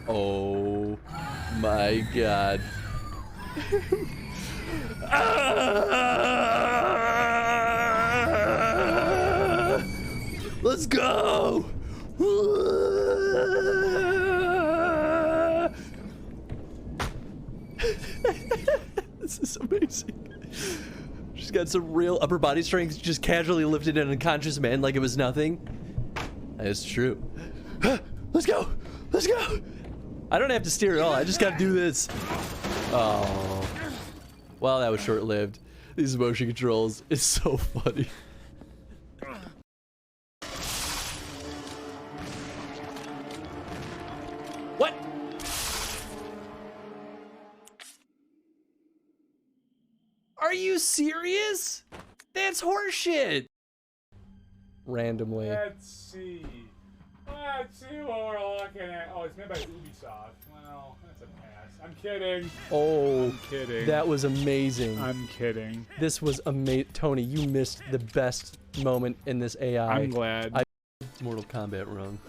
Oh my god. Let's go! This is amazing. She's got some real upper body strength, just casually lifted an unconscious man like it was nothing. That's true. Let's go! Let's go! I don't have to steer at all, I just gotta do this. Oh. Well, that was short-lived. These motion controls is so funny. What? Are you serious? That's horseshit. Randomly. Let's see what we're looking at. Oh, it's made by Ubisoft. Well, that's a pass. I'm kidding. Oh, I'm kidding. That was amazing. I'm kidding. This was amazing. Tony, you missed the best moment in this AI. I'm glad. Mortal Kombat wrong.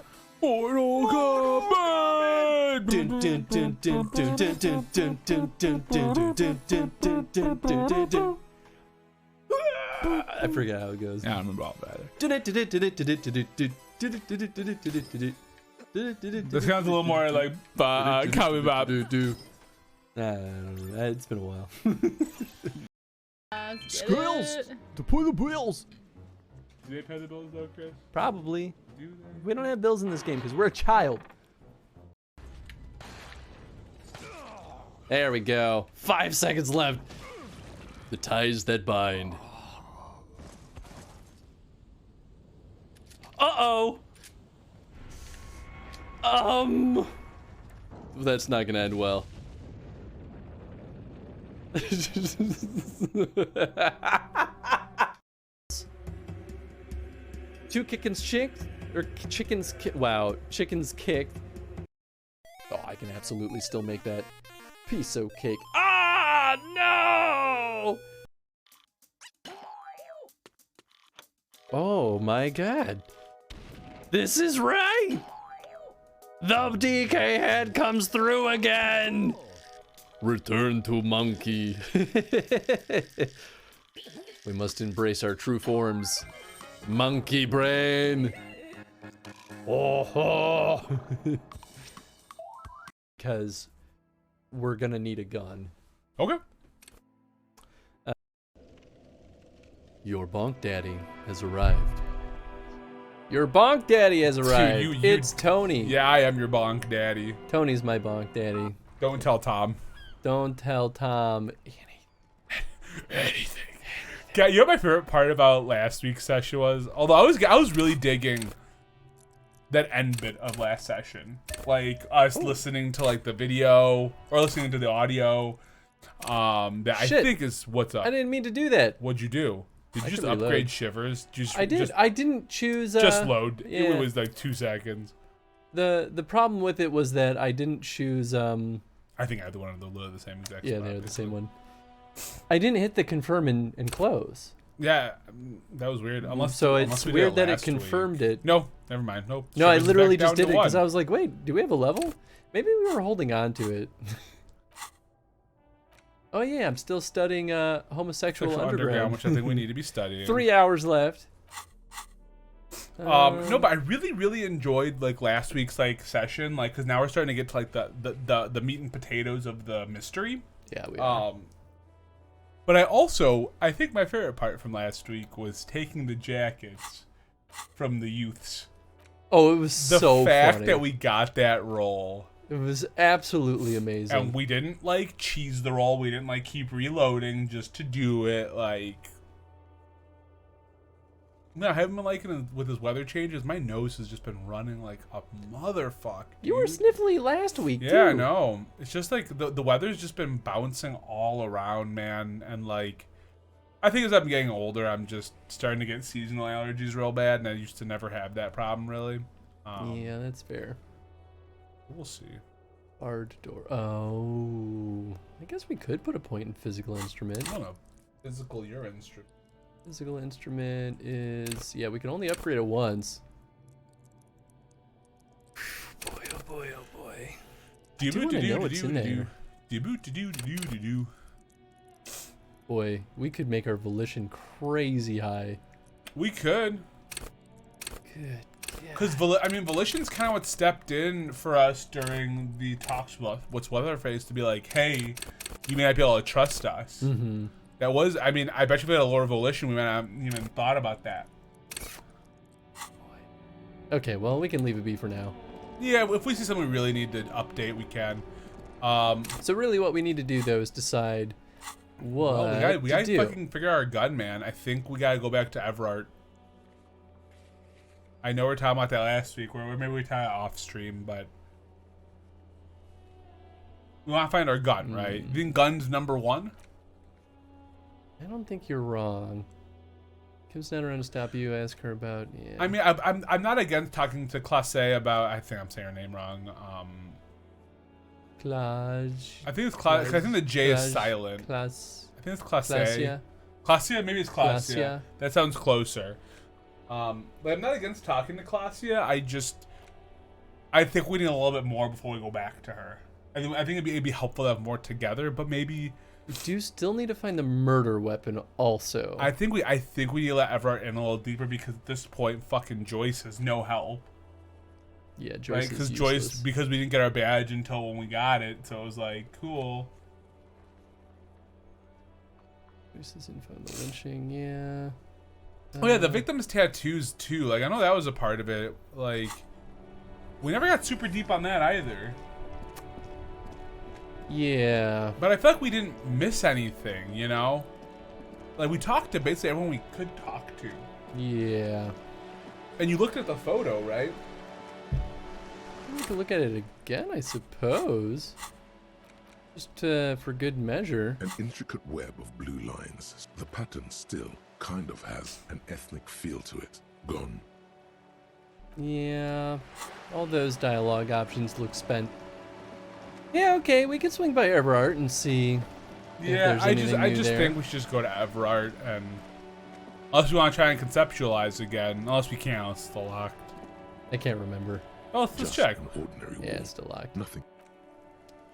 Mortal Kombat! Dun, dun, dun, dun, dun, dun, dun, dun, dun, dun, dun, dun, dun, dun, dun, dun, dun, dun. I forget how it goes. Yeah, I don't remember all about it. This sounds a little more like Cowboy Bob. It's been a while. Squirrels! To pay the bills! Do they pay the bills though, Chris? Probably. Do they? We don't have bills in this game because we're a child. There we go. 5 seconds left. The ties that bind. Uh-oh. That's not gonna end well. Two chickens chicked? Or chickens wow, chickens kicked. Oh, I can absolutely still make that piece of cake. Ah, no! Oh my god. This is right! The DK head comes through again! Return to monkey. We must embrace our true forms. Monkey brain! Oh ho! Because we're gonna need a gun. Okay. Your bonk daddy has arrived. Your bonk daddy has arrived. Dude, it's Tony. Yeah, I am your bonk daddy. Tony's my bonk daddy. Don't tell Tom. Don't tell Tom Anything. Yeah, you know what my favorite part about last week's session was? Although I was really digging that end bit of last session. Like us listening to like the video or listening to the audio. That I think is what's up. I didn't mean to do that. What'd you do? Did you just upgrade Shivers? I did. I didn't choose. Just load. Yeah. It was like 2 seconds. The problem with it was that I didn't choose. I think I had the one of the same exact. Yeah, they're the same one. I didn't hit the confirm and close. Yeah, that was weird. Unless it's weird that it confirmed it. No, never mind. Nope. No, I literally just did it because I was like, wait, do we have a level? Maybe we were holding on to it. Oh yeah, I'm still studying homosexual underground, which I think we need to be studying. 3 hours left. No, but I really enjoyed like last week's like session, like because now we're starting to get to like the meat and potatoes of the mystery. Yeah, we are. But I think my favorite part from last week was taking the jackets from the youths. Oh, it was so funny. The fact that we got that roll. It was absolutely amazing. And we didn't like cheese the roll. We didn't like keep reloading just to do it. Like, no, I haven't been liking it with his weather changes. My nose has just been running like a motherfucker. You were sniffly last week, too. Yeah, I know. It's just like the weather's just been bouncing all around, man. And like, I think as I'm getting older, I'm just starting to get seasonal allergies real bad. And I used to never have that problem, really. Yeah, that's fair. We'll see. Hard door. Oh, I guess we could put a point in physical instrument. I don't know. Physical, your instrument. Physical instrument is, yeah, we can only upgrade it once. Boy, oh boy, oh boy. I do want to know what's in there. Boy, we could make our volition crazy high. We could. Good. Because volition's kind of what stepped in for us during the talks with what's weather phase to be like, hey, you may not be able to trust us. Mm-hmm. That was, I mean, I bet you if we had a lower volition, we might not have even thought about that. Okay, well, we can leave it be for now. Yeah, if we see something we really need to update, we can. So really what we need to do, though, is decide what we gotta do. fucking figure out our gun, man. I think we gotta go back to Everard. I know we were talking about that last week, or maybe we talked off stream, but we want to find our gun, right? You think gun's number one? I don't think you're wrong. Comes down around to stop you, ask her about. Yeah. I mean, I'm not against talking to Classe about. I think I'm saying her name wrong. Clage. I think it's Classe. I think the J is silent. Class. I think it's Classe. Classia. Classia, maybe it's Classia. Classia. That sounds closer. But I'm not against talking to Classia. I think we need a little bit more before we go back to her. I think it'd be helpful to have more together, but maybe. We do still need to find the murder weapon also. I think we need to let Everard in a little deeper because at this point, fucking Joyce has no help. Yeah, Joyce right? Because is Joyce, because we didn't get our badge until when we got it, so it was like, cool. Joyce's info on the lynching, yeah. Oh yeah, the victim's tattoos too. Like I know that was a part of it. Like we never got super deep on that either. Yeah. But I feel like we didn't miss anything, you know? Like we talked to basically everyone we could talk to. Yeah. And you looked at the photo, right? We could look at it again, I suppose. Just for good measure. An intricate web of blue lines. The pattern still kind of has an ethnic feel to it. Gone. Yeah. All those dialogue options look spent. Yeah, okay, we could swing by Everard and see. Yeah, I just think we should just go to Everard and unless we want to try and conceptualize again. Unless we can't, it's still locked. I can't remember. Oh, let's check. An ordinary Yeah, wall. it's still locked. Nothing.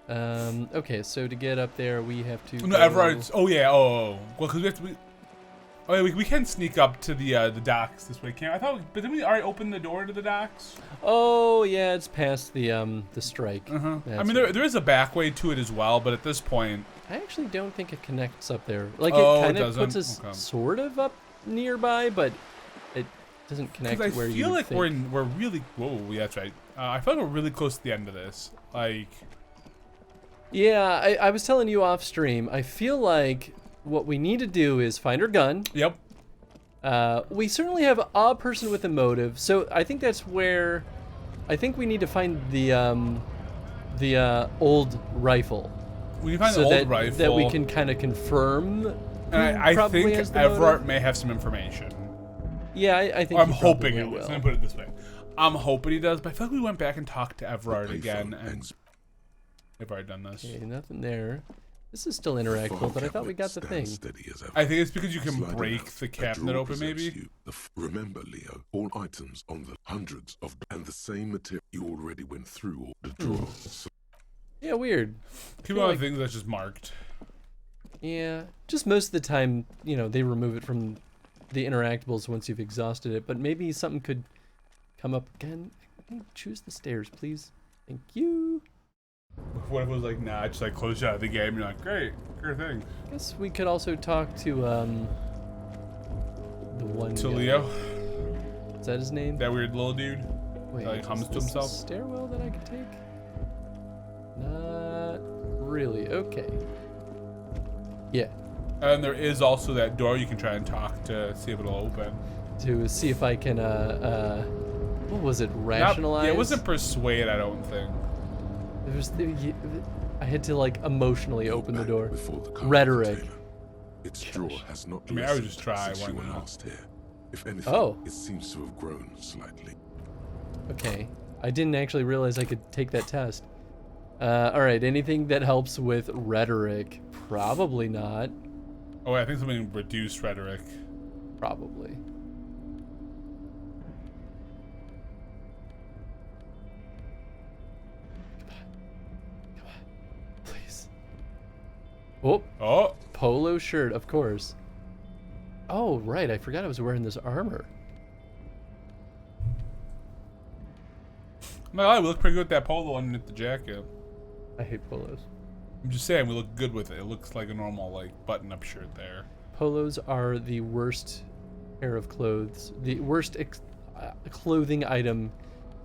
Okay, so to get up there, we have to. No, Everard's. Oh yeah. Oh, well, because we have to. Oh yeah, we can sneak up to the docks this way, can't? I thought, but didn't we already open the door to the docks? Oh yeah, it's past the strike. I mean, there is a back way to it as well, but at this point, I actually don't think it connects up there. Like Oh, it it kind of doesn't? puts us Okay. sort of up nearby, but it doesn't connect because to where I you feel like think. we're really. Whoa, yeah, that's right. I feel like we're really close to the end of this. Like, Yeah, I was telling you off stream. I feel like what we need to do is find her gun. yep. We certainly have a person with a motive, so I think that's where I think we need to find the old rifle. We can find so the old that, rifle that we can kind of confirm. And who I probably think has the Everard motive. may have some information. Yeah, I think. Or I'm he hoping probably it was. will. Let me put it this way. I'm hoping he does, but I feel like we went back and talked to Everard The again, payphone and hangs they've already done this. Okay, nothing there. This is still The interactable, file but I thought we got cabinet the thing. stands steady as ever. I think it's because you can Sliding break out, the a cabinet drawer open, presents maybe. you remember, Leo, all items on the hundreds of and the same material you already went through all the drawers. So Yeah, weird. Keep feel on like- things that's just marked. Yeah, just most of the time, they remove it from the interactables once you've exhausted it, but maybe something could come up again. Can you choose the stairs, please? Thank you. What if it was like, nah, just like close you out of the game? You're like, great, sure thing. I guess we could also talk to, the one To guy. Leo, Is that his name? that weird little dude. Wait, like, hums is to this a himself? stairwell that I could take? Not really. Okay. Yeah. And there is also that door you can try and talk to see if it'll open. To see if I can, what was it? Rationalize? Yeah, it wasn't persuade, I don't think. There was I had to like emotionally open the back door. before the cargo Rhetoric. container. Its drawer has not I mean, I would lessened just try, since why you were not? last here. If anything, Oh. it seems to have grown slightly. Okay. I didn't actually realize I could take that test. Alright, anything that helps with rhetoric? Probably not. Oh, wait, I think something reduced rhetoric. Probably. Oh. Polo shirt, of course. Oh, right. I forgot I was wearing this armor. No, we look pretty good with that polo underneath the jacket. I hate polos. I'm just saying, we look good with it. It looks like a normal, like, button-up shirt there. Polos are the worst pair of clothes. The worst clothing item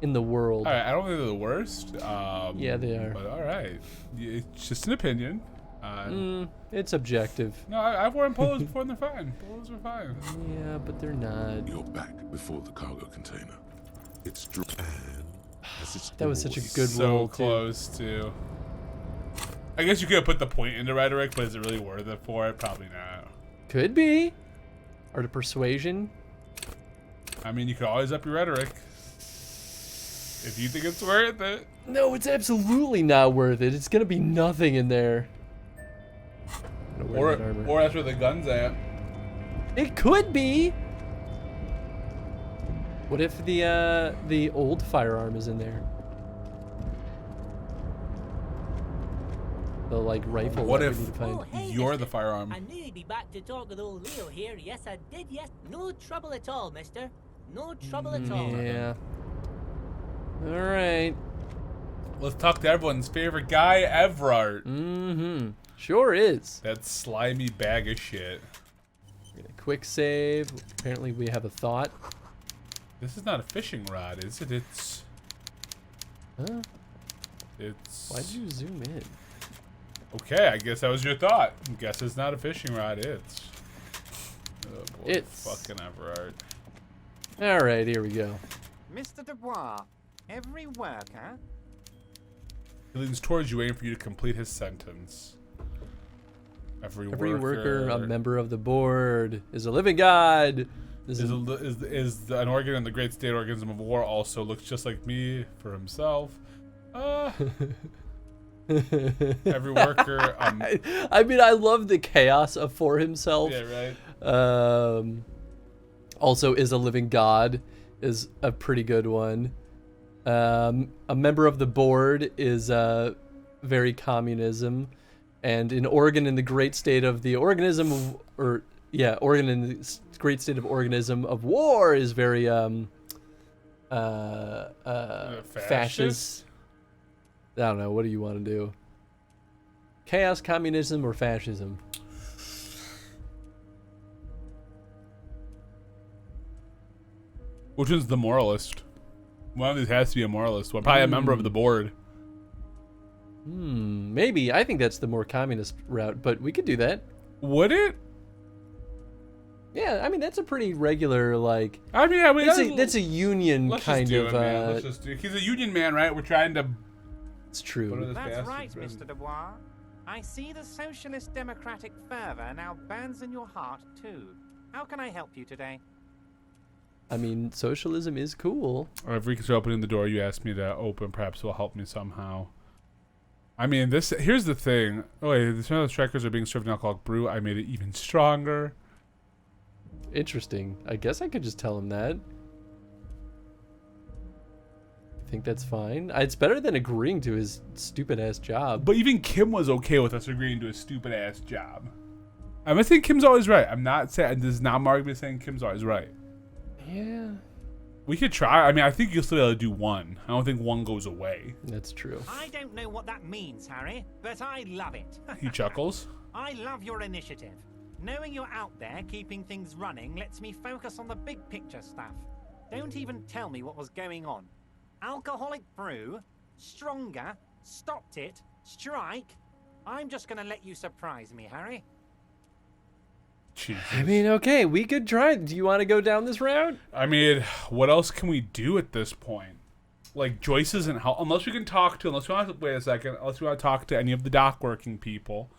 in the world. All right, I don't think they're the worst. Yeah, they are. But all right, it's just an opinion. It's objective. No, I've worn polos before and they're fine. Polos are fine. Yeah, but they're not. You're back before the cargo container. It's and as it's That was such a good So roll, close to. I guess you could have put the point into rhetoric, but is it really worth it for it? Probably not. Could be. Art of persuasion. I mean, you could always up your rhetoric if you think it's worth it. No, it's absolutely not worth it. It's gonna be nothing in there. Or that's where the gun's at. It could be. What if the old firearm is in there? The like rifle. What that if we need to find. Oh, hey, you're mister. the firearm? I knew you'd be back to talk with old Leo here. Yes, I did. Yes, no trouble at all, mister. No trouble at all. Yeah. All right. Let's talk to everyone's favorite guy, Everard. Mm-hmm. Sure is. That slimy bag of shit. Quick save. Apparently we have a thought. This is not a fishing rod, is it? It's. Huh? It's. Why'd you zoom in? Okay, I guess that was your thought. Guess it's not a fishing rod. It's. Oh boy, It's- fucking Everard. All right, here we go. Mr. Dubois, every worker. He leans towards you, waiting for you to complete his sentence. Every worker, a member of the board, is a living god. This is is an organ in the great state organism of war. Also looks just like me for himself. Every worker. I mean, I love the chaos of for himself. Yeah, right. Also, is a living god is a pretty good one. A member of the board is very communism, and an organ in the great state of the organism, organ in the great state of organism of war is very fascist. I don't know. What do you want to do? Chaos, communism, or fascism? Which one's the moralist? One of these has to be a moralist. Well, probably a member of the board. Maybe. I think that's the more communist route, but we could do that. Would it? Yeah, I mean that's a pretty regular like. I mean, that's a union let's kind just do of. it, man. Let's just do it. He's a union man, right? We're trying to. It's true. That's right, Mr. Dubois. I see the socialist democratic fervor now burns in your heart too. How can I help you today? I mean, socialism is cool. Every you're opening the door you asked me to open, perhaps will help me somehow. I mean, this. Here's the thing. Oh wait, the strikers are being served an alcoholic brew. I made it even stronger. Interesting. I guess I could just tell him that. I think that's fine. It's better than agreeing to his stupid ass job. But even Kim was okay with us agreeing to a stupid ass job. I'm not saying Kim's always right. I'm not saying this is not my argument saying Kim's always right. Yeah, We could try. I mean, I think you'll still be able to do one. I don't think one goes away. that's true. I don't know what that means, Harry, but I love it. He chuckles. I love your initiative. Knowing you're out there keeping things running lets me focus on the big picture stuff. Don't even tell me what was going on. Alcoholic brew? Stronger? Stopped it? Strike? I'm just gonna let you surprise me, Harry. Jesus. I mean, okay, we could try. Do you want to go down this route? I mean, what else can we do at this point? Like, Joyce isn't help unless we can talk to. Unless we want to wait a second. Unless we want to talk to any of the dock working people,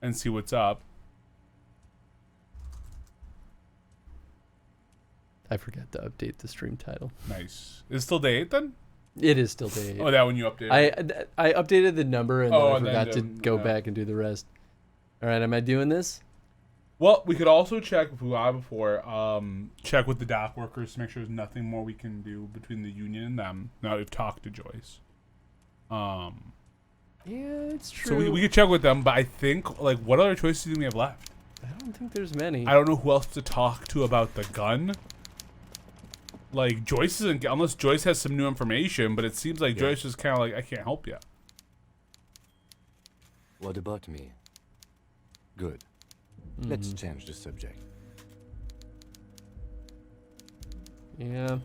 and see what's up. I forgot to update the stream title. Nice. Is it still day 8 then? It is still day 8. Oh, that one you updated. I updated the number and Oh, then I and then forgot to go back and do the rest. All right, am I doing this? Well, we could also check if we were before. Check with the dock workers to make sure there's nothing more we can do between the union and them. Now we've talked to Joyce. Yeah, it's true. So we could check with them, but I think, like, what other choices do we have left? I don't think there's many. I don't know who else to talk to about the gun. Like, Joyce isn't, unless Joyce has some new information, but it seems like Joyce is kind of like, I can't help you. What about me? Good. Let's change the subject. Yeah.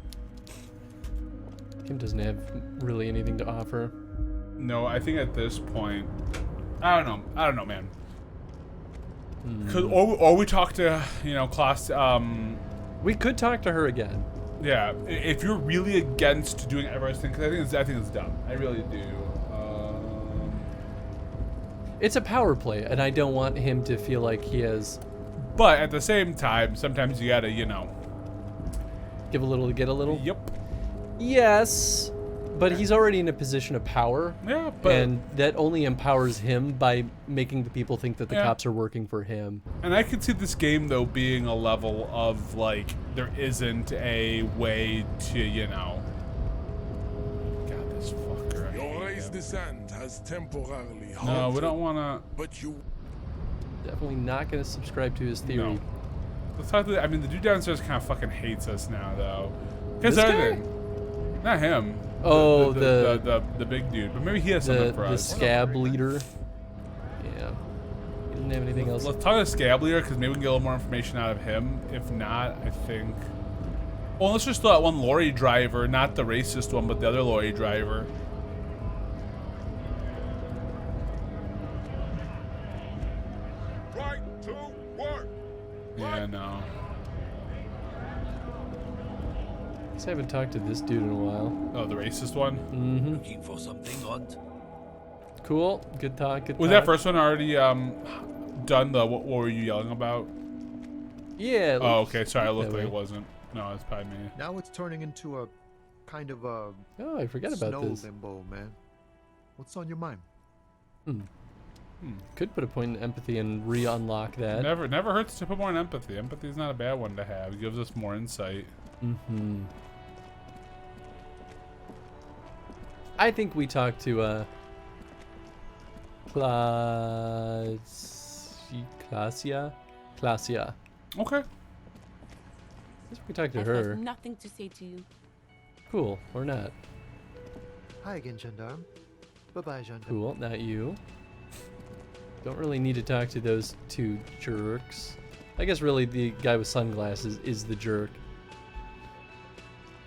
Kim doesn't have really anything to offer. No, I think at this point, I don't know, man. Cause, or we talk to, you know, class. We could talk to her again. Yeah, if you're really against doing everything, because I think it's dumb. I really do. It's a power play, and I don't want him to feel like he has... But at the same time, sometimes you gotta, you know... Give a little to get a little? Yep. Yes, but he's already in a position of power. Yeah, but... And that only empowers him by making the people think that the Yeah. cops are working for him. And I could see this game, though, being a level of, like, there isn't a way to, you know... God, this fucker. I Your hate raise him. the sand has temporarily No, we halted, don't want to... but you Definitely not going to subscribe to his theory. No. Let's talk to the, I mean, the dude downstairs kind of fucking hates us now, though. Because This other guy? thing, not him. Oh, the big dude. But maybe he has something for the us. scab leader. Yeah. He didn't have anything else. Let's talk to Scab Leader, because maybe we can get a little more information out of him. If not, I think... Well, let's just throw out one lorry driver, not the racist one, but the other lorry driver. right to work. Yeah, no. I haven't talked to this dude in a while. Oh, the racist one? Mm-hmm. Looking for something odd? Cool. Good talk. Good Was talk. that first one already done? What were you yelling about? Yeah. Oh, okay. Sorry, I that looked like way. it wasn't. No, it's probably me. Now it's turning into a kind of a Oh, I forgot about snow this. limbo, man. What's on your mind? Could put a point in empathy and re-unlock that. Never hurts to put more in empathy. Empathy is not a bad one to have. It gives us more insight. Mm-hmm. I think we talked to Clasia. Okay. I guess we talked to I her. have nothing to say to you. Cool, or not. Hi again, gendarme. Bye-bye, gendarme. Cool, not you. Don't really need to talk to those two jerks. I guess really the guy with sunglasses is the jerk.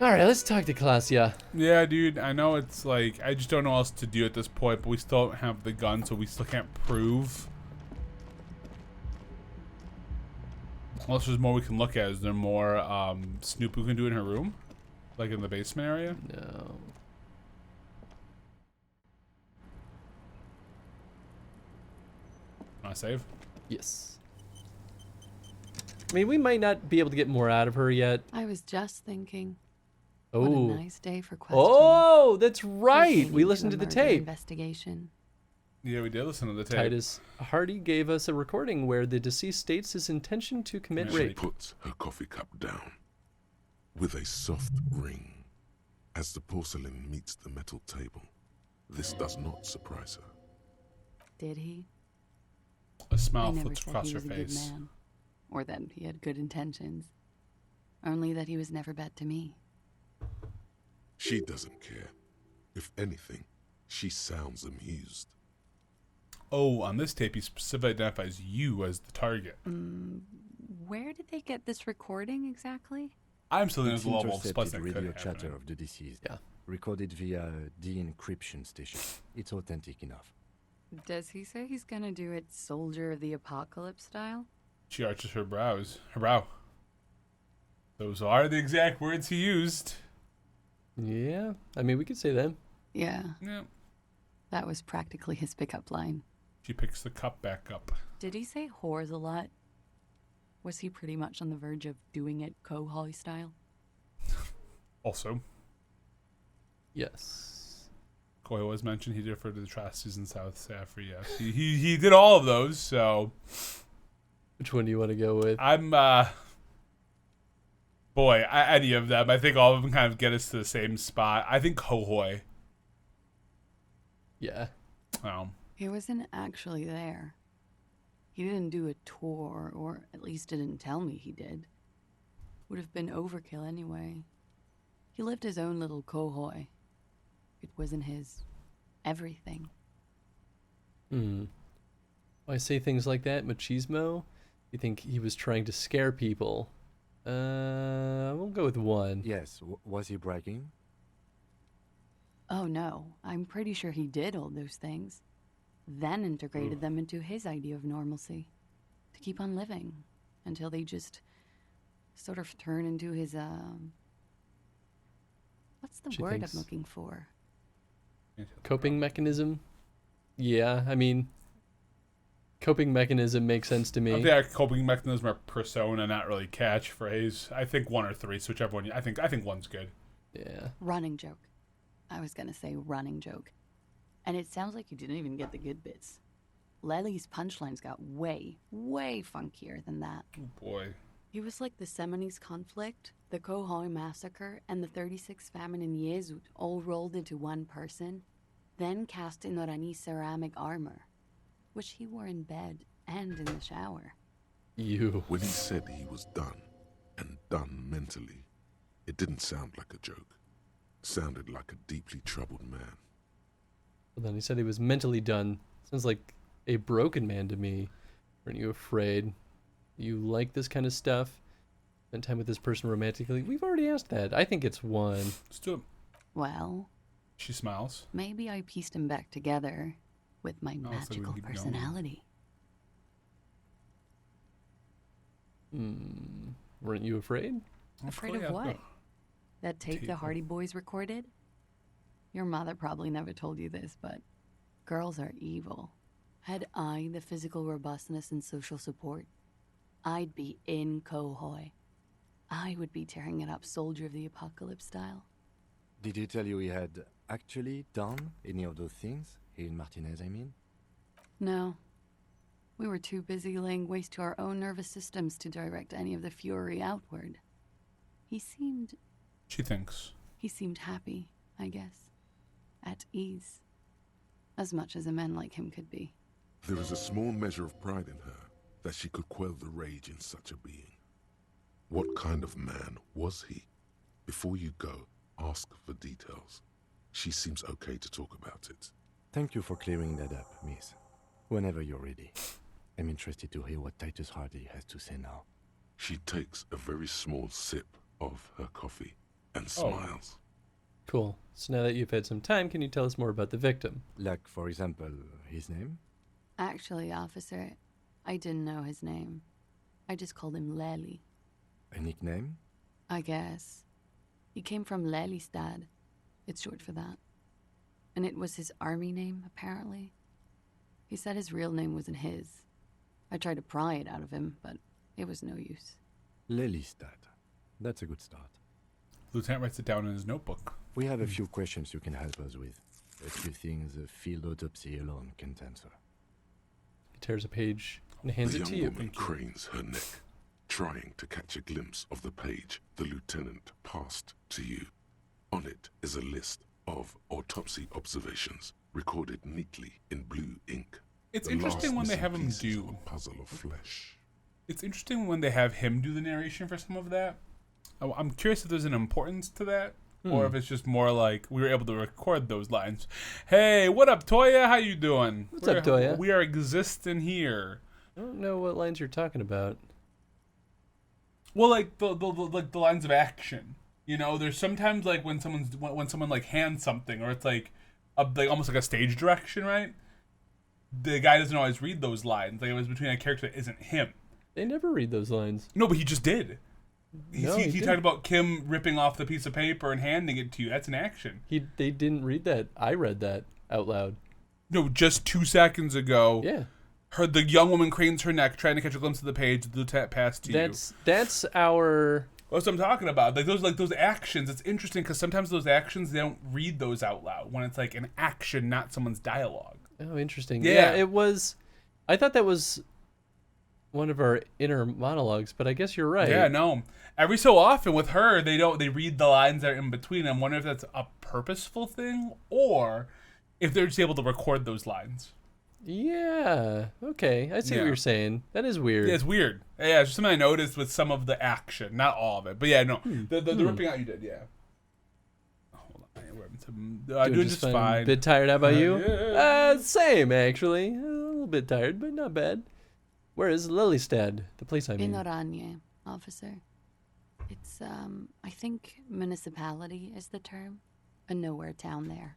Alright, let's talk to Clasia. Yeah, dude. I know it's like I just don't know what else to do at this point, but we still don't have the gun, so we still can't prove. Unless there's more we can look at. Is there more snoop we can do in her room? Like in the basement area? No. Want to save? Yes. I mean, we might not be able to get more out of her yet. I was just thinking. Oh. What a nice day for questions. Oh, that's right. Pertaining We listened to a the murder tape. Investigation. Yeah, we did listen to the tape. Titus Hardy gave us a recording where the deceased states his intention to commit Yeah. rape. Puts her coffee cup down with a soft ring as the porcelain meets the metal table. This does not surprise her. Did he? A I smile never flips said across he her was a good face. man, or that he had good intentions. Only that he was never bad to me. She doesn't care. If anything, she sounds amused. Oh, on this tape, he specifically identifies you as the target. Where did they get this recording exactly? I'm still in It's the level of intercepted spice that radio could chatter happen. of the deceased. Yeah. Recorded via de-encryption station. It's authentic enough. Does he say he's gonna do it Soldier of the Apocalypse style? She arches her brows. Her brow. Those are the exact words he used. Yeah, I mean, we could say that. Yeah, Yeah. that was practically his pickup line. She picks the cup back up. Did he say whores a lot? Was he pretty much on the verge of doing it Holly style? Also, Yes. Koi was mentioned. He did refer to the atrocities in South Safri. Yes, he did all of those. So Which one do you want to go with? I'm any of them. I think all of them kind of get us to the same spot. I think Hohoi. Yeah. Oh. He wasn't actually there. He didn't do a tour, or at least didn't tell me he did. Would have been overkill anyway. He lived his own little kohoi. It wasn't his everything. I say things like that, machismo. You think he was trying to scare people? We'll go with 1. Yes, was he bragging? Oh no, I'm pretty sure he did all those things. Then integrated them into his idea of normalcy. To keep on living. Until they just sort of turn into his, what's the She word thinks- I'm looking for? Coping mechanism? Yeah, I mean, coping mechanism makes sense to I me. think our coping mechanism or persona, not really catchphrase. I think 1 or 3, so whichever one. I think 1's good. Yeah. Running joke. I was gonna say running joke. And it sounds like you didn't even get the good bits. Lely's punchlines got way, way funkier than that. Oh boy. He was like the Seminoles conflict, the Kohoi massacre, and the 36 famine in Yezut all rolled into one person, then cast in Orani ceramic armor, which he wore in bed and in the shower. You. When he said he was done, and done mentally, it didn't sound like a joke. It sounded like a deeply troubled man. Well, then he said he was mentally done. Sounds like a broken man to me. Aren't you afraid? You like this kind of stuff? Spend time with this person romantically? We've already asked that. I think it's 1. Let's do it. Well, She smiles. maybe I pieced him back together with my so we magical keep going. personality. Weren't you afraid? Afraid Yeah, of what? go. That tape the Tape. Hardy Boys recorded? Your mother probably never told you this, but girls are evil. Had I the physical robustness and social support, I'd be in Kohoi. I would be tearing it up Soldier of the Apocalypse style. Did he tell you he had actually done any of those things? He and Martinez, I mean? No. We were too busy laying waste to our own nervous systems to direct any of the fury outward. He seemed She thinks. happy, I guess. At ease. As much as a man like him could be. There is a small measure of pride in her that she could quell the rage in such a being. What kind of man was he? Before you go, ask for details. She seems okay to talk about it. Thank you for clearing that up, miss. Whenever you're ready. I'm interested to hear what Titus Hardy has to say now. She takes a very small sip of her coffee and Oh. smiles. Cool. So now that you've had some time, can you tell us more about the victim? Like, for example, his name? Actually, officer, I didn't know his name. I just called him Lely, A nickname? I guess. He came from Lelystad. It's short for that. And it was his army name, apparently. He said his real name wasn't his. I tried to pry it out of him, but it was no use. Lelystad. That's a good start. Lieutenant writes it down in his notebook. We have a few questions you can help us with. A few things a field autopsy alone can't answer. He tears a page and hands The it to young you. woman cranes her neck, trying to catch a glimpse of the page the lieutenant passed to you. On it is a list of autopsy observations recorded neatly in blue ink. It's The interesting last when they missing have him pieces do. of a puzzle of flesh. It's interesting when they have him do the narration for some of that. I'm curious if there's an importance to that, or if it's just more like we were able to record those lines. Hey, what up, Toya? How you doing? What's up, Toya? We are existing here. I don't know what lines you're talking about. Well, like the lines of action. You know, there's sometimes like when someone like hands something, or it's like almost like a stage direction, right? The guy doesn't always read those lines. Like it was between a character that isn't him. They never read those lines. No, but he just did. No, he he didn't. talked about Kim ripping off the piece of paper and handing it to you. That's an action. They didn't read that. I read that out loud. No, just 2 seconds ago, Yeah. the young woman cranes her neck, trying to catch a glimpse of the page. The lieutenant passed to you. That's our. That's what I'm talking about. Like those actions. It's interesting because sometimes those actions they don't read those out loud when it's like an action, not someone's dialogue. Oh, interesting. Yeah. It was. I thought that was one of our inner monologues, but I guess you're right. Yeah, no. Every so often with her, they read the lines that are in between. I'm wondering if that's a purposeful thing or if they're just able to record those lines. Yeah. Okay. I see what Yeah. you're saying. That is weird. Yeah, it's weird. Yeah, it's just something I noticed with some of the action, not all of it, but yeah, no, the ripping out you did, yeah. Hold on, we're having some, doing just fine. Bit tired. How about you? Yeah. Same actually. A little bit tired, but not bad. Where is Lilystad? The place I In mean. Oranje, officer. It's, I think municipality is the term. A nowhere town there.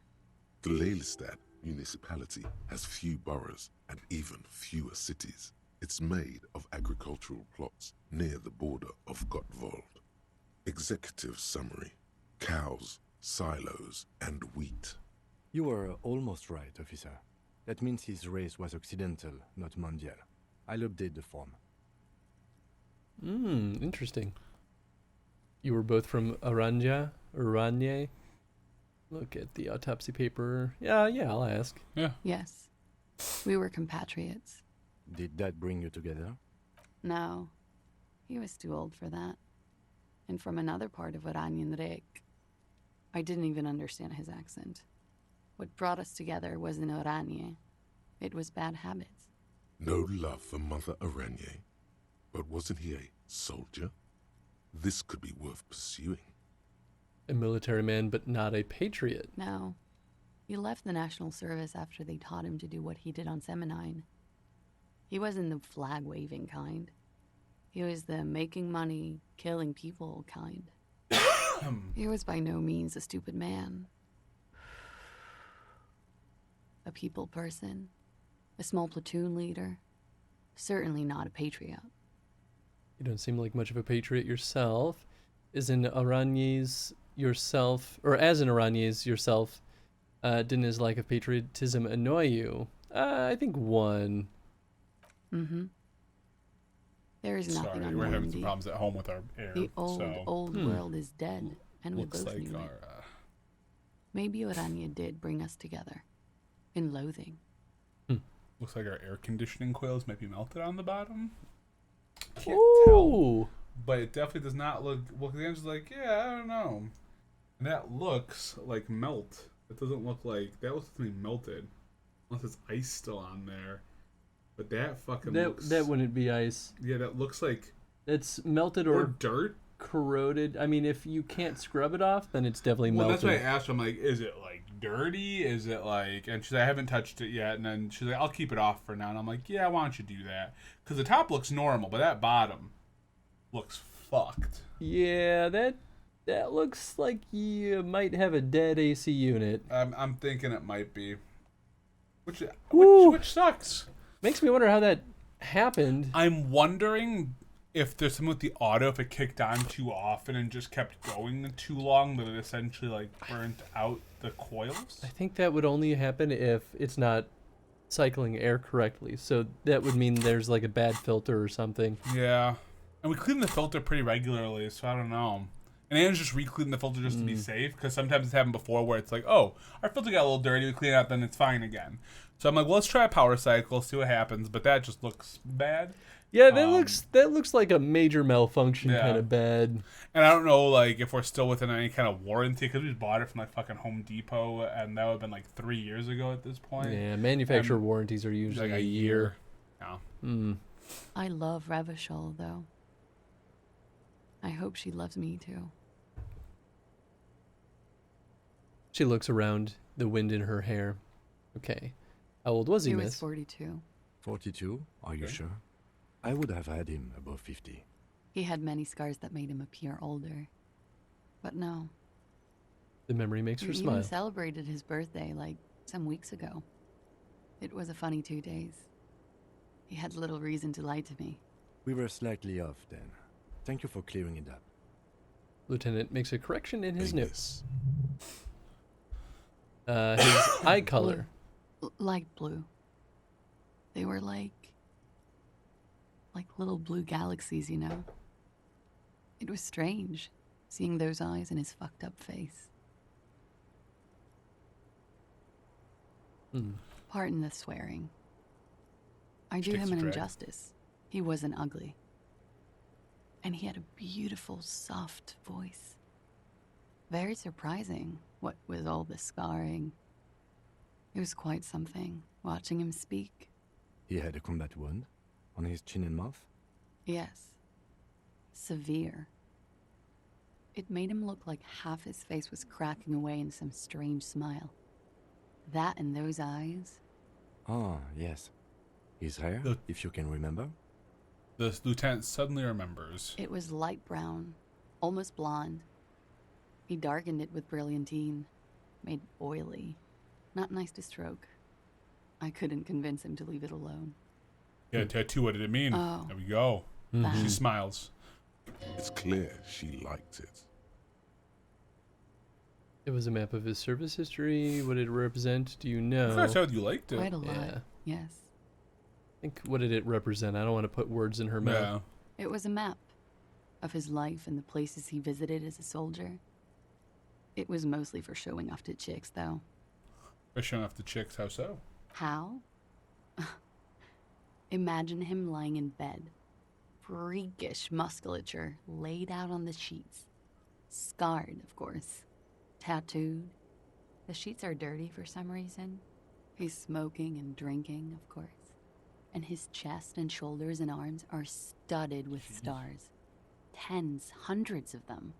The Lelystad municipality has few boroughs and even fewer cities. It's made of agricultural plots near the border of Gottwald. Executive summary: cows, silos, and wheat. You were almost right, officer. That means his race was occidental, not mondial. I'll update the form. Interesting. You were both from Oranje? Look at the autopsy paper. Yeah, I'll ask. Yeah. Yes. We were compatriots. Did that bring you together? No. He was too old for that. And from another part of Oranjenrijk. I didn't even understand his accent. What brought us together was in Oranje. It was bad habits. No love for Mother Oranje. But wasn't he a soldier? This could be worth pursuing. A military man, but not a patriot. No. He left the National Service after they taught him to do what he did on Seminine. He wasn't the flag-waving kind. He was the making money, killing people kind. He was by no means a stupid man. A people person. A small platoon leader. Certainly not a patriot. You don't seem like much of a patriot yourself. Is in Oranjes yourself, or as in Oranjes yourself, didn't his lack of patriotism annoy you? I think one. Mm-hmm. There is nothing Sorry, on we're having some Normandy. problems at home with our air. The old, so old world is dead, and we looks both like knew our it. Maybe Oranje did bring us together. In loathing. looks like our air conditioning coils might be melted on the bottom. Can't tell, Ooh. but it definitely does not look. Well, the answer's like, yeah, I don't know. And that looks like melt. It doesn't look like that. Looks like something melted, unless it's ice still on there. But that fucking looks. That wouldn't be ice. Yeah, that looks like. It's melted Or or dirt. corroded. I mean, if you can't scrub it off, then it's definitely Well, melted. that's why I asked her. I'm like, is it like dirty? Is it like? And she's like, I haven't touched it yet. And then she's like, I'll keep it off for now. And I'm like, yeah, why don't you do that? Because the top looks normal, but that bottom looks fucked. Yeah, that looks like you might have a dead AC unit. I'm thinking it might be, which Woo. which sucks. Makes me wonder how that happened. I'm wondering if there's something with the auto, if it kicked on too often and just kept going too long, that it essentially like burnt out the coils. I think that would only happen if it's not cycling air correctly. So that would mean there's like a bad filter or something. Yeah, and we clean the filter pretty regularly, so I don't know. And Anna's just re-cleaning the filter just to be safe, because sometimes it's happened before where it's like, oh, our filter got a little dirty, we clean it out, then it's fine again. So I'm like, well, let's try a power cycle, see what happens, but that just looks bad. Yeah, that looks like a major malfunction Yeah. kind of bad. And I don't know, like, if we're still within any kind of warranty, because we just bought it from, like, fucking Home Depot, and that would have been, like, 3 years ago at this point. Yeah, manufacturer warranties are usually Like a year. Yeah. I love Revachol, though. I hope she loves me, too. She looks around, the wind in her hair. Okay. How old was he, He was miss? 42. 42? Are you Okay. sure? I would have had him above 50. He had many scars that made him appear older. But no, The memory makes we her even smile. celebrated his birthday like some weeks ago. It was a funny 2 days. He had little reason to lie to me. We were slightly off then. Thank you for clearing it up. Lieutenant makes a correction in his notes. Anus. His eye color. Light blue. They were like little blue galaxies, you know? It was strange, seeing those eyes in his fucked up face. Pardon the swearing. I do takes him a an drag. injustice. He wasn't ugly. And he had a beautiful, soft voice. Very surprising, what with all the scarring. It was quite something, watching him speak. He had a combat wound on his chin and mouth? Yes. Severe. It made him look like half his face was cracking away in some strange smile. That and those eyes. Ah, yes. His hair, if you can remember? The lieutenant suddenly remembers. It was light brown, almost blonde. He darkened it with brilliantine, made oily. Not nice to stroke. I couldn't convince him to leave it alone. Yeah, tattoo, what did it mean? Oh. There we go. That. She smiles. It's clear she liked it. It was a map of his service history. What did it represent? Do you know? I thought I said you liked it. Quite a lot, Yeah. yes. I think, what did it represent? I don't want to put words in her mouth. Yeah. It was a map of his life and the places he visited as a soldier. It was mostly for showing off to chicks, though. For showing off the chicks, how so? How? Imagine him lying in bed. Freakish musculature laid out on the sheets. Scarred, of course. Tattooed. The sheets are dirty for some reason. He's smoking and drinking, of course. And his chest and shoulders and arms are studded with stars. Tens, hundreds of them.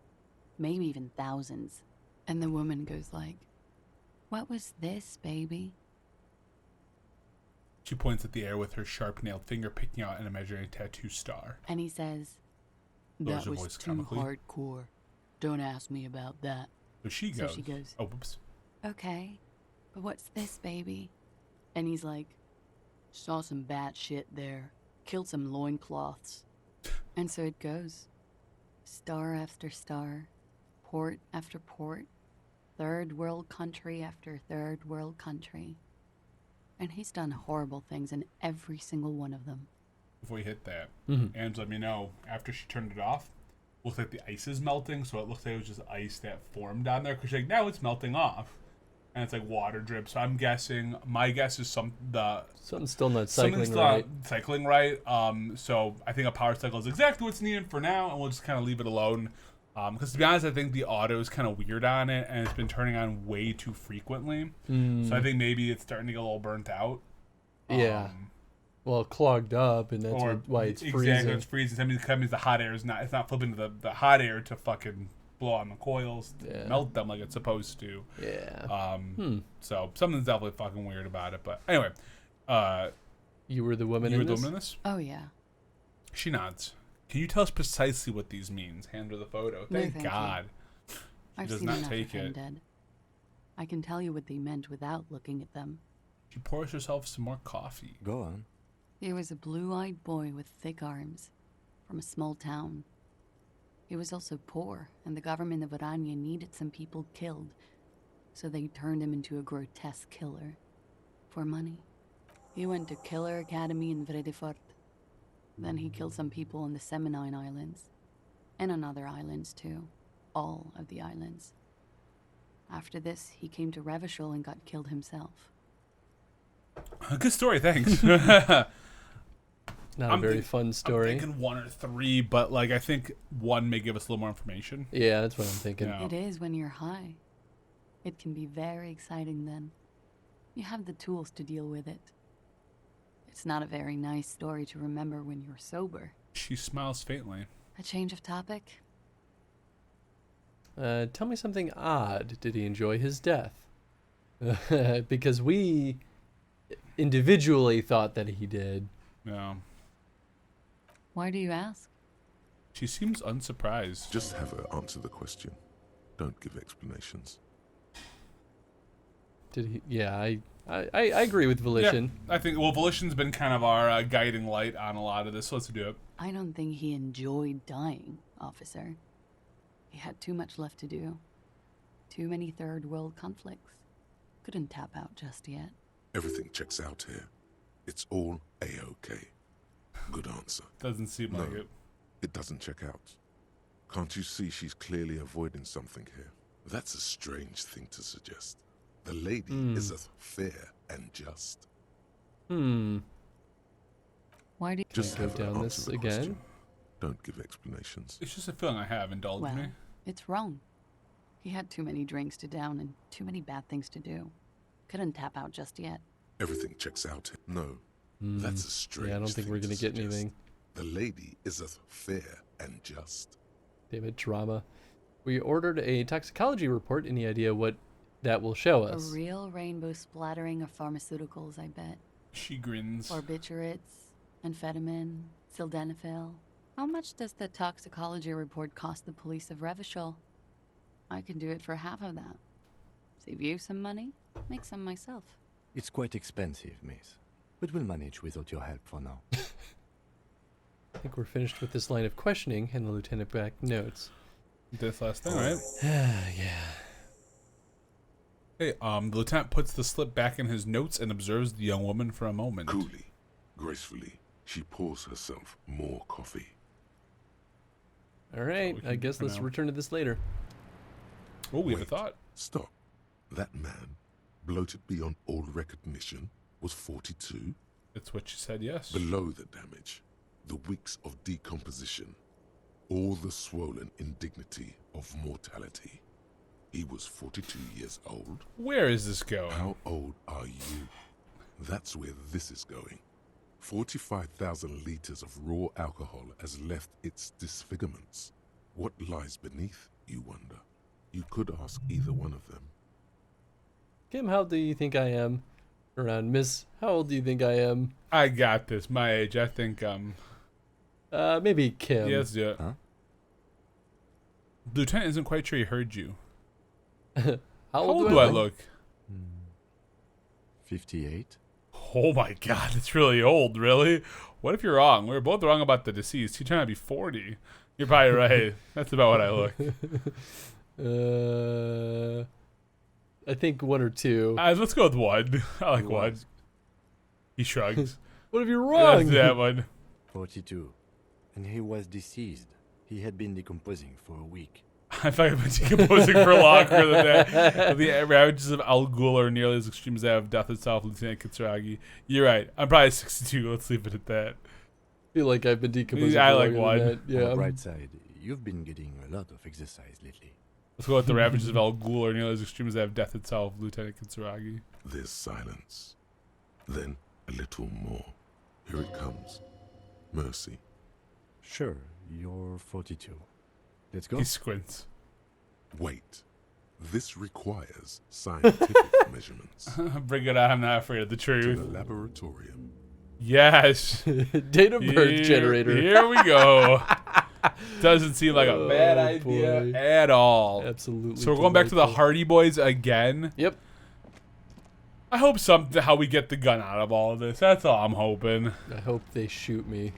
Maybe even thousands. And the woman goes like, "What was this, baby?" She points at the air with her sharp-nailed finger, picking out an imaginary tattoo star. And he says, Lowers "That her was voice too comically. hardcore. Don't ask me about that." So she So goes. she goes, Oh, whoops. "Okay, but what's this, baby?" And he's like, "Saw some bat shit there. Killed some loincloths." And so it goes. Star after star. Port after port. Third world country after third world country. And he's done horrible things in every single one of them. Before we hit that, Mhm. Ange let me know, after she turned it off, looks like the ice is melting, so it looks like it was just ice that formed down there, because she's like, now it's melting off. And it's like water drip, so I'm guessing, my guess is Something's still not something's cycling not right. cycling right. So I think a power cycle is exactly what's needed for now, and we'll just kind of leave it alone. Because to be honest, I think the auto is kind of weird on it, and it's been turning on way too frequently. So I think maybe it's starting to get a little burnt out. Yeah. Well, clogged up, and that's why it's freezing. Exactly, it's freezing. That means the hot air is not. It's not flipping to the hot air to fucking blow on the coils, to melt them like it's supposed to. Yeah. So something's definitely fucking weird about it. But anyway, You were the woman you in were the this? woman in this? Oh, yeah. She nods. Can you tell us precisely what these means? Hand her the photo. No, Thank thank you. God. I've does seen not enough take of him it. dead. I can tell you what they meant without looking at them. She pours herself some more coffee. Go on. He was a blue-eyed boy with thick arms, from a small town. He was also poor, and the government of Orania needed some people killed, so they turned him into a grotesque killer. For money. He went to Killer Academy in Vredefort. Then he killed some people on the Seminine Islands, and on other islands too. All of the islands. After this, he came to Revachol and got killed himself. Good story, thanks. Not a very fun story. I'm thinking 1 or 3, but like I think 1 may give us a little more information. Yeah, that's what I'm thinking. Yeah. It is when you're high. It can be very exciting then. You have the tools to deal with it. It's not a very nice story to remember when you're sober. She smiles faintly. A change of topic? Tell me something odd. Did he enjoy his death? Because we individually thought that he did. Yeah. Why do you ask? She seems unsurprised. Just have her answer the question. Don't give explanations. Did he? Yeah, I agree with Volition. Yeah, I think, well, Volition's been kind of our guiding light on a lot of this, so let's do it. I don't think he enjoyed dying, officer. He had too much left to do. Too many third world conflicts. Couldn't tap out just yet. Everything checks out here. It's all A-OK. Good answer. Doesn't seem No, like it. it doesn't check out. Can't you see she's clearly avoiding something here? That's a strange thing to suggest. The lady is fair and just. Why do Just go have her down answer this the again? question. Don't give explanations. It's just a feeling I have. Indulge Well, me. it's wrong. He had too many drinks to down and too many bad things to do. Couldn't tap out just yet. Everything checks out. No, that's a strange Yeah, I don't think thing we're gonna to get suggest. anything. The lady is as fair and just. Damn it, drama. We ordered a toxicology report. Any idea what that will show A us? real rainbow splattering of pharmaceuticals, I bet. She grins. Barbiturates, amphetamine, sildenafil. How much does the toxicology report cost the police of Revachol? I can do it for half of that. Save you some money, make some myself. It's quite expensive, miss. But we'll manage without your help for now. I think we're finished with this line of questioning, and the lieutenant back notes. This last thing, right? Yeah. Hey, the lieutenant puts the slip back in his notes and observes the young woman for a moment. Coolly, gracefully, she pours herself more coffee. All right, we I can guess for let's now. return to this later. Oh, we have a Wait. thought. Stop. That man, bloated beyond all recognition, was 42. It's what she said, yes. Below the damage, the weeks of decomposition, all the swollen indignity of mortality. He was 42 years old. Where is this going? How old are you? That's where this is going. 45,000 liters of raw alcohol has left its disfigurements. What lies beneath, you wonder? You could ask either one of them. Kim, how old do you think I am? Around Miss, how old do you think I am? I got this. My age. I think, Maybe Kim. yeah, let's do it. Huh? Lieutenant isn't quite sure he heard you. How How old do I look? 58? Oh my god, it's really old, really? What if you're wrong? We were both wrong about the deceased. He turned out to be 40. You're probably right. That's about what I look. I think 1 or 2. Let's go with 1. I like 1. Was. He shrugs. What if you're That's wrong? that one. 42. And he was deceased. He had been decomposing for a week. I thought I've been decomposing for longer than that. The ravages of Al Ghul are nearly as extreme as that of death itself, Lieutenant Kitsuragi. You're right. I'm probably 62. Let's leave it at that. I feel like I've been decomposing. I for like longer than 1. that. Yeah. On the I'm- bright side, you've been getting a lot of exercise lately. Let's go with the ravages of Al Ghul are nearly as extreme as that of death itself, Lieutenant Kitsuragi. There's silence. Then a little more. Here it comes. Mercy. Sure, you're 42. Let's go. He squints. Wait. This requires scientific measurements. Bring it on. I'm not afraid of the To truth. the laboratorium. Yes. Date of birth generator. Here we go. Doesn't seem like a bad Oh, idea boy. at all. Absolutely. So we're going back to the delightful. Hardy Boys again. Yep. I hope how we get the gun out of all of this. That's all I'm hoping. I hope they shoot me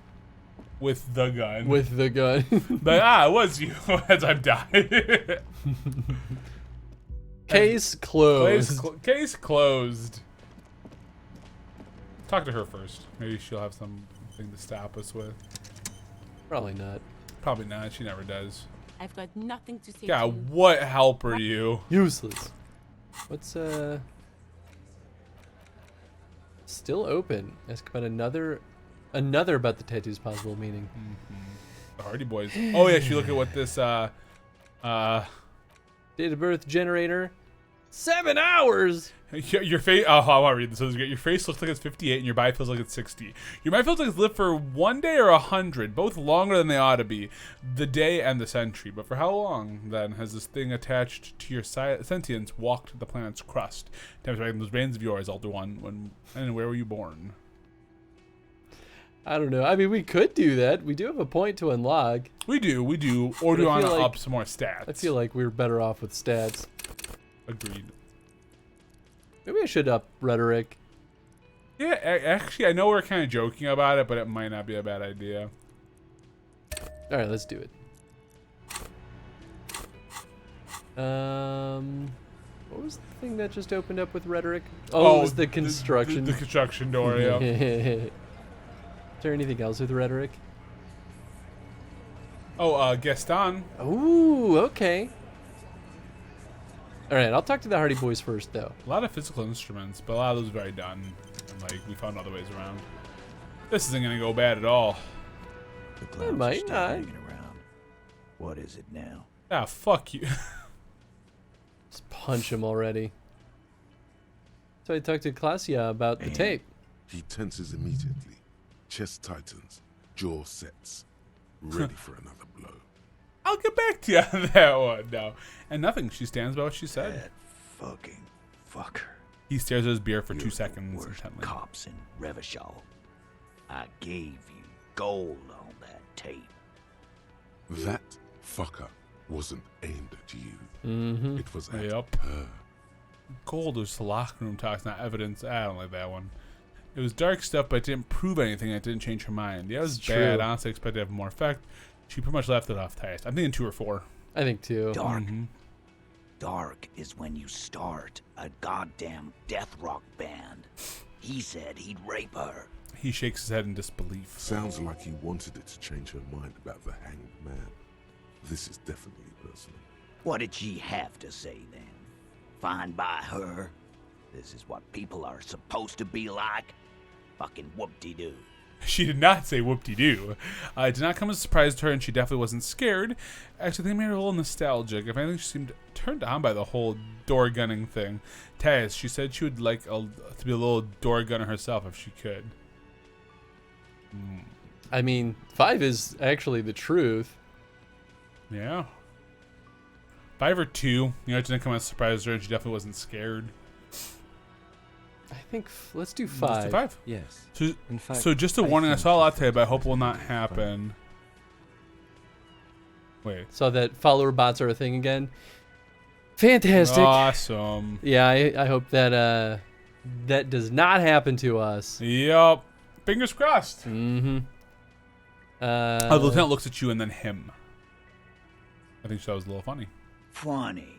With the gun. with the gun. But it was you as I'm dying. Case closed. Case closed. Talk to her first. Maybe she'll have something to stop us with. Probably not. Probably not. She never does. I've got nothing to say Yeah, to you. what help are you? Useless. What's still open? Ask about another about the tattoo's possible meaning. The Hardy Boys. Oh yeah, she look at what this Date of birth generator. 7 hours. your face. Oh, I want to read this. So this is great. Your face looks like it's 58, and your body feels like it's 60. Your mind feels like it's lived for 1 day or 100, both longer than they ought to be, the day and the century. But for how long then has this thing attached to your sentience walked the planet's crust? Demonstrating those brains of yours, Elder One. And where were you born? I don't know. I mean, we could do that. We do have a point to unlock. We do. Or But do you I want to feel like- up some more stats? I feel like we're better off with stats. Agreed. Maybe I should up rhetoric. Yeah, actually, I know we're kind of joking about it, but it might not be a bad idea. All right, let's do it. What was the thing that just opened up with rhetoric? Oh, it was the construction. The construction door, yeah. Is there anything else with rhetoric? Oh, Gaston. Ooh, okay. All right, I'll talk to the Hardy Boys first, though. A lot of physical instruments, but a lot of those are very done. And, like, we found other ways around. This isn't going to go bad at all. The clowns might are still not. hanging around. What is it now? Ah, fuck you. Just punch him already. So I talked to Klasia about the tape. He tenses immediately. Chest tightens. Jaw sets. Ready for another blow. I'll get back to you on that one. No. And nothing. She stands by what she said. That fucking fucker. He stares at his beer for You're 2 seconds the worst intently. cops in Revachol. I gave you gold on that tape. That fucker wasn't aimed at you. Mm-hmm. It was at Yep. her. Gold was the locker room talks, not evidence. I don't like that one. It was dark stuff, but it didn't prove anything. It didn't change her mind. Yeah, it was It's bad. true. Honestly, I expected to have more effect. She pretty much left it off highest. I'm thinking 2 or 4. I think too. Dark. Mhm. Dark is when you start a goddamn death rock band. He said he'd rape her. He shakes his head in disbelief. Sounds like he wanted it to change her mind about the hanged man. This is definitely personal. What did she have to say then? Fine by her? This is what people are supposed to be like? Fucking whoop-de-doo. She did not say whoop-de-doo. It did not come as a surprise to her, and she definitely wasn't scared. Actually, they made her a little nostalgic. If anything, she seemed turned on by the whole door gunning thing. Taz, she said she would like to be a little door gunner herself if she could. I mean, 5 is actually the truth. Yeah. 5 or 2. You know, it didn't come as a surprise to her, and she definitely wasn't scared. I think let's do Let's 5. do 5. Yes. So, In fact, so just a I warning, I think saw a lot she today, but I hope thinks will not it's happen. Wait. So that follower bots are a thing again. Fantastic. Awesome. Yeah, I hope that that does not happen to us. Yup. Fingers crossed. Mm-hmm. The lieutenant looks at you and then him. I think that was a little funny. Funny.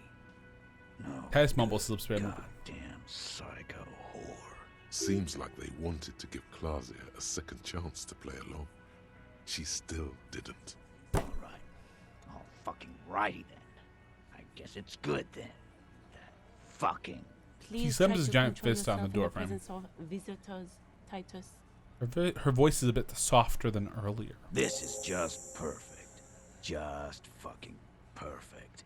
No. Taz mumbles, lips very moving. Goddamn psycho whore. Seems like they wanted to give Klasia a second chance to play along. She still didn't. All right. All fucking righty then. I guess it's good then. That fucking. He slams his giant fist on the door frame. Of visitors, Titus. Her voice is a bit softer than earlier. This is just perfect. Just fucking perfect.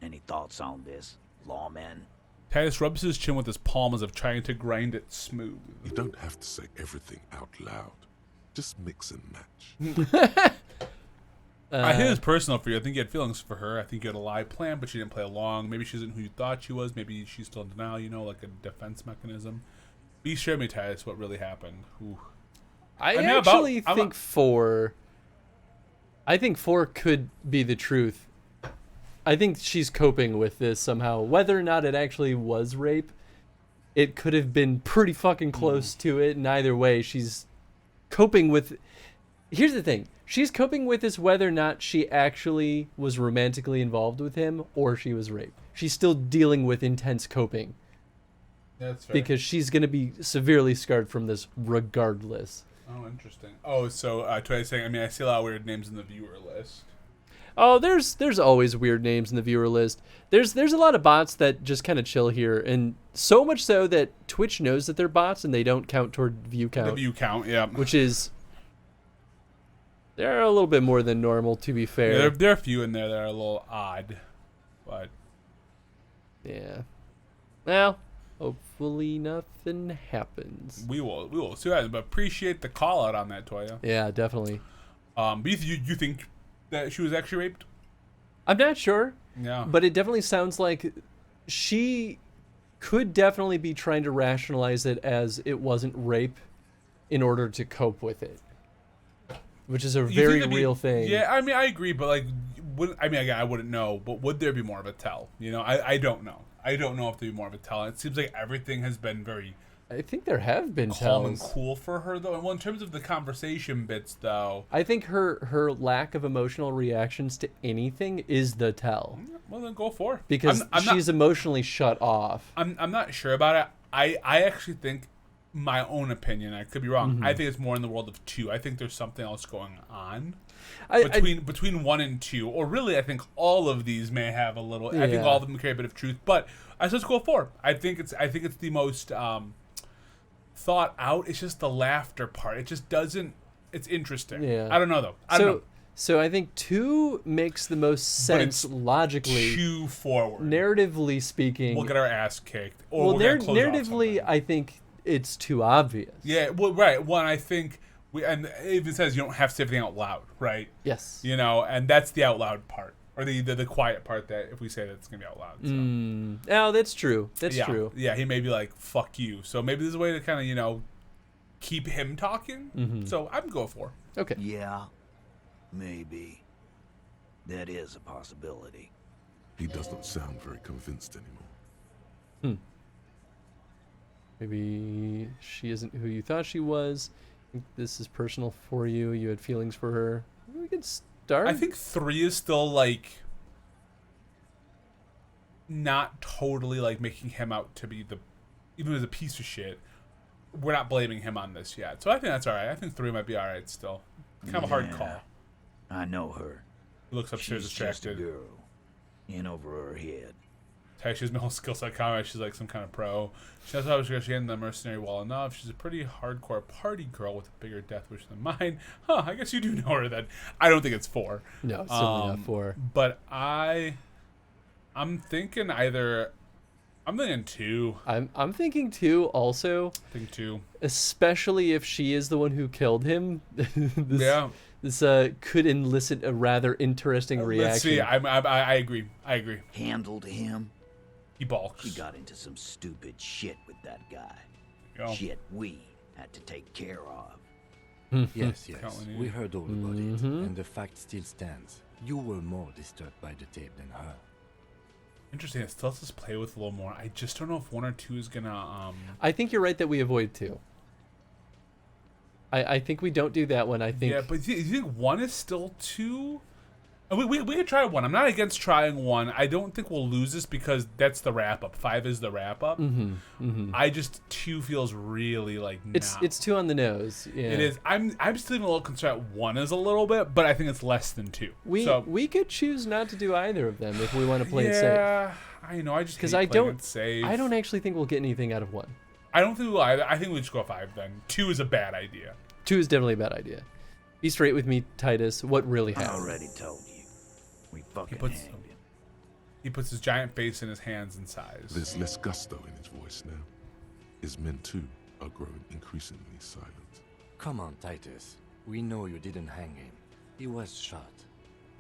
Any thoughts on this, lawman? Titus rubs his chin with his palm as if trying to grind it smooth. You don't have to say everything out loud. Just mix and match. I think it's personal for you. I think you had feelings for her. I think you had a lie plan, but she didn't play along. Maybe she isn't who you thought she was. Maybe she's still in denial, you know, like a defense mechanism. Be sure me, Titus, what really happened. Ooh. I mean, actually I'm think 4. I think 4 could be the truth. I think she's coping with this somehow. Whether or not it actually was rape, it could have been pretty fucking close to it. And either way, she's coping with. Here's the thing. She's coping with this whether or not she actually was romantically involved with him or she was raped. She's still dealing with intense coping. That's fair. Because she's going to be severely scarred from this regardless. Oh, interesting. Oh, so Twitter's saying, I mean, I see a lot of weird names in the viewer list. Oh, there's always weird names in the viewer list. There's a lot of bots that just kind of chill here, and so much so that Twitch knows that they're bots and they don't count toward view count. The view count, yeah. Which is, they're a little bit more than normal, to be fair. Yeah, there are a few in there that are a little odd, but yeah. Well, hopefully nothing happens. we will see what happens. But appreciate the call out on that, Toya. Yeah, definitely. But you think that she was actually raped? I'm not sure. Yeah. But it definitely sounds like she could definitely be trying to rationalize it as it wasn't rape in order to cope with it. Which is a You very think that'd be- real thing. Yeah, I mean, I agree, but like, again, I wouldn't know, but would there be more of a tell? You know, I don't know. I don't know if there'd be more of a tell. It seems like everything has been very I think there have been calm and tells. cool for her, though. And well, in terms of the conversation bits, though, I think her lack of emotional reactions to anything is the tell. well, then go for it. Because she's emotionally shut off. I'm not sure about it. I actually think, my own opinion, I could be wrong. I think it's more in the world of 2. I think there's something else going on between 1 and 2, or really, I think all of these may have a little. I think Yeah. all of them carry a bit of truth, but I just go 4. I think it's the most thought out. It's just the laughter part. It just doesn't. It's interesting. Yeah. I don't know though. I don't know. So I think 2 makes the most sense logically. Too forward. Narratively speaking. We'll get our ass kicked. Or Well, we're gonna close narratively, I think it's too obvious. Yeah, well, right. One, I think, and it even says you don't have to say everything out loud, right? Yes. You know, and that's the out loud part. Or the quiet part that if we say that it's going to be out loud. So. Oh, that's true. That's true. Yeah, he may be like, fuck you. So maybe there's a way to kind of, you know, keep him talking. Mm-hmm. So I'm going for. Okay. Yeah, maybe. That is a possibility. He doesn't sound very convinced anymore. Maybe she isn't who you thought she was. I think this is personal for you. You had feelings for her. We could start. I think 3 is still like not totally like making him out to be the, even as a piece of shit. We're not blaming him on this yet, so I think that's all right. I think 3 might be all right still. Kind of a hard call. I know her. He looks upstairs She's distracted. just a girl. In over her head. She's my whole skill set comment. She's like some kind of pro. She knows how she handled the mercenary well enough. She's a pretty hardcore party girl with a bigger death wish than mine. Huh, I guess you do know her then. I don't think it's 4. No, it's certainly not 4. But I'm thinking either, I'm thinking 2. I'm thinking 2 also. I think 2. Especially if she is the one who killed him. This could elicit a rather interesting reaction. Let's see. I agree. I agree. Handled him. He balks. She got into some stupid shit with that guy. Yo. Shit we had to take care of. Yes, we heard all about it, Mm-hmm. and the fact still stands. You were more disturbed by the tape than her. Interesting. It still lets us play with a little more. I just don't know if 1 or 2 is gonna. I think you're right that we avoid 2. I think we don't do that one. I think. Yeah, but you think 1 is still too? We could try 1. I'm not against trying 1. I don't think we'll lose this because that's the wrap up. 5 is the wrap up. I just 2 feels really like it's 2 on the nose. Yeah. It is. I'm still even a little concerned at 1 is a little bit, but I think it's less than 2. We could choose not to do either of them if we want to play it safe. Yeah, I know. I just because I don't actually think we'll get anything out of 1. I don't think we will either. I think we'll just go 5 then. 2 is a bad idea. 2 is definitely a bad idea. Be straight with me, Titus. What really happened? I already told you. We fucking hanged him. He puts his giant face in his hands and sighs. There's less gusto in his voice now. His men, too, are growing increasingly silent. Come on, Titus. We know you didn't hang him. He was shot.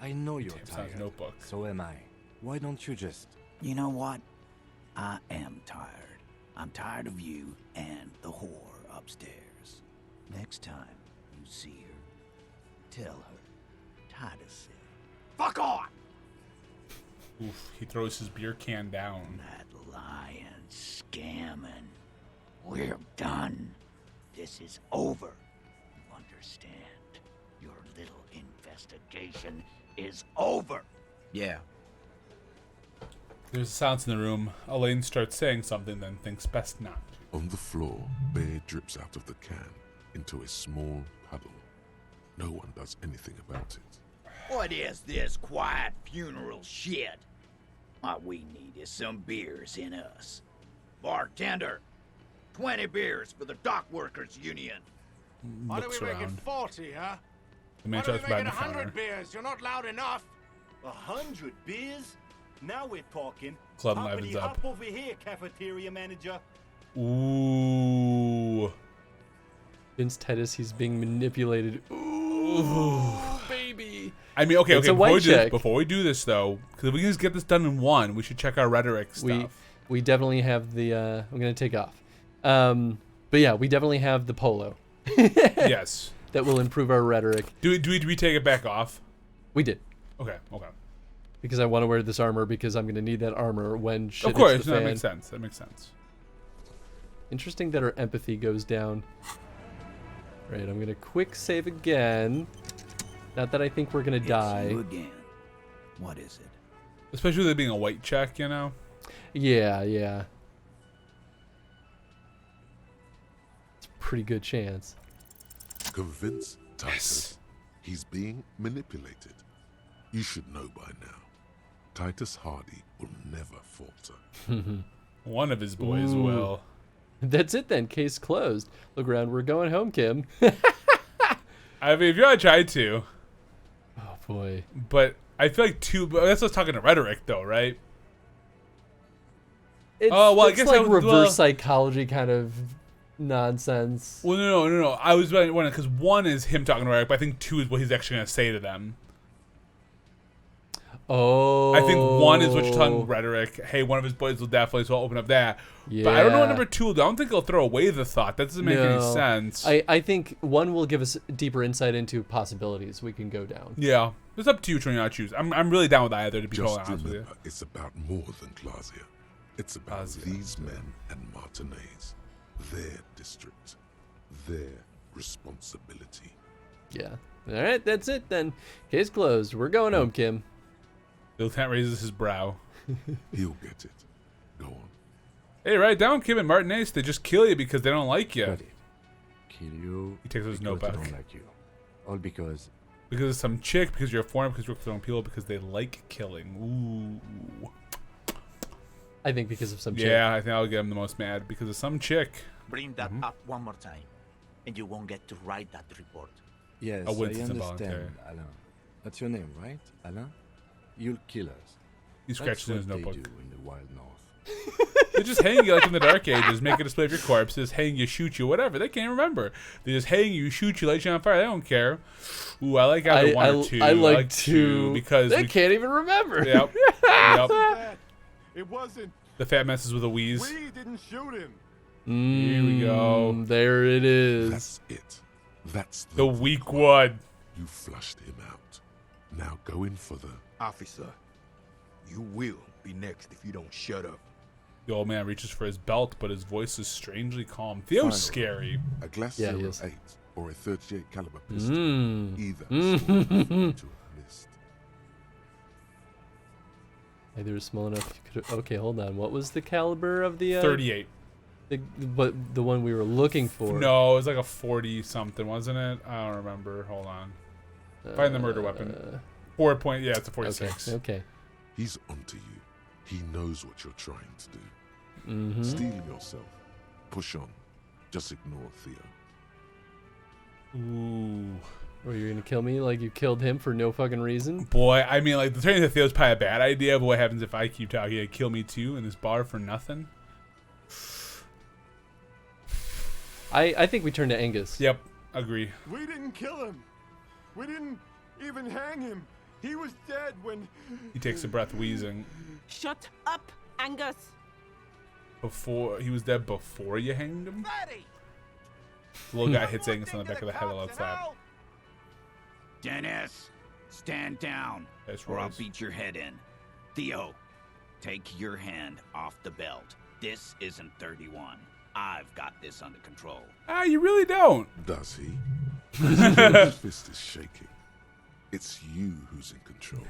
I know you're tired. Notebook. So am I. Why don't you just... You know what? I am tired. I'm tired of you and the whore upstairs. Next time you see her, tell her Titus said, "Fuck on!" Oof, he throws his beer can down. That lying, scamming. We're done. This is over. You understand? Your little investigation is over. Yeah. There's a silence in the room. Elaine starts saying something, then thinks best not. On the floor, beer drips out of the can into a small puddle. No one does anything about it. What is this quiet funeral shit? What we need is some beers in us. Bartender, 20 beers for the Dock Workers Union. Why do Looks we make it around. 40, huh? The man Why do we starts make behind it the 100 counter. beers? You're not loud enough. 100 beers? Now we're talking. Club Hoppity livens up. hop over here, cafeteria manager. Ooh. Vince Titus, he's being manipulated. Ooh, baby. I mean, okay. It's a white check. Before we do this, though, because if we can just get this done in 1, we should check our rhetoric stuff. We definitely have the. I'm gonna take off. But yeah, we definitely have the polo. Yes. That will improve our rhetoric. Do we take it back off? We did. Okay. Because I want to wear this armor because I'm gonna need that armor when shit Of course, hits the that fan. makes sense. That makes sense. Interesting that our empathy goes down. Right, I'm gonna quick save again. Not that I think we're gonna die. You again. What is it? Especially with it being a white check, you know? Yeah. It's a pretty good chance. Convince Titus he's being manipulated. You should know by now. Titus Hardy will never falter. One of his boys Ooh. will. That's it then. Case closed. Look around. We're going home, Kim. I mean, if you want to try to. Oh boy. But I feel like 2. But that's what's talking to rhetoric, though, right? It's, I it's guess like I would, reverse psychology kind of nonsense. Well, no. I was wondering because 1 is him talking to rhetoric, but I think 2 is what he's actually going to say to them. Oh. I think 1 is what you're talking rhetoric. Hey, one of his boys will definitely open up that. Yeah. But I don't know what number 2 will do. I don't think he'll throw away the thought. That doesn't make any sense. I think 1 will give us deeper insight into possibilities we can go down. Yeah. It's up to you which one you want to choose. I'm really down with either, to be totally Just honest with you. remember, it's about more than Glasia. It's about these men and Martinez, their district, their responsibility. Yeah. All right, that's it then. Case closed. We're going home, Kim. The lieutenant raises his brow. He'll get it. Go on. Hey, write down, Kim and Martinez. They just kill you because they don't like you. Got it. Kill you. He takes his because notebook. they don't like you. All because. Because of some chick, because you're a foreigner, because you're throwing people, because they like killing. Ooh. I think because of some chick. Yeah, I think I'll get him the most mad. Because of some chick. Bring that up one more time, and you won't get to write that report. Yes, Oh, I wait, it's understand, involuntary. Alain. That's your name, right, Alain? You'll kill us. He scratches in his That's what notebook. they do in the wild north. They just hang you like in the Dark Ages, make a display of your corpse, just hang you, shoot you, whatever. They can't remember. They just hang you, shoot you, light you on fire. They don't care. Ooh, I like either 1 or 2. I like 2 because they can't even remember. Yep. Yep. It wasn't. The fat messes with a wheeze. We didn't shoot him. Here we go. There it is. That's it. That's The weak one. You flushed him out. Now go in for the... Officer, you will be next if you don't shut up. The old man reaches for his belt, but his voice is strangely calm. Theo's Final. scary. A glass Yeah, he 08 is. or a 38 caliber pistol. Either Mm. small enough to have missed. Either was small enough. You could. Okay, hold on. What was the caliber of the? 38. But the one we were looking for. No, it was like a 40 something, wasn't it? I don't remember. Hold on. Find the murder weapon. 4 point. Yeah, it's a 46. Okay. He's onto you. He knows what you're trying to do. Mm-hmm. Steel yourself. Push on. Just ignore Theo. Ooh. Or you're gonna kill me like you killed him for no fucking reason? Boy, I mean, like, the turning to Theo's probably a bad idea, but what happens if I keep talking? He'd kill me too in this bar for nothing? I think we turn to Angus. Yep, agree. We didn't kill him. We didn't even hang him. He was dead when... He takes a breath, wheezing. Shut up, Angus. Before he was dead before you hanged him? The little guy hits Angus on the back of the head a loud slap. Dennis, stand down, That's or I'll Rose. beat your head in. Theo, take your hand off the belt. This isn't 31. I've got this under control. Ah, you really don't. Does he? His fist is shaking. It's you who's in control.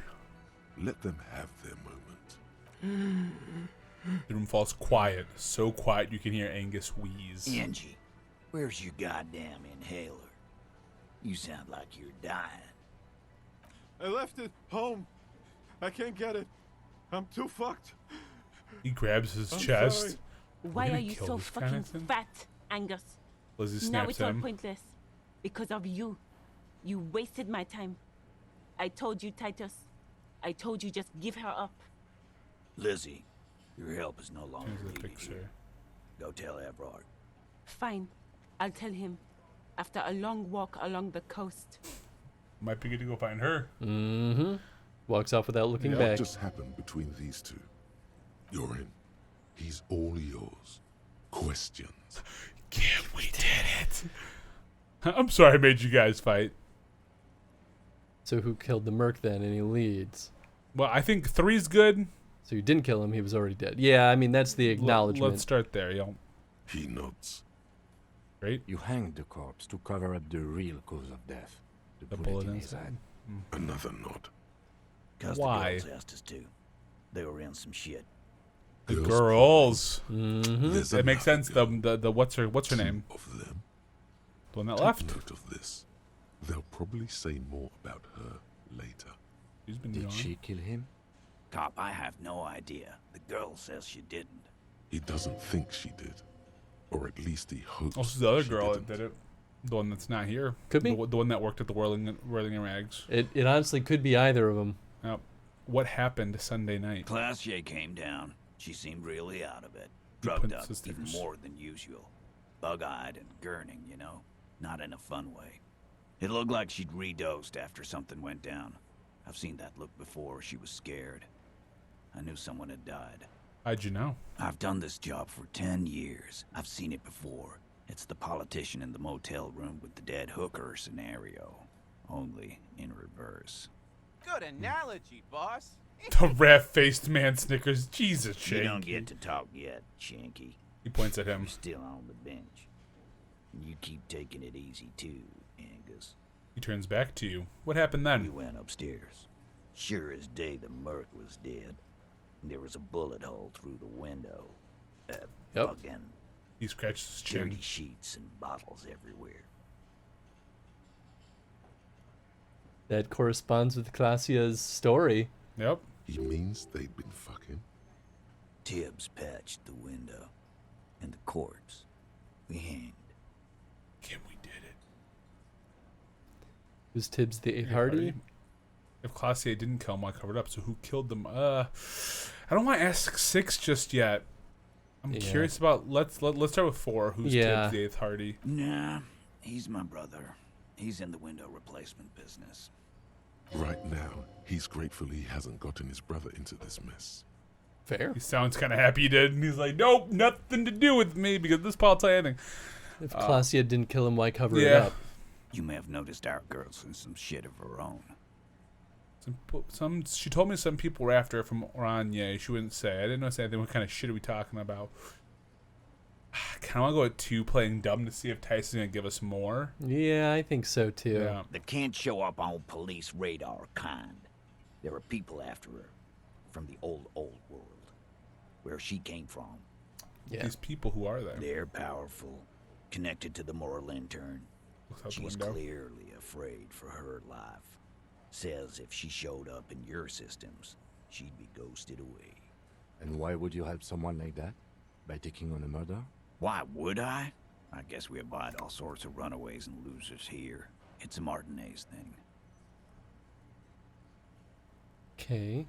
Let them have their moment. The room falls quiet, so quiet you can hear Angus wheeze. Angie, where's your goddamn inhaler? You sound like you're dying. I left it home. I can't get it. I'm too fucked. He grabs his I'm chest. sorry. Why gonna are you kill so this guy, fucking Nathan? fat, Angus? Lizzie Now snaps it's all him. pointless. Because of you. You wasted my time. I told you, Titus. I told you just give her up. Lizzie, your help is no longer Here's the needed picture. here. Go tell Everard. Fine. I'll tell him. After a long walk along the coast. Might be good to go find her. Mm-hmm. Walks off without looking What back. just happened between these two? You're in. He's all yours. Questions. Kim, we did it. I'm sorry I made you guys fight. So who killed the merc then? And he leads. Well, I think 3's good. So you didn't kill him. He was already dead. Yeah, I mean, that's the acknowledgement. Let's start there, yo. He nods. Great. You hanged the corpse to cover up the real cause of death. The bullet in his inside. head. Another nod. Cause Why? the girls asked us to. They were in some shit. The girls. Mm-hmm. There's That makes another sense. girl. The what's her Two name? of them. The one that Take left. note of this. They'll probably say more about her later. She's been Did gone. she kill him? Cop, I have no idea. The girl says she didn't. He doesn't think she did. Or at least he hopes Also, the other she girl didn't. that did it. The one that's not here. Could be. The one that worked at the Whirling and Rags. It honestly could be either of them. Yep. What happened Sunday night? Classier came down. She seemed really out of it. Drugged up even more than usual. Bug-eyed and gurning, you know. Not in a fun way. It looked like she'd redosed after something went down. I've seen that look before. She was scared. I knew someone had died. How'd you know? I've done this job for 10 years. I've seen it before. It's the politician in the motel room with the dead hooker scenario. Only in reverse. Good analogy, boss. The rat-faced man snickers. Jesus, Shanky. You don't get to talk yet, Shanky. He points at him. You're still on the bench. You keep taking it easy, too, Angus. He turns back to you. What happened then? We went upstairs. Sure as day the Merc was dead. There was a bullet hole through the window. Fucking he scratches his chin. dirty sheets and bottles everywhere. That corresponds with Classia's story. Yep. He means they'd been fucking? Tibbs patched the window. And the corpse. We hanged. Kim, we did it. Was Tibbs the Eighth Hardy? If Classier didn't kill him, why covered up? So who killed them? I don't want to ask 6 just yet. I'm curious about. Let's start with 4. Who's Tibbs the Eighth Hardy? Nah, he's my brother. He's in the window replacement business. Right now, he's grateful he hasn't gotten his brother into this mess. Fair. He sounds kind of happy he did, and he's like, nope, nothing to do with me, because this Paul tell you anything. If Classia didn't kill him, why cover it up? You may have noticed our girl's in some shit of her own. She told me some people were after her from Oranje. She wouldn't say. I didn't know anything. What kind of shit are we talking about? I kind of want to go with 2 playing dumb to see if Tyson's going to give us more. Yeah, I think so too. Yeah. That can't show up on police radar kind. There are people after her from the old world, where she came from. Yeah. These people, who are they? They're powerful, connected to the moral intern. She's clearly afraid for her life. Says if she showed up in your systems, she'd be ghosted away. And why would you help someone like that? By taking on a murder? Why would I? I guess we abide all sorts of runaways and losers here. It's a Martinez thing. Okay.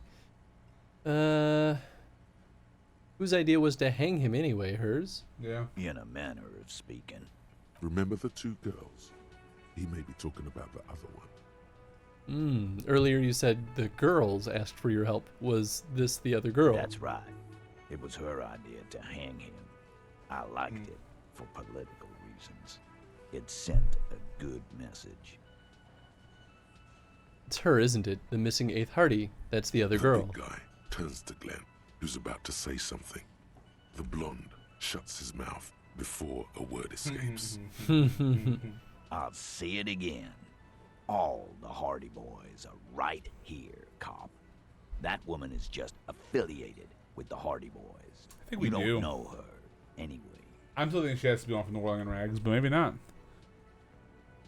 Whose idea was to hang him anyway? Hers? Yeah. In a manner of speaking. Remember the 2 girls? He may be talking about the other one. Earlier you said the girls asked for your help. Was this the other girl? That's right. It was her idea to hang him. I liked it for political reasons. It sent a good message. It's her, isn't it? The missing Eighth Hardy. That's the other girl. The big guy turns to Glenn, who's about to say something. The blonde shuts his mouth before a word escapes. I'll say it again. All the Hardy boys are right here, cop. That woman is just affiliated with the Hardy boys. I think we do. You don't know her, anyway. I'm still thinking she has to be on from the Whirling and Rags, but maybe not.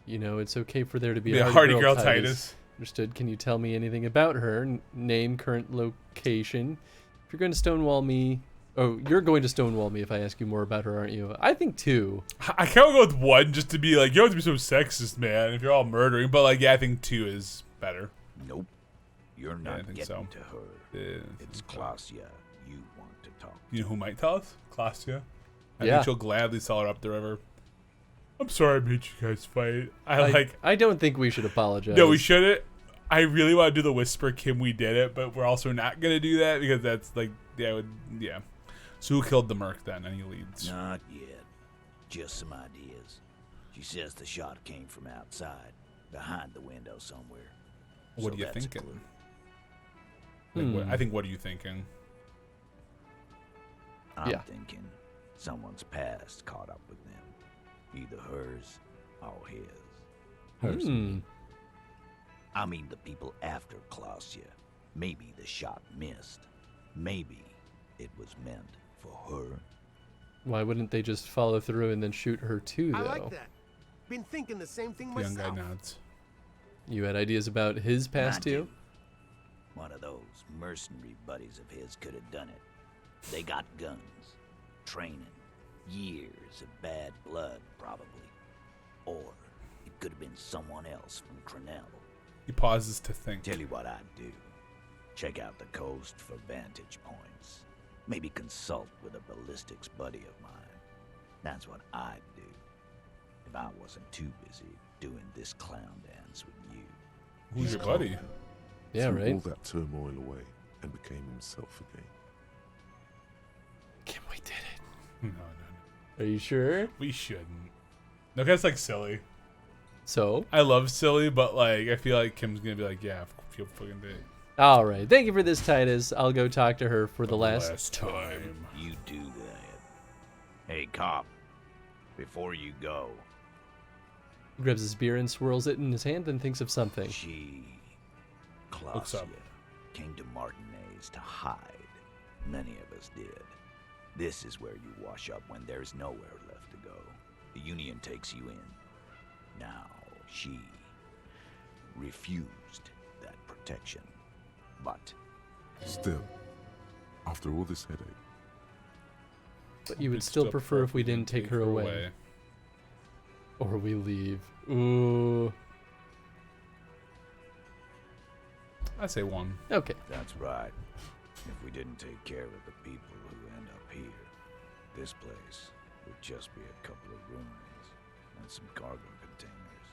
You know, it's okay for there to be a Hardy girl, Titus. Understood. Can you tell me anything about her? Name, current location. If you're going to stonewall me... Oh, you're going to stonewall me if I ask you more about her, aren't you? I think 2. I can't go with 1 just to be like, you don't have to be so sexist, man, if you're all murdering. But, like, yeah, I think 2 is better. Nope. You're not getting so. to her. It's Clausia you want to talk to. You know who might tell us? Clausia. I Yeah. think she'll gladly sell her up the river. I'm sorry I made you guys fight. I don't think we should apologize. No, we shouldn't. I really want to do the whisper, Kim, we did it, but we're also not going to do that because that's like, yeah. So who killed the Merc then? Any leads? Not yet. Just some ideas. She says the shot came from outside, behind the window somewhere. What are you thinking? I think, what are you thinking? I'm thinking someone's past caught up with them. Either hers or his. Hers. I mean the people after Clausia. Maybe the shot missed. Maybe it was meant for her. Why wouldn't they just follow through and then shoot her too, though? I like that. Been thinking the same thing myself. Young guy nods. You had ideas about his past too? One of those mercenary buddies of his could have done it. They got guns, training, years of bad blood, probably. Or someone else from Crenell. He pauses to think. Tell you what I'd do. Check out the coast for vantage points. Maybe consult with a ballistics buddy of mine. That's what I'd do if I wasn't too busy doing this clown dance with you. Who's your buddy? Yeah, Threw right. all that turmoil away and became himself again. Kim, we did it. No. Are you sure? We shouldn't. No, that's like silly. So? I love silly, but like I feel like Kim's gonna be like, yeah, feel fucking big. All right. Thank you for this, Titus. I'll go talk to her for the last time. You do that. Hey, cop. Before you go. He grabs his beer and swirls it in his hand and thinks of something. She, Looks up. Klausya, came to Martinez to hide. Many of us did. This is where you wash up when there's nowhere left to go. The Union takes you in. Now, she refused that protection. But Still, after all this headache, But you would still prefer if we didn't take her away. Or we leave. Ooh. I say 1. Okay. that's right. If we didn't take care of the people who end up here, this place would just be a couple of ruins and some cargo containers.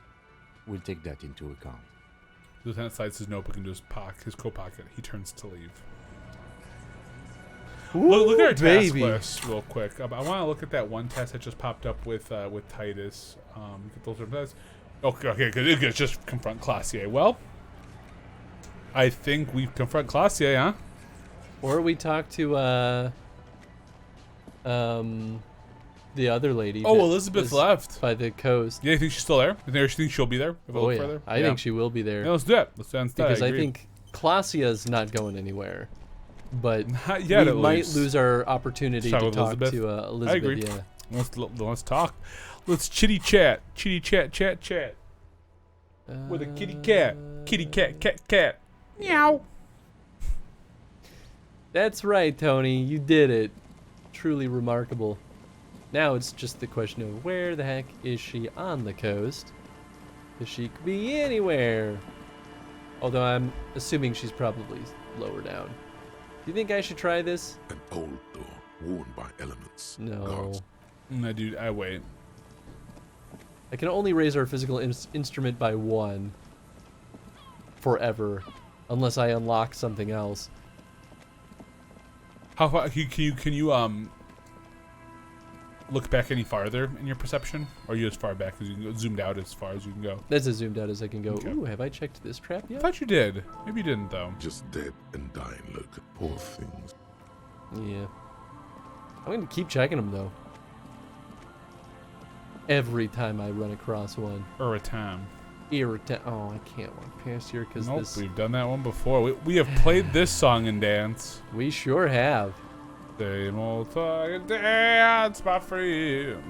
We'll take that into account. Lieutenant slides his notebook into his coat pocket. He turns to leave. Look at our task list real quick. I want to look at that one task that just popped up with Titus. Get those replies. Okay, good. It's just confront Klausya. Well, I think we confront Klausya, huh? Or we talk to the other lady. Oh, that Elizabeth was left by the coast. Yeah, you think she's still there? You think she'll be there? If I Oh look yeah, further? I think she will be there. Yeah, let's do it. Let's do it instead. Because I agree. think Klausya's not going anywhere. But Not yet, we at might least. lose our opportunity Talk to with talk Elizabeth? to Elizabeth. I agree. Yeah. Let's talk. Let's chitty chat with a kitty cat. Meow. That's right, Tony. You did it. Truly remarkable. Now it's just the question of where the heck is she on the coast? Because she could be anywhere. Although I'm assuming she's probably lower down. Do you think I should try this? an old door worn by elements. No. Guards. No, dude, I wait. I can only raise our physical instrument by 1. Forever. Unless I unlock something else. How far can you look back any farther in your perception, or are you as far back as you can go, zoomed out as far as you can go? That's as zoomed out as I can go. Okay. Ooh, have I checked this trap I yet? thought you did. Maybe you didn't though. Just dead and dying look. Poor things. Yeah. I'm going to keep checking them, though. Every time I run across one. Or a time. Irritant. Oh, I can't walk past here because Nope, this... we've done that one before. We have played this song and dance. We sure have. Same old song and dance, my friend.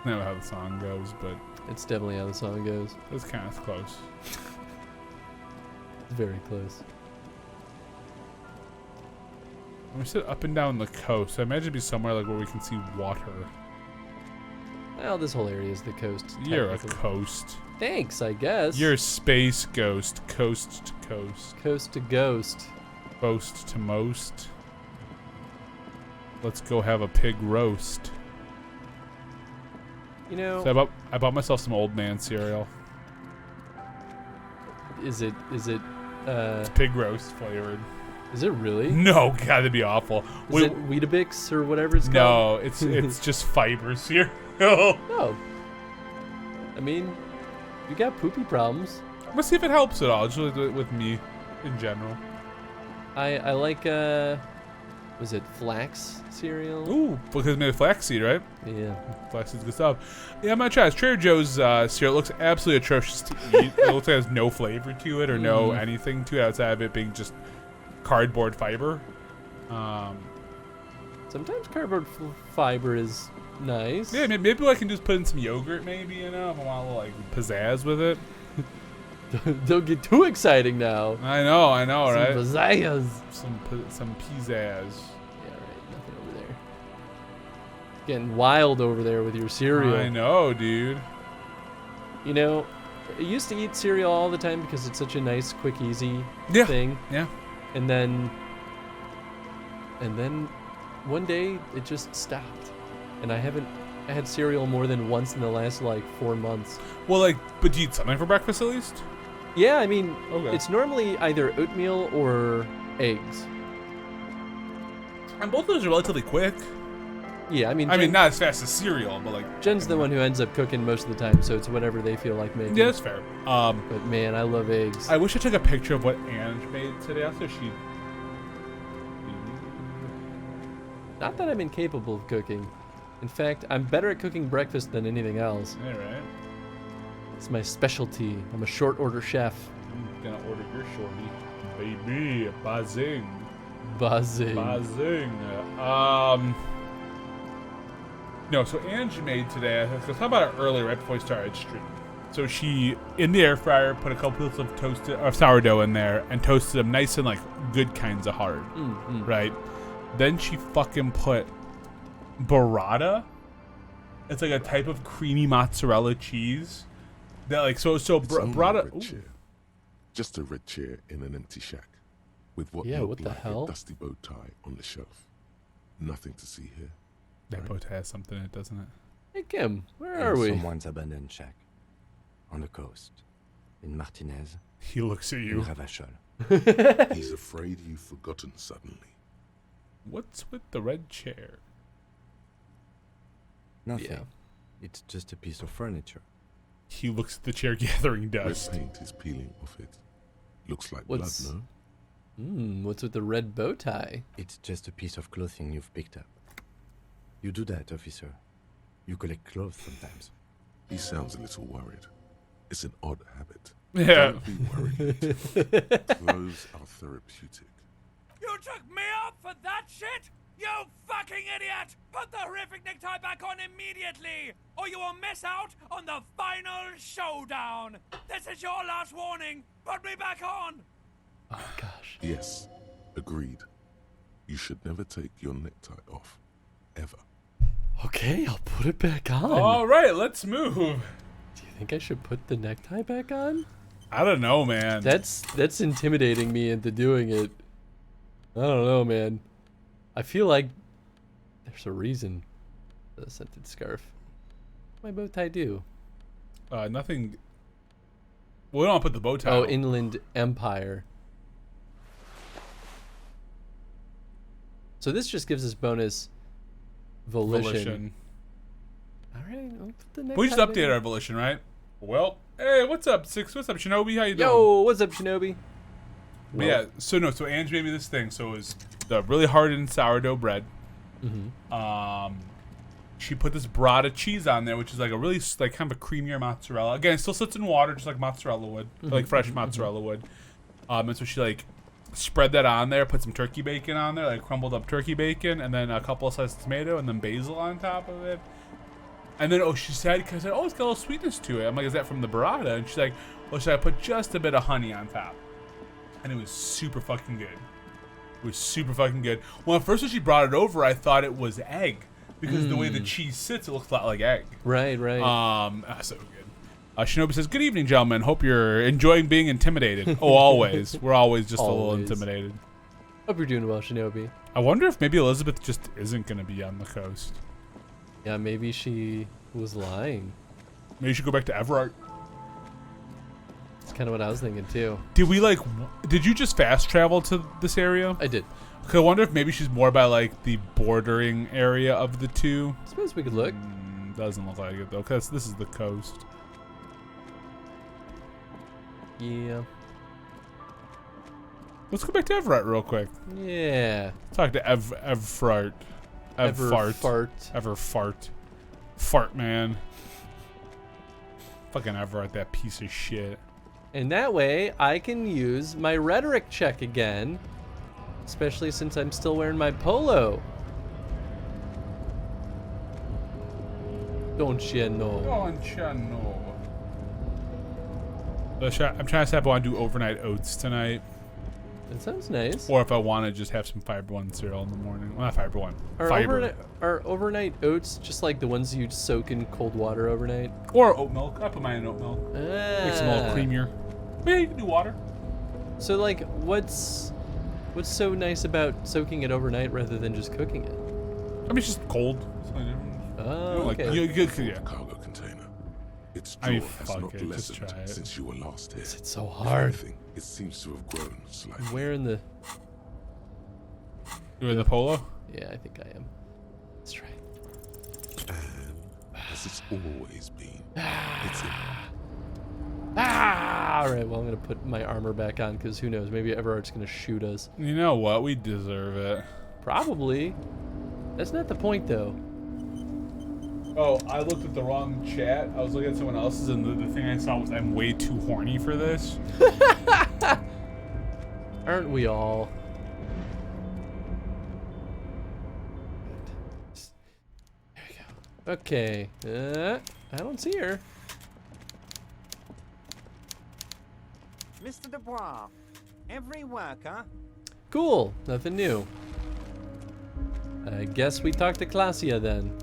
Never how the song goes, but It's definitely how the song goes. it's kind of close. Very close. We sit up and down the coast. I imagine it'd be somewhere like where we can see water. Well, this whole area is the coast. You're a technically. coast. Thanks, I guess. You're a space ghost, coast to coast. Coast to ghost. Boast to most. Let's go have a pig roast. You know... So I bought myself some old man cereal. Is it It's pig roast flavored. Is it really? No, God, that'd be awful. Is it Weetabix or whatever it's called? No, it's just fiber cereal. No. I mean, you got poopy problems. Let's see if it helps at all, just with me in general. I like, was it flax cereal? Ooh, because it's made of flaxseed, right? Yeah. Flaxseed's good stuff. Yeah, I'm gonna try this. Trader Joe's cereal looks absolutely atrocious to eat. It looks like it has no flavor to it or no anything to it outside of it being just cardboard fiber. Sometimes cardboard fiber is nice. Yeah, maybe I can just put in some yogurt, maybe, you know, if I want a little like pizzazz with it. Don't get too exciting now. I know, right? Some pizzazz. Some pizzazz. Yeah, right. Nothing over there. Getting wild over there with your cereal. I know, dude. You know, I used to eat cereal all the time because it's such a nice, quick, easy thing. Yeah. And then one day it just stopped. And I haven't had cereal more than once in the last like 4 months. Well, like, but do you eat something for breakfast at least? Yeah, I mean, Okay. it's normally either oatmeal or eggs. And both of those are relatively quick. Yeah, I mean, not as fast as cereal, but like. Jen's the one who ends up cooking most of the time, so it's whatever they feel like making. Yeah, that's fair. But man, I love eggs. I wish I took a picture of what Ange made today. Also, she. Not that I'm incapable of cooking. In fact, I'm better at cooking breakfast than anything else. Yeah, right. It's my specialty. I'm a short order chef. I'm gonna order your shorty, baby. Bazing. Buzzing. No, so Angie made today, I was talking about it earlier, right before we started stream. So she, in the air fryer, put a couple of sourdough in there and toasted them nice and like good kinds of hard, right? Then she fucking put burrata. It's like a type of creamy mozzarella cheese that like burrata. Just a red chair in an empty shack with what Yeah, looked what the like hell? a dusty bow tie on the shelf. Nothing to see here. That boat has something in it, doesn't it? Hey Kim, where In are we? someone's abandoned shack. On the coast. In Martinez. He looks at you. In Ravachol. He's afraid you've forgotten suddenly. What's with the red chair? Nothing. Yeah. It's just a piece of furniture. He looks at the chair gathering dust. Red paint is peeling off it. Looks like What's- blood, no? What's with the red bow tie? It's just a piece of clothing you've picked up. You do that, officer. You collect clothes sometimes. He sounds a little worried. It's an odd habit. Yeah. Don't be worried. Clothes are therapeutic. You took me up for that shit? You fucking idiot! Put the horrific necktie back on immediately, or you will miss out on the final showdown. This is your last warning. Put me back on. Oh gosh. Yes, agreed. You should never take your necktie off. Ever. Okay, I'll put it back on. All right, let's move. Do you think I should put the necktie back on? I don't know, man. That's intimidating me into doing it. I don't know, man. I feel like there's a reason for the scented scarf. My bow tie do. Nothing. Well, we don't put the bow tie. Oh, on. Inland Empire. So this just gives us bonus volition. All right, I'll put the necktie We just back updated on. our volition, right? Well, hey, what's up, Six? What's up, Shinobi? How you doing? Yo, what's up, Shinobi? But yeah, so Ange made me this thing. So it was the really hardened sourdough bread. She put this burrata cheese on there, which is like a really like kind of a creamier mozzarella. Again, it still sits in water, just like mozzarella would, like fresh mozzarella would. And so she like spread that on there, put some turkey bacon on there, like crumbled up turkey bacon, and then a couple of sliced tomato, and then basil on top of it. And then she said, it's got a little sweetness to it. I'm like, is that from the burrata? And she's like, well, should I put just a bit of honey on top? And it was super fucking good. It was super fucking good. Well, at first when she brought it over, I thought it was egg. Because the way the cheese sits, it looks a lot like egg. Right. So good. Shinobi says, good evening, gentlemen. Hope you're enjoying being intimidated. Oh, always. We're always just a little Always. intimidated. Hope you're doing well, Shinobi. I wonder if maybe Elizabeth just isn't going to be on the coast. Yeah, maybe she was lying. Maybe you should go back to Everett. That's kind of what I was thinking, too. Did you just fast travel to this area? I did. I wonder if maybe she's more by like the bordering area of the two. I suppose we could look. Doesn't look like it though, because this is the coast. Yeah. Let's go back to Everett real quick. Yeah. Talk to Everett. Everfart. Fart man. Fucking Everett, that piece of shit. And that way, I can use my rhetoric check again. Especially since I'm still wearing my polo. Don't you know? Don't you know? I'm trying to say I want to do overnight oats tonight. That sounds nice. Or if I want to just have some Fiber One cereal in the morning. Well, not Fiber One. Are overnight oats just like the ones you soak in cold water overnight? Or oat milk. I put mine in oat milk. Makes them a little creamier. But yeah, you can do water. So like, what's so nice about soaking it overnight rather than just cooking it? I mean, it's just cold. Oh, like, okay. Yeah. Cargo container. Its I mean, drawer has fuck not it, just try lessened it. since you were last here. It's so If hard. anything, it seems to have grown slightly. Where in the... You're in the polo? Yeah, I think I am. Let's try. And as it's always been, it's in. All right, well, I'm going to put my armor back on because who knows, maybe Everard's going to shoot us. You know what? We deserve it. Probably. That's not the point, though. Oh, I looked at the wrong chat. I was looking at someone else's, and the thing I saw was I'm way too horny for this. Aren't we all? There we go. Okay. I don't see her. Mr. Dubois, every worker... Cool. Nothing new. I guess we talk to Classia then.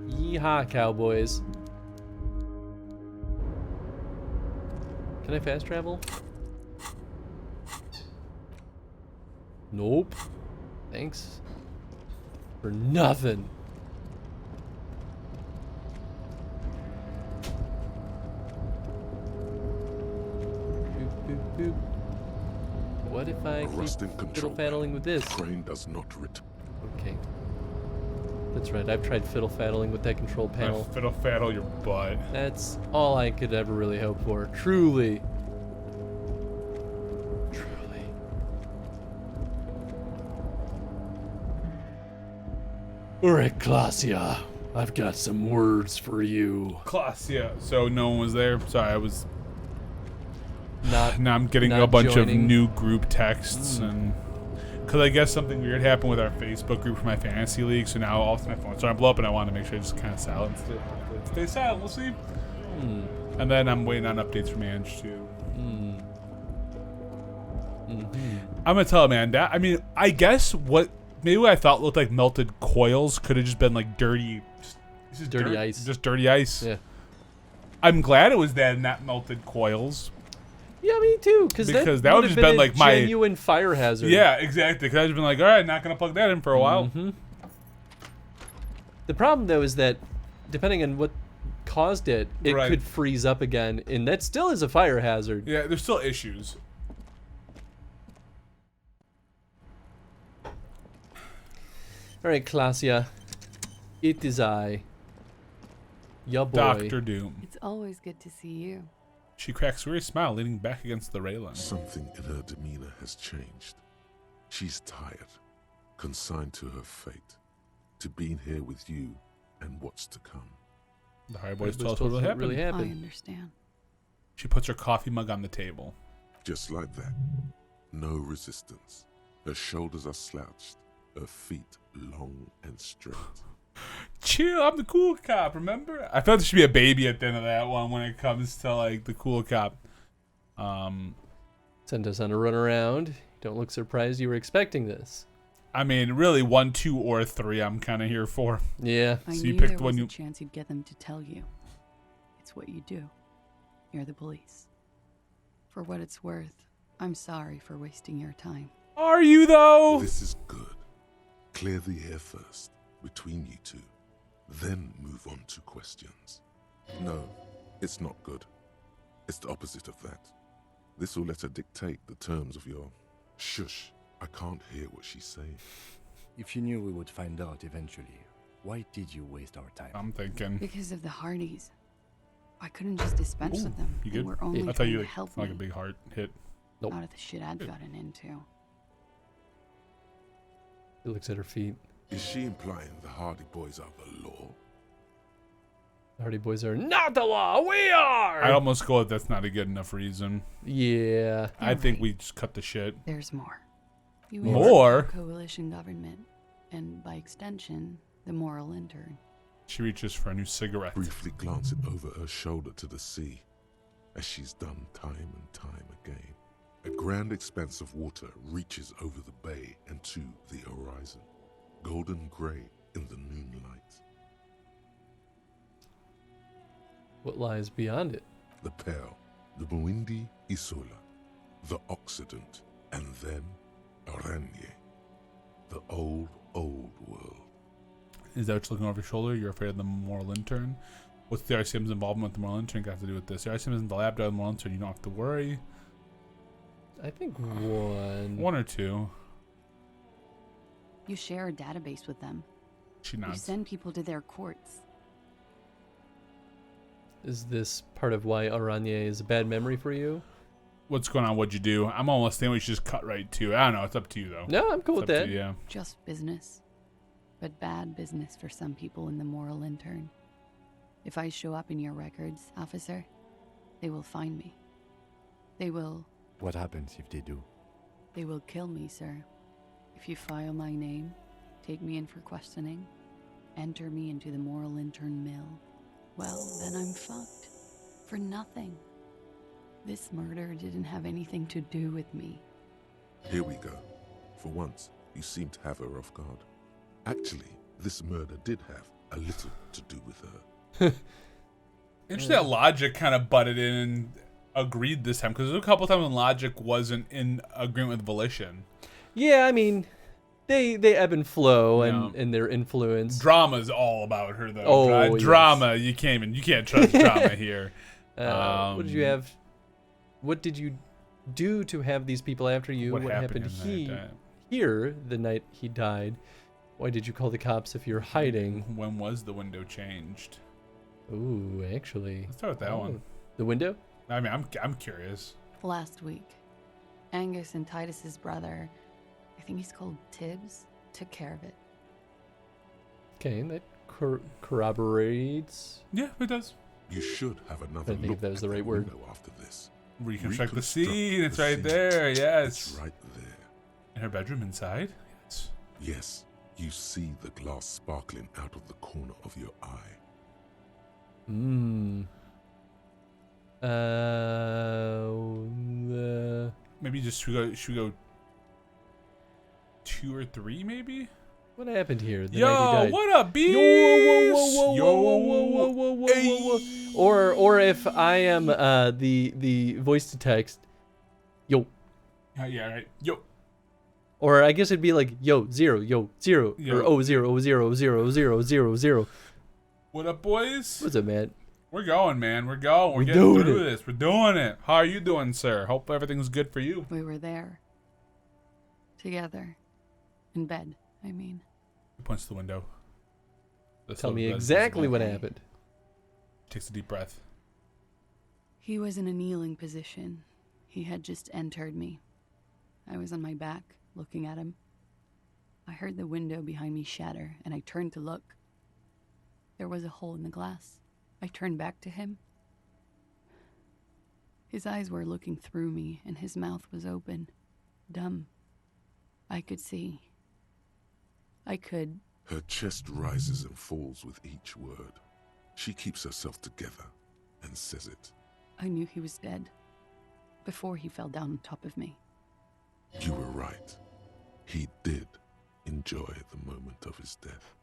Yeehaw, cowboys. Can I fast travel? Nope. Thanks. For nothing. Boop, boop, boop. What if I keep fiddle-faddling with this? Crane does not return. Okay. That's right, I've tried fiddle-faddling with that control panel. Fiddle-faddle your butt. That's all I could ever really hope for. Truly. Alright, Classia. I've got some words for you. Classia. So no one was there. Sorry, I was... Not. Now I'm getting not a bunch joining. of new group texts and... Because I guess something weird happened with our Facebook group for my fantasy league, so now all of my phone started to blow up, and I want to make sure I just kind of silence it. Stay silent, we'll see. And then I'm waiting on updates from Ange, too. I'm going to tell Amanda, I mean, I guess what I thought looked like melted coils could have just been like dirty... Dirty ice. Just dirty ice. Yeah. I'm glad it was that and not melted coils. Yeah, me too. Because that would have just been been a like my genuine fire hazard. Yeah, exactly. Because I've been like, all right, not gonna plug that in for a while. The problem though is that depending on what caused it, it Right. could freeze up again, and that still is a fire hazard. Yeah, there's still issues. All right, Classia, it is I, ya boy. Dr. Doom. It's always good to see you. She cracks a weary smile, leaning back against the railing. Something in her demeanor has changed. She's tired, consigned to her fate, to being here with you and what's to come. The High Boys tell us what really happened. I understand. She puts her coffee mug on the table. Just like that. No resistance. Her shoulders are slouched, her feet long and straight. Chill, I'm the cool cop, remember? I thought there should be a baby at the end of that one when it comes to, like, the cool cop. Sent us on a run around. Don't look surprised you were expecting this. I mean, really, 1, 2, or 3 I'm kind of here for. Yeah. I So knew you picked there one was you... a chance you'd get them to tell you. It's what you do. You're the police. For what it's worth, I'm sorry for wasting your time. Are you, though? This is good. Clear the air first, between you two. Then move on to questions. No, it's not good. It's the opposite of that. This will let her dictate the terms of your... Shush, I can't hear what she's saying. If you knew we would find out eventually, why did you waste our time? I'm thinking. Because of the Hardys. I couldn't just dispense with them. You They good? were only I thought trying you to like, help like a me big heart hit. Nope. out of the shit I'd gotten into. He looks at her feet. Is she implying the Hardy Boys are the law? The Hardy Boys are not the law. We are. I'd almost go with that's not a good enough reason. Yeah. I think we just cut the shit. There's more. You More? are the coalition government, and by extension, the moral intern. She reaches for a new cigarette. Briefly glancing over her shoulder to the sea, as she's done time and time again. A grand expanse of water reaches over the bay and to the horizon, golden grey in the noonlight. What lies beyond it? The Pearl, the Muindi Isola, the Occident, and then Oranje, the old world. Is that what you're looking over your shoulder? You're afraid of the moral intern? What's the RCM's involvement with the moral intern got to do with this? The RCM isn't the lab, the moral intern. You don't have to worry. I think one. One or two. You share a database with them. She You nods. send people to their courts. Is this part of why Oranje is a bad memory for you? What's going on? What'd you do? I'm almost thinking we should just cut right to it. I don't know. It's up to you, though. No, I'm cool It's with up that. to you, yeah. Just business. But bad business for some people in the moral intern. If I show up in your records, officer, they will find me. They will... What happens if they do? They will kill me, sir. If you file my name, take me in for questioning, enter me into the moral intern mill, well, then I'm fucked. For nothing. This murder didn't have anything to do with me. Here we go. For once, you seem to have her off guard. Actually, this murder did have a little to do with her. Interesting that Logic kind of butted in and agreed this time, because there's a couple times when Logic wasn't in agreement with Volition. Yeah, I mean, they ebb and flow and their influence. Drama's all about her, though. Oh, yes. Drama, you can't trust drama here. What did you have? What did you do to have these people after you? What happened here the night he died? Why did you call the cops if you're hiding? When was the window changed? Ooh, actually. Let's start with that one. The window? I mean, I'm curious. Last week, Angus and Titus's brother, I think he's called Tibbs, took care of it. Okay, that corroborates. Yeah, it does. You should have another I think if that was the right word. after this. Reconstruct the scene. It's right there. Yes. It's right there. In her bedroom inside? Yes. Yes. You see the glass sparkling out of the corner of your eye. Maybe just should we go 2 or 3 maybe? What happened here? The Yo, night he died? what up, beast? Or if I am the voice to text, yo. Yeah, right. Yo. Or I guess it'd be like yo 0 yo 0 Yo. or 0 0 0 0 0 0. What up, boys? What's up, man? We're going, man. We're going. We're getting through this. We're doing it. How are you doing, sir? Hope everything's good for you. We were there. Together. In bed, I mean. He points to the window. Tell me exactly what happened. Takes a deep breath. He was in a kneeling position. He had just entered me. I was on my back, looking at him. I heard the window behind me shatter, and I turned to look. There was a hole in the glass. I turned back to him. His eyes were looking through me, and his mouth was open. Dumb. I could see. I could... Her chest rises and falls with each word. She keeps herself together and says it. I knew he was dead. Before he fell down on top of me. You were right. He did enjoy the moment of his death.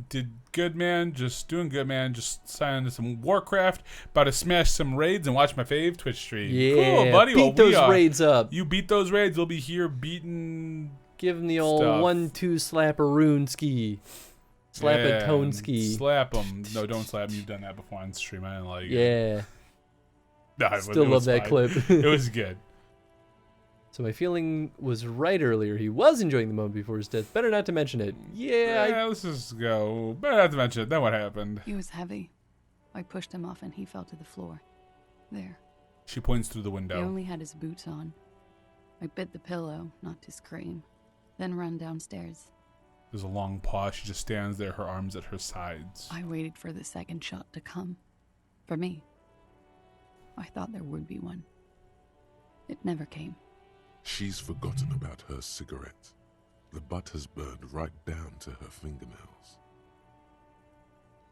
Did good man, just doing good man, just sign into some Warcraft, about to smash some raids and watch my fave Twitch stream. Yeah, cool, buddy. beat those raids up. You beat those raids, we'll be here beating. Give him the old stuff. 1-2 slap a rune ski. Slap a tone ski. Slap him. No, don't slap him. You've done that before on stream. I didn't like it. Yeah. No, Still love that clip. It was good. So my feeling was right earlier. He was enjoying the moment before his death. Better not to mention it. Yeah. Let's just go. Better not to mention it. Then what happened? He was heavy. I pushed him off and he fell to the floor. There. She points through the He window. only had his boots on. I bit the pillow, not to scream. Then ran downstairs. There's a long pause. She just stands there, her arms at her sides. I waited for the second shot to come. For me. I thought there would be one. It never came. She's forgotten about her cigarette. The butt has burned right down to her fingernails.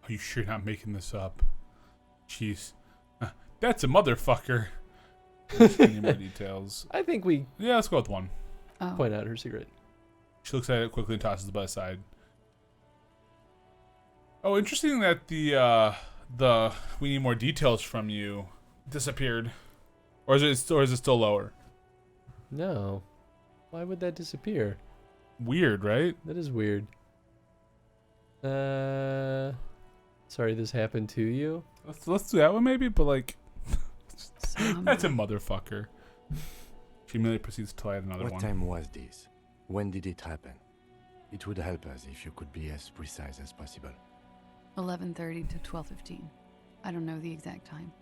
Are you sure you're not making this up? Jeez. That's a motherfucker. Any more details? I think we let's go with 1. point out her secret. She looks at it quickly and tosses the butt aside. Oh, interesting that the we need more details from you disappeared, or is it still lower? No, why would that disappear? Weird, right? That is weird. Sorry, this happened to you. Let's do that one maybe, but like, that's a motherfucker. She immediately proceeds to light another one. What time was this? When did it happen? It would help us if you could be as precise as possible. 11:30 to 12:15. I don't know the exact time.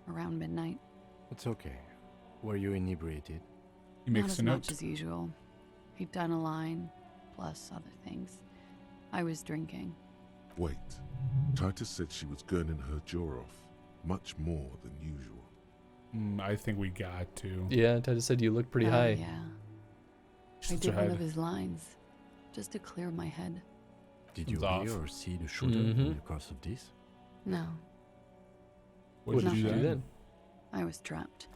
Around midnight. It's okay. Were you inebriated? He makes Not as much as usual. He'd done a line, plus other things. I was drinking. Wait. Titus said she was gurning her jaw off much more than usual. I think we got to. Yeah, Titus said you look pretty high. Yeah. She I tilts her did one head. of his lines, just to clear my head. Did you It's off. hear or see the shooter Mhm. in the course of this? No, What did you do Nothing. then? I was trapped.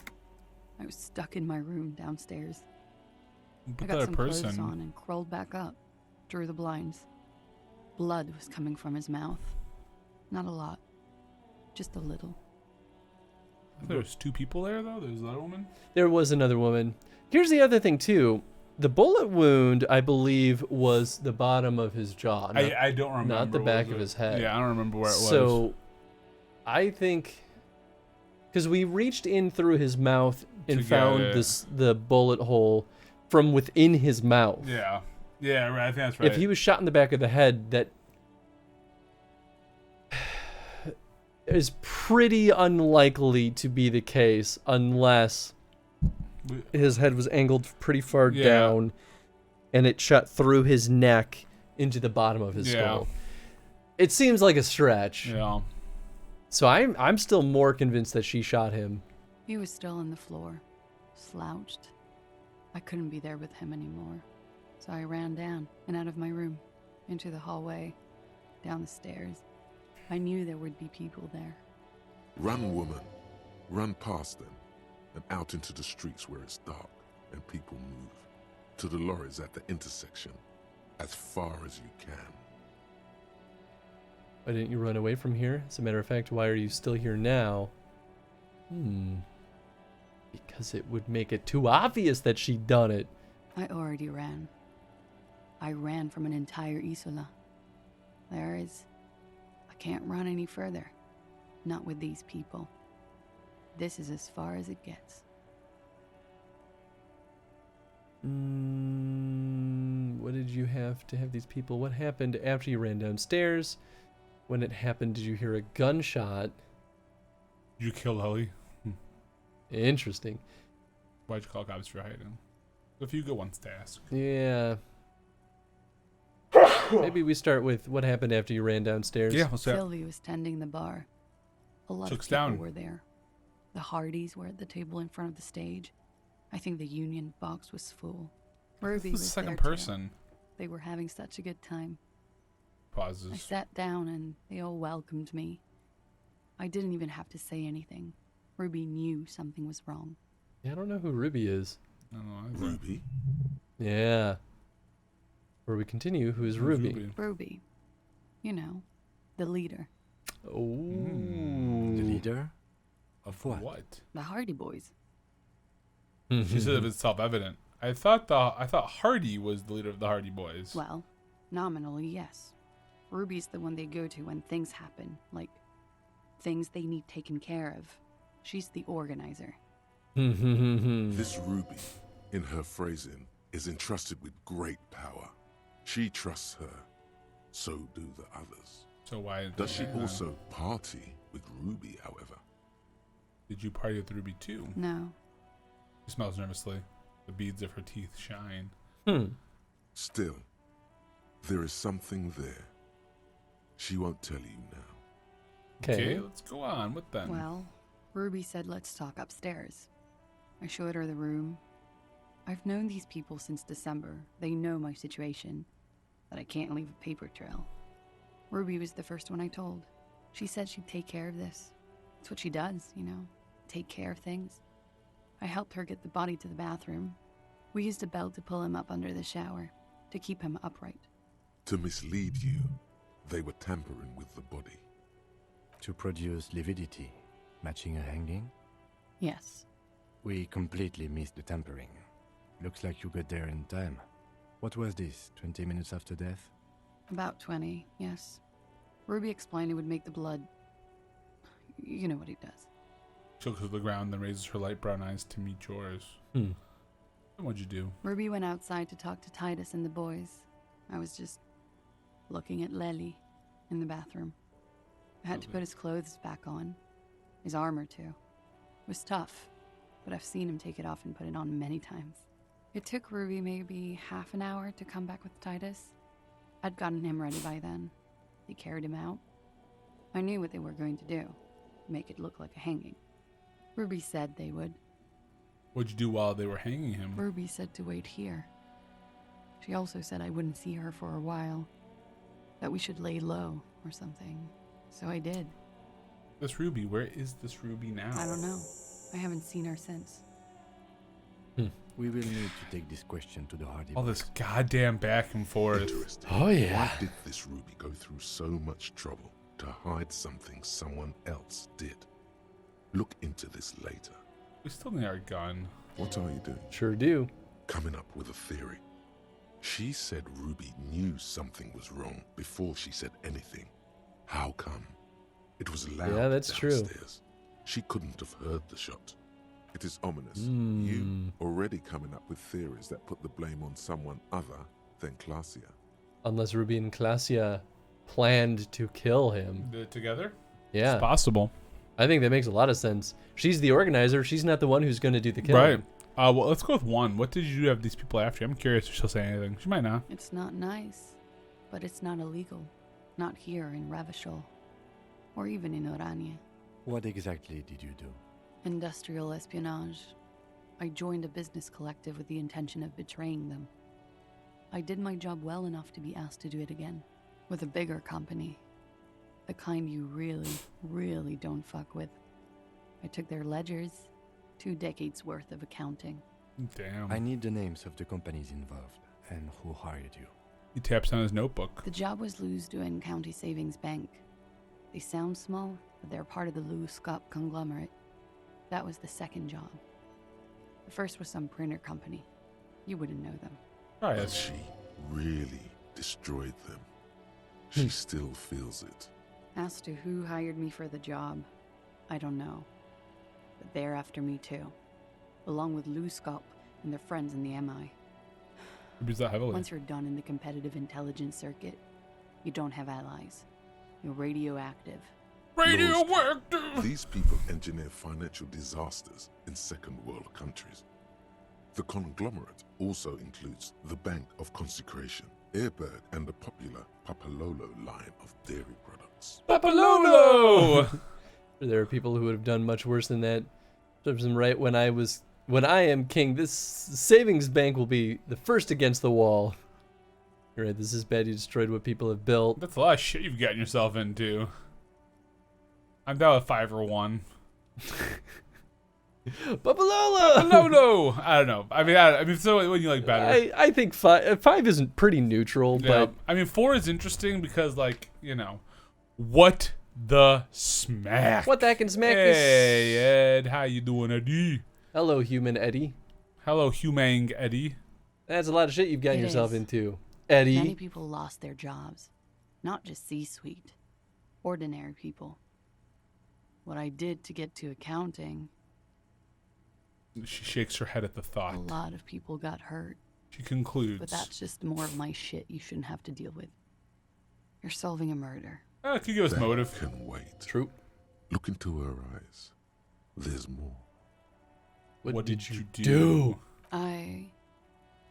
I was stuck in my room downstairs. Put I got that some person. clothes on and crawled back up, drew the blinds. Blood was coming from his mouth. Not a lot, just a little. There was 2 people there though. There's another woman. There was another woman. Here's the other thing too. The bullet wound, I believe, was the bottom of his jaw. I don't remember. Not the what back was of it? his head. Yeah, I don't remember where it was. So, I think, because we reached in through his mouth and To get found it. the bullet hole from within his mouth. Yeah. Yeah, right. I think that's right. If he was shot in the back of the head, that is pretty unlikely to be the case unless his head was angled pretty far Yeah. down and it shot through his neck into the bottom of his Yeah. skull. It seems like a stretch. Yeah. So I'm still more convinced that she shot him. He was still on the floor, slouched. I couldn't be there with him anymore. So I ran down and out of my room, into the hallway, down the stairs. I knew there would be people there. Run, woman. Run past them and out into the streets where it's dark and people move. To the lorries at the intersection, as far as you can. Why didn't you run away from here? As a matter of fact, why are you still here now? Because it would make it too obvious that she'd done it. I already ran. I ran from an entire Isola. I can't run any further. Not with these people. This is as far as it gets. What did you have to have these people? What happened after you ran downstairs? When it happened, did you hear a gunshot? Did you kill Ellie? Interesting. Why'd you call cops for hiding? A few good ones to ask. Yeah. Maybe we start with what happened after you ran downstairs. Yeah, what's that? Sylvie was tending the bar. A lot Looks of people down. were there. The Hardys were at the table in front of the stage. I think the Union box was full. Ruby This is was the second there too. person. They were having such a good time. I Pauses. sat down and they all welcomed me. I didn't even have to say anything. Ruby knew something was wrong. Yeah, I don't know who Ruby is. I don't know either. Ruby? Yeah. Where we continue, who is Who's Ruby? Ruby. You know, the leader. Oh. The leader? Of what? What? The Hardy Boys. She said it's self-evident. I thought Hardy was the leader of the Hardy Boys. Well, nominally, yes. Ruby's the one they go to when things happen, like things they need taken care of. She's the organizer. This Ruby, in her phrasing, is entrusted with great power. She trusts her. So do the others. So why Does she then? also party with Ruby, however? Did you party with Ruby too? No. She smells nervously. The beads of her teeth shine. Still, there is something there. She won't tell you now. Okay, let's go on. What then? Well, Ruby said let's talk upstairs. I showed her the room. I've known these people since December. They know my situation, that I can't leave a paper trail. Ruby was the first one I told. She said she'd take care of this. It's what she does, you know, take care of things. I helped her get the body to the bathroom. We used a belt to pull him up under the shower, to keep him upright. To mislead you, they were tampering with the body. To produce lividity, matching a hanging? Yes. We completely missed the tampering. Looks like you got there in time. What was this, 20 minutes after death? About 20, yes. Ruby explained it would make the blood... You know what he does. She looks at the ground, then raises her light brown eyes to meet yours. Hmm. And what'd you do? Ruby went outside to talk to Titus and the boys. I was just looking at Lely in the bathroom. I had to put his clothes back on. His armor, too. It was tough, but I've seen him take it off and put it on many times. It took Ruby maybe half an hour to come back with Titus. I'd gotten him ready by then. They carried him out. I knew what they were going to do. Make it look like a hanging. Ruby said they would. What'd you do while they were hanging him? Ruby said to wait here. She also said I wouldn't see her for a while. That we should lay low or something. So I did. This Ruby, where is this Ruby now? I don't know. I haven't seen her since. We will need to take this question to the Hardy. All this goddamn back and forth. Interesting. Oh, yeah. Why did this Ruby go through so much trouble to hide something someone else did? Look into this later. We still need our gun. What are you doing? Sure do. Coming up with a theory. She said Ruby knew something was wrong before she said anything. How come? It was loud Yeah, that's true. downstairs. She couldn't have heard the shot. It is ominous. You already coming up with theories that put the blame on someone other than Claudia. Unless Ruby and Claudia planned to kill him. Did it together? Yeah. It's possible. I think that makes a lot of sense. She's the organizer. She's not the one who's going to do the killing. Right. Well, let's go with one. What did you have these people after you? I'm curious if she'll say anything. She might not. It's not nice, but it's not illegal. Not here in Revachol, or even in Orania. What exactly did you do? Industrial espionage. I joined a business collective with the intention of betraying them. I did my job well enough to be asked to do it again, with a bigger company. The kind you really, really don't fuck with. I took their ledgers, 2 decades worth of accounting. Damn. I need the names of the companies involved and who hired you. He taps on his notebook. The job was Lou's-Duin County Savings Bank. They sound small, but they're part of the Lou-Scop conglomerate. That was the second job. The first was some printer company. You wouldn't know them. Right. But she really destroyed them. She still feels it. As to who hired me for the job, I don't know. But they're after me too. Along with Lou-Scop and their friends in the MI. Abuse that heavily. Once you're done in the competitive intelligence circuit, you don't have allies. You're radioactive. Radioactive! These people engineer financial disasters in second world countries. The conglomerate also includes the Bank of Consecration, Airberg, and the popular Papalolo line of dairy products. Papalolo! There are people who would have done much worse than that. Right when I am king, this savings bank will be the first against the wall. You're right, this is bad. You destroyed what people have built. That's a lot of shit you've gotten yourself into. I'm down with 5 or 1. Papalolo! No, I don't know. I mean, so what do you like better? I think 5 isn't pretty neutral, Yeah. but I mean, 4 is interesting because, like, you know, what the smack? What the heck and smack Hey, Ed, how you doing, Eddie? Hello, human Eddie. Hello, humang Eddie. That's a lot of shit you've gotten It yourself is. into, Eddie. Many people lost their jobs. Not just C-suite. Ordinary people. What I did to get to accounting, She shakes her head at the thought. a lot of people got hurt. She concludes. But that's just more of my shit you shouldn't have to deal with. You're solving a murder. Could you give us That motive? can wait. True. Look into her eyes. There's more. What did you do? One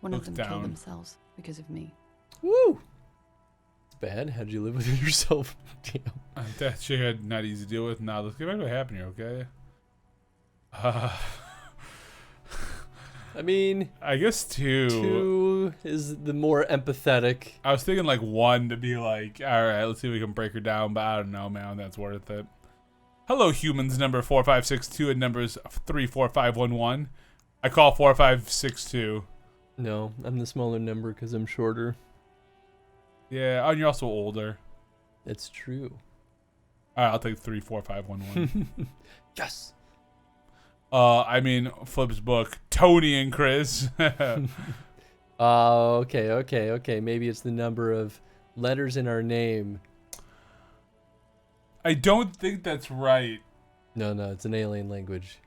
Look of them down. killed themselves because of me. Woo! It's bad. How'd you live with it yourself? Damn. That shit had not easy to deal with. Now let's get back to what happened here, okay? I mean, I guess 2. 2 is the more empathetic. I was thinking like 1 to be like, all right, let's see if we can break her down, but I don't know, man. That's worth it. Hello, humans number 4562 and numbers 34511. I call 4562. No, I'm the smaller number because I'm shorter. Yeah, and you're also older. It's true. All right, I'll take 34511. Yes. I mean, Flip's book, Tony and Chris. Okay. Maybe it's the number of letters in our name. I don't think that's right. No, it's an alien language.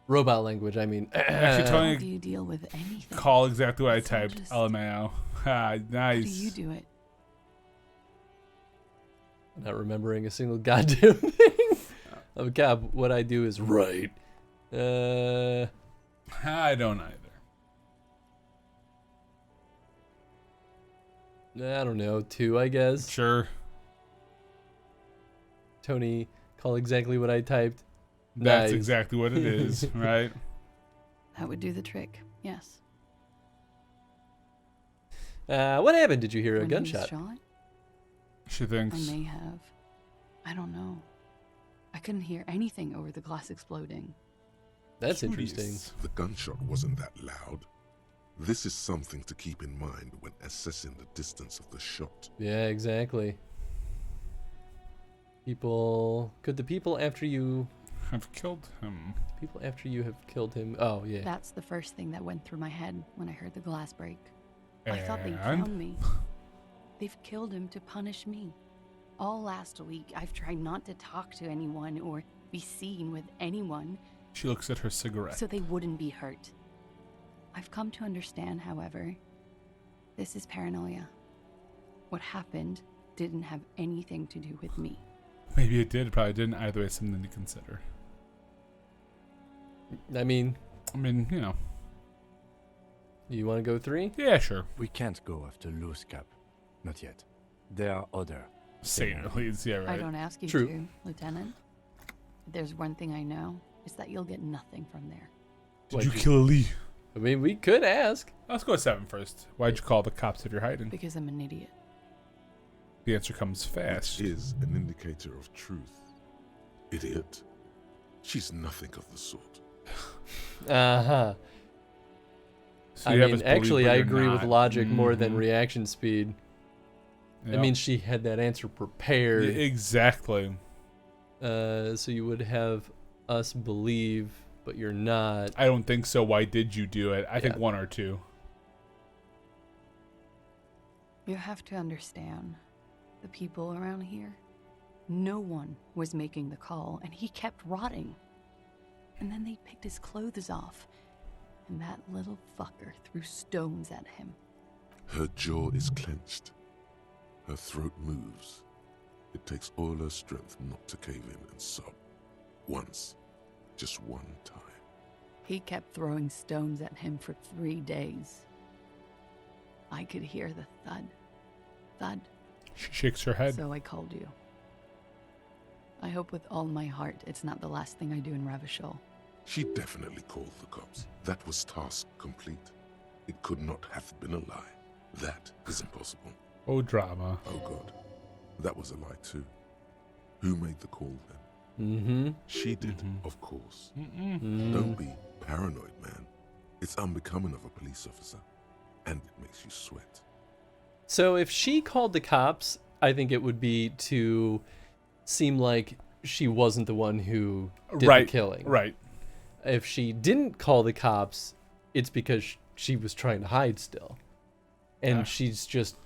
Robot language, I mean. Actually, How do Tony, you deal with anything? call exactly what I It's all typed. just- LMAO. Ah, nice. How do you do it? Not remembering a single goddamn thing. Oh, God, what I do is right. I don't either. I don't know. 2, I guess. Sure. Tony, call exactly what I typed. That's Nice. exactly what it is, right? That would do the trick. Yes. What happened? Did you hear a When he was gunshot? shot? She I thinks. may have. I don't know. I couldn't hear anything over the glass exploding. That's interesting. The gunshot wasn't that loud. This is something to keep in mind when assessing the distance of the shot. Yeah, exactly. Could the people after you have killed him? People after you have killed him. Oh, yeah. That's the first thing that went through my head when I heard the glass break. I thought they And? found me. They've killed him to punish me. All last week, I've tried not to talk to anyone or be seen with anyone She looks at her cigarette. so they wouldn't be hurt. I've come to understand, however, this is paranoia. What happened didn't have anything to do with me. Maybe it did, probably didn't. Either way, it's something to consider. I mean, you know. You want to go 3? Yeah, sure. We can't go after loose cap. Not yet. There are other Saner leads, yeah, right. I don't ask you True. to, Lieutenant. If there's one thing I know, it's that you'll get nothing from there. Did you kill Ali? I mean, we could ask. Let's go with 7 first. Why'd you call the cops if you're hiding? Because I'm an idiot. The answer comes fast. Which is an indicator of truth. Idiot. She's nothing of the sort. Uh-huh. So I you have mean, us believe, actually, but I you're agree with not. logic more than Mhm. reaction speed. I Yep. mean, she had that answer prepared. Yeah, exactly. So you would have us believe, but you're not. I don't think so. Why did you do it? I think Yeah. 1 or 2. You have to understand, the people around here, no one was making the call, and he kept rotting. And then they picked his clothes off, and that little fucker threw stones at him. Her jaw is clenched. Her throat moves. It takes all her strength not to cave in and sob. Once. Just one time. He kept throwing stones at him for 3 days. I could hear the thud. Thud. She shakes her head. So I called you. I hope with all my heart it's not the last thing I do in Ravishol. She definitely called the cops. That was task complete. It could not have been a lie. That is impossible. Oh, drama. Oh, God. That was a lie, too. Who made the call, then? Mm-hmm. She did, of course. Mm. Don't be paranoid, man. It's unbecoming of a police officer. And it makes you sweat. So if she called the cops, I think it would be to seem like she wasn't the one who did the killing. Right. If she didn't call the cops, it's because she was trying to hide still. And she's just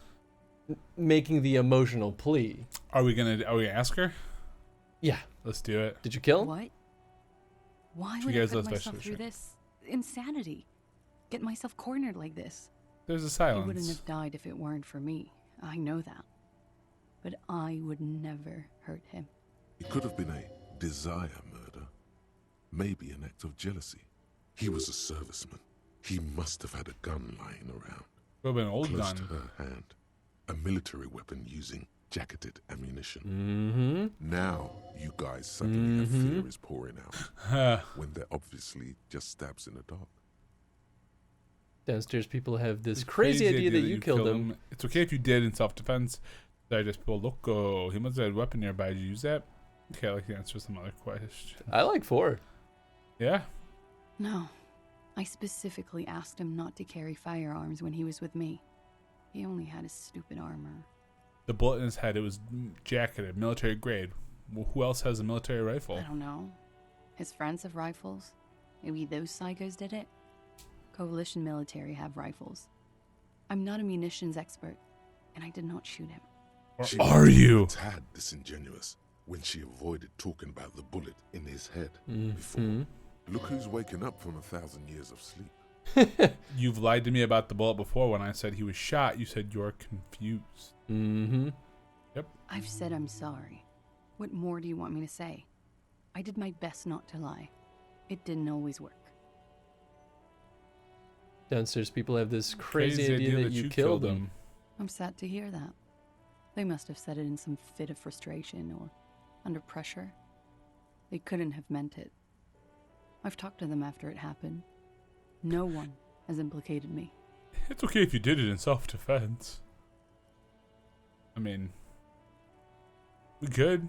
making the emotional plea. Are we gonna ask her? Yeah. Let's do it. Did you kill? What? Why She would I goes, put "Let's myself investigate." through this insanity? Get myself cornered like this? There's a He wouldn't silence. have died if it weren't for me. I know that. But I would never hurt him. It could have been a desire murder. Maybe an act of jealousy. He was a serviceman. He must have had a gun lying around. Would have been an old close gun. to her hand. A military weapon using jacketed ammunition. Mm-hmm. Now, you guys suddenly have fear is pouring out. When they're obviously just stabs in the dark. Downstairs people have this crazy idea that you killed him. It's okay if you did in self-defense. I just people look, he must have had a weapon nearby. Did you use that? Okay, I like the answer to some other question. I like 4. Yeah. No. I specifically asked him not to carry firearms when he was with me. He only had his stupid armor. The bullet in his head, it was jacketed, military grade. Well, who else has a military rifle? I don't know. His friends have rifles. Maybe those psychos did it. Coalition military have rifles. I'm not a munitions expert, and I did not shoot him. She are was you? a tad disingenuous when she avoided talking about the bullet in his head Mm-hmm. before. Look who's waking up from 1,000 years of sleep. You've lied to me about the bullet before. When I said he was shot, you said you're confused. Mm-hmm. Yep. I've said I'm sorry. What more do you want me to say? I did my best not to lie. It didn't always work. Downstairs people have this crazy idea that you killed him. I'm sad to hear that. They must have said it in some fit of frustration or under pressure. They couldn't have meant it. I've talked to them after it happened. No one has implicated me. It's okay if you did it in self-defense. I mean, we could.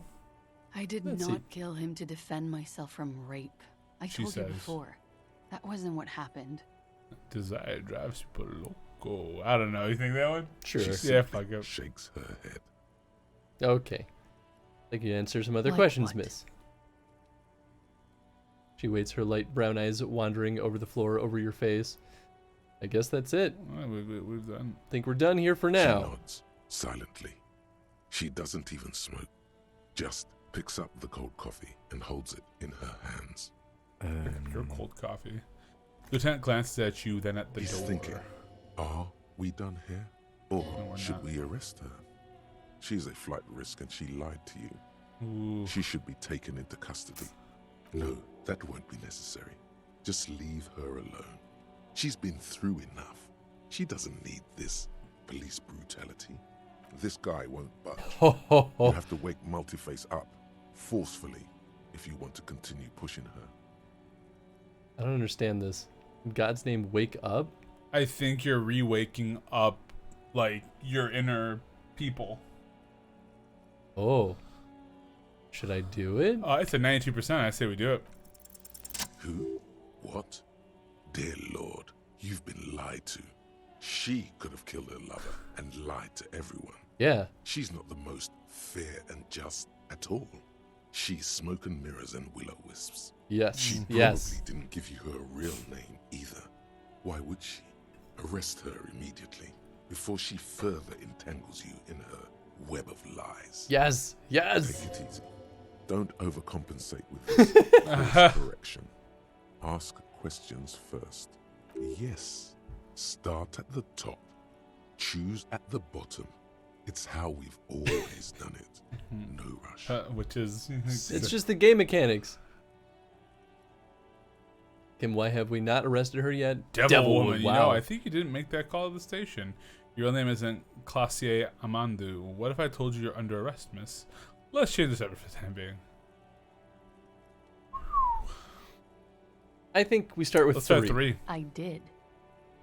I did Let's not see. kill him to defend myself from rape. I She told you says. before. That wasn't what happened. Desire drives people loco. I don't know. You think that one? Sure. Yeah, fuck it. Shakes her head. Okay. I think you answer some other Like questions, what? miss. She waits, her light brown eyes wandering over the floor over your face. I guess that's it. Well, we've done. Think we're done here for She now. nods silently. She doesn't even smoke. Just picks up the cold coffee and holds it in her hands. Your cold coffee. Lieutenant glances at you, then at the He's door. thinking, are we done here? Or we're should not. we arrest her? She's a flight risk and she lied to you. Ooh. She should be taken into custody. No, that won't be necessary. Just leave her alone. She's been through enough. She doesn't need this police brutality. This guy won't budge. Ho, ho, ho. You have to wake Multiface up forcefully if you want to continue pushing her. I don't understand this. In God's name, wake up? I think you're re-waking up, like, your inner people. Oh. Should I do it? It's a 92%. I say we do it. Who? What? Dear Lord, you've been lied to. She could have killed her lover and lied to everyone. Yeah. She's not the most fair and just at all. She's smoke and mirrors and will-o-wisps. Yes. She probably Yes. didn't give you her real name either. Why would she? Arrest her immediately before she further entangles you in her web of lies. Yes. Yes. Take it easy. Don't overcompensate with this course correction. Ask questions first. Yes. Start at the top. Choose at the bottom. It's how we've always done it. No rush. Which is... It's just the game mechanics. Kim, why have we not arrested her yet? Devil woman. Wow. You know, I think you didn't make that call at the station. Your real name isn't Classier Amandu. What if I told you you're under arrest, miss? Let's change this over for the time being. I think we start with Let's start 3. at 3. I did.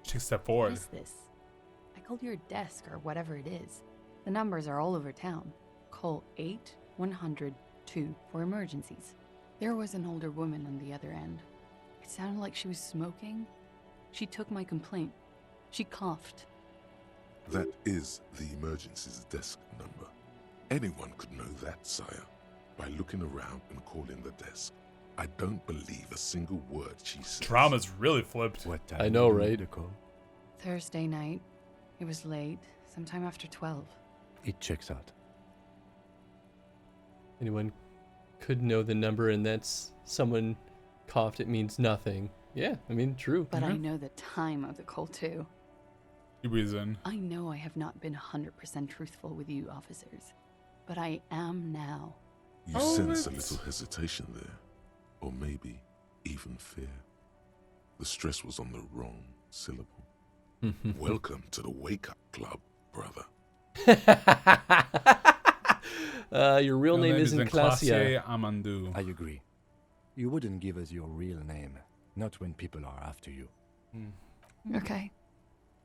Take a step What forward. is this? I called your desk or whatever it is. The numbers are all over town. Call 8-100-2 for emergencies. There was an older woman on the other end. It sounded like she was smoking. She took my complaint. She coughed. That is the emergencies desk number. Anyone could know that, sire, by looking around and calling the desk. I don't believe a single word she says. Drama's really flipped. What time I know, do you right? need to call? Thursday night. It was late, sometime after 12. It checks out. Anyone could know the number and that's someone coughed, it means nothing. Yeah, I mean, true. But I know the time of the call too. He breathes in. I know I have not been 100% truthful with you officers, but I am now. You sense a little hesitation there, or maybe even fear. The stress was on the wrong syllable. Welcome to the wake-up club, brother. Your real name isn't Classier. Amandu. I agree. You wouldn't give us your real name, not when people are after you. Okay.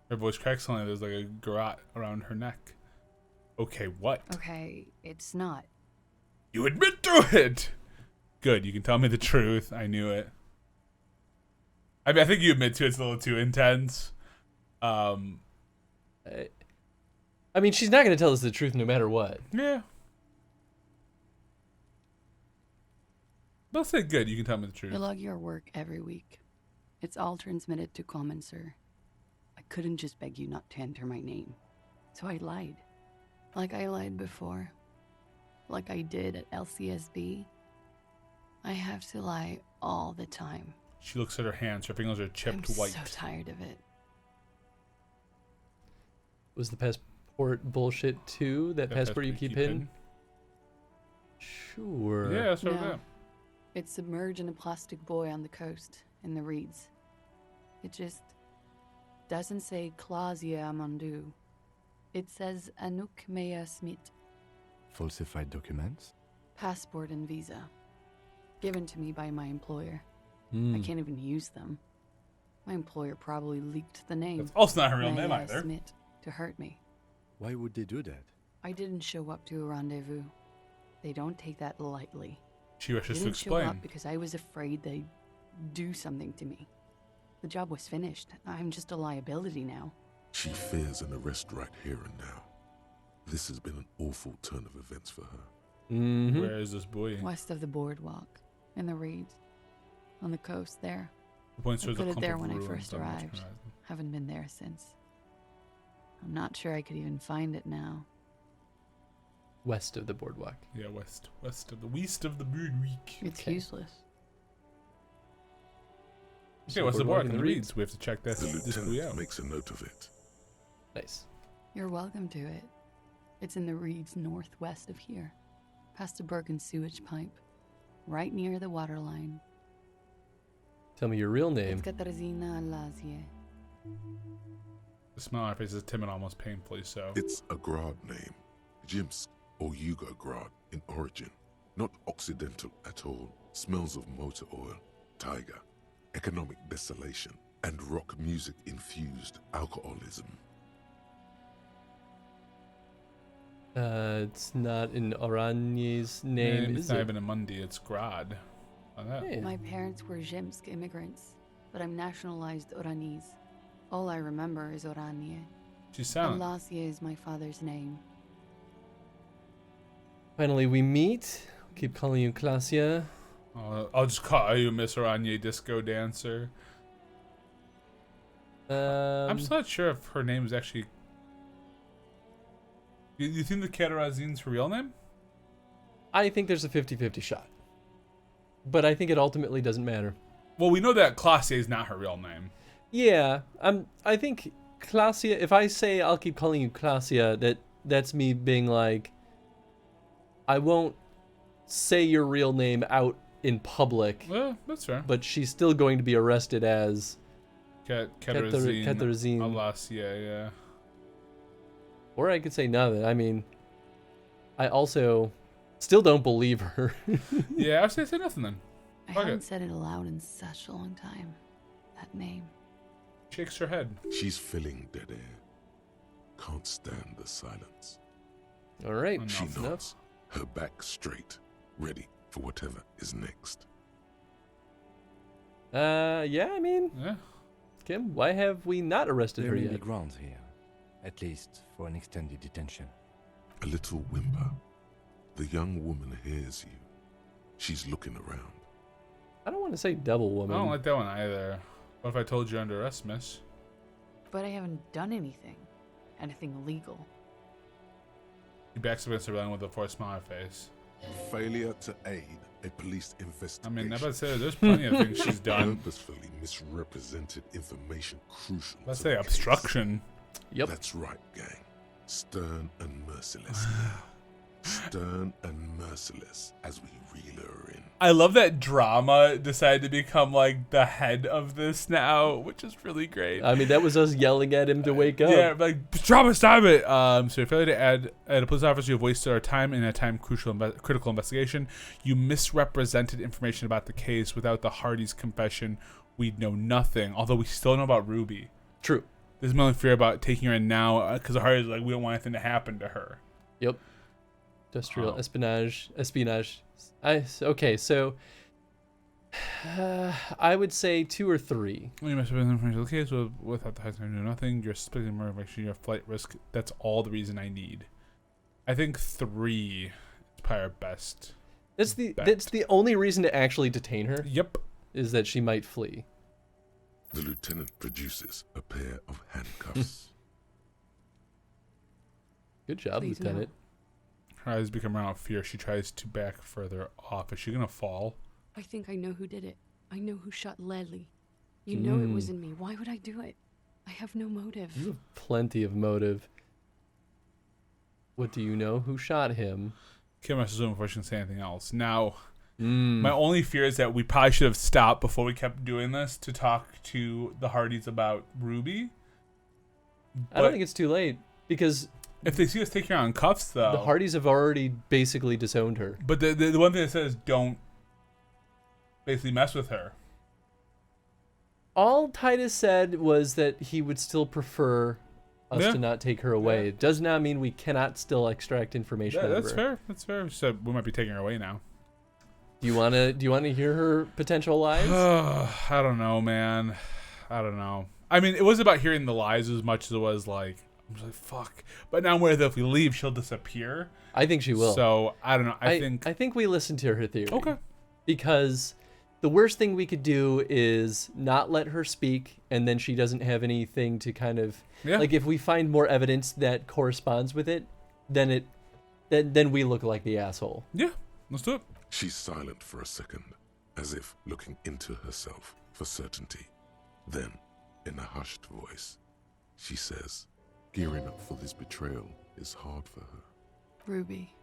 Her voice cracks suddenly. There's like a garrote around her neck. Okay, what? Okay, it's not. You admit to it! Good, you can tell me the truth. I knew it. I mean, I think you admit to it's a little too intense. I mean, she's not going to tell us the truth no matter what. Yeah. Let's say good, you can tell me the truth. You log your work every week. It's all transmitted to common, sir. I couldn't just beg you not to enter my name. So I lied. Like I lied before. Like I did at LCSB. I have to lie all the time. She looks at her hands. Her fingers are chipped white. I'm so tired of it. Was the passport bullshit too? That passport you keep hidden? Sure. Yeah, that's what I No. meant. It's submerged in a plastic buoy on the coast, in the reeds. It just doesn't say Clausia Amandu. It says Anouk Mea Smith. Falsified documents? Passport and visa. Given to me by my employer. I can't even use them. My employer probably leaked the name. That's also not her real name Mea either. Smith to hurt me. Why would they do that? I didn't show up to a rendezvous. They don't take that lightly. She wishes to Didn't show explain. up because I was afraid they'd do something to me. The job was finished. I'm just a liability now. She fears an arrest right here and now. This has been an awful turn of events for her. Mm-hmm. Where is this boy? West of the boardwalk, in the reeds, on the coast there. The points I towards put a it clump there of when I ruins first on the arrived. horizon. Haven't been there since. I'm not sure I could even find it now. West of the boardwalk. Yeah, west of the boardwalk. It's useless. Okay, what's the boardwalk in the reeds? We have to check The this clue lieutenant out. makes a note of it. Nice. You're welcome to it. It's in the reeds northwest of here, past a broken sewage pipe, right near the waterline. Tell me your real name. It's Katarzyna Lazie. The smile on her face is timid, almost painfully so. It's a Grad name. Jimsk or Yugo-Grad in origin. Not Occidental at all. Smells of motor oil, tiger, economic desolation, and rock music infused alcoholism. It's not in Oranye's name, It's is not it? even a Mundi, it's Grad. On that. Hey. My parents were Zhimsk immigrants, but I'm nationalized Oranese. All I remember is Oranje. She's silent. Lazie is my father's name. Finally, we meet. Keep calling you Klasia. I'll just call you Miss Oranje Disco Dancer. I'm still not sure if her name is actually... You think the Katarazin's her real name? I think there's a 50-50 shot. But I think it ultimately doesn't matter. Well, we know that Klasia is not her real name. Yeah, I think Klasia, if I say I'll keep calling you Klasia, that's me being like, I won't say your real name out in public. Well, that's fair. But she's still going to be arrested as Katarzin Katarzin. Alasia, yeah. Or I could say nothing. I mean, I also still don't believe her. Yeah, I would say nothing then. I Fuck haven't it. said it aloud in such a long time. That name. Shakes her head. She's filling dead air. Can't stand the silence. All right. She Enough. nods, her back straight, ready for whatever is next. Yeah, I mean, Yeah. Kim, why have we not arrested There her may be yet? grounds here, at least for an extended detention. A little whimper. The young woman hears you. She's looking around. I don't want to say devil I woman. don't like that one either. What if I told you under arrest, miss? But I haven't done anything. Anything illegal. He backs up against the railing with a forced smile on her face. Failure to aid a police I investigation. mean, I'm about to say there's plenty of things she's done. Purposefully misrepresented information crucial. Let's to say the case. obstruction. Yep. That's right, gang. Stern and merciless. Stern and merciless as we reel her in. I love that Drama decided to become like the head of this now, which is really great. I mean, that was us yelling at him to wake up. Yeah, like Drama, stop it. So if failure to add a police officer, you've wasted our time in a critical investigation. You misrepresented information about the case. Without the Hardy's confession, we'd know nothing. Although we still know about Ruby. True. This is my only fear about taking her in now because the Hardy's like, we don't want anything to happen to her. Yep. Industrial espionage. Okay, so I would say 2 or 3. When you mess with information, okay, so without the heist, I do nothing. You're suspecting murder, make sure you have flight risk. That's all the reason I need. I think 3 is probably our best. That's the only reason to actually detain her. Yep. Is that she might flee. The lieutenant produces a pair of handcuffs. Good job, Please Lieutenant. Her eyes become round with fear. She tries to back further off. Is she gonna fall? I think I know who did it. I know who shot Leslie. You know it wasn't me. Why would I do it? I have no motive. You have plenty of motive. What do you know? Who shot him? Kim must assume before she can say anything else. Now, my only fear is that we probably should have stopped before we kept doing this to talk to the Hardys about Ruby. I don't think it's too late because if they see us taking her on cuffs, though, the Hardys have already basically disowned her. But the one thing that says don't basically mess with her. All Titus said was that he would still prefer us to not take her away. It does not mean we cannot still extract information out of her. That's fair. That's fair. So we might be taking her away now. Do you wanna hear her potential lies? I don't know, man. I don't know. I mean, it was about hearing the lies as much as it was like, I'm just like, fuck. But now I'm worried that if we leave, she'll disappear. I think she will. So I don't know. I think we listened to her theory. Okay. Because the worst thing we could do is not let her speak, and then she doesn't have anything to kind of like. If we find more evidence that corresponds with it, then we look like the asshole. Yeah, let's do it. She's silent for a second, as if looking into herself for certainty. Then, in a hushed voice, she says, "Gearing up for this betrayal is hard for her." Ruby.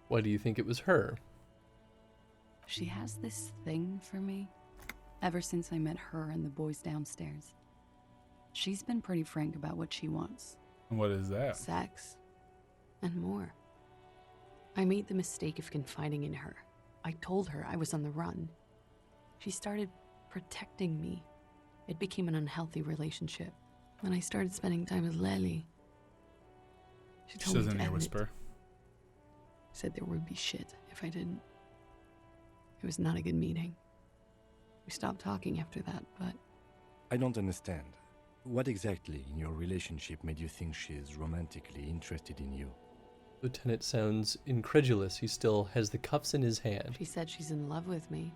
Why do you think it was her? She has this thing for me ever since I met her and the boys downstairs. She's been pretty frank about what she wants. And what is that? Sex. And more. I made the mistake of confiding in her. I told her I was on the run. She started protecting me. It became an unhealthy relationship. When I started spending time with Lely, she told me to in your end whisper. it. Said there would be shit if I didn't. It was not a good meeting. We stopped talking after that, but... I don't understand. What exactly in your relationship made you think she's romantically interested in you? Lieutenant sounds incredulous. He still has the cuffs in his hand. She said she's in love with me.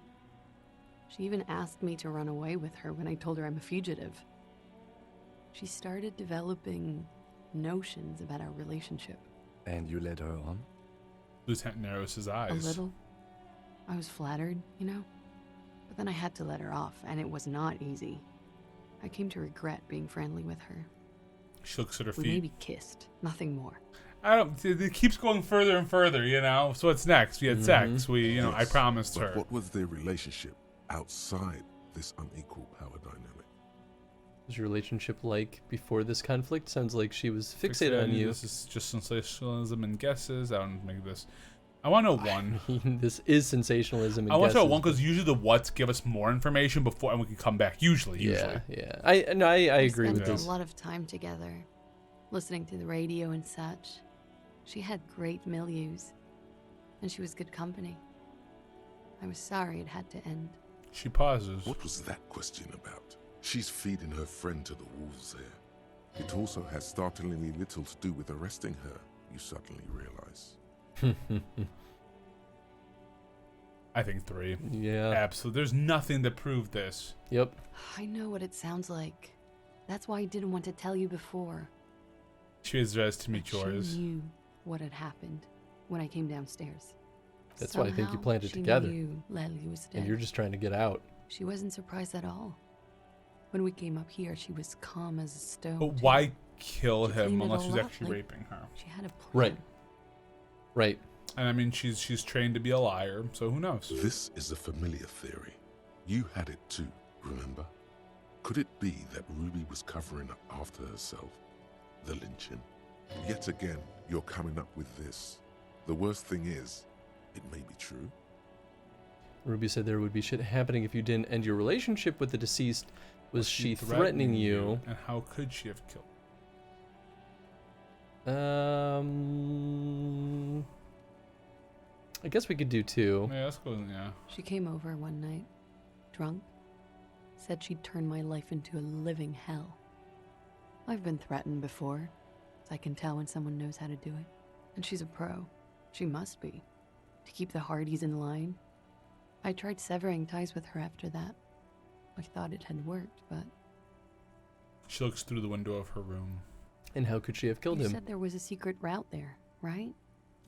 She even asked me to run away with her when I told her I'm a fugitive. She started developing notions about our relationship. And you led her on? Lieutenant narrows his eyes. A little. I was flattered, you know? But then I had to let her off, and it was not easy. I came to regret being friendly with her. She looks at her We feet. maybe kissed. Nothing more. It keeps going further and further, you know? So what's next? We had sex. We, Yes, I promised but her. What was their relationship outside this unequal power dynamic? What was your relationship like before this conflict? Sounds like she was fixated on you. This is just sensationalism and guesses. I don't make this. I want to know one. I mean, this is sensationalism and I want to know guesses, one because usually the what's give us more information before, and we can come back. Usually. Yeah. I agree with We spent this. a lot of time together, listening to the radio and such. She had great milieus, and she was good company. I was sorry it had to end. She pauses. What was that question about? She's feeding her friend to the wolves there. It also has startlingly little to do with arresting her, you suddenly realize. I think 3. Yeah. Absolutely. There's nothing to prove this. Yep. I know what it sounds like. That's why I didn't want to tell you before. She was dressed to meet She yours. knew what had happened when I came downstairs. That's why I think you Somehow, planned it she together. knew Lely was dead. And you're just trying to get out. She wasn't surprised at all. When we came up here, she was calm as a stone. But why kill She him cleaned it unless all she's up, actually like, raping her? She had a plan. Right. Right. And I mean, she's trained to be a liar, so who knows? This is a familiar theory. You had it too, remember? Could it be that Ruby was covering up after herself? The lynching? Yet again, you're coming up with this. The worst thing is, it may be true. Ruby said there would be shit happening if you didn't end your relationship with the deceased. Was she threatening you? And how could she have killed? I guess we could do 2. Yeah, that's cool. Yeah. She came over one night, drunk, said she'd turn my life into a living hell. I've been threatened before, so I can tell when someone knows how to do it. And she's a pro. She must be. To keep the Hardys in line. I tried severing ties with her after that. I thought it had worked, but... She looks through the window of her room. And how could she have killed You him? said there was a secret route there, right?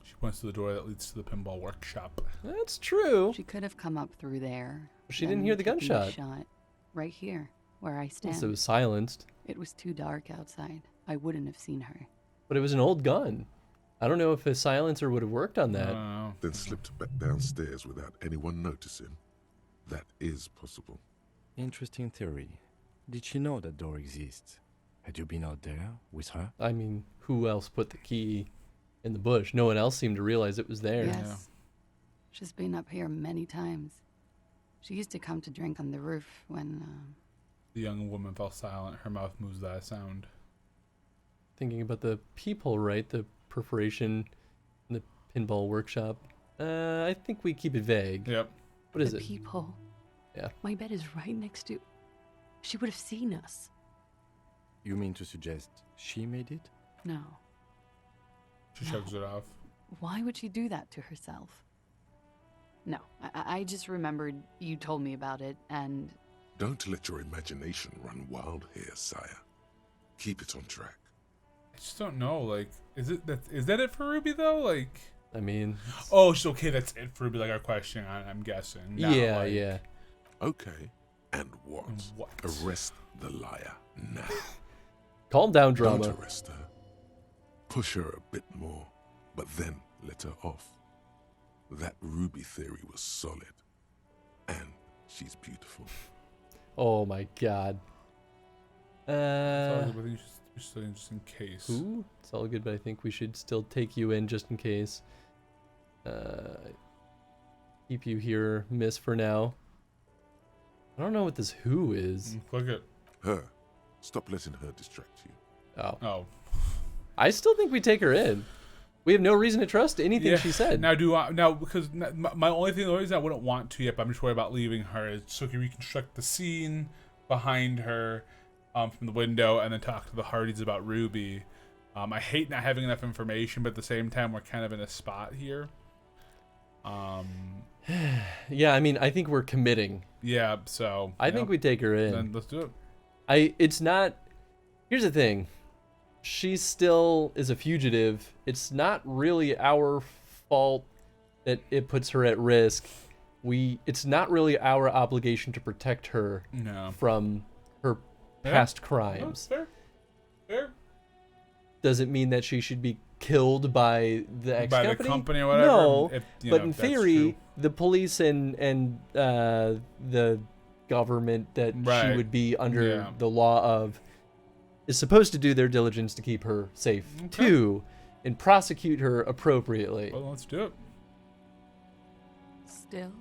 She points to the door that leads to the pinball workshop. That's true. She could have come up through there. She then didn't hear the taken gunshot. Shot right here, where I stand. Unless it was silenced. It was too dark outside. I wouldn't have seen her. But it was an old gun. I don't know if a silencer would have worked on that. Then slipped back downstairs without anyone noticing. That is possible. Interesting theory. Did she know that door exists? Had you been out there with her? I mean, who else put the key in the bush? No one else seemed to realize it was there. Yes. Yeah. She's been up here many times. She used to come to drink on the roof when, The young woman fell silent. Her mouth moves that sound. Thinking about the peephole, right? The perforation in the pinball workshop. I think we keep it vague. Yep. What is the it? peephole. Yeah. My bed is right next to... She would have seen us. You mean to suggest she made it? No. She shrugs it off. Why would she do that to herself? No, I just remembered you told me about it, and... Don't let your imagination run wild here, sire. Keep it on track. I just don't know. Like, is that it for Ruby though? Like, I mean... Oh, she's okay. That's it for Ruby. Like our question, I'm guessing. Now, yeah, like, yeah. Okay. And what? Arrest the liar now. Calm down, drama. Don't arrest her. Push her a bit more, but then let her off. That Ruby theory was solid. And she's beautiful. Oh my god. It's all good, but I think just in case. Who? It's all good, but I think we should still take you in just in case. Keep you here, miss, for now. I don't know what this who is. Look at her. Stop letting her distract you. Oh. Oh. I still think we take her in. We have no reason to trust anything she said. Now, because my only thing, the only reason I wouldn't want to yet, but I'm just worried about leaving her, is so we can reconstruct the scene behind her from the window and then talk to the Hardys about Ruby. I hate not having enough information, but at the same time, we're kind of in a spot here. Yeah, I mean, I think we're committing. Yeah, so I think we take her in. Then let's do it. It's not. Here's the thing. She still is a fugitive. It's not really our fault that it puts her at risk. It's not really our obligation to protect her from her past crimes. No, fair. Does it mean that she should be killed by the ex-company? By the company or whatever? No, But in theory, the police and the government that she would be under the law of is supposed to do their diligence to keep her safe too, and prosecute her appropriately. Well, let's do it. Still?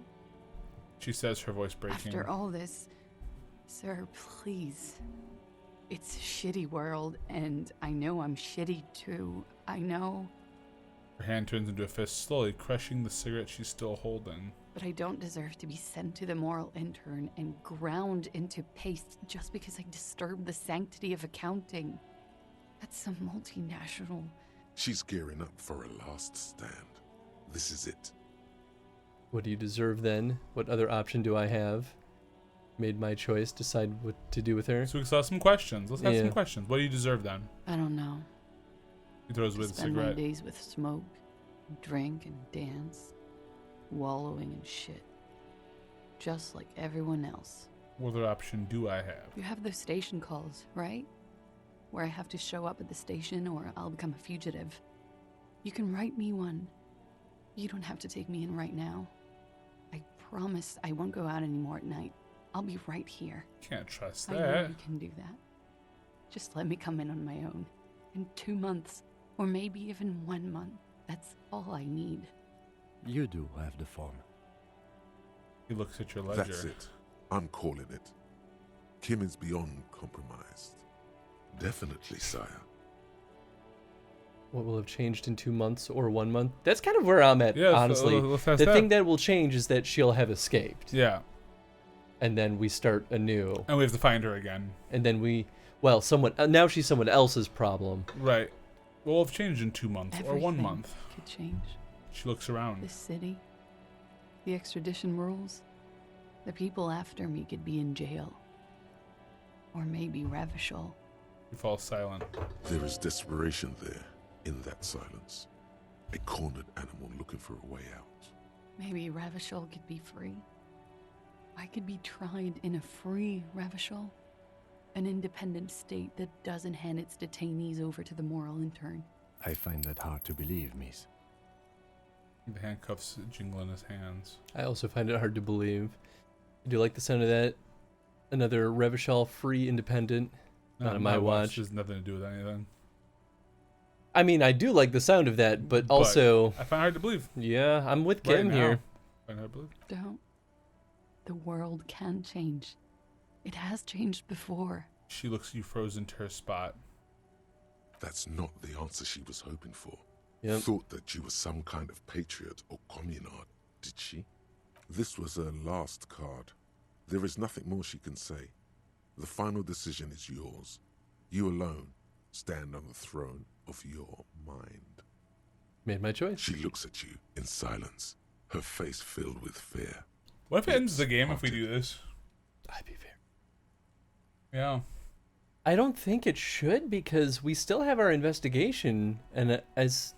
She says, her voice breaking. After all this, sir, please. It's a shitty world, and I know I'm shitty too. I know. Her hand turns into a fist, slowly crushing the cigarette she's still holding. But I don't deserve to be sent to the moral intern and ground into paste just because I disturbed the sanctity of accounting. That's some multinational. She's gearing up for a last stand. This is it. What do you deserve then? What other option do I have? Made my choice, decide what to do with her. So we still have some questions. Let's have some questions. What do you deserve then? I don't know. He throws away the Spend cigarette. my days with smoke, drink, and dance, wallowing in shit. Just like everyone else. What other option do I have? You have those station calls, right? Where I have to show up at the station or I'll become a fugitive. You can write me one. You don't have to take me in right now. I promise I won't go out anymore at night. I'll be right here. Can't trust I that. know you can do that. Just let me come in on my own. In 2 months, or maybe even 1 month. That's all I need. You do have the form. He looks at your ledger. That's it. I'm calling it. Kim is beyond compromised. Definitely, sire. What will have changed in 2 months or 1 month? That's kind of where I'm at, Yeah, honestly. let's ask The that. thing that will change is that she'll have escaped. Yeah. And then we start anew. And we have to find her again. And then now she's someone else's problem. Right. Well, have changed in 2 months or 1 Everything month. could change. She looks around. This city, the extradition rules, the people after me could be in jail. Or maybe Revachol. He falls silent. There is desperation there, in that silence. A cornered animal looking for a way out. Maybe Revachol could be free. I could be tried in a free Revachol. An independent state that doesn't hand its detainees over to the moral intern. I find that hard to believe, miss. The handcuffs jingle in his hands. I also find it hard to believe. Do you like the sound of that? Another Revachol free independent. Not on my watch. Has nothing to do with anything. I mean, I do like the sound of that, but also... I find it hard to believe. Yeah, I'm with Kim here. I find it hard to believe. Don't. The world can change. It has changed before. She looks you frozen to her spot. That's not the answer she was hoping for. Yep. Thought that you were some kind of patriot or communard, did she? This was her last card. There is nothing more she can say. The final decision is yours. You alone stand on the throne of your mind. Made my choice. She looks at you in silence, her face filled with fear. What if it ends the game if we do this? I'd be fair. Yeah. I don't think it should, because we still have our investigation, and as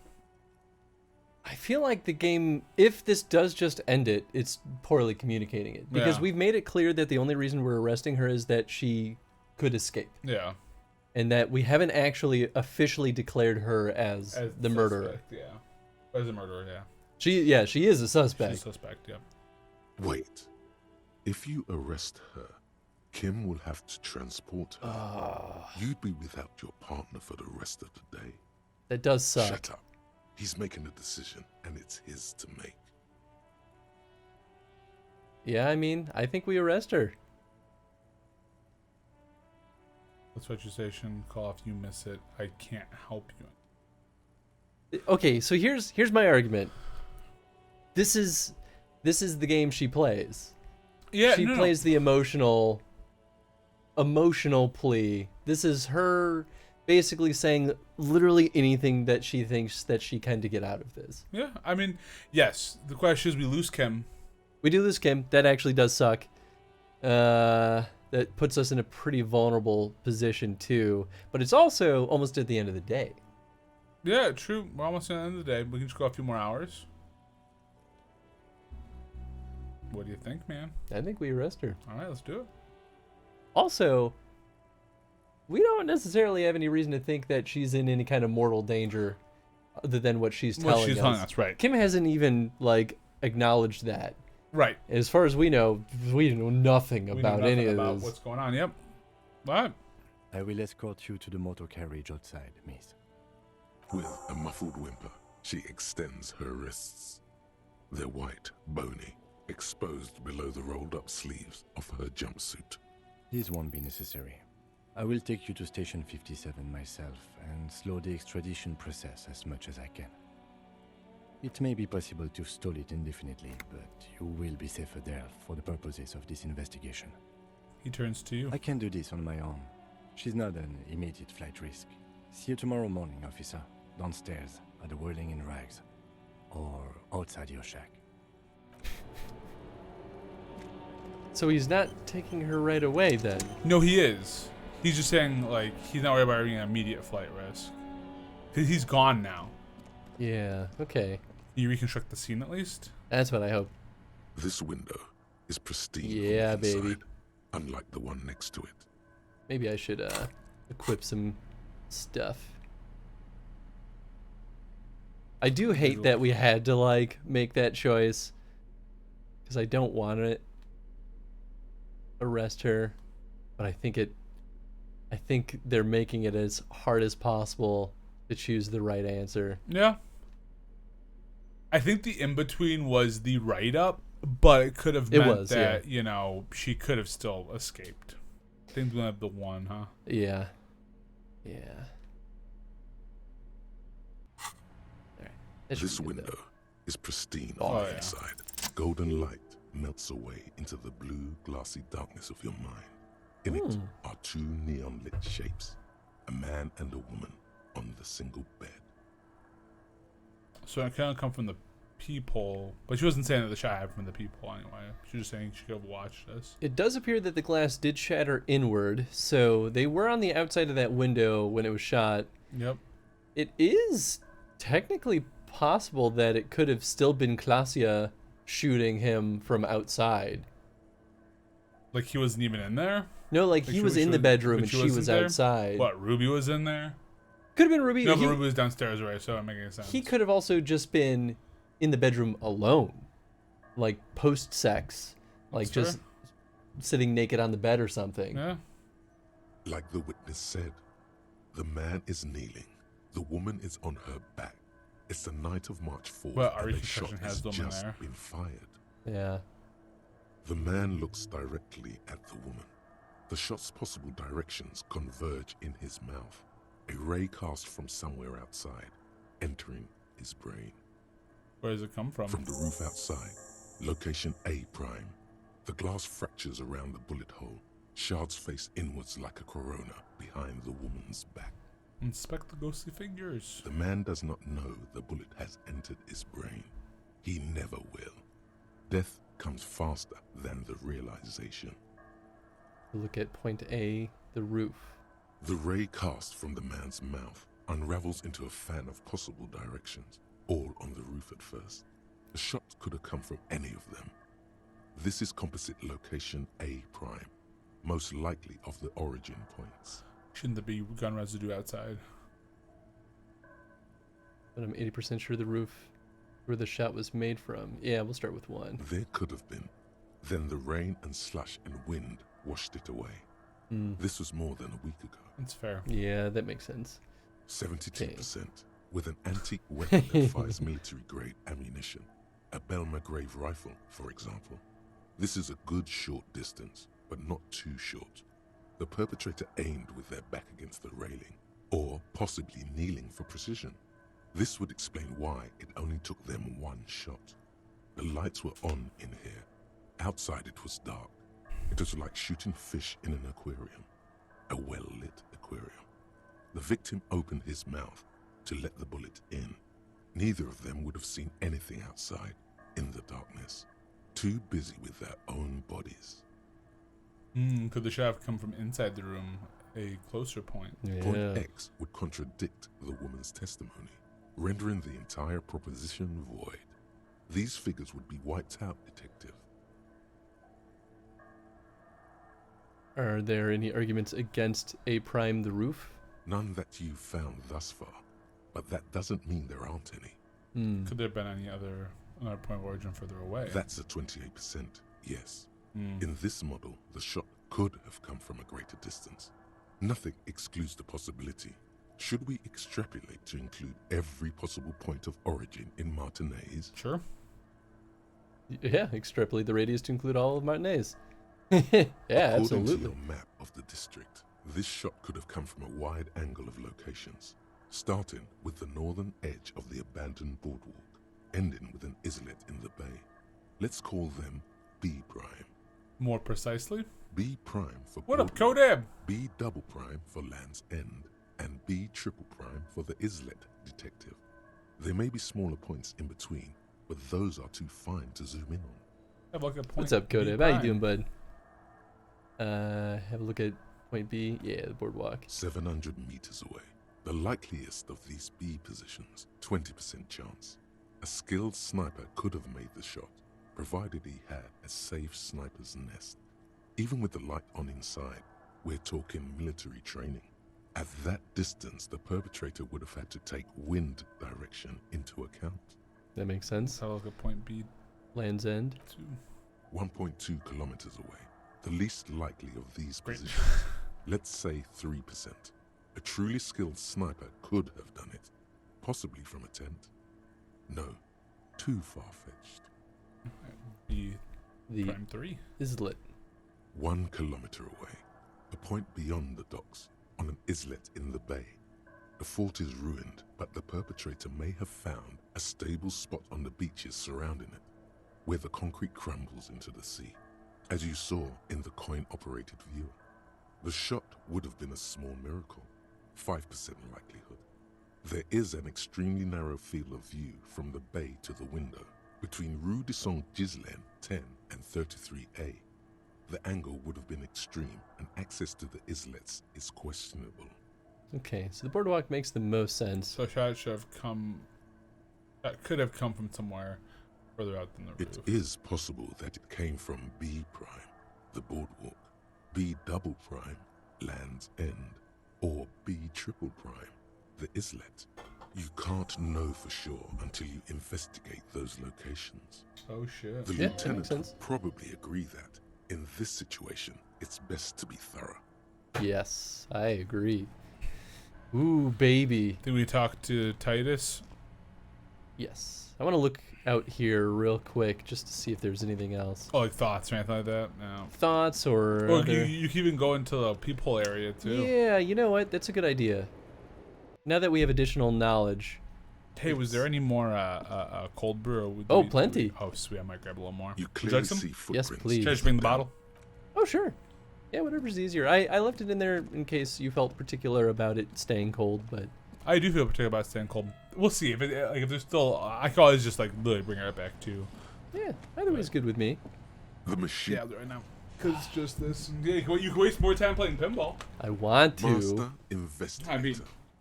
I feel like the game, if this does just end it, it's poorly communicating it, because we've made it clear that the only reason we're arresting her is that she could escape. Yeah. And that we haven't actually officially declared her as the murderer. Suspect, yeah. As a murderer, yeah. She is a suspect. She's a suspect, yeah. Wait. If you arrest her, Kim will have to transport her. You'd be without your partner for the rest of the day. That does suck. Shut up. He's making a decision, and it's his to make. Yeah, I mean, I think we arrest her. Let's what your station. Call if you miss it. I can't help you. Okay, so here's my argument. This is the game she plays. Yeah, she plays the emotional plea. This is her basically saying literally anything that she thinks that she can to get out of this. Yeah, I mean, yes. The question is, we lose Kim. We do lose Kim. That actually does suck. That puts us in a pretty vulnerable position too. But it's also almost at the end of the day. Yeah, true. We're almost at the end of the day. We can just go a few more hours. What do you think, man? I think we arrest her. All right, let's do it. Also, we don't necessarily have any reason to think that she's in any kind of mortal danger other than what she's telling us. Telling us, right. Kim hasn't even, acknowledged that. Right. As far as we know nothing about any of this. What's going on, yep. All right. I will escort you to the motor carriage outside, miss. With a muffled whimper, she extends her wrists. They're white, bony, exposed below the rolled-up sleeves of her jumpsuit. This won't be necessary. I will take you to Station 57 myself and slow the extradition process as much as I can. It may be possible to stall it indefinitely, but you will be safer there for the purposes of this investigation. He turns to you. I can do this on my own. She's not an immediate flight risk. See you tomorrow morning, officer. Downstairs at the Whirling in Rags. Or outside your shack. So he's not taking her right away then? No, he is. He's just saying, he's not worried about being an immediate flight risk. Because he's gone now. Yeah, okay. Can you reconstruct the scene at least? That's what I hope. This window is pristine. Yeah, on the inside, baby. Unlike the one next to it. Maybe I should equip some stuff. I do hate that we had to make that choice, because I don't want to arrest her, but I think they're making it as hard as possible to choose the right answer. Yeah. I think the in-between was the write-up, but it could have meant that, she could have still escaped. I think we have the one, huh? Yeah. This window is pristine Oh, on the yeah. inside. Golden light melts away into the blue, glassy darkness of your mind. In it are two neon-lit shapes, a man and a woman on the single bed. So it can't come from the peephole, but she wasn't saying that the shot happened from the peephole anyway. She was just saying she could have watched this. It does appear that the glass did shatter inward, so they were on the outside of that window when it was shot. Yep. It is technically possible that it could have still been Klasia shooting him from outside. Like he wasn't even in there? No, like he was in the bedroom and she was wasn't there? outside. What, Ruby was in there? Could have been Ruby. No, but Ruby was downstairs, right? So it doesn't make any sense. He could have also just been in the bedroom alone, like post-sex, like That's just sitting naked on the bed or something. Yeah. Like the witness said, the man is kneeling, the woman is on her back. It's the night of March 4th, Well, and Ari a shot Concussion has has the woman just there. been fired. Yeah. The man looks directly at the woman. The shot's possible directions converge in his mouth, a ray cast from somewhere outside, entering his brain. Where does it come from? From the roof outside, location A prime. The glass fractures around the bullet hole. Shards face inwards like a corona behind the woman's back. Inspect the ghostly figures. The man does not know the bullet has entered his brain. He never will. Death comes faster than the realization. Look at point A, the roof. The ray cast from the man's mouth unravels into a fan of possible directions, all on the roof at first. The shot could have come from any of them. This is composite location A prime, most likely of the origin points. Shouldn't there be gun residue outside? But I'm 80% sure the roof where the shot was made from. Yeah, we'll start with 1. There could have been. Then the rain and slush and wind washed it away. This was more than a week ago. That's fair. Yeah, that makes sense. 72%, with an antique weapon that fires military-grade ammunition. A Belmagrave rifle, for example. This is a good short distance, but not too short. The perpetrator aimed with their back against the railing, or possibly kneeling for precision. This would explain why it only took them one shot. The lights were on in here. Outside it was dark. It was like shooting fish in an aquarium, a well-lit aquarium. The victim opened his mouth to let the bullet in. Neither of them would have seen anything outside in the darkness, too busy with their own bodies. Could the shot have come from inside the room? A closer point. Yeah. Point X would contradict the woman's testimony, rendering the entire proposition void. These figures would be wiped out, detective. Are there any arguments against A prime the roof? None that you've found thus far, but that doesn't mean there aren't any. Could there have been any other another point of origin further away? That's a 28%, yes. In this model, the shot could have come from a greater distance. Nothing excludes the possibility. Should we extrapolate to include every possible point of origin in Martinez? Sure. Yeah, extrapolate the radius to include all of Martinez. Yeah, According absolutely. to your map of the district, this shot could have come from a wide angle of locations, starting with the northern edge of the abandoned boardwalk, ending with an islet in the bay. Let's call them B prime. More precisely? B prime for What up, boardwalk, Kodab? B double prime for Land's End, and B triple prime for the islet, detective. There may be smaller points in between, but those are too fine to zoom in on. Have a look at point What's up, B Kodab? How you prime. doing, bud? Have a look at point B. Yeah, the boardwalk. 700 meters away. The likeliest of these B positions, 20% chance. A skilled sniper could have made the shot, provided he had a safe sniper's nest. Even with the light on inside, we're talking military training. At that distance, the perpetrator would have had to take wind direction into account. That makes sense. Have a look at point B. Land's End. 1.2 kilometers away. The least likely of these Great. positions. Let's say 3%. A truly skilled sniper could have done it, possibly from a tent. No, too far-fetched. B The prime 3. islet. 1 kilometer away, a point beyond the docks, on an islet in the bay. The fort is ruined, but the perpetrator may have found a stable spot on the beaches surrounding it, where the concrete crumbles into the sea, as you saw in the coin-operated viewer. The shot would have been a small miracle, 5% likelihood. There is an extremely narrow field of view from the bay to the window, between Rue de Saint-Ghislain 10 and 33A. The angle would have been extreme, and access to the islets is questionable. Okay, so the boardwalk makes the most sense. So shot should have come. That could have come from somewhere further out than the roof. It is possible that it came from B prime, the boardwalk, B double prime, Land's End, or B triple prime, the islet. You can't know for sure until you investigate those locations. Oh shit. The Yeah, lieutenant that makes sense. would probably agree that, in this situation, it's best to be thorough. Yes, I agree. Ooh, baby. Did we talk to Titus? Yes. I want to look out here real quick just to see if there's anything else. Oh, like thoughts or anything like that? No. Thoughts or Well, other... you can even go into the peephole area too. Yeah, you know what? That's a good idea. Now that we have additional knowledge. Hey, was there any more cold brew? Or Oh, plenty. Oh, sweet. I might grab a little more. You Would clearly like some? see Yes, footprints. please. Should I just bring the bottle? Oh, sure. Yeah, whatever's easier. I left it in there in case you felt particular about it staying cold, but... I do feel particular about staying cold. We'll see if if there's still. I can always just like literally bring it right back too. Yeah, either way is good with me. The machine. Yeah, I'll do it right now. Cause it's just this. Yeah, you can waste more time playing pinball. I want to. Master investigator. I mean,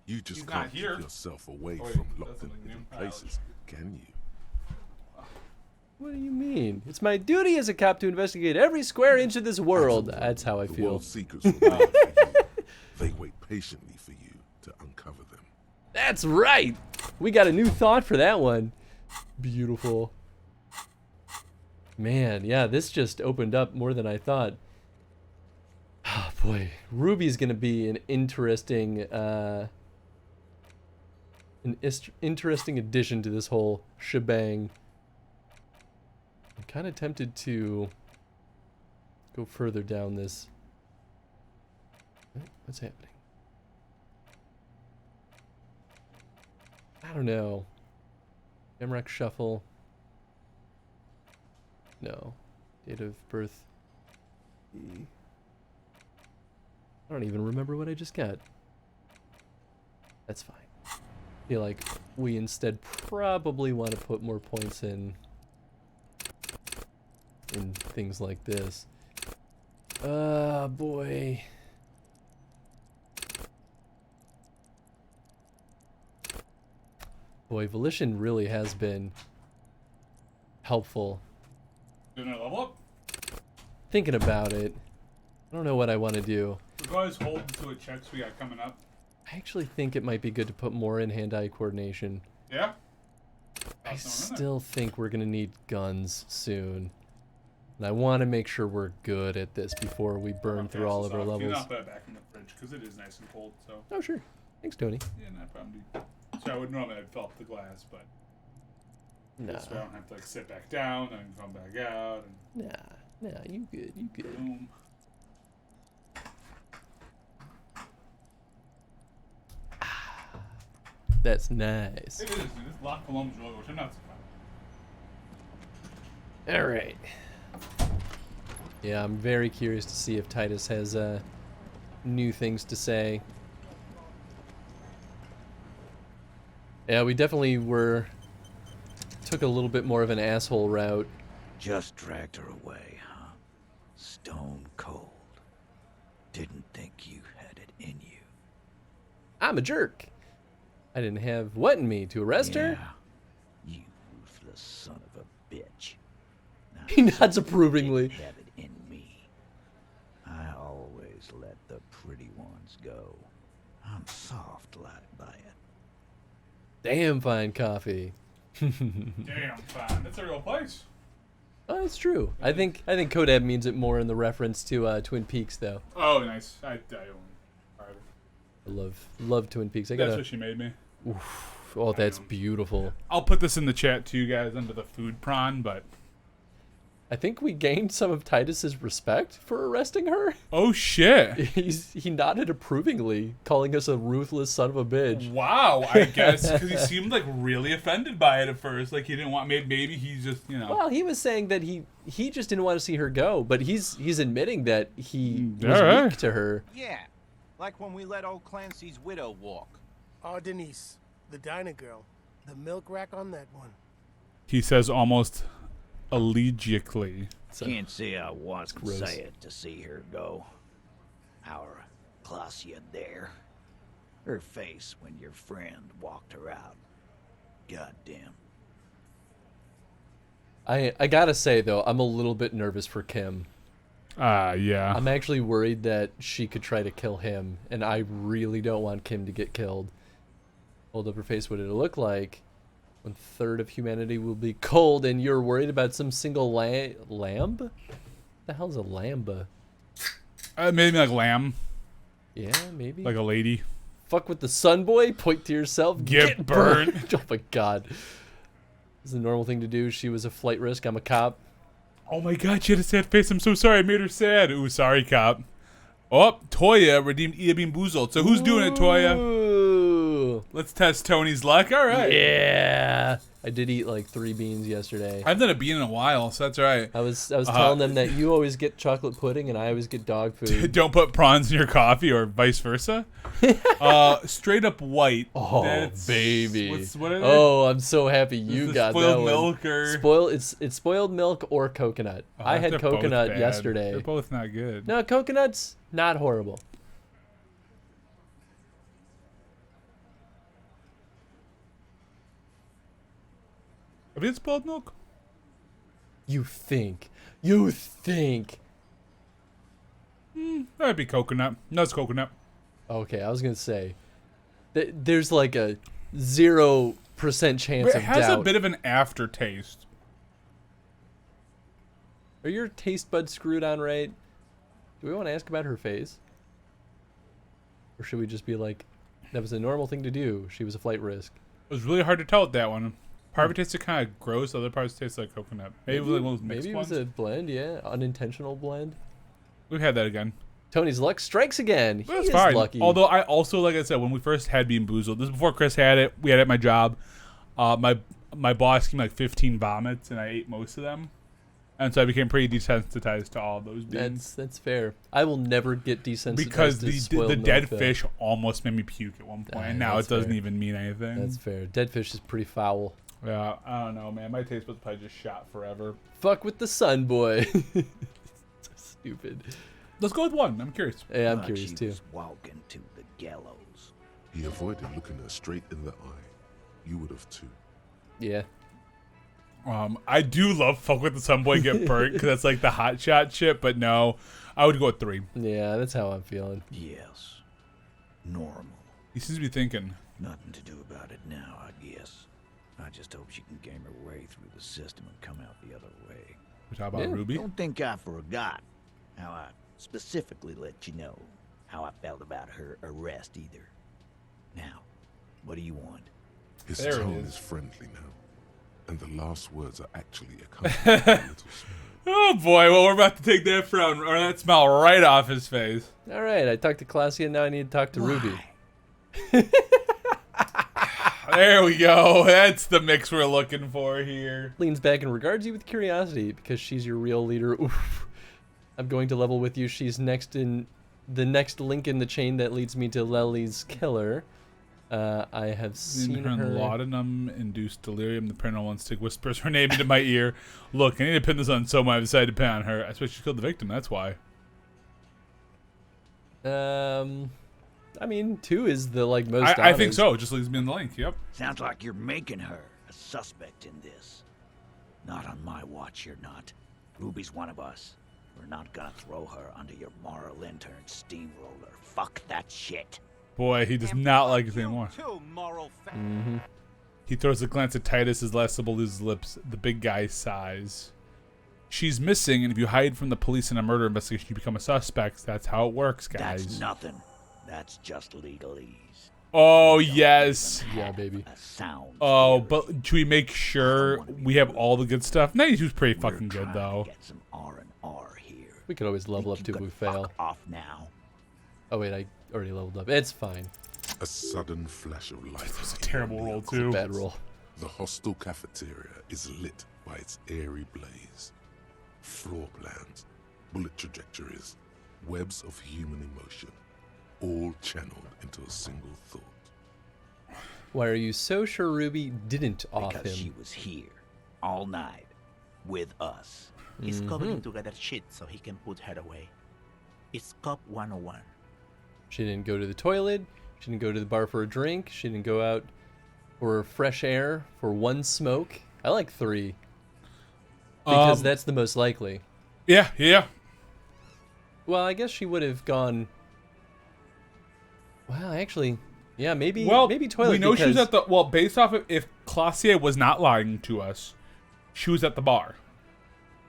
you just he's can't not here. keep yourself away Oh, wait, from that's locked and something hidden new. places, can you? What do you mean? It's my duty as a cop to investigate every square inch of this world. That's how I The feel. world seekers will wait for you. They wait patiently for you to uncover them. That's right. We got a new thought for that one. Beautiful. Man, yeah, this just opened up more than I thought. Oh boy, Ruby's gonna be an interesting, interesting addition to this whole shebang. I'm kind of tempted to go further down this. What's happening? I don't know. MREC shuffle. No. Date of birth. I don't even remember what I just got. That's fine. I feel like we instead probably want to put more points in things like this. Boy. Boy, Volition really has been helpful. Doing a level up? Thinking about it. I don't know what I want to do. We can always hold until it checks we got coming up. I actually think it might be good to put more in hand-eye coordination. Yeah? I still think we're going to need guns soon. And I want to make sure we're good at this before we burn through all of our levels. You can put it back in the fridge because it is nice and cold. So. Oh, sure. Thanks, Tony. Yeah, no problem, dude. So I would normally I'd fill up the glass, but Nah. so I don't have to like sit back down and come back out. And Nah, you good, you good. boom. That's nice. It is, dude. This lock cologne's really good. I'm not surprised. All right. Yeah, I'm very curious to see if Titus has new things to say. Yeah, we definitely took a little bit more of an asshole route. Just dragged her away, huh? Stone cold. Didn't think you had it in you. I'm a jerk. I didn't have what in me to arrest her? You ruthless son of a bitch. Now, He nods approvingly. didn't have it in me. I always let the pretty ones go. I'm soft-like by it. Damn fine coffee. Damn fine. That's a real place. Oh, it's true. I think Kodab means it more in the reference to Twin Peaks, though. Oh, nice. I love Twin Peaks. That's what she made me. Oof. Oh, that's beautiful. I'll put this in the chat to you guys under the food prawn, but I think we gained some of Titus's respect for arresting her. Oh shit. He nodded approvingly, calling us a ruthless son of a bitch. Wow, I guess because he seemed like really offended by it at first. Like he didn't want. Maybe he's just Well, he was saying that he just didn't want to see her go, but he's admitting that he was Alright. weak to her. Yeah, like when we let old Clancy's widow walk. Oh, Denise, the diner girl. The milk rack on that one. He says almost elegically. Can't say I was gross. sad to see her go. Our Clausia there. Her face when your friend walked her out. Goddamn. I gotta say though, I'm a little bit nervous for Kim. Yeah. I'm actually worried that she could try to kill him, and I really don't want Kim to get killed. Hold up her face, what did it look like? 1/3 of humanity will be cold, and you're worried about some single lamb? The hell's a lamba? Maybe like lamb. Yeah, maybe. Like a lady. Fuck with the sun, boy. Point to yourself. Get burnt. Oh my god. This is the normal thing to do. She was a flight risk. I'm a cop. Oh my god, she had a sad face. I'm so sorry. I made her sad. Ooh, sorry, cop. Oh, Toya redeemed Ida being boozled. So who's doing it, Toya? Ooh. Let's test Tony's luck. All right. Yeah. I did eat like 3 beans yesterday. I haven't done a bean in a while, so that's right. I was telling them that you always get chocolate pudding and I always get dog food. Don't put prawns in your coffee or vice versa. Straight up white. Oh, That's, baby. What are they? Oh, I'm so happy you got spoiled that one. milk or It's spoiled milk or coconut. Oh, I had they're both coconut bad. yesterday. They're both not good. No, coconut's not horrible. Have you had spoiled milk? You think. That would be coconut. No, it's coconut. Okay, I was going to say. There's like a 0% chance But of it has doubt. a bit of an aftertaste. Are your taste buds screwed on right? Do we want to ask about her face? Or should we just be like, that was a normal thing to do. She was a flight risk. It was really hard to tell with that one. Part of it tasted kind of gross. Other parts taste like coconut. Maybe it was like one of those mixed Maybe it was ones. a blend, yeah. Unintentional blend. We've had that again. Tony's luck strikes again. He That's is fine. lucky. Although I also, like I said, when we first had Bean Boozled, this is before Chris had it. We had it at my job. My boss gave me like 15 vomits, and I ate most of them. And so I became pretty desensitized to all of those beans. That's fair. I will never get desensitized Because to the spoiled dead milk, though. fish almost made me puke at one point, and now it that's doesn't fair. even mean anything. That's fair. Dead fish is pretty foul. Yeah, I don't know, man. My taste buds probably just shot forever. Fuck with the sun, boy. So stupid. Let's go with one. I'm curious. Yeah, I'm Thought curious she too. was walking to the gallows. He avoided looking her straight in the eye. You would have too. Yeah. I do love fuck with the sun boy get burnt because that's like the hot shot shit, but no, I would go with 3. Yeah, that's how I'm feeling. Yes. Normal. He seems to be thinking. Nothing to do about it now, I guess. I just hope she can game her way through the system and come out the other way. We talk about Ruby. Don't think I forgot how I specifically let you know how I felt about her arrest either. Now, what do you want? His There it tone is. is friendly now, and the last words are actually accompanied by a little smile. Oh boy, well we're about to take that frown or that smile right off his face. All right, I talked to Clausia, now I need to talk to Ruby. There we go. That's the mix we're looking for here. Leans back and regards you with curiosity because she's your real leader. Oof. I'm going to level with you. She's next in the next link in the chain that leads me to Lely's killer. I have seen her. Laudanum-induced delirium. The paranormal instinct whispers her name into my ear. Look, I need to pin this on someone. I've decided to pin on her. I suppose she killed the victim. That's why. I mean, 2 is the like most. I think obvious. so. It just leaves me in the link. Yep. Sounds like you're making her a suspect in this. Not on my watch, you're not. Ruby's one of us. We're not gonna throw her under your moral intern steamroller. Fuck that shit. Boy, he does not like us anymore. Too moral He throws a glance at Titus as last syllable loses lips. The big guy sighs. She's missing, and if you hide from the police in a murder investigation, you become a suspect. That's how it works, guys. That's nothing. That's just legalese. Oh, yes. Yeah, baby. Oh, but should we make sure we have all the good stuff? 92's pretty fucking good, though. Get some R&R here. We could always level up too if we fail. Off now. Oh wait, I already leveled up. It's fine. A sudden flash of light. That's a terrible roll, too. Bad roll. The hostel cafeteria is lit by its airy blaze. Floor plans, bullet trajectories, webs of human emotion, all channeled into a single thought. Why are you so sure Ruby didn't off him? Because she was here all night with us. He's cobbling together shit so he can put her away. It's Cop 101. She didn't go to the toilet. She didn't go to the bar for a drink. She didn't go out for fresh air for one smoke. I like 3. Because that's the most likely. Yeah, yeah. Well, I guess she would have gone... Well, actually... Yeah, maybe toilet. We know she was at the... Well, based off of if Classier was not lying to us, she was at the bar.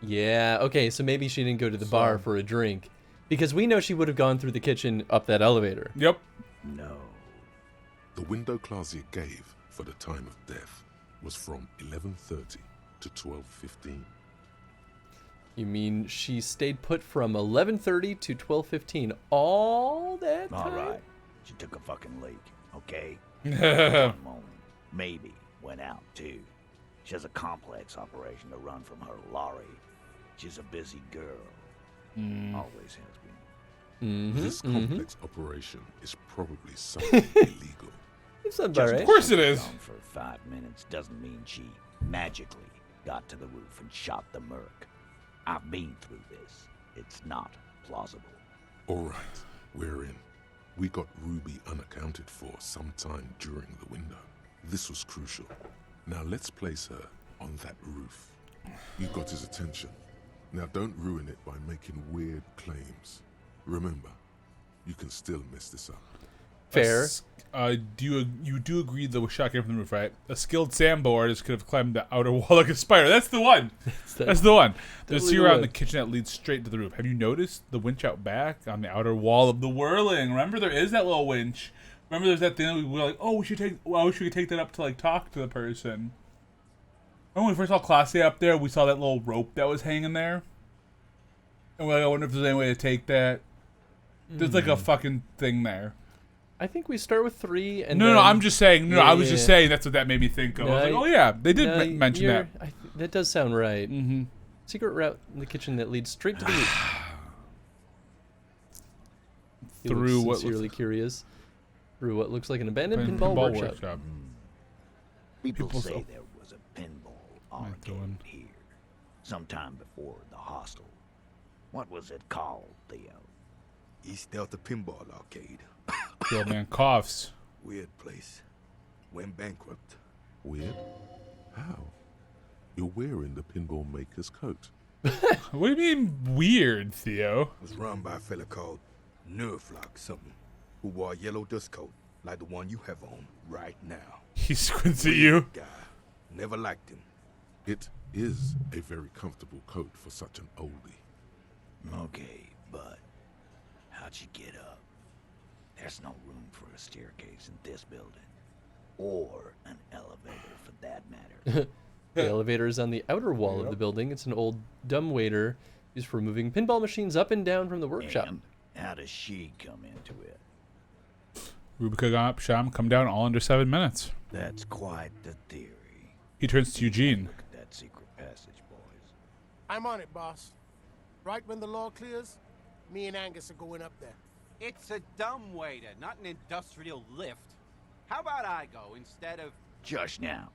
Yeah, okay, so maybe she didn't go to the bar for a drink. Because we know she would have gone through the kitchen up that elevator. Yep. No. The window Clausia gave for the time of death was from 11:30 to 12:15. You mean she stayed put from 11:30 to 12:15 all that time? All right. She took a fucking leak, okay? One moment. Maybe went out, too. She has a complex operation to run from her lorry. She's a busy girl. Always has been. This complex operation is probably something illegal. It's not bad, right? Of course it is. Gone for 5 minutes doesn't mean she magically got to the roof and shot the merc. I've been through this. It's not plausible. All right, we're in. We got Ruby unaccounted for sometime during the window. This was crucial. Now let's place her on that roof. You got his attention. Now don't ruin it by making weird claims. Remember, you can still mess this up. Fair. You do agree the shot came from the roof, right? A skilled sandboardist could have climbed the outer wall like a spider. That's the one. That's the one. There's a secret around the kitchen that leads straight to the roof. Have you noticed the winch out back on the outer wall of the whirling? Remember, there is that little winch. Remember, there's that thing that we were like, oh, we should take. Well, I wish we could take that up to like talk to the person. When we first saw Classy up there, we saw that little rope that was hanging there, and we're like, I wonder if there's any way to take that. There's like a fucking thing there. I think we start with 3 and no, then... no, I'm just saying. No, Yeah, I was just saying that's what that made me think of. No, I was like, oh yeah, they did mention that. That does sound right. Secret route in the kitchen that leads straight to the roof. Through what sincerely curious. Through what looks like an abandoned pinball workshop. People say there was a pinball arcade here, sometime before the hostel. What was it called, Theo? East Delta Pinball Arcade. The old man coughs. Weird place. Went bankrupt. Weird? How? You're wearing the pinball maker's coat. What do you mean weird, Theo? It was run by a fella called Nerflock something, who wore a yellow dust coat like the one you have on right now. He squints at you. Guy. Never liked him. It is a very comfortable coat for such an oldie. Okay, but how'd you get up? There's no room for a staircase in this building. Or an elevator, for that matter. The elevator is on the outer wall of the building. It's an old dumbwaiter used for moving pinball machines up and down from the workshop. And how does she come into it? Rubica gone up, Sham, come down all under 7 minutes. That's quite the theory. He turns to Eugene. Look at that secret passage, boys. I'm on it, boss. Right when the law clears, me and Angus are going up there. It's a dumbwaiter, not an industrial lift. How about I go instead of... Just now.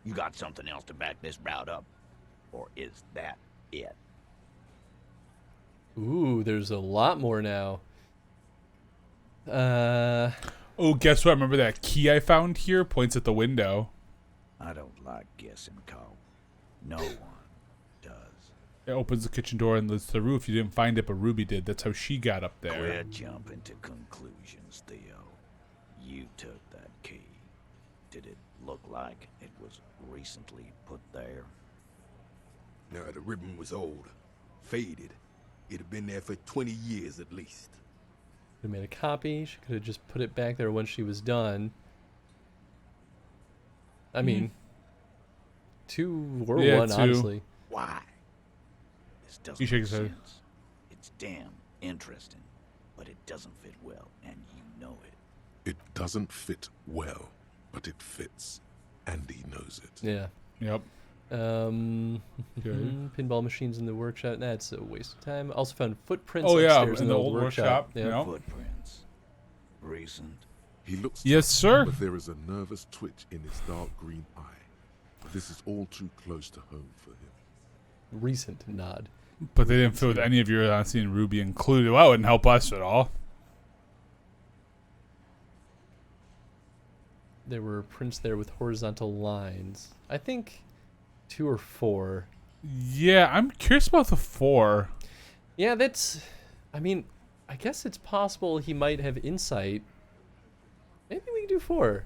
You got something else to back this route up? Or is that it? Ooh, there's a lot more now. Oh, guess what? Remember that key I found here? Points at the window. I don't like guessing, Cole. No one does. It opens the kitchen door and leads to the roof. You didn't find it, but Ruby did. That's how she got up there. Quit jumping to conclusions, Theo. You took that key. Did it look like it was recently put there? No, the ribbon was old, faded. It'd been there for 20 years at least. Could have made a copy. She could have just put it back there when she was done. I mean, 2 or 1, 2. Honestly. Why? This doesn't He shakes make his head. sense. It's damn interesting, but it doesn't fit well, and you know it. It doesn't fit well, but it fits. And he knows it. Yeah. Yep. Pinball machines in the workshop. That's a waste of time. Also found footprints Oh, yeah, upstairs in the old workshop. Yeah. Yep. Footprints. Recent. He looks Yes, sir. but there is a nervous twitch in his dark green eye. This is all too close to home for him. Recent nod. But they didn't fill with any of your Honesty and Ruby included. Well, it wouldn't help us at all. There were prints there with horizontal lines. I think 2 or 4. Yeah, I'm curious about the 4. Yeah, that's... I mean, I guess it's possible he might have insight. Maybe we can do 4.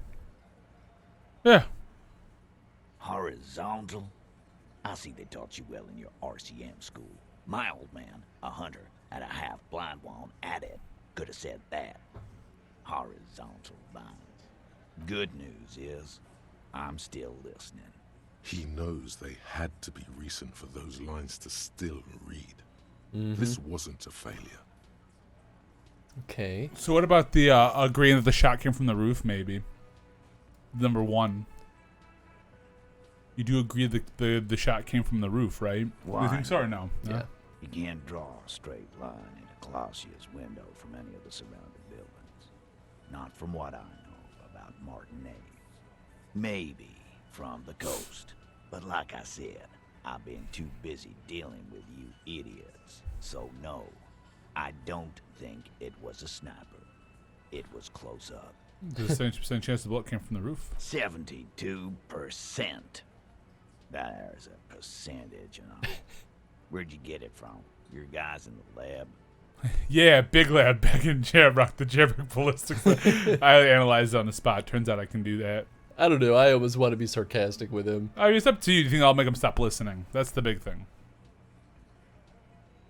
Yeah. Horizontal? I see they taught you well in your RCM school. My old man, a hunter, and a half-blind one at it, could have said that. Horizontal lines. Good news is, I'm still listening. He knows they had to be recent for those lines to still read. Mm-hmm. This wasn't a failure. Okay. So what about the agreeing that the shot came from the roof, maybe? Number 1. You do agree that the shot came from the roof, right? Why? Do you think so or no? Yeah. You can't draw a straight line into Clausia's window from any of the surrounding buildings. Not from what I know about Martinez. Maybe from the coast. But like I said, I've been too busy dealing with you idiots. So no, I don't think it was a sniper. It was close up. There's a 70% chance the bullet came from the roof. 72%. There's a percentage and all. Where'd you get it from? Your guys in the lab? Yeah, big lab back in Jamrock, the Jamrock ballistics. I analyzed it on the spot. Turns out I can do that. I don't know. I always want to be sarcastic with him. I mean, it's up to you. Do you think I'll make him stop listening? That's the big thing.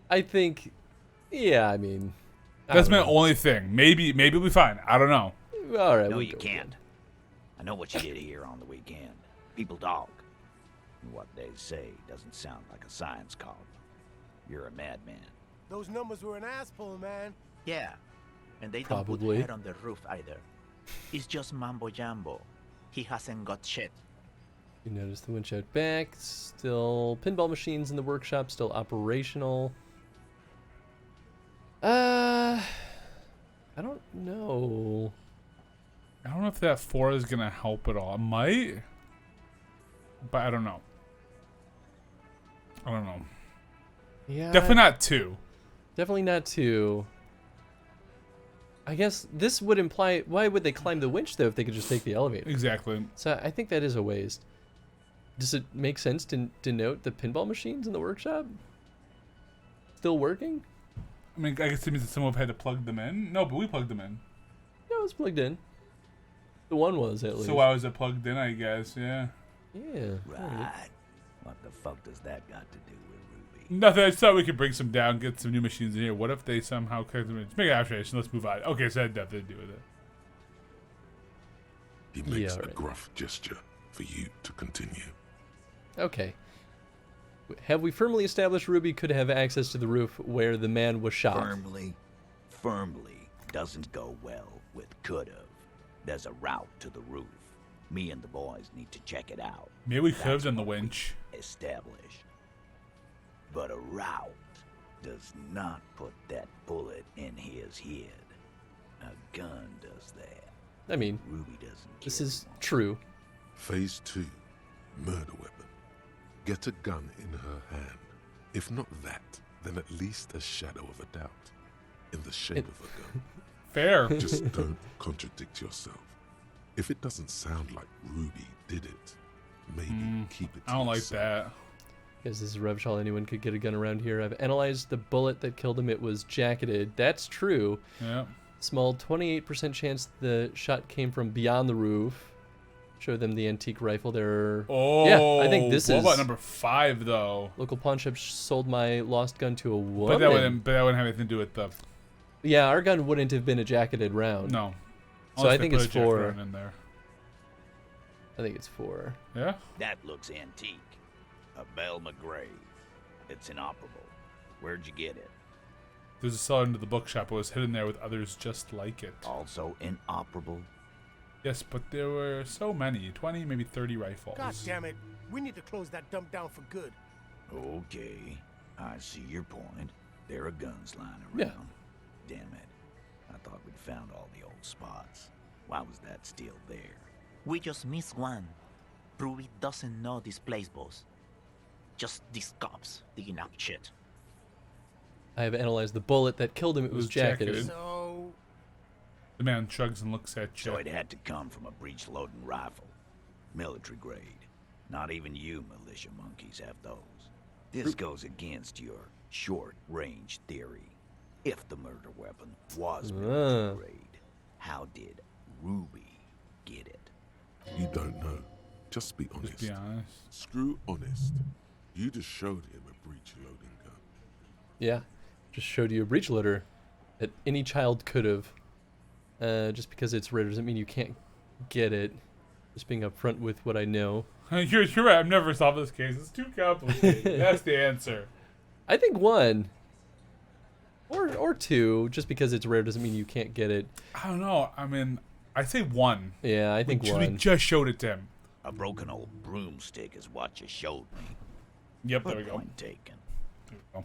I think, yeah, I mean... That's my only thing. Maybe it'll be fine. I don't know. All right. No, we'll you go can't. with I know what you did here on the weekend. People talk. And what they say doesn't sound like a science column. You're a madman. Those numbers were an ass pull, man. Yeah, and they don't put Probably. head on the roof either. It's just mambo jumbo. He hasn't got shit. You notice the winch out back. Still pinball machines in the workshop. Still operational. I don't know. I don't know if that 4 is going to help at all. It might. But I don't know. I don't know. Yeah. Definitely not 2. Definitely not 2. I guess this would imply, why would they climb the winch though if they could just take the elevator? Exactly. So I think that is a waste. Does it make sense to denote the pinball machines in the workshop? Still working? I mean, I guess it means that someone had to plug them in. No, but we plugged them in. Yeah, it was plugged in. The one was at least. So why was it plugged in, I guess? Yeah. Yeah. Right. What the fuck does that got to do with Ruby? Nothing. I just thought we could bring some down, get some new machines in here. What if they somehow connect them in? Just make an abstraction. Let's move on. Okay, so that had nothing to do with it. He makes Yeah, a right. gruff gesture for you to continue. Okay. Have we firmly established Ruby could have access to the roof where the man was shot? Firmly doesn't go well with could've. There's a route to the roof. Me and the boys need to check it out. Maybe we could have That's done the what we winch. Established. But a route does not put that bullet in his head. A gun does that. I mean, Ruby doesn't. this is true. Phase 2, murder weapon. Get a gun in her hand. If not that, then at least a shadow of a doubt. In the shape of a gun. Fair. Just don't contradict yourself. If it doesn't sound like Ruby did it, maybe keep it to I don't like yourself. that. Because this is Revshall, anyone could get a gun around here. I've analyzed the bullet that killed him. It was jacketed. That's true. Yeah. Small 28% chance the shot came from beyond the roof. Show them the antique rifle there. Oh, yeah, I think this what is. about number 5 though? Local pawn shop sold my lost gun to a woman. But that wouldn't have anything to do with the. Yeah, our gun wouldn't have been a jacketed round. No. So Unless I they think put it's a jacket 4. round in there. I think it's 4. Yeah? That looks antique. A Belle McGrave. It's inoperable. Where'd you get it? There's a cellar into the bookshop. It was hidden there with others just like it. Also inoperable? Yes, but there were so many. 20, maybe 30 rifles. God damn it. We need to close that dump down for good. Okay. I see your point. There are guns lying around. Yeah. Damn it. I thought we'd found all the old spots. Why was that still there? We just missed one. Ruby doesn't know this place, boss. Just these cops digging up shit. I have analyzed the bullet that killed him. It was jacketed. So... The man shrugs and looks at you. So it had to come from a breech-loading rifle. Military grade. Not even you militia monkeys have those. This goes against your short-range theory. If the murder weapon was military grade, how did Ruby get it? You don't know. Just be honest. Just be honest. Screw honest. You just showed him a breech-loading gun. Yeah. Just showed you a breech loader that any child could have. Just because it's rare doesn't mean you can't get it. Just being upfront with what I know. You're right. I've never solved this case. It's too complicated. That's the answer. I think 1. Or 2. Just because it's rare doesn't mean you can't get it. I don't know. I mean, I'd say 1. Yeah, I think 1. We just showed it to him. A broken old broomstick is what you showed me. Yep, there we go. Point taken.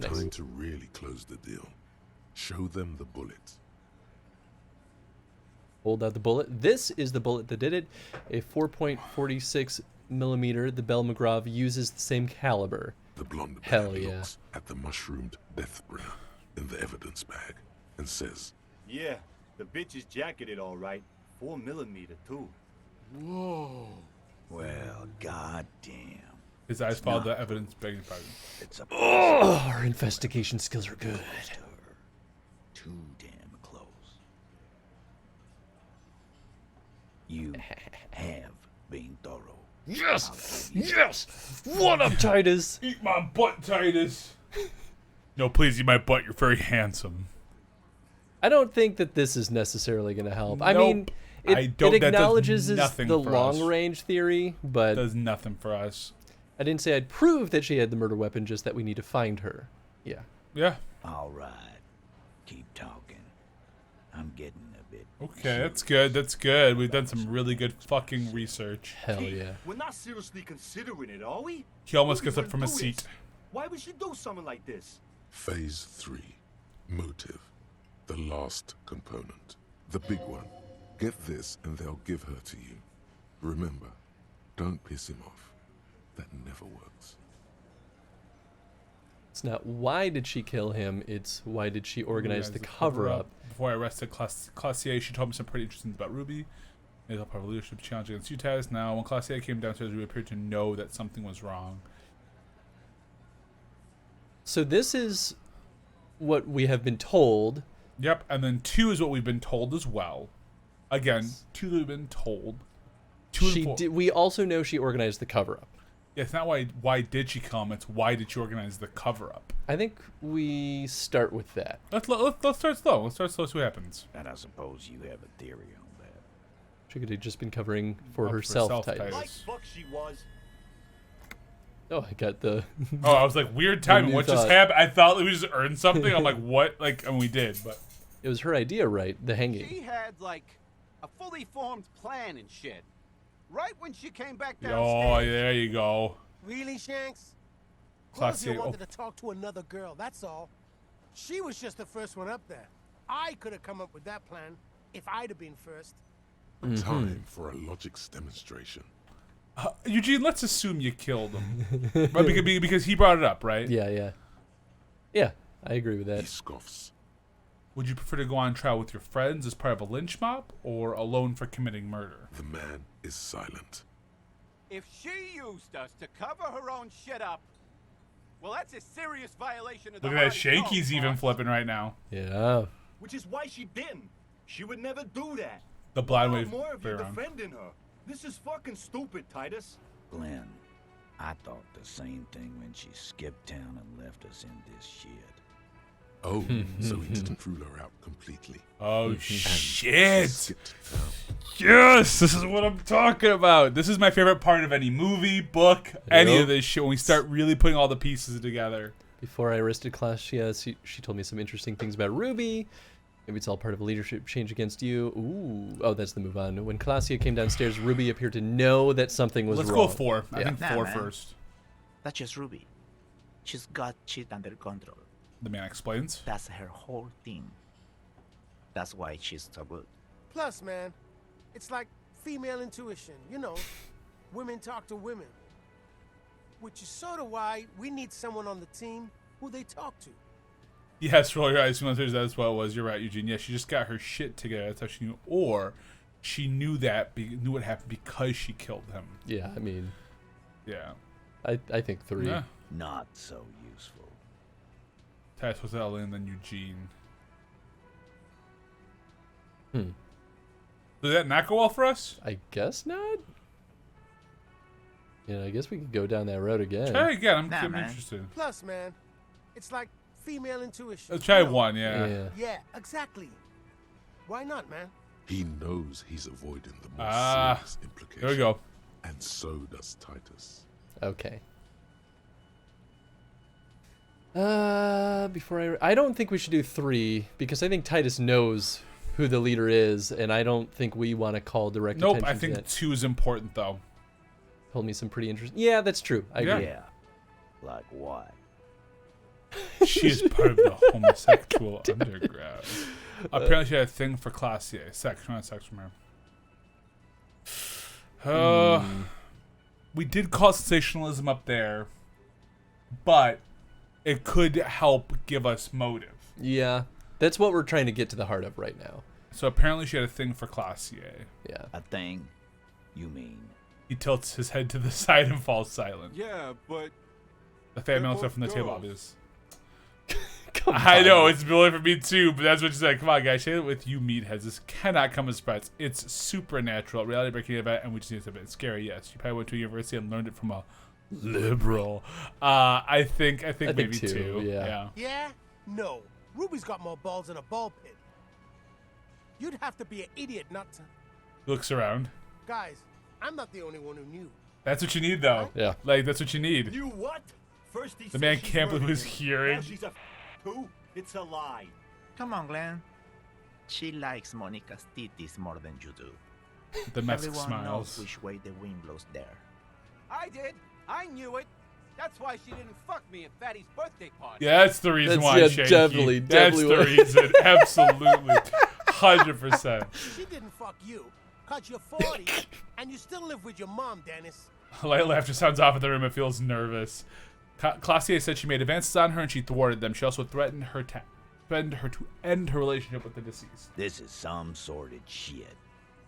Time to really close the deal. Show them the bullet. Hold out the bullet. This is the bullet that did it. A 4.46 millimeter. The Belle McGraw uses the same caliber. The blonde Hell man yeah. looks at the mushroomed Deathbringer in the evidence bag and says, Yeah, the bitch is jacketed all right. 4mm too. Whoa. Well, goddamn. His eyes followed the evidence, begging pardon. It's a Oh, our investigation skills are good. Too damn close. You have been thorough. Yes! Yes! What up, Titus? Eat my butt, Titus. No, please eat my butt. You're very handsome. I don't think that this is necessarily going to help. I Nope. mean, it that does acknowledges nothing the for us. long-range theory, but Does nothing for us. I didn't say I'd prove that she had the murder weapon, just that we need to find her. Yeah. Yeah. All right. Keep talking. I'm getting a bit... Okay, that's good. That's good. We've done some really good fucking research. Hell yeah. We're not seriously considering it, are we? He almost Who gets up even from his do seat. this? Why would she do something like this? Phase 3. Motive. The last component. The big one. Get this and they'll give her to you. Remember, don't piss him off. That never works. It's not why did she kill him, it's why did she organize the cover-up. Before I arrested Classier, she told me some pretty interesting things about Ruby. It was a part of a leadership challenge against Utahs. Now, when Classier came downstairs, we appeared to know that something was wrong. So this is what we have been told. Yep, and then 2 is what we've been told as well. Again, 2 that we've been told. 2 and 4. We also know she organized the cover-up. Yeah, it's not why did she come, it's why did she organize the cover-up. I think we start with that. Let's start slow. Let's start slow, see what happens. And I suppose you have a theory on that. She could have just been covering for herself, Titus. Like fuck she was. Oh, I got the... Oh, I was like, weird timing. What just happened? I thought we just earned something. I'm like, what? Like, and we did, but... It was her idea, right? The hanging. She had, like, a fully formed plan and shit. Right when she came back downstairs. Oh, there you go. Really, Shanks? Classier. Claudia wanted to talk to another girl, that's all. She was just the first one up there. I could have come up with that plan if I'd have been first. Time for a logics demonstration. Eugene, let's assume you killed him. Right? Because he brought it up, right? Yeah. Yeah, I agree with that. He scoffs. Would you prefer to go on trial with your friends as part of a lynch mob or alone for committing murder? The man is silent. If she used us to cover her own shit up, well, that's a serious violation of the Look at that. Hardy Shaky's Code, even boss. flipping right now. Yeah. Which is why she didn't. She would never do that. The blind Not wave. more of you Baron. defending her. This is fucking stupid, Titus. Glenn, I thought the same thing when she skipped town and left us in this shit. Oh, so he didn't rule her out completely. Oh, And shit. skipped town. Yes, this is what I'm talking about. This is my favorite part of any movie, book, any of this shit, when we start really putting all the pieces together. Before I arrested Claudia, she told me some interesting things about Ruby. Maybe it's all part of a leadership change against you. Ooh. Oh, that's the move on. When Claudia came downstairs, Ruby appeared to know that something was Let's wrong. go 4. I think Nah, 4 man. first. That's just Ruby. She's got shit under control. The man explains. That's her whole thing. That's why she's so good. Plus, man, it's like female intuition. You know, women talk to women. Which is sort of why we need someone on the team who they talk to. Yes, roll your eyes. That's what it was. You're right, Eugene. Yeah, she just got her shit together. That's how she knew. Or she knew knew what happened because she killed him. Yeah, I mean. Yeah. I think 3. Yeah. Not so useful. Titus was Ellie and then Eugene. Hmm. Did that not go well for us? I guess not. Yeah, I guess we could go down that road again. Try again. Nah, I'm man. interested. Plus, man, it's like female intuition. Let's try You know? 1, yeah. Yeah, exactly. Why not, man? He knows he's avoiding the more serious implications. There we go. And so does Titus. Okay. Before I don't think we should do 3 because I think Titus knows who the leader is, and I don't think we want to call direct Nope, attention I think to that. 2 is important though. Told me some pretty interesting. Yeah, that's true. I agree. Yeah. Like what? She is part of the homosexual underground. Apparently she had a thing for Classier. Sex. She wanted sex from her. We did call it sensationalism up there, but it could help give us motive. Yeah, that's what we're trying to get to the heart of right now. So apparently she had a thing for Classier. Yeah. A thing? You mean? He tilts his head to the side and falls silent. Yeah, but The fan mail both stuff from the table, girls. obvious. Come I on. know, it's really for me too, but that's what she said. Come on, guys, share it with you meatheads. This cannot come as a surprise. It's supernatural, reality breaking event, and we just need to be scary. Yes, you probably went to university and learned it from a liberal. I think maybe 2. Yeah. Yeah? No. Ruby's got more balls than a ball pit. You'd have to be an idiot not to. Looks around. Guys, I'm not the only one who knew. That's what you need, though. Yeah. Like, that's what you need. You what? First he The said man she can't believe murdered what he's him. hearing. Now she's a who? It's a lie. Come on, Glenn. She likes Monica's titties more than you do. The mask Everyone smiles. knows which way the wind blows there. I did. I knew it. That's why she didn't fuck me at Fatty's birthday party. Yeah, that's the reason That's- why, yeah, Shaky. definitely That's the why. reason. Absolutely. 100%. She didn't fuck you, cause you're 40, and you still live with your mom, Dennis. Light laughter sounds off in the room. It feels nervous. Classier said she made advances on her and she thwarted them. She also threatened her to end her relationship with the deceased. This is some sordid shit.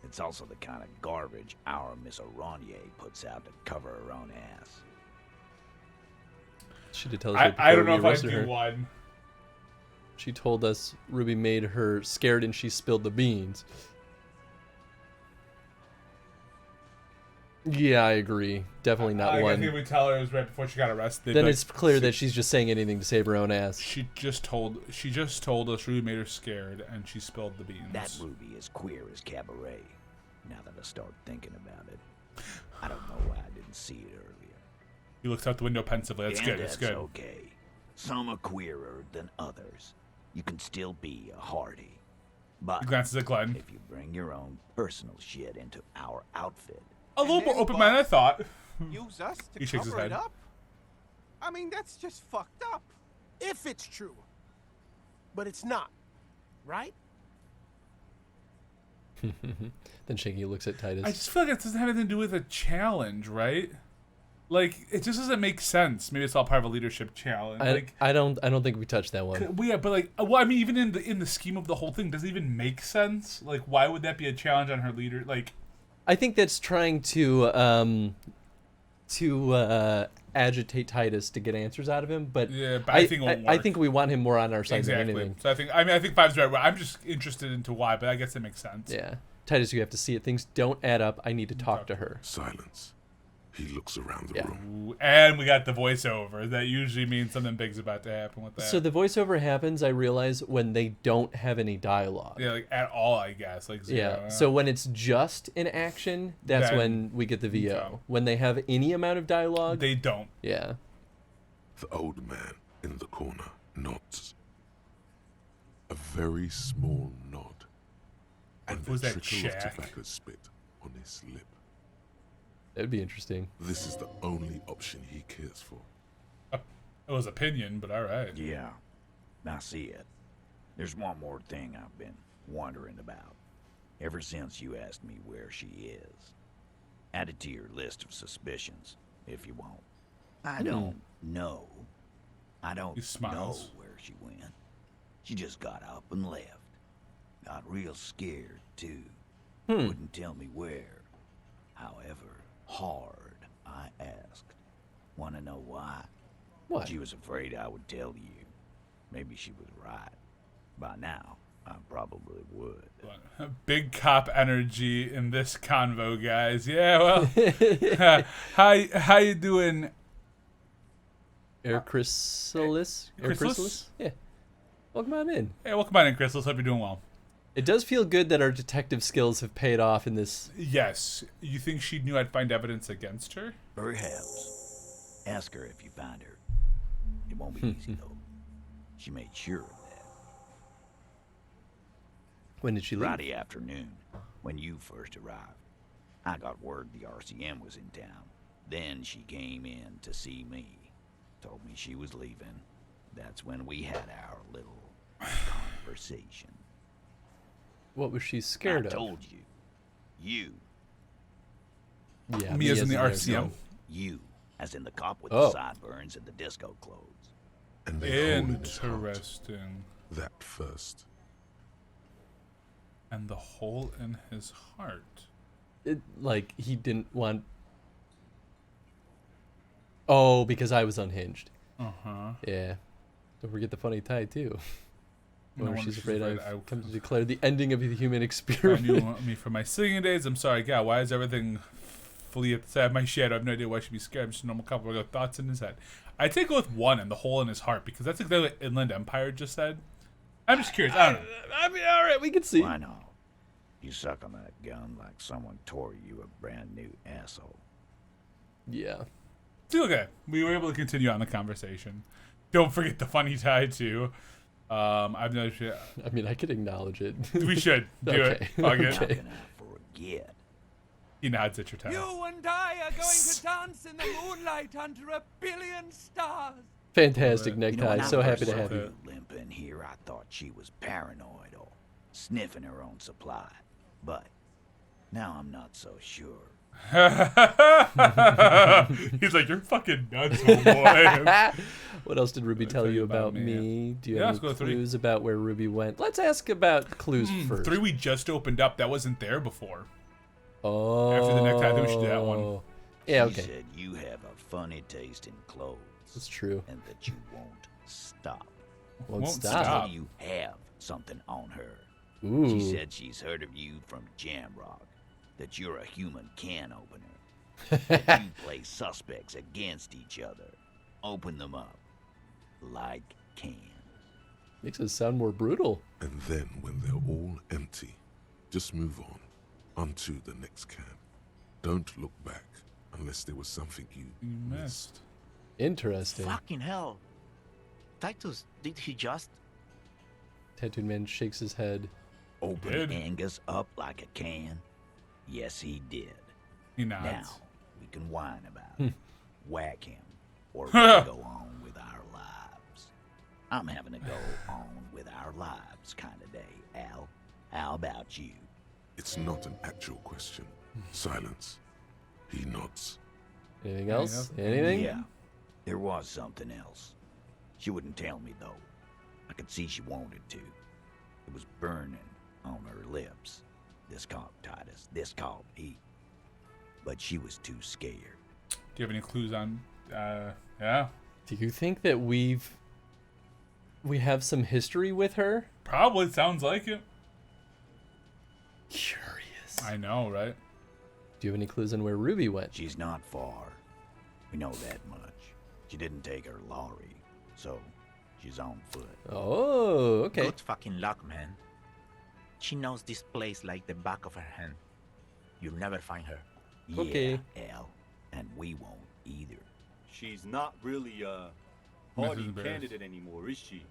It's also the kind of garbage our Miss Aronier puts out to cover her own ass. She did tell us. I don't know we if I arrested do her. one. She told us Ruby made her scared and she spilled the beans. Yeah, I agree. Definitely not I one. think we tell her it was right before she got arrested. Then but it's clear that she's just saying anything to save her own ass. She just told us Ruby made her scared and she spilled the beans. That Ruby is queer as cabaret. Now that I start thinking about it, I don't know why I didn't see it earlier. He looks out the window pensively. That's And good. That's good. Okay. Some are queerer than others. You can still be a Hardy. But He glances at Glenn. if you bring your own personal shit into our outfit, A little more open-minded, I thought. Use us He to shakes his cover it head. up? I mean, that's just fucked up. If it's true. But it's not. Right? Then Shaky looks at Titus. I just feel like it doesn't have anything to do with a challenge, right? Like, it just doesn't make sense. Maybe it's all part of a leadership challenge. I don't think we touched that one. Well, yeah, but like, well, I mean, even in the scheme of the whole thing, does it even make sense? Like, why would that be a challenge on her leader? Like, I think that's trying to agitate Titus to get answers out of him, but yeah, but I think it won't I work. think we want him more on our side Exactly. than anything. So I think 5's right. I'm just interested into why, but I guess it makes sense. Yeah, Titus, you have to see it. Things don't add up. I need to talk to her. Silence. He looks around the room. Ooh, and we got the voiceover. That usually means something big's about to happen with that. So the voiceover happens, I realize, when they don't have any dialogue. Yeah, like at all, I guess. Like zero. Yeah. So when it's just an action, that's Then- when we get the VO. Okay. When they have any amount of dialogue, they don't. Yeah. The old man in the corner nods. A very small nod. And was a that trickle of Jack? tobacco spit on his lip. That'd be interesting. This is the only option he cares for. It was opinion, but all right. Yeah, I see it. There's one more thing I've been wondering about. Ever since you asked me where she is. Add it to your list of suspicions, if you want. I don't know. I don't know smiles. where she went. She just got up and left. Got real scared, too. Wouldn't tell me where. However hard I asked. Want to know why? What? She was afraid I would tell you. Maybe she was right. By now, I probably would. Big cop energy in this convo, guys. Yeah, well, how you doing? Air Chrysalis? Air Chrysalis? Yeah. Welcome on in. Hey, welcome on in, Chrysalis. Hope you're doing well. It does feel good that our detective skills have paid off in this. Yes. You think she knew I'd find evidence against her? Perhaps. Ask her if you find her. It won't be easy, though. She made sure of that. When did she leave? Friday afternoon, when you first arrived. I got word the RCM was in town. Then she came in to see me. Told me she was leaving. That's when we had our little conversation. What was she scared of? I told you. You. Yeah, me as in the RCM. You, as in the cop with Oh. the sideburns and the disco clothes. And they hold in his heart Interesting. that first. And the hole in his heart. It, like, he didn't want... Oh, because I was unhinged. Uh-huh. Yeah. Don't forget the funny tie, too. No Where wonder she's she's afraid afraid I've I- come to declare the ending of the human I experiment. knew you want me for my singing days. I'm sorry, God. Why is everything fully at the side of my shadow? I have no idea why I should be scared. I'm just a normal couple with thoughts in his head. I take it with one and the hole in his heart because that's exactly what Inland Empire just said. I'm just curious. I don't know. I mean, all right, we can see. Why not? You suck on that gun like someone tore you a brand new asshole. Yeah. It's okay. We were able to continue on the conversation. Don't forget the funny tie too. I've noticed. I mean, I could acknowledge it. We should do it. Okay. Fuck it. Okay. Forget. He nods at your time. You and I are going to dance in the moonlight under 1 billion stars. Fantastic You know, necktie. when I So happy first to have saw you. limp in here, I thought she was paranoid or sniffing her own supply. But now I'm not so sure. He's like, you're fucking nuts, old boy. What else did Ruby tell you about me? Do you have let's any go through. clues about where Ruby went? Let's ask about clues first. 3 we just opened up. That wasn't there before. Oh. After the necktie, I think we should do that one. Yeah, She okay. said you have a funny taste in clothes. That's true. And that you won't stop. Won't She stop. said you have something on her. Ooh. She said she's heard of you from Jamrock. That you're a human can opener. That you play suspects against each other. Open them up. Like cans. Makes it sound more brutal. And then when they're all empty, just move on onto the next can. Don't look back unless there was something you missed. Interesting. Fucking hell. Titus, did he just? Tattooed Man shakes his head. Open Angus up like a can? Yes, he did. He nods. Now, we can whine about it. Whack him. Or we can go on with our lives. I'm having a go on with our lives kind of day, Al. How about you? It's not an actual question. Silence. He nods. Anything else? Anything? Yeah. There was something else. She wouldn't tell me, though. I could see she wanted to. It was burning on her lips. This called Titus. This called Pete. But she was too scared. Do you have any clues on? Yeah. Do you think that we have some history with her? Probably sounds like it. Curious. I know, right? Do you have any clues on where Ruby went? She's not far. We know that much. She didn't take her lorry, so she's on foot. Oh, okay. Good fucking luck, man. She knows this place like the back of her hand. You'll never find her. Okay. Yeah, Al, and we won't either. She's not really a party candidate anymore, is she?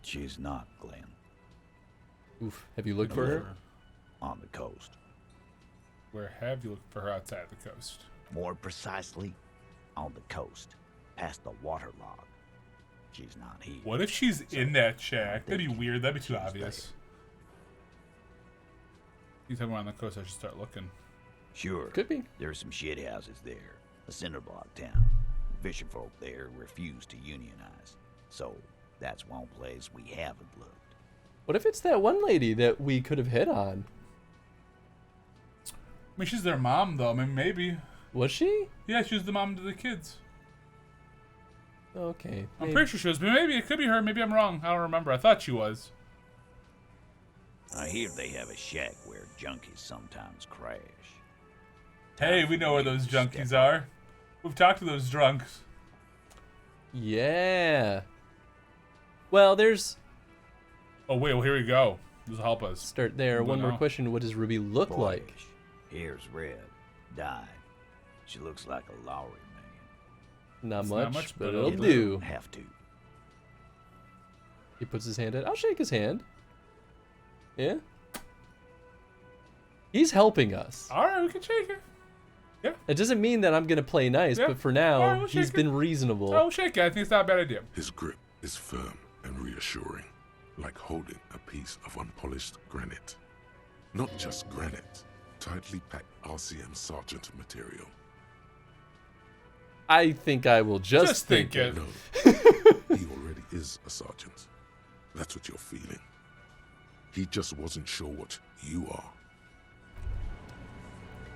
She's not, Glenn. Oof. Have you looked for her? On the coast. Where have you looked for her outside the coast? More precisely, on the coast, past the waterlog. She's not here. What if she's in that shack? That'd be weird. That'd be too obvious. You tell me on the coast, I should start looking. Sure. Could be. There's some shit houses there. A cinder block town. Fishing folk there refuse to unionize. So that's one place we haven't looked. What if it's that one lady that we could have hit on? I mean, she's their mom, though. I mean, maybe. Was she? Yeah, she was the mom to the kids. Okay. I'm pretty sure she was, but maybe it could be her. Maybe I'm wrong. I don't remember. I thought she was. I hear they have a shack where junkies sometimes crash. Hey, we know where those junkies are. We've talked to those drunks. Yeah. Well, there's... Oh, wait. Well, here we go. This will help us. Start there. One more question. What does Ruby look like? Hair's red. Dyed. She looks like a lorry man. Not Not much, much, but but it'll it'll do. Have to. He puts his hand out. I'll shake his hand. Yeah? He's helping us. All right, we can shake it. Yeah. It doesn't mean that I'm going to play nice, Yeah. but for now, All right, we'll he's shake been it. reasonable. Oh, shake it. I think it's not a bad idea. His grip is firm and reassuring, like holding a piece of unpolished granite. Not just granite, tightly packed RCM Sergeant material. I think I will just think it. No, he already is a sergeant. That's what you're feeling. He just wasn't sure what you are.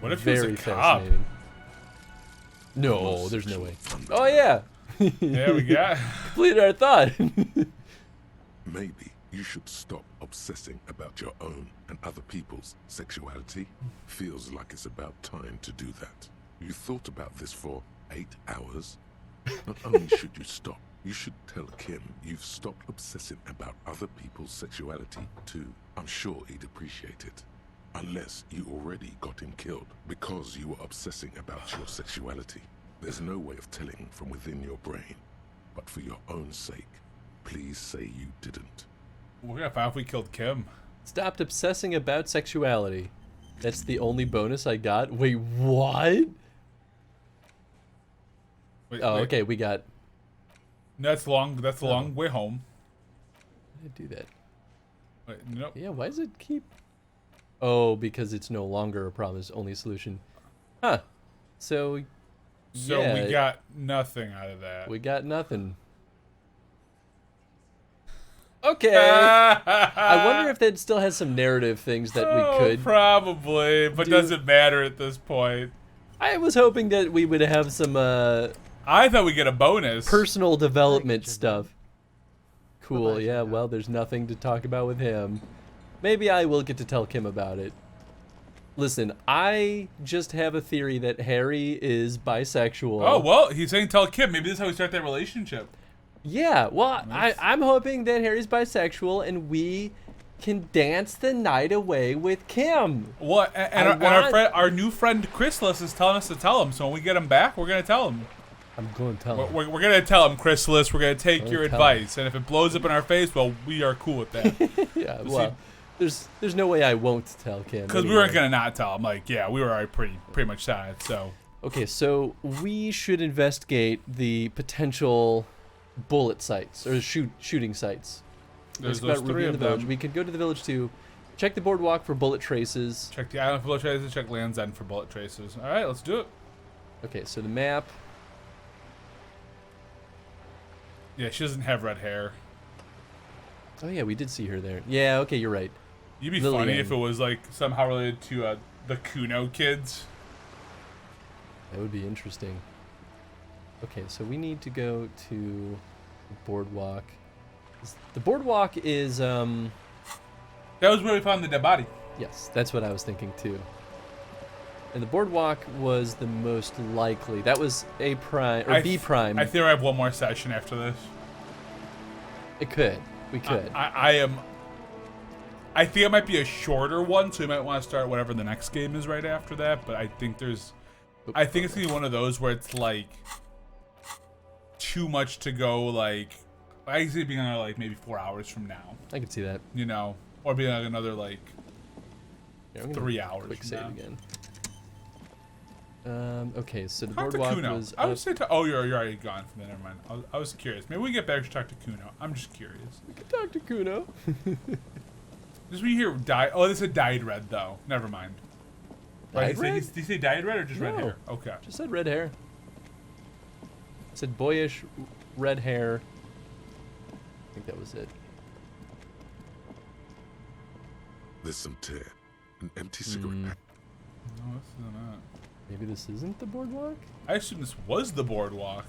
What if Very he was a cop? fascinating. No, there's no way. Oh, yeah. Yeah, we got. Completed our thought. Maybe you should stop obsessing about your own and other people's sexuality. Feels like it's about time to do that. You thought about this for 8 hours? Not only should you stop, you should tell Kim you've stopped obsessing about other people's sexuality too. I'm sure he'd appreciate it. Unless you already got him killed because you were obsessing about your sexuality. There's no way of telling from within your brain. But for your own sake, please say you didn't. We're gonna find if we killed Kim. Stopped obsessing about sexuality. That's the only bonus I got. Wait, what? Wait, Oh, wait. okay, we got... That's long. That's the long way home. How did I do that? Wait, nope. Yeah, why does it keep... Oh, because it's no longer a problem. It's only a solution. Huh. So, So yeah, we got nothing out of that. we got nothing. Okay. I wonder if that still has some narrative things that we could... Probably, but do. doesn't matter at this point. I was hoping that we would have some I thought we'd get a bonus. personal development stuff. Cool, yeah, well, there's nothing to talk about with him. Maybe I will get to tell Kim about it. Listen, I just have a theory that Harry is bisexual. Oh, well, he's saying tell Kim. Maybe this is how we start that relationship. Yeah, well, I'm hoping that Harry's bisexual and we can dance the night away with Kim. What? And our new friend Chrysalis is telling us to tell him. So when we get him back, we're gonna tell him. I'm going to tell him. We're gonna tell him, Chrysalis. We're gonna take your tell advice, and if it blows up in our face, well, we are cool with that. Yeah, well, there's no way I won't tell Kim. Because we weren't gonna not tell him. Like, yeah, we were already pretty much on it. So. Okay, so we should investigate the potential bullet sites or shooting sites. There's About those Ruby three in of the village. them. We could go to the village too. Check the boardwalk for bullet traces. Check the island for bullet traces. Check Land's End for bullet traces. All right, let's do it. Okay, so the map. Yeah, she doesn't have red hair. Oh yeah, we did see her there. Yeah, okay, you're right. You'd be Lillian. funny if it was like somehow related to the Kuno kids. That would be interesting. Okay, so we need to go to the boardwalk. The boardwalk is That was where we found the dead body. Yes, that's what I was thinking too. And the boardwalk was the most likely. That was A prime or B prime. I think I have one more session after this. It could. We could. I think it might be a shorter one, so you might want to start whatever the next game is right after that. But I think it's gonna be one of those where it's like too much to go. Like I can see it being another like maybe 4 hours from now. I can see that. You know, or being like another like 3 hours. Quick from save now. again. Okay, so the Talk to boardwalk Kuno. was. I would say oh, you're already gone from there. Never mind. I was curious. Maybe we can get back to talk to Kuno. I'm just curious. We can talk to Kuno. Just when you hear dyed. Oh, this is dyed red though. Never mind. Dyed red? Did you say dyed red or just red No. hair? Okay. Just said red hair. It said boyish red hair. I think that was it. There's some tear. An empty cigarette pack. No, this isn't it. Maybe this isn't the boardwalk? I assume this was the boardwalk.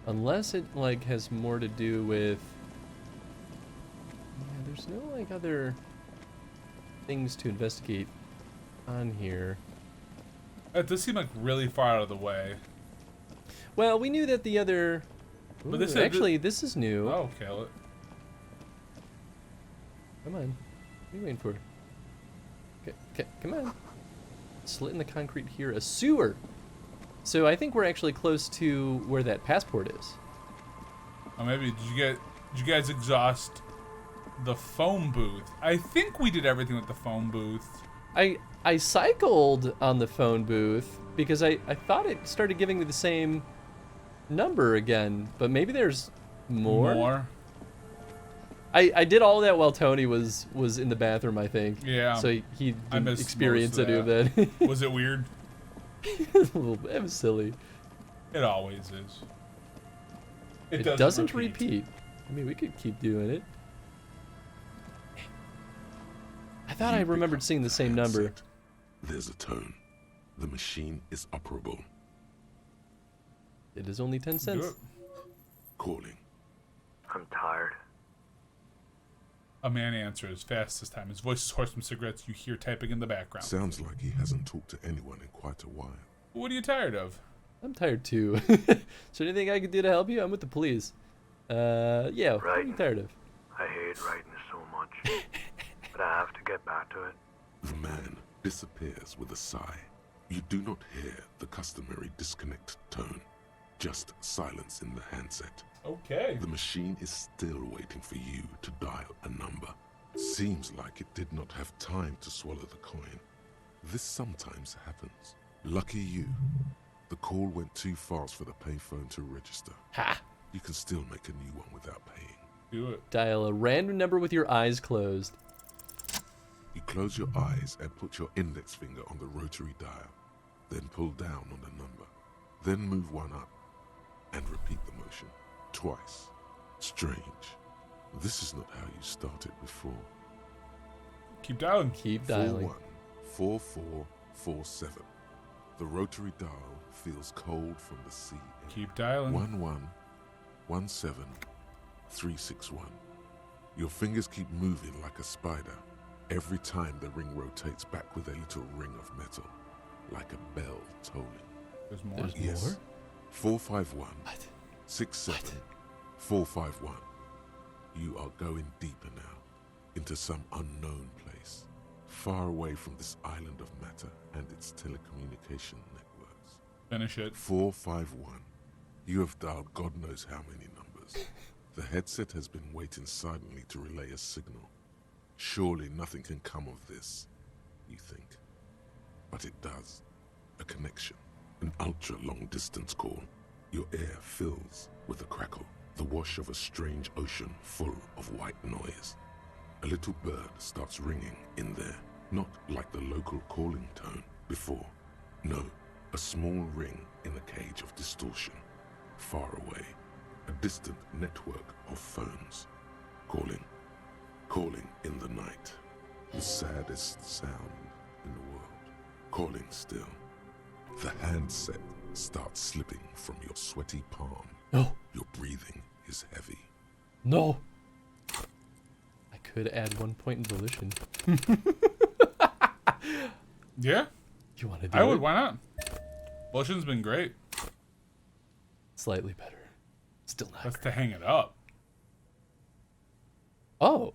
Unless it like has more to do with. Yeah, there's no like other things to investigate on here. It does seem like really far out of the way. Well, we knew that the other. But this Ooh, actually, this is new. Oh, okay. Come on. What are you waiting for? Okay, come on. Slit in the concrete here. A sewer. So I think we're actually close to where that passport is. Oh, maybe did you guys exhaust the phone booth? I think we did everything with the phone booth. I cycled on the phone booth because I thought it started giving me the same number again, but maybe there's more. I did all that while Tony was in the bathroom, I think. Yeah. So he didn't experience any of that. that. Was it weird? It was silly. It always is. It doesn't repeat. I mean, we could keep doing it. I thought I remembered seeing the same number. There's a tone. The machine is operable. It is only 10 cents. Calling. I'm tired. A man answers fast this time. His voice is hoarse from cigarettes you hear typing in the background. Sounds like he hasn't talked to anyone in quite a while. What are you tired of? I'm tired too. Is there anything I could do to help you? I'm with the police. Yeah, what are you tired of? I hate writing so much, but I have to get back to it. The man disappears with a sigh. You do not hear the customary disconnect tone, just silence in the handset. Okay. The machine is still waiting for you to dial a number. Seems like it did not have time to swallow the coin. This sometimes happens. Lucky you. The call went too fast for the payphone to register. Ha! You can still make a new one without paying. Do it. Dial a random number with your eyes closed. You close your eyes and put your index finger on the rotary dial. Then pull down on the number. Then move one up and repeat the motion. Twice. Strange. This is not how you started before. Keep dialing. Keep dialing. 414447. The rotary dial feels cold from the sea. Keep dialing. 1117361. Your fingers keep moving like a spider. Every time the ring rotates back with a little ring of metal, like a bell tolling. There's more. Yes. More? 451. 67451. You are going deeper now, into some unknown place, far away from this island of matter and its telecommunication networks. Finish it. 451. You have dialed God knows how many numbers. The headset has been waiting silently to relay a signal. Surely nothing can come of this, you think. But it does. A connection. An ultra-long distance call. Your air fills with a crackle. The wash of a strange ocean full of white noise. A little bird starts ringing in there. Not like the local calling tone before. No, a small ring in a cage of distortion. Far away. A distant network of phones. Calling. Calling in the night. The saddest sound in the world. Calling still. The handset starts slipping from your sweaty palm. No. Your breathing is heavy. No. I could add 1 point in volition. Yeah. You want to do I it? would. Why not? Volition's been great. Slightly better. Still not. That's to hang it up. Oh.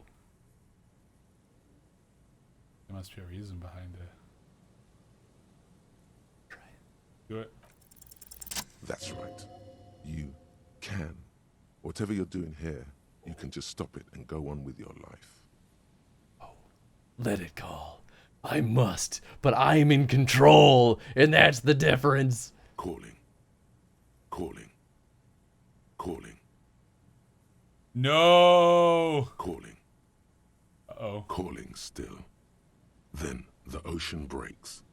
There must be a reason behind it. Try it. Do it. That's right. You can. Whatever you're doing here, you can just stop it and go on with your life. Let it call. I must, but I'm in control, and that's the difference. Calling. Calling. Calling. No. Calling. Uh-oh. Calling still. Then the ocean breaks.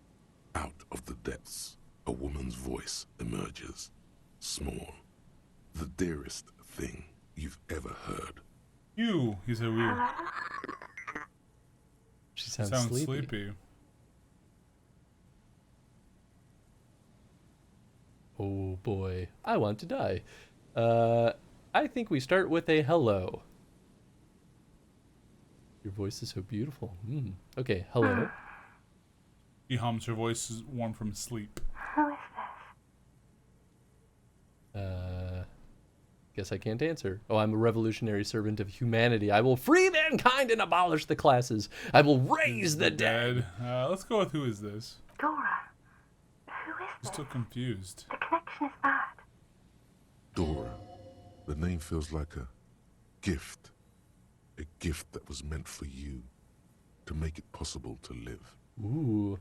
Out of the depths, a woman's voice emerges. Small. The dearest thing you've ever heard. You. He said we. She sounds sleepy. sleepy. Oh boy, I want to die. I think we start with a hello. Your voice is so beautiful. Okay, hello. He hums. Her voice is warm from sleep. Who is this? Guess I can't answer. Oh, I'm a revolutionary servant of humanity. I will free mankind and abolish the classes. I will raise the dead. Let's go with who is this? Dora. Who is I'm still confused. The connection is bad. Dora. The name feels like a gift. A gift that was meant for you. To make it possible to live. Ooh.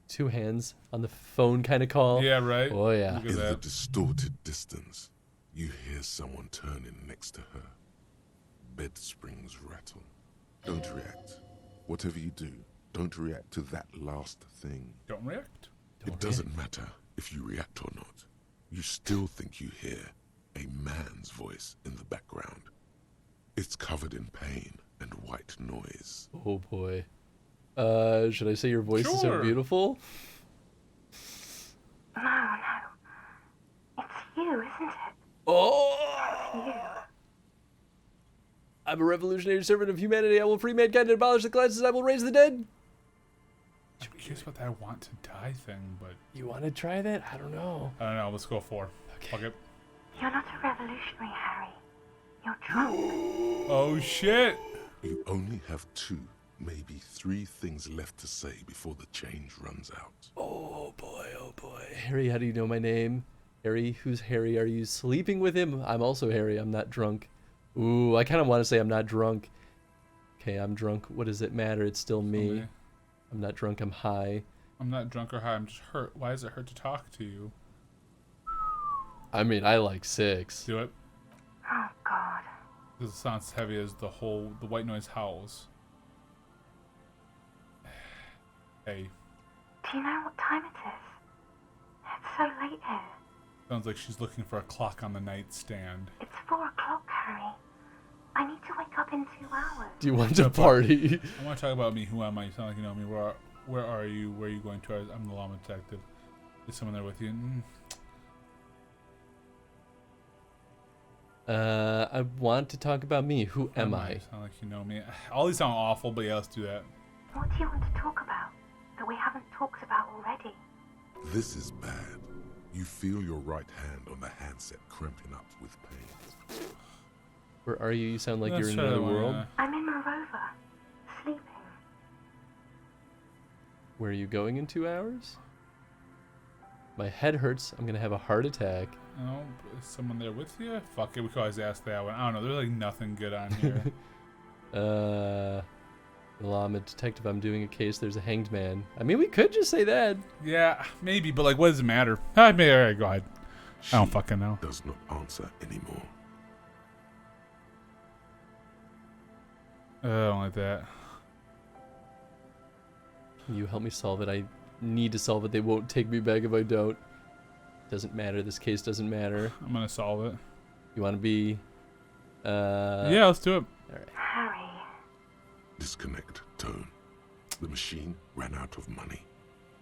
2 hands on the phone kind of call. Yeah, right. Oh, yeah. In the distorted distance, you hear someone turning next to her. Bed springs rattle. Don't react. Whatever you do, don't react to that last thing. Don't react? It doesn't matter if you react or not. You still think you hear a man's voice in the background. It's covered in pain and white noise. Oh boy. Should I say your voice is so Sure. beautiful? No, no. It's you, isn't it? Oh! It's you. I'm a revolutionary servant of humanity. I will free mankind and abolish the classes. I will raise the dead. I'm curious about that want to die thing, but... You want to try that? I don't know. I don't know. Let's go 4. Okay. Fuck it. You're not a revolutionary, Harry. You're drunk. Oh, shit. You only have 2, maybe 3 things left to say before the change runs out. Oh boy, oh boy. Harry, how do you know my name? Harry, who's Harry? Are you sleeping with him? I'm also Harry. I'm not drunk. Ooh, I kind of want to say I'm not drunk. Okay, I'm drunk. What does it matter? It's still me. Okay. I'm not drunk. I'm high. I'm not drunk or high. I'm just hurt. Why does it hurt to talk to you? I mean, I like 6. Do it. Oh, God. This sounds heavy as the white noise howls. Hey. Do you know what time it is? It's so late here. Sounds like she's looking for a clock on the nightstand. It's 4 o'clock, Harry. I need to wake up in 2 hours. Do you want to party? I want to talk about me. Who am I? You sound like you know me. Where are you? Where are you going to? I'm the llama detective. Is someone there with you? I want to talk about me. Who am I? Sound like you know me. All these sound awful, but yeah, let's do that. What do you want to talk about that we haven't talked about already? This is bad. You feel your right hand on the handset cramping up with pain. Where are you? You sound like Let's you're in try that another one, world. yeah. I'm in Morova, sleeping. Where are you going in 2 hours? My head hurts. I'm gonna have a heart attack. Oh, is someone there with you? Fuck it, we could always ask that one. I don't know. There's like nothing good on here. Well, I'm a detective. I'm doing a case. There's a hanged man. I mean, we could just say that. Yeah, maybe, but like, what does it matter? All right, go ahead. I don't fucking know. Does not answer anymore. I don't like that. You help me solve it. I need to solve it. They won't take me back if I don't. Doesn't matter. This case doesn't matter. I'm gonna solve it. You want to be? Yeah, let's do it. All right. Harry. Disconnect tone. The machine ran out of money.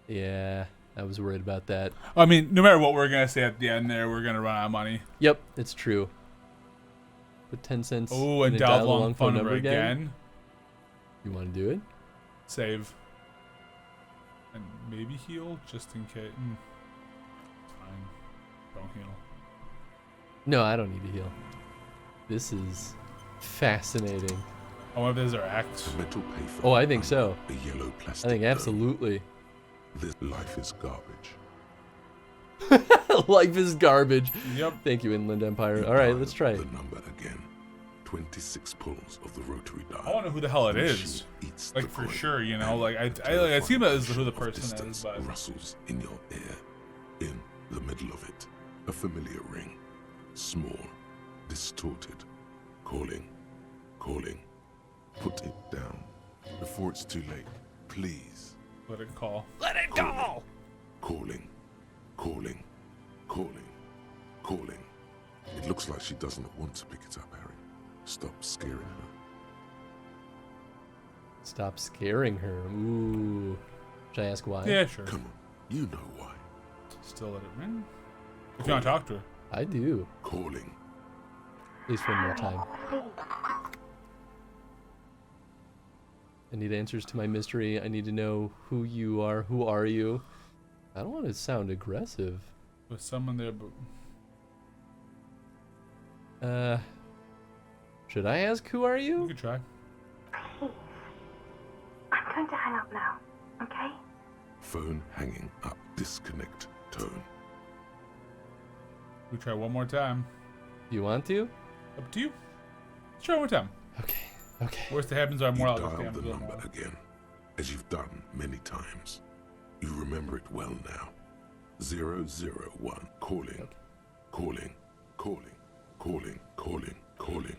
Yeah, I was worried about that. I mean, no matter what we're gonna say at the end there, we're gonna run out of money. Yep, it's true. Put 10 cents. Oh, and in a dial dial-along long phone number again. You want to do it? Save. And maybe heal just in case. It's fine. Don't heal. No, I don't need to heal. This is fascinating. I wonder if there's our axe. A metal payphone. Oh, I think so. A yellow plastic. I think dome. absolutely. This life is garbage. Life is garbage. Yep. Thank you, Inland Empire. All right, let's try it. The number again. 26 pulls of the rotary dial. I wonder who the hell it is. Like for sure, you know. Like I see that as who the person is, but rustles in your ear. In the middle of it, a familiar ring, small, distorted, calling, calling. Put it down before it's too late, please. let it call. Let it go! Calling, calling, calling, calling. It looks like she doesn't want to pick it up, Harry. Stop scaring her. Stop scaring her. Ooh. Should I ask why? Yeah, sure. Come on, you know why. Still let it ring. If you want to talk to her. I do. Calling. At least one more time. I need answers to my mystery. I need to know who you are. Who are you? I don't want to sound aggressive. With someone there, but should I ask who are you? You could try. Please. I'm going to hang up now, okay? Phone hanging up. Disconnect tone. We try one more time. You want to? Up to you. Let's try one more time. Okay. Okay. Worst that happens, I'm more out of Dial the number again, as you've done many times. You remember it well now. 001. Calling, calling, calling, calling, calling, calling,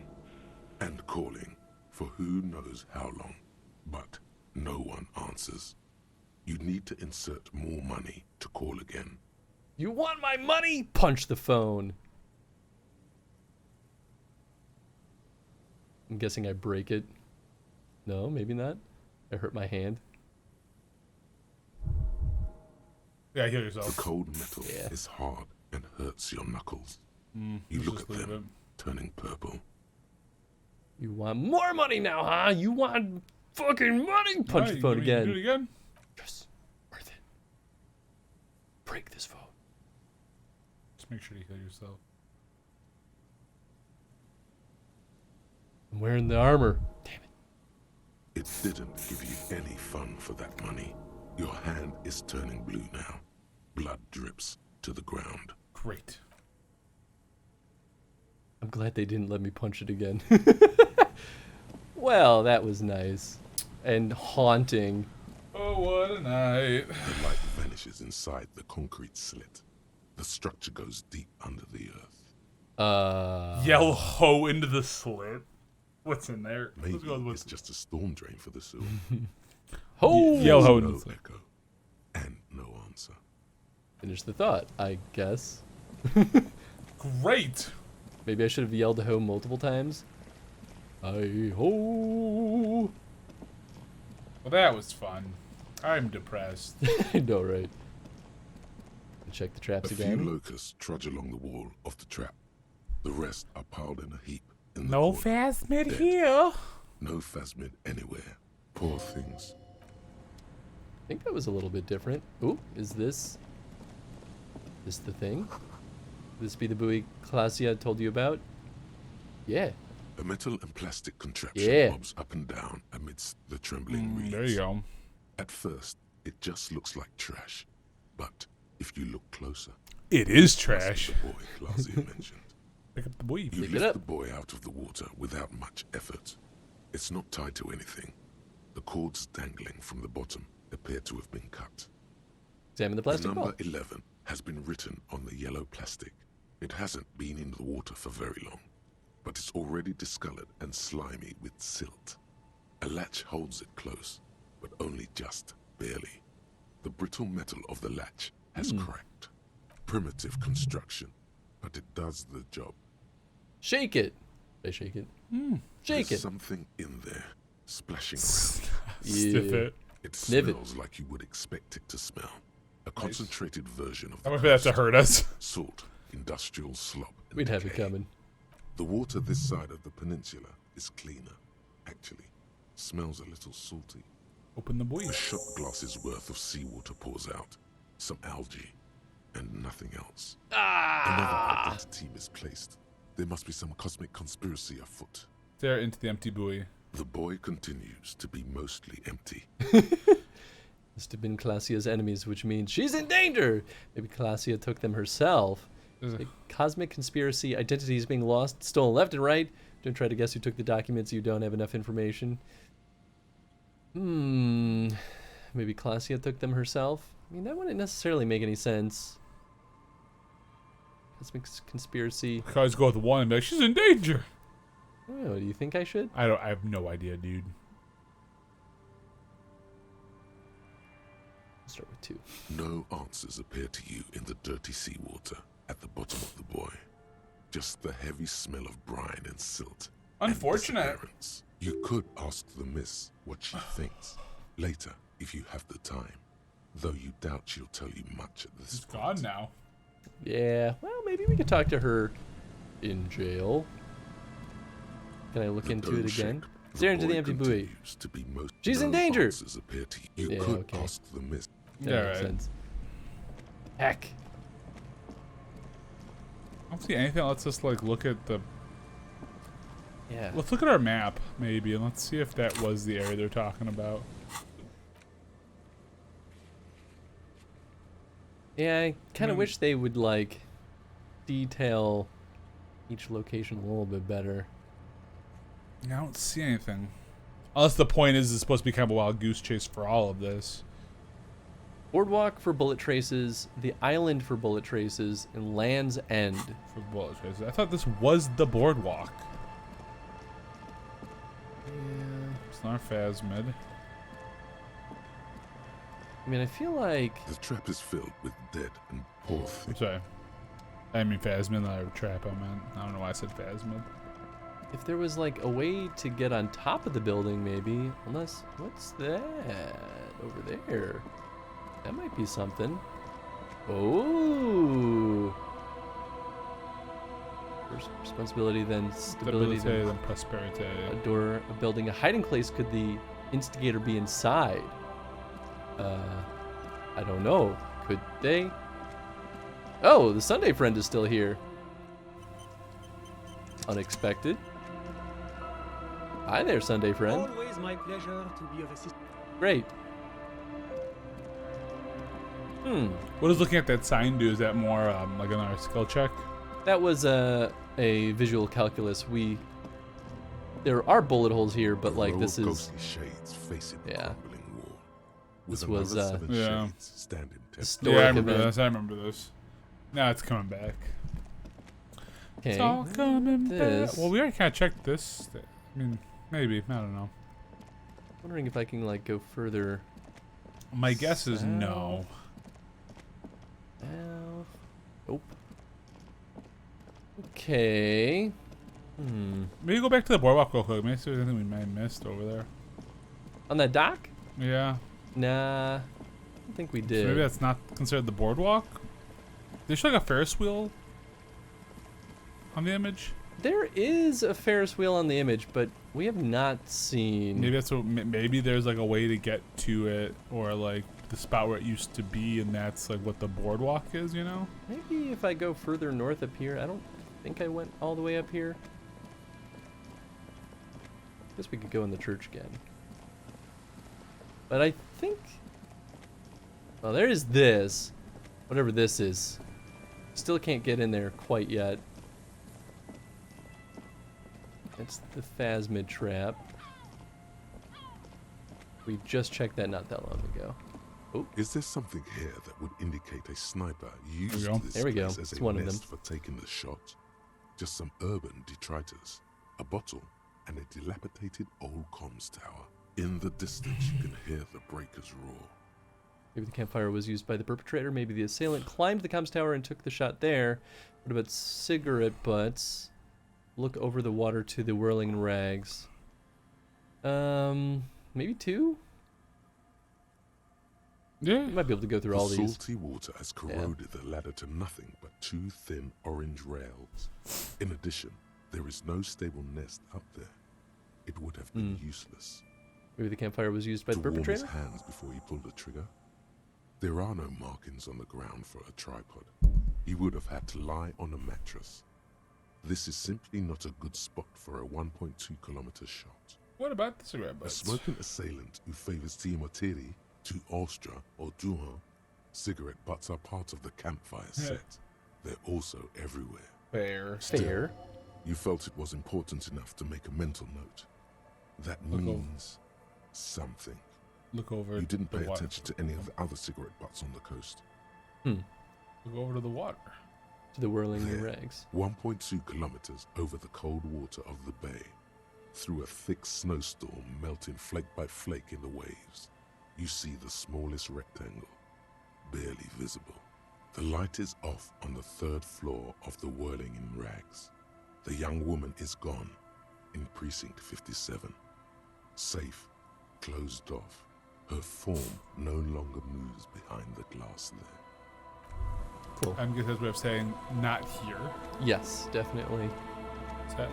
and calling for who knows how long. But no one answers. You need to insert more money to call again. You want my money? Punch the phone. I'm guessing I break it. No, maybe not. I hurt my hand. Yeah, heal yourself. The cold metal is hard and hurts your knuckles. You let's look just at leave them, turning purple. You want more money now, huh? You want fucking money? Punch Alright, the phone you again. Do it again. Just worth it. Break this phone. Just make sure to heal yourself. I'm wearing the armor. Damn it. It didn't give you any fun for that money. Your hand is turning blue now. Blood drips to the ground. Great. I'm glad they didn't let me punch it again. Well, that was nice. And haunting. Oh, what a night. The light vanishes inside the concrete slit. The structure goes deep under the earth. Yell ho into the slit. What's in there? Maybe it's just a storm drain for the sewer. Ho! Yell ho into No the slit. echo and no answer. Finish the thought, I guess. Great. Maybe I should have yelled ho multiple times. Ho! Well, that was fun. I'm depressed. I know, right? Check the traps A again. few locusts trudge along the wall of the trap. The rest are piled in a heap in the No corner. phasmid Dead. here. No phasmid anywhere. Poor things. I think that was a little bit different. Ooh, is this the thing? This be the buoy Clausia told you about? Yeah. A metal and plastic contraption Yeah. bobs up and down amidst the trembling reeds. There you go. At first, it just looks like trash. But if you look closer, It is it's trash. the boy Clausia mentioned. Pick up the buoy. You Pick it lift up. the buoy out of the water without much effort. It's not tied to anything. The cords dangling from the bottom appear to have been cut. Examine the plastic The ball. number 11 has been written on the yellow plastic. It hasn't been in the water for very long, but it's already discolored and slimy with silt. A latch holds it close, but only just barely. The brittle metal of the latch has cracked. Primitive construction, but it does the job. Shake it. I shake it. Shake There's it. something in there, splashing around. Sniff it. It Sniff it. smells like you would expect it to smell. A concentrated version of How the much that to hurt us? salt, industrial slop, and We'd have it decay. coming. The water this side of the peninsula is cleaner, actually. Smells a little salty. Open the buoy. A shot glass's worth of seawater pours out, some algae, and nothing else. Another identity misplaced. There must be some cosmic conspiracy afoot. Stare into the empty buoy. The buoy continues to be mostly empty. Must have been Classia's enemies, which means she's in danger. Maybe Classia took them herself. A cosmic conspiracy, identities being lost, stolen left and right. Don't try to guess who took the documents. You don't have enough information. Maybe Classia took them herself. I mean, that wouldn't necessarily make any sense. Cosmic conspiracy. I always go with one and be like, she's in danger. Oh, do you think I should? I have no idea, dude. Start with 2. No answers appear to you in the dirty seawater at the bottom of the buoy. Just the heavy smell of brine and silt. Unfortunate. And you could ask the miss what she thinks later if you have the time, though you doubt she'll tell you much at this point. Gone now. Yeah, well, maybe we could talk to her in jail. Can I look into it again? Stare into the empty buoy. She's in danger! You could ask the miss. That makes sense. Heck. I don't see anything. Let's just like look at the. Yeah. Let's look at our map maybe, and let's see if that was the area they're talking about. Yeah, I kind of wish they would like detail each location a little bit better. I don't see anything. Unless the point is it's supposed to be kind of a wild goose chase for all of this. Boardwalk for bullet traces, the island for bullet traces, and Land's End for bullet traces. I thought this was the boardwalk. Yeah. It's not Phasmid. I mean, I feel like the trap is filled with dead and poor things. Sorry. I mean Phasmid, not trap I meant. I don't know why I said Phasmid. If there was like a way to get on top of the building, maybe. Unless, what's that over there? That might be something. Oh. First responsibility, then stability, then prosperity. A door, a building, a hiding place. Could the instigator be inside? I don't know. Could they? Oh, the Sunday friend is still here. Unexpected. Hi there, Sunday friend. Always my pleasure to be of assistance. Great. What does looking at that sign do? Is that more like another skill check? That was a visual calculus. There are bullet holes here, but like this is. Ghostly shades facing the crumbling wall. This was standing Yeah, I remember this. I remember this. Now it's coming back. Okay. It's all coming this. back. Well, we already kind of checked this. I mean, maybe. I don't know. Wondering if I can like go further. My guess is no. Nope. Okay. Maybe go back to the boardwalk real quick. Maybe see if there's anything we might have missed over there. On that dock? Yeah. Nah. I don't think we did. So maybe that's not considered the boardwalk? There's like a Ferris wheel on the image. There is a Ferris wheel on the image, but we have not seen. Maybe that's what. Maybe there's like a way to get to it, or like the spot where it used to be, and that's like what the boardwalk is. You know? Maybe if I go further north up here. I don't think I went all the way up here. Guess we could go in the church again. But I think. Well, there is this. Whatever this is. Still can't get in there quite yet. It's the Phasmid trap. We just checked that not that long ago. Oh. Is there something here that would indicate a sniper used this there we go. place as It's a one of nest them. for taking the shot? Just some urban detritus, a bottle, and a dilapidated old comms tower. In the distance, you can hear the breakers roar. Maybe the campfire was used by the perpetrator. Maybe the assailant climbed the comms tower and took the shot there. What about cigarette butts? Look over the water to the whirling rags. Maybe 2? Yeah. You might be able to go through The all these. salty water has corroded the ladder to nothing but 2 thin orange rails. In addition, there is no stable nest up there. It would have been useless. Maybe the campfire was used by the To warm his perpetrator? hands before he pulled the trigger. There are no markings on the ground for a tripod. He would have had to lie on a mattress. This is simply not a good spot for a 1.2-kilometer shot. What about the cigarette A butts? smoking assailant who favors Timotiri to Ostra or Duhan, cigarette butts are part of the campfire set. They're also everywhere. Fair. Fair. You felt it was important enough to make a mental note. That Look over. means something. Look over. You didn't the pay water. attention to any of the other cigarette butts on the coast. Look over to the water. To the whirling new There, rags. 1.2 kilometers over the cold water of the bay, through a thick snowstorm melting flake by flake in the waves, you see the smallest rectangle, barely visible. The light is off on the 3rd floor of the whirling in rags. The young woman is gone in precinct 57. Safe, closed off. Her form no longer moves behind the glass there. Cool. I'm guessing that's way of saying not here. Yes, definitely. Set.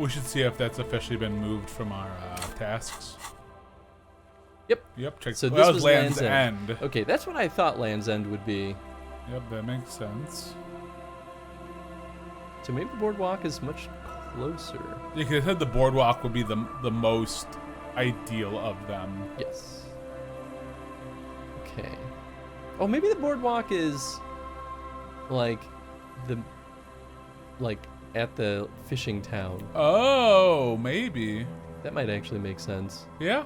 We should see if that's officially been moved from our tasks. Yep. Yep. Check. So Well, this that was Land's Land's End. Okay, that's what I thought Land's End would be. Yep, that makes sense. So maybe the boardwalk is much closer. Yeah, because I said the boardwalk would be the most ideal of them. Yes. Okay. Oh, maybe the boardwalk is like at the fishing town. Oh, maybe. That might actually make sense. Yeah.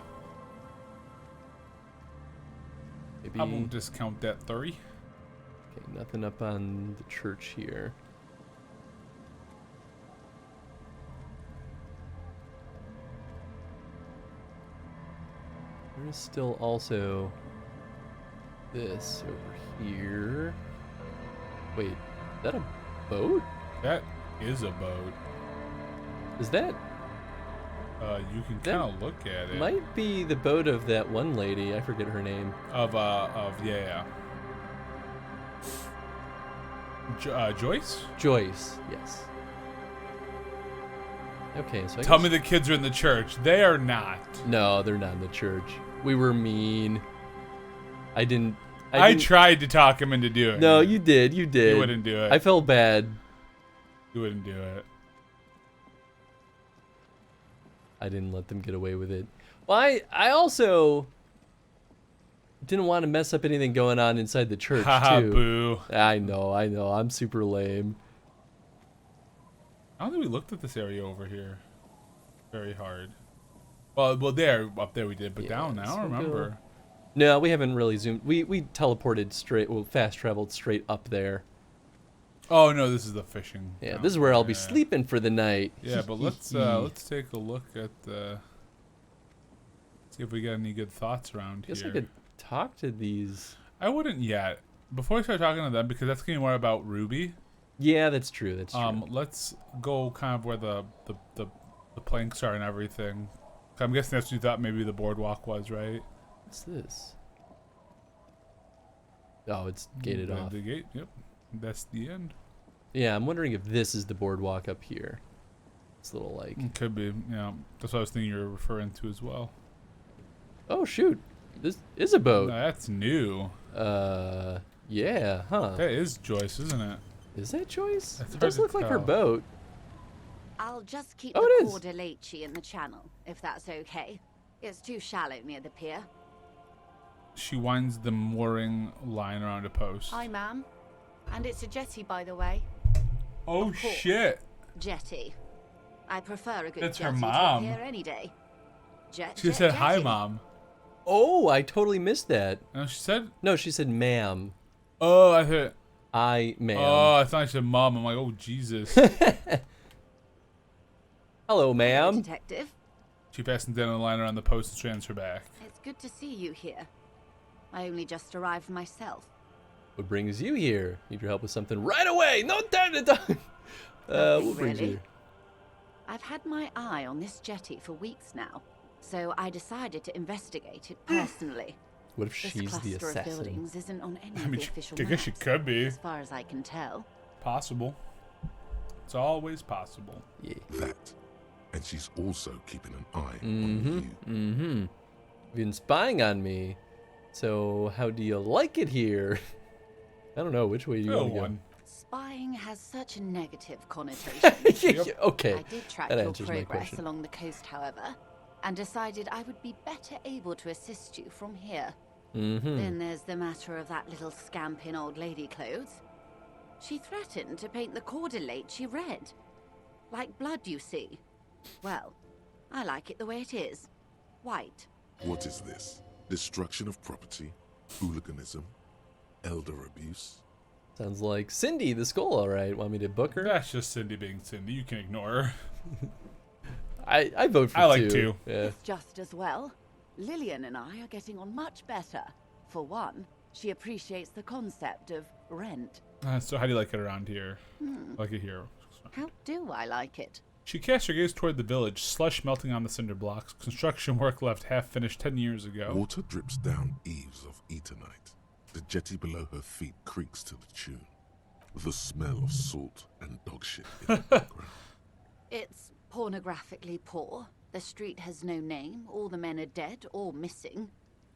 Maybe. I won't discount that 30. Okay, nothing up on the church here. There is still also this over here. Wait, is that a boat? That is a boat. Is that? You can That kind of look at it. Might be the boat of that one lady. I forget her name. Yeah. Joyce? Joyce, yes. Okay, so Tell me the kids are in the church. They are not. No, they're not in the church. We were mean. I didn't. I tried to talk him into doing it. No, you did. You did. You wouldn't do it. I felt bad. You wouldn't do it. I didn't let them get away with it. Well, I also didn't want to mess up anything going on inside the church, Haha, too. boo. I know. I'm super lame. I don't think we looked at this area over here very hard. Well, up there we did, but down now, I don't remember. No, we haven't really zoomed. We teleported straight, fast traveled straight up there. Oh no, this is the fishing. Yeah, this is where I'll be sleeping for the night. Yeah, but let's take a look at see if we got any good thoughts around Guess here. I could talk to these. I wouldn't yet. Before I start talking to them, because that's gonna be more about Ruby. Yeah, that's true. That's true. Let's go kind of where the planks are and everything. I'm guessing that's what you thought maybe the boardwalk was, right? What's this? Oh, it's gated off. The gate, yep. That's the end. Yeah, I'm wondering if this is the boardwalk up here. This little like. It could be, yeah. That's what I was thinking you were referring to as well. Oh shoot, this is a boat. No, that's new. Yeah, huh? That is Joyce, isn't it? Is that Joyce? That's It does hard look to like her tell. boat. I'll just keep Oh, the it is. Cordeleche in the channel, if that's okay. It's too shallow near the pier. She winds the mooring line around a post. Hi, ma'am. And it's a jetty, by the way. Oh Of course. shit! Jetty. I prefer a good That's her jetty to a mom. pier any day. She said hi, mom. Oh, I totally missed that. No, she said. No, she said ma'am. Oh, I heard. Ma'am. Oh, I thought she said mom. I'm like, oh Jesus. Hello, ma'am. Detective, She fastens down the line around the post and strands her back. it's good to see you here. I only just arrived myself. What brings you here? Need your help with something right away. No time to talk. What brings you Really? here? I've had my eye on this jetty for weeks now, so I decided to investigate it personally. What if This she's the cluster of assassin? buildings isn't on any I of mean, the official I guess she maps, could be. as far as I can tell. Possible. It's always possible. Yeah. That And she's also keeping an eye on you. You've been spying on me. So how do you like it here? I don't know. Which way do you want to go? Spying has such a negative connotation. Okay, I did track that your answers my progress question. along the coast, however, and decided I would be better able to assist you from here. Then there's the matter of that little scamp in old lady clothes. She threatened to paint the cordelate red. Like blood, you see. Well, I like it the way it is. White. What is this? Destruction of property? Hooliganism? Elder abuse? Sounds like Cindy the Skull, all right. Want me to book her? That's just Cindy being Cindy. You can ignore her. I vote for I like 2. Yeah. It's just as well. Lillian and I are getting on much better. For one, she appreciates the concept of rent. So how do you like it around here? Like it here. How do I like it? She cast her gaze toward the village, slush melting on the cinder blocks, construction work left half-finished 10 years ago. Water drips down eaves of Eternite. The jetty below her feet creaks to the tune. The smell of salt and dog shit in the background. It's pornographically poor. The street has no name. All the men are dead or missing.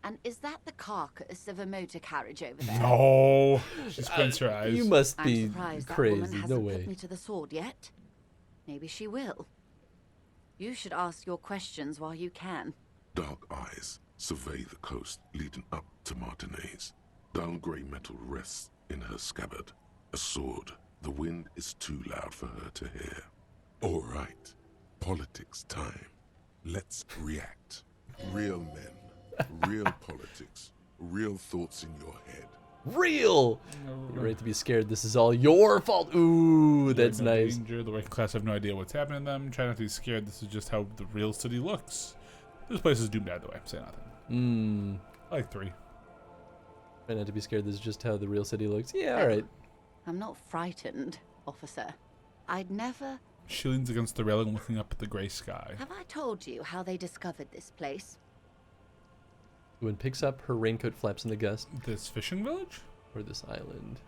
And is that the carcass of a motor carriage over there? No. She squints her eyes. You must be I'm surprised crazy. That woman No hasn't way. put me to the sword yet. Maybe she will. You should ask your questions while you can. Dark eyes survey the coast leading up to Martinez. Dull grey metal rests in her scabbard. A sword. The wind is too loud for her to hear. All right. Politics time. Let's react. Real men. Real politics. Real thoughts in your head. Real! You're right to be scared. This is all your fault. Ooh, that's No nice. danger. The working class have no idea what's happening to them. Try not to be scared. This is just how the real city looks. This place is doomed either way. Say nothing. I like 3. Try not to be scared. This is just how the real city looks. Yeah, all right. I'm not frightened, officer. I'd never... She leans against the railing, looking up at the grey sky. Have I told you how they discovered this place? When picks up, her raincoat flaps in the gust. This fishing village? Or this island?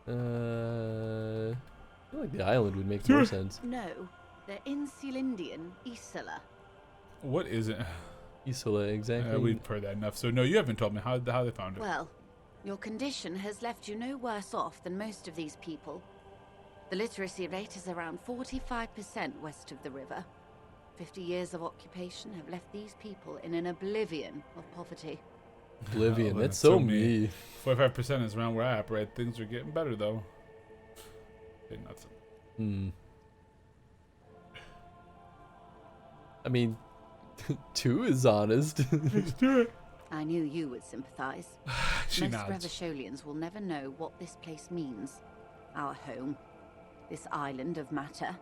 I feel like the island would make more sense. No, they're in Celindian, Isola. What is it? Isola, exactly. We've heard that enough. So no, you haven't told me how they found it. Well, your condition has left you no worse off than most of these people. The literacy rate is around 45% west of the river. 50 years of occupation have left these people in an oblivion of poverty. Oblivion, that's so me. 45% is around where I operate. Things are getting better, though. Ain't nothing. I mean, 2 is honest. Let's do it. I knew you would sympathize. She Most nods. Revacholians will never know what this place means. Our home. This island of matter.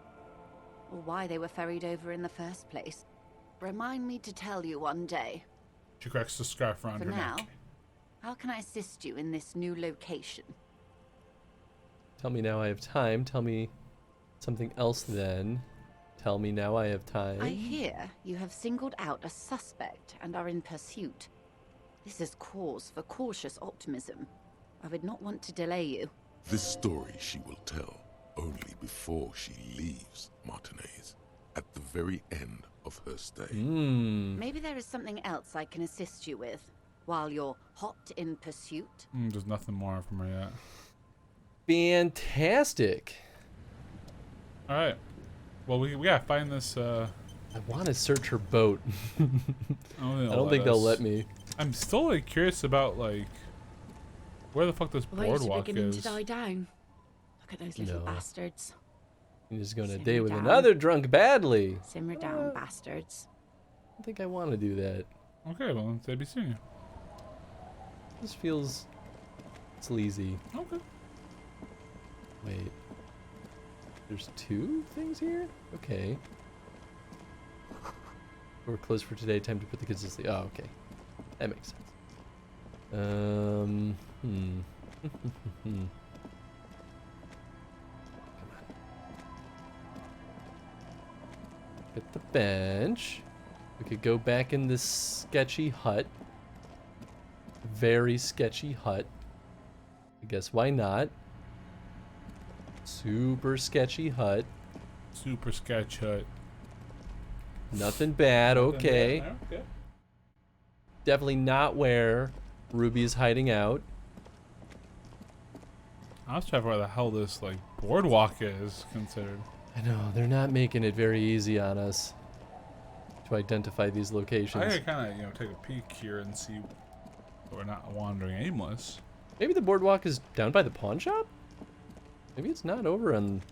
Or why they were ferried over in the first place. Remind me to tell you one day. She cracks the scarf around For her now, neck. how can I assist you in this new location? Tell me now I have time. Tell me something else then. Tell me now I have time. I hear you have singled out a suspect and are in pursuit. This is cause for cautious optimism. I would not want to delay you. This story she will tell only before she leaves Martinez, at the very end of her stay. Maybe there is something else I can assist you with while you're hot in pursuit. There's nothing more from her yet. Fantastic. All right. Well, we gotta find this. I want to search her boat. I don't think they'll let me. I'm still like curious about like where the fuck this Waves are boardwalk beginning is. to die down. Look at those little No. bastards. I'm just going to Simmer date with down. another drunk badly. Simmer down, bastards. I don't think I want to do that. Okay, well, they'd be seeing you. This feels sleazy. Okay. Wait. There's 2 things here? Okay. We're closed for today. Time to put the kids to sleep. Oh, okay. That makes sense. Get the bench. We could go back in this sketchy hut. Very sketchy hut. I guess why not? Super sketchy hut. Super sketch hut. Nothing bad. Okay. Okay. Definitely not where Ruby is hiding out. I was trying to where the hell this like boardwalk is considered. I know they're not making it very easy on us to identify these locations. I could kind of take a peek here and see we're not wandering aimless. Maybe the boardwalk is down by the pawn shop. Maybe it's not over on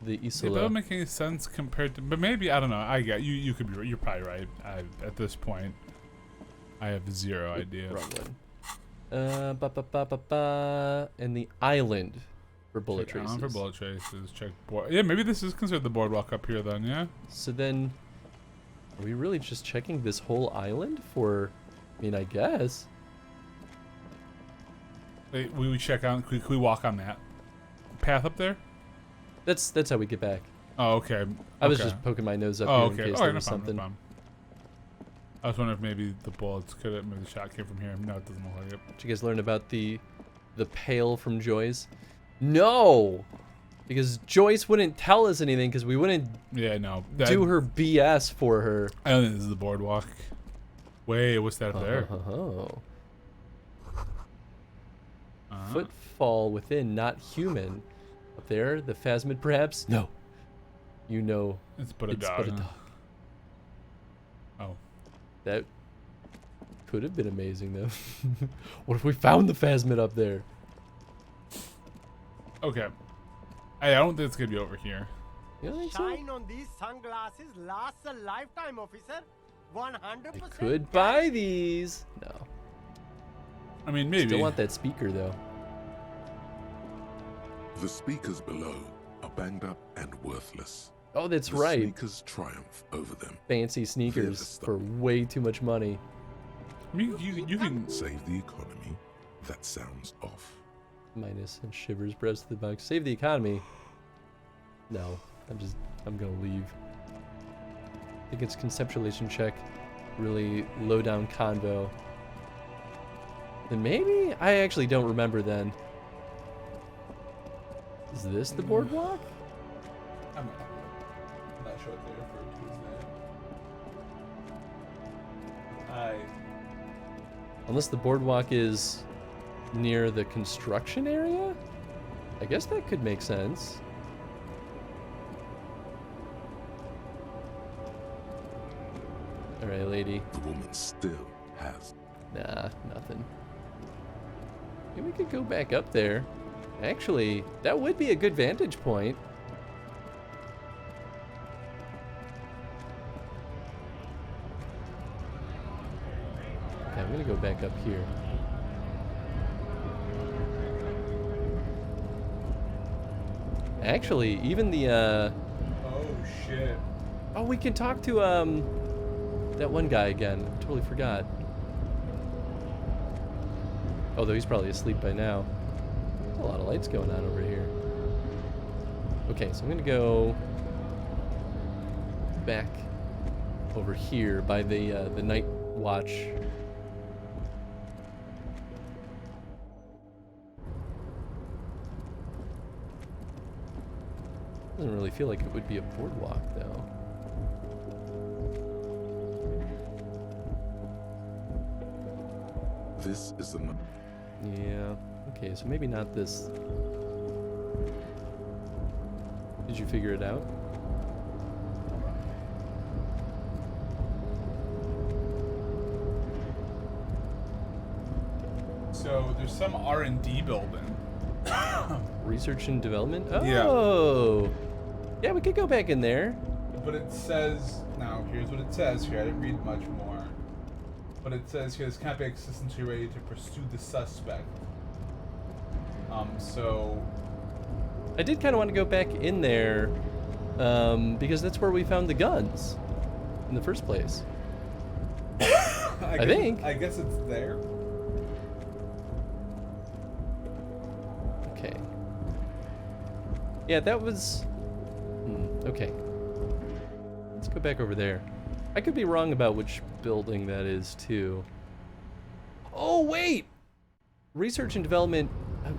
the Yeah, Isola. that doesn't make any sense compared to, but maybe I don't know. I get you. You could be. You're probably right. At this point, I have zero idea. Wrong one. And the island for bullet Check traces. for bullet traces. Check board. Yeah, maybe this is considered the boardwalk up here then. Yeah. So then, are we really just checking this whole island for? I mean, I guess. Wait, we check out. Can we walk on that path up there? That's how we get back. Oh, okay. I was just poking my nose up here in case there was something. No problem. I was wondering if maybe the bullets could have, maybe the shot came from here. No, it doesn't look like it. Did you guys learn about the pail from Joyce? No, because Joyce wouldn't tell us anything because we wouldn't. Yeah, no. Do her BS for her. I don't think this is the boardwalk. Wait, what's that up there? Footfall within, not human. Up there, the phasmid perhaps? No. You know. It's but a dog. Oh. That could have been amazing though. What if we found the phasmid up there? Okay. I don't think it's gonna be over here. You think so? Shine on these sunglasses lasts a lifetime, officer. 100%. I could buy these. No. I mean, maybe. Still want that speaker though. The speakers below are banged up and worthless. Oh, that's the right. Sneakers triumph over them. Fancy sneakers for way too much money. I mean, you can save the economy. That sounds off. Minus and shivers breast to the box. Save the economy. No, I'm gonna leave. I think it's conceptualization check. Really low down convo. Then maybe? I actually don't remember then. Is this the boardwalk? I'm not sure what they refer to as that. Unless the boardwalk is near the construction area? I guess that could make sense. Alright, lady. The woman still has. Nah, nothing. Maybe we could go back up there. Actually, that would be a good vantage point. Okay, I'm gonna go back up here. Actually, even the Oh shit. Oh, we can talk to that one guy again. Totally forgot. Although he's probably asleep by now. There's a lot of lights going on over here. Okay, so I'm gonna go back over here by the night watch. Doesn't really feel like it would be a boardwalk though. This is the. Yeah. Okay, so maybe not this. Did you figure it out? So there's some R&D building. Research and development? Yeah. Oh. Yeah, we could go back in there. But it says, now here's what it says here. I didn't read much more. But it says here, this can't be assistance to ready to pursue the suspect. So I did kind of want to go back in there because that's where we found the guns in the first place. I think. I guess it's there. Okay. Yeah, that was... okay. Let's go back over there. I could be wrong about which building that is, too. Oh, wait! Research and development...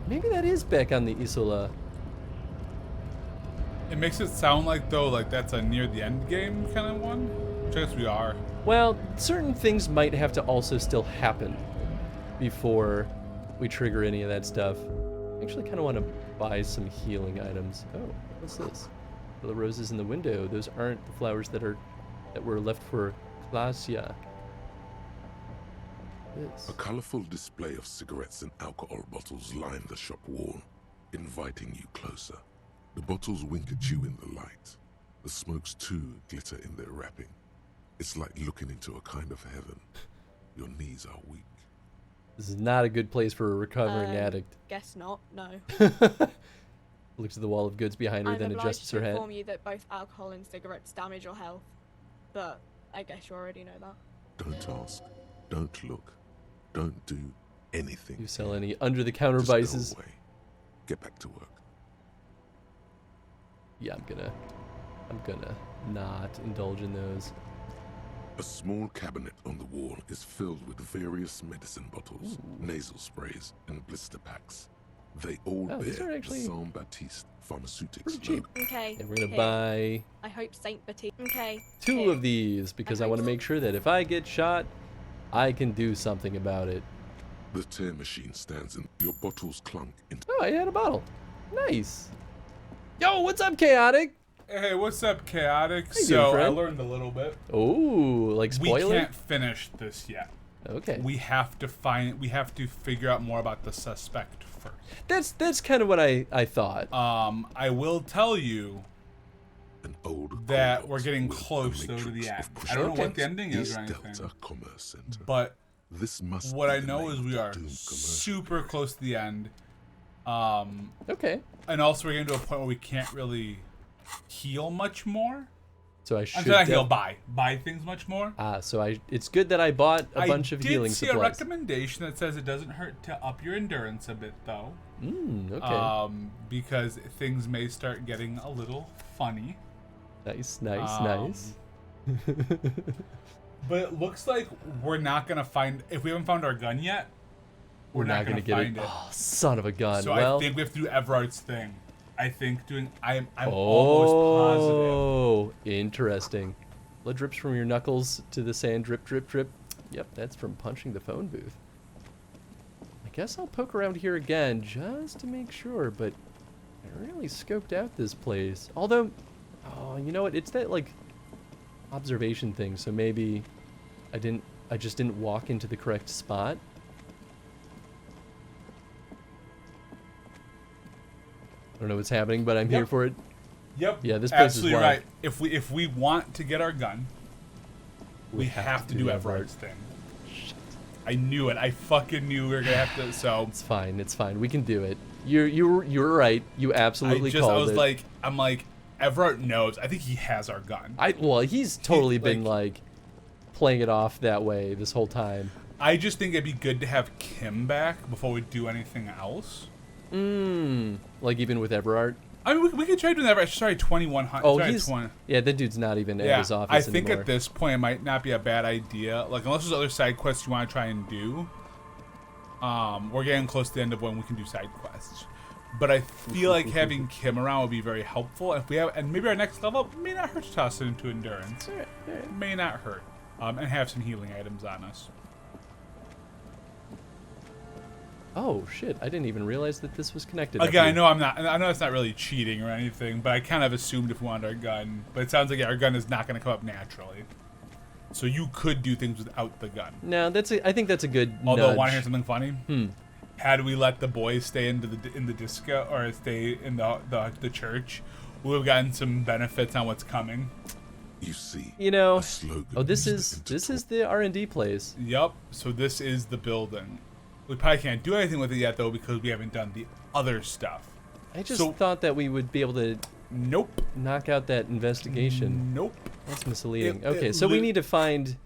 maybe that is back on the Isola. It makes it sound like, though, like that's a near the end game kind of one. Which I guess we are. Well, certain things might have to also still happen before we trigger any of that stuff. I actually kind of want to buy some healing items. Oh, what's this? The roses in the window. Those aren't the flowers that were left for Glacia. A colorful display of cigarettes and alcohol bottles line the shop wall, inviting you closer. The bottles wink at you in the light. The smokes too glitter in their wrapping. It's like looking into a kind of heaven. Your knees are weak. This is not a good place for a recovering addict. Guess not, no. Looks at the wall of goods behind her, I'm then obliged adjusts to her hat. inform you that both alcohol and cigarettes damage your health. But I guess you already know that. Don't ask. Don't look. Don't do anything. You sell any under-the-counter Just go vices? away. Get back to work. Yeah, I'm gonna not indulge in those. A small cabinet on the wall is filled with various medicine bottles, nasal sprays, and blister packs. They all bear these are the actually Saint Baptiste Pharmaceutics pretty cheap. logo. Okay. And we're gonna here. buy I hope Saint Baptiste. Okay. 2 here. of these because I want to make sure that if I get shot, I can do something about it. The tear machine stands and your bottles clunk into... Oh, I had a bottle. Nice. Yo, what's up, Chaotic? Hey, what's up, Chaotic? How you So doing, I friend? learned a little bit. Oh, like spoiler? We can't finish this yet. Okay. We have to figure out more about the suspect first. That's kind of what I thought. I will tell you that we're getting close though to the end. I don't know what the ending is or anything. But this must what I know is we are super close to the end. Okay. And also we're getting to a point where we can't really heal much more. So I should I'm not heal, buy things much more. So it's good that I bought a bunch of healing I did see supplies. a recommendation that says it doesn't hurt to up your endurance a bit though. Okay. Because things may start getting a little funny. Nice. Nice. But it looks like we're not gonna find, if we haven't found our gun yet, we're not gonna get find it. it. Oh, son of a gun. So well, I think we have to do Everard's thing. I think I'm almost positive. Oh, interesting. Blood drips from your knuckles to the sand. Drip, drip, drip. Yep, that's from punching the phone booth. I guess I'll poke around here again just to make sure, but I really scoped out this place. Although, oh, you know what? It's that, like, observation thing, so maybe I just didn't walk into the correct spot. I don't know what's happening, but I'm here for it. Yep. Yeah, this place absolutely is wild. right. If we want to get our gun, we have to do Everard's thing. Shit. I knew it. I fucking knew we were gonna have to. So it's fine. It's fine. We can do it. You're right. You absolutely called it. I'm like, Everard knows. I think he has our gun. Well, he's totally been like playing it off that way this whole time. I just think it'd be good to have Kim back before we do anything else. Like even with Everard. I mean, we could try doing that. Sorry, 2100. Oh, yeah, that dude's not even at his office I think anymore. at this point it might not be a bad idea. Like, unless there's other side quests you want to try and do. We're getting close to the end of when we can do side quests. But I feel like having Kim around would be very helpful. If we have, and maybe our next level may not hurt to toss it into endurance. It may not hurt. And have some healing items on us. Oh shit! I didn't even realize that this was connected. Again, I know it's not really cheating or anything, but I kind of assumed if we wanted our gun. But it sounds like our gun is not going to come up naturally. So you could do things without the gun. No, I think that's a good. Although, want to hear something funny? Had we let the boys stay in the disco or stay in the church, we would have gotten some benefits on what's coming. You see, this is the R&D place. Yep. So this is the building. We probably can't do anything with it yet, though, because we haven't done the other stuff. I just thought that we would be able to knock out that investigation. Nope. That's misleading. Okay, so we need to find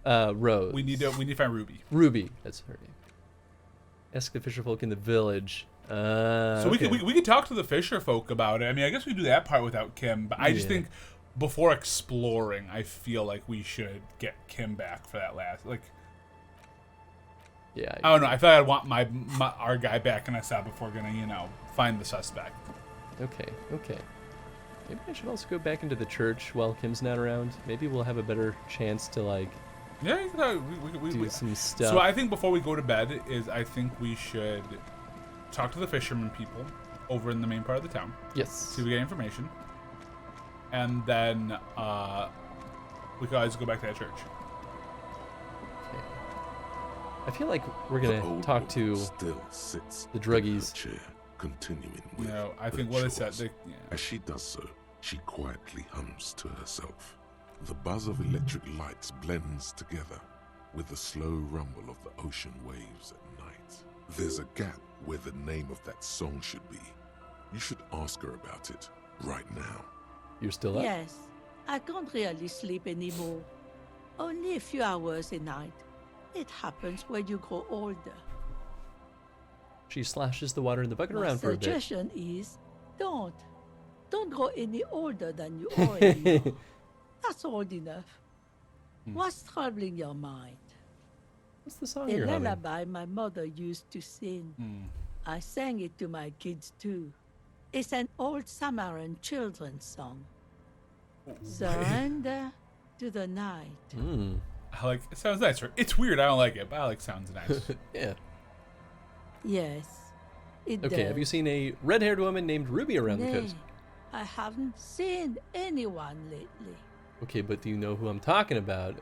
Rose. We need to find Ruby. Ruby, that's her name. Ask the fisher folk in the village. So we could talk to the fisher folk about it. I mean, I guess we could do that part without Kim, but I just think before exploring, I feel like we should get Kim back for that last Yeah. I don't know. I feel like I'd want our guy back in a side before we're gonna, find the suspect. Okay. Maybe I should also go back into the church while Kim's not around. Maybe we'll have a better chance to, like, Yeah, do some stuff. So I think before we go to bed I think we should talk to the fishermen people over in the main part of the town. Yes. See if we get information. And then we could always go back to that church. I feel like we're gonna talk to still sits the druggies. Chair, continuing with I think her what is that? chores. As she does so, she quietly hums to herself. The buzz of electric lights blends together with the slow rumble of the ocean waves at night. There's a gap where the name of that song should be. You should ask her about it right now. You're still up? Yes, I can't really sleep anymore. Only a few hours a night. It happens when you grow older. She slashes the water in the bucket My around for a bit. suggestion is, don't grow any older than you already are. That's old enough. What's troubling your mind? What's the song The you're humming? lullaby my mother used to sing. I sang it to my kids too. It's an old Samaran children's song. Surrender to the night. I like it. Sounds nice. It's weird. I don't like it, but I like sounds nice. Yeah. Yes, it Okay, does. have you seen a red-haired woman named Ruby around the Nay, coast? I haven't seen anyone lately. Okay, but do you know who I'm talking about?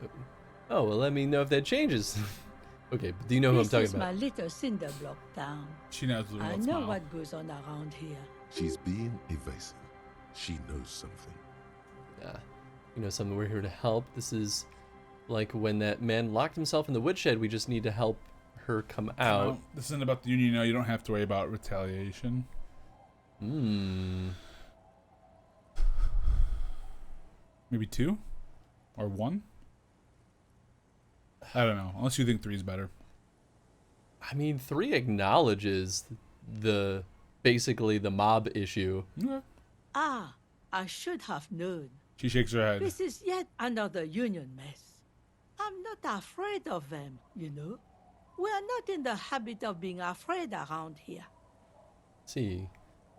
Oh, well, let me know if that changes. Okay, but do you know who I'm This talking is about? my little cinder block town. She knows the I real know smile. what goes on around here. She's being evasive. She knows something. Yeah. You know something, we're here to help. This is like when that man locked himself in the woodshed. We just need to help her come out. Well, this isn't about the union. No, you don't have to worry about retaliation. Maybe 2 or 1. I don't know. Unless you think 3 is better. I mean, 3 acknowledges the basically the mob issue. Ah, I should have known. She shakes her head. This is yet another union mess. I'm not afraid of them, you know. We are not in the habit of being afraid around here. See,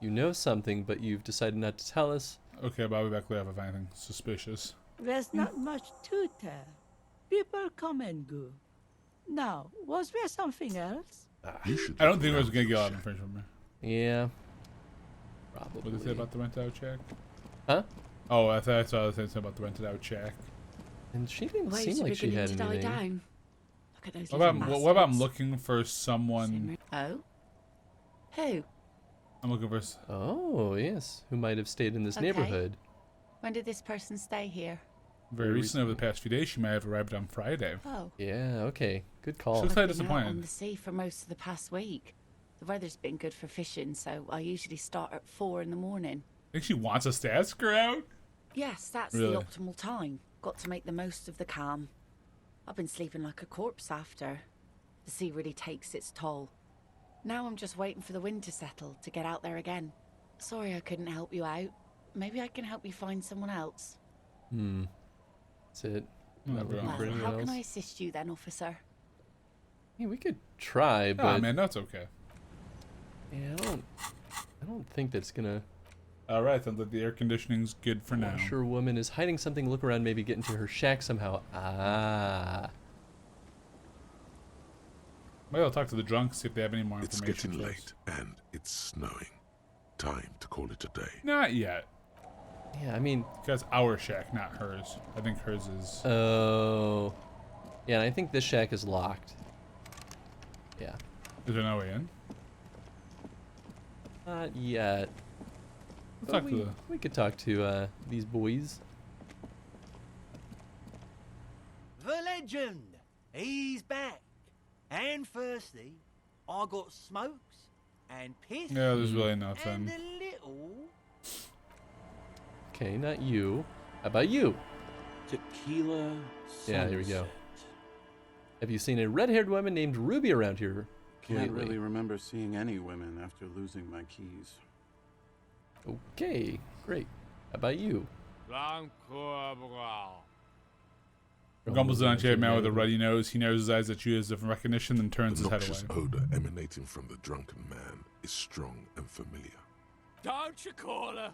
you know something, but you've decided not to tell us. Okay, but I'll be back later if anything suspicious. There's not much to tell. People come and go. Now, was there something else? I don't think I was going to get a lot of information from her. Yeah. Probably. What did they say about the rented out shack? Huh? Oh, I thought I saw something about the rented out shack. And she didn't Waves seem are like she beginning had to die anything. down. Look at those What little about, what about I'm bastards. looking for someone? Oh? Who? I'm looking for... Oh, yes. Who might have stayed in this Okay. neighborhood. When did this person stay here? Very recently, over the past few days, she might have arrived on Friday. Oh. Yeah, okay. Good call. She's I've kind been of out on disappointed. the sea for most of the past week. The weather's been good for fishing, so I usually start at 4 in the morning. I think she wants us to ask her out. Yes, that's Really? the optimal time. Got to make the most of the calm. I've been sleeping like a corpse after. The sea really takes its toll. Now I'm just waiting for the wind to settle to get out there again. Sorry I couldn't help you out. Maybe I can help you find someone else. That's it. Not Okay. looking Well, for anyone how else. can I assist you then, officer? Yeah, we could try, but Ah, man, that's okay. yeah, I don't think that's gonna. All right, sounds like the air conditioning's good for now. Sure, woman is hiding something. Look around, maybe get into her shack somehow. Ah. Maybe I'll talk to the drunks, see if they have any more It's information. getting for late us. and it's snowing. Time to call it a day. Not yet. Yeah, I mean. That's our shack, not hers. I think hers is. Oh. Yeah, and I think this shack is locked. Yeah. Is there no way in? Not yet. Let's But talk to the. we could talk to these boys. The legend, he's back. And firstly, I got smokes and piss. Yeah, there's really And nothing. a little Okay, not you. How about you? Tequila. Yeah, here we go. Have you seen a red-haired woman named Ruby around here Can't lately? really remember seeing any women after losing my keys. Okay, great. How about you? Grumbles an unshaped man with a ruddy nose. He narrows his eyes at you as if in recognition, then turns The his head noxious away. odor emanating from the drunken man is strong and familiar. Don't you call her.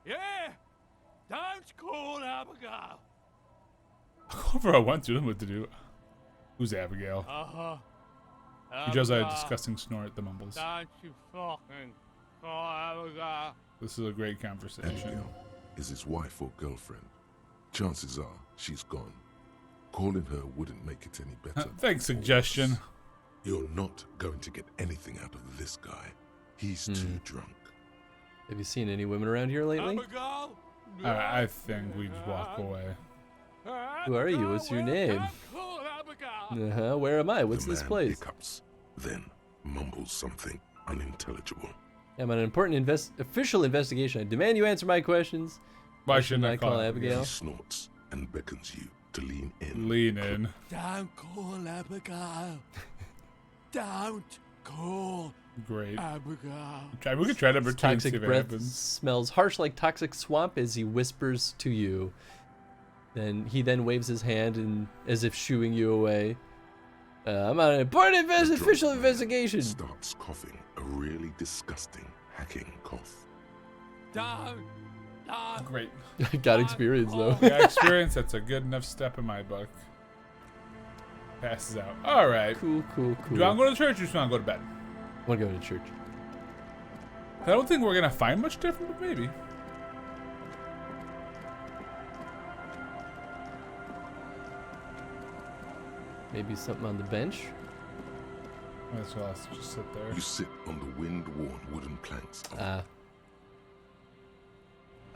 Yeah! Don't call Abigail! Over I want to know what to do. Who's Abigail? He does a disgusting snort, the mumbles. Don't you fucking call Abigail. This is a great conversation. Abigail is his wife or girlfriend. Chances are she's gone. Calling her wouldn't make it any better. Thanks, suggestion. You're not going to get anything out of this guy. He's too drunk. Have you seen any women around here lately? I think we just walk away. Who are you? What's your name? Where am I? What's this place? Hiccups, then mumbles something unintelligible. I'm on an important official investigation. I demand you answer my questions. Why shouldn't I call Abigail? He snorts and beckons you to lean in. Lean in. Don't call Abigail. Don't call Great. Abigail. We could try number 2 and see Toxic if it breath happens. smells harsh like toxic swamp as he whispers to you. Then he waves his hand and as if shooing you away. I'm on an important official investigation. Starts coughing, a really disgusting hacking cough. Don't. Great. Got experience though. Yeah, experience. That's a good enough step in my book. Passes out. All right. Cool. Do you want to go to church or do you want to go to bed? I want to go to church. I don't think we're gonna find much different, but maybe. Maybe something on the bench. That's well, let's just sit there. You sit on the wind-worn wooden planks. I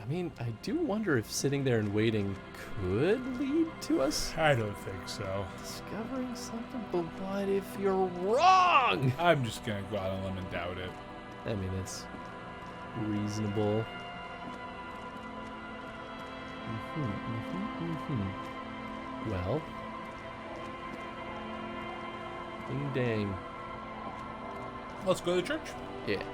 mean, I do wonder if sitting there and waiting could lead to us. I don't think so. Discovering something, but what if you're wrong? I'm just gonna go out on a limb and doubt it. I mean, it's reasonable. Well. Ding dang. Let's go to church. Yeah.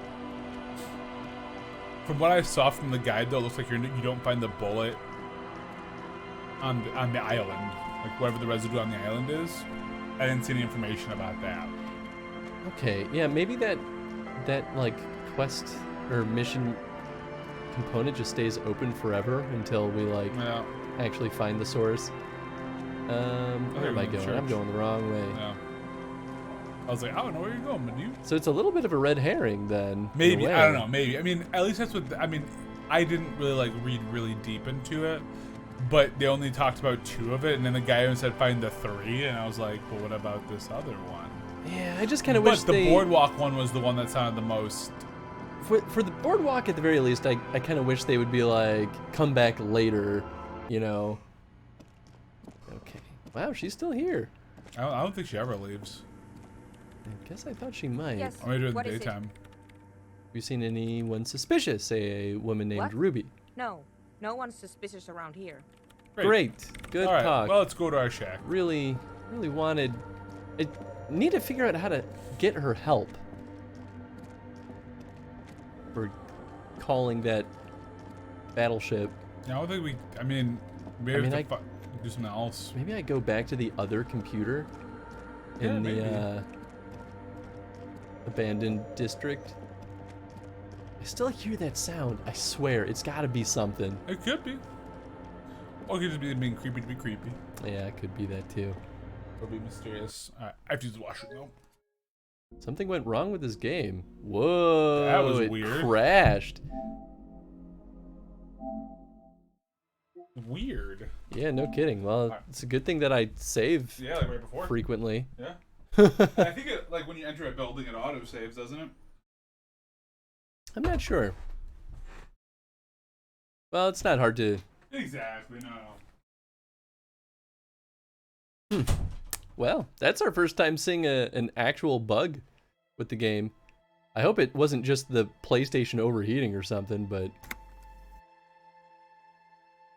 From what I saw from the guide, though, it looks like you don't find the bullet on the island, like whatever the residue on the island is. I didn't see any information about that. Okay, yeah, maybe that like quest or mission component just stays open forever until we like actually find the source. Where am I going? I'm going the wrong way. Yeah. I was like, I don't know where you're going, but dude. So it's a little bit of a red herring then. Maybe, I don't know, maybe. I mean, at least that's what, I mean, I didn't really like read really deep into it, but they only talked about 2 of it, and then the guy even said find the 3, and I was like, but what about this other one? Yeah, I just kind of wish But the boardwalk one was the one that sounded the most. For the boardwalk, at the very least, I kind of wish they would be like, come back later, you know. Okay. Wow, she's still here. I don't think she ever leaves. I guess I thought she might. Yes. Or maybe in the What is it? daytime. Have you seen anyone suspicious? Say a woman named What? Ruby. No, no one's suspicious around here. Great. Good All right, talk. well, let's go to our shack. Really wanted. I need to figure out how to get her help. For calling that battleship. I don't think we. I mean, maybe I we have to do something else. Maybe I go back to the other computer in the abandoned district. I still hear that sound. I swear, it's got to be something. It could be. Or it could just be being creepy to be creepy. Yeah, it could be that too. Or be mysterious. Alright, I have to use the washroom though. Something went wrong with this game. Whoa. That was it weird. Crashed. Weird. Yeah, no kidding. Well, it's a good thing that I save Yeah, like right before. frequently. Yeah. I think it, like when you enter a building, it auto saves, doesn't it? I'm not sure. Well, it's not hard to. Exactly. No. Well, that's our first time seeing an actual bug with the game. I hope it wasn't just the PlayStation overheating or something, but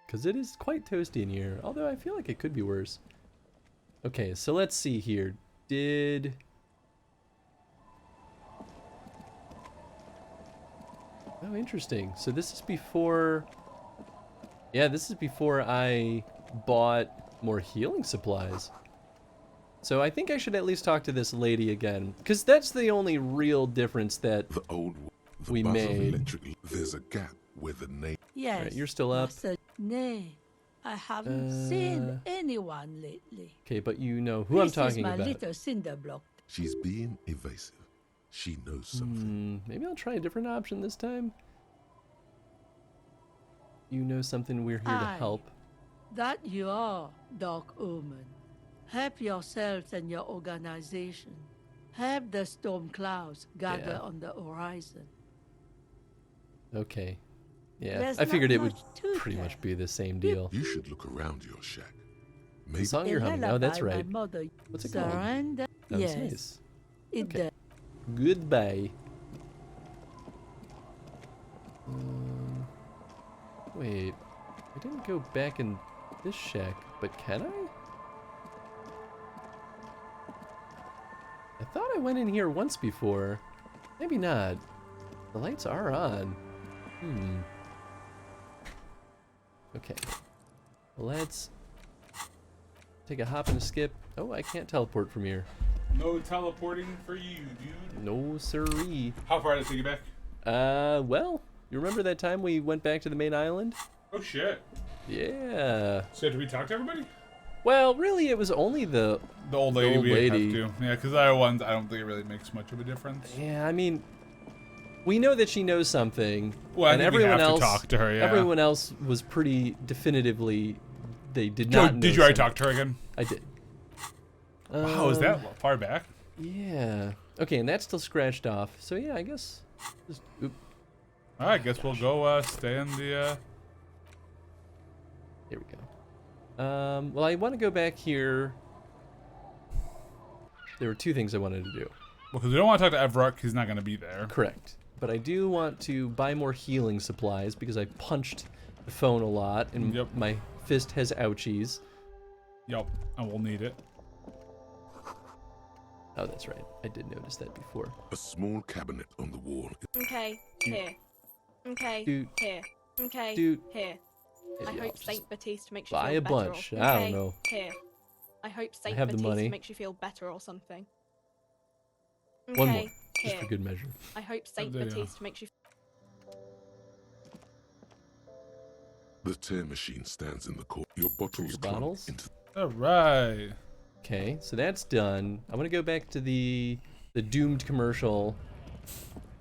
because it is quite toasty in here. Although I feel like it could be worse. Okay, so let's see here. Oh, interesting. So this is before. Yeah, this is before I bought more healing supplies. So I think I should at least talk to this lady again, because that's the only real difference that the we buzz of made. electric. There's a gap where the name. Yes. Right, you're still up. Master. Nay, I haven't seen anyone lately. Okay, but you know who I'm talking This is my about. little cinder block. She's being evasive. She knows something. Maybe I'll try a different option this time. You know something, we're here to Aye. help. That you are, Dark Omen. Help yourselves and your organization. Help the storm clouds gather on the horizon. Okay. Yeah, There's I figured not it would much to pretty tell. much be the same deal. You should look around your shack. The song you're humming. Oh, that's right. Mother What's it called? surrender. That was Yes. nice. It Okay. does. Goodbye. Wait, I didn't go back in this shack, but can I? I thought I went in here once before. Maybe not. The lights are on. Okay. Let's take a hop and a skip. Oh, I can't teleport from here. No teleporting for you, dude. No siree. How far did it take you back? Well, you remember that time we went back to the main island? Oh shit. Yeah. So did we talk to everybody? Well, really, it was only the old lady. old we lady. have to. Yeah, because the other ones, I don't think it really makes much of a difference. Yeah, I mean, we know that she knows something, Well, I and think we everyone have to else talk to her, yeah. Everyone else was pretty definitively they did not. Did you already talk to her again? I did. Wow, is that far back? Yeah. Okay, and that's still scratched off. So yeah, I guess. Oop. All right, I guess we'll go stay in the. Here we go. Well, I want to go back here. There were two things I wanted to do. Well, because we don't want to talk to Everett, he's not going to be there. Correct. But I do want to buy more healing supplies because I punched the phone a lot and my fist has ouchies. Yep, and we'll need it. Oh, that's right. I did notice that before. A small cabinet on the wall. Okay, here. Okay, Dude. here. Okay, Dude. here. I Maybe I'll hope just Saint Baptiste makes you buy feel a better. bunch. Okay, I don't know. Here. I hope Saint have the Baptiste money. makes you feel better or something. Okay, One more, just here. for good measure. I hope Saint there you Baptiste makes you. The tear machine stands in the corner. Your bottles bottles? into All right. Okay, so that's done. I want to go back to the doomed commercial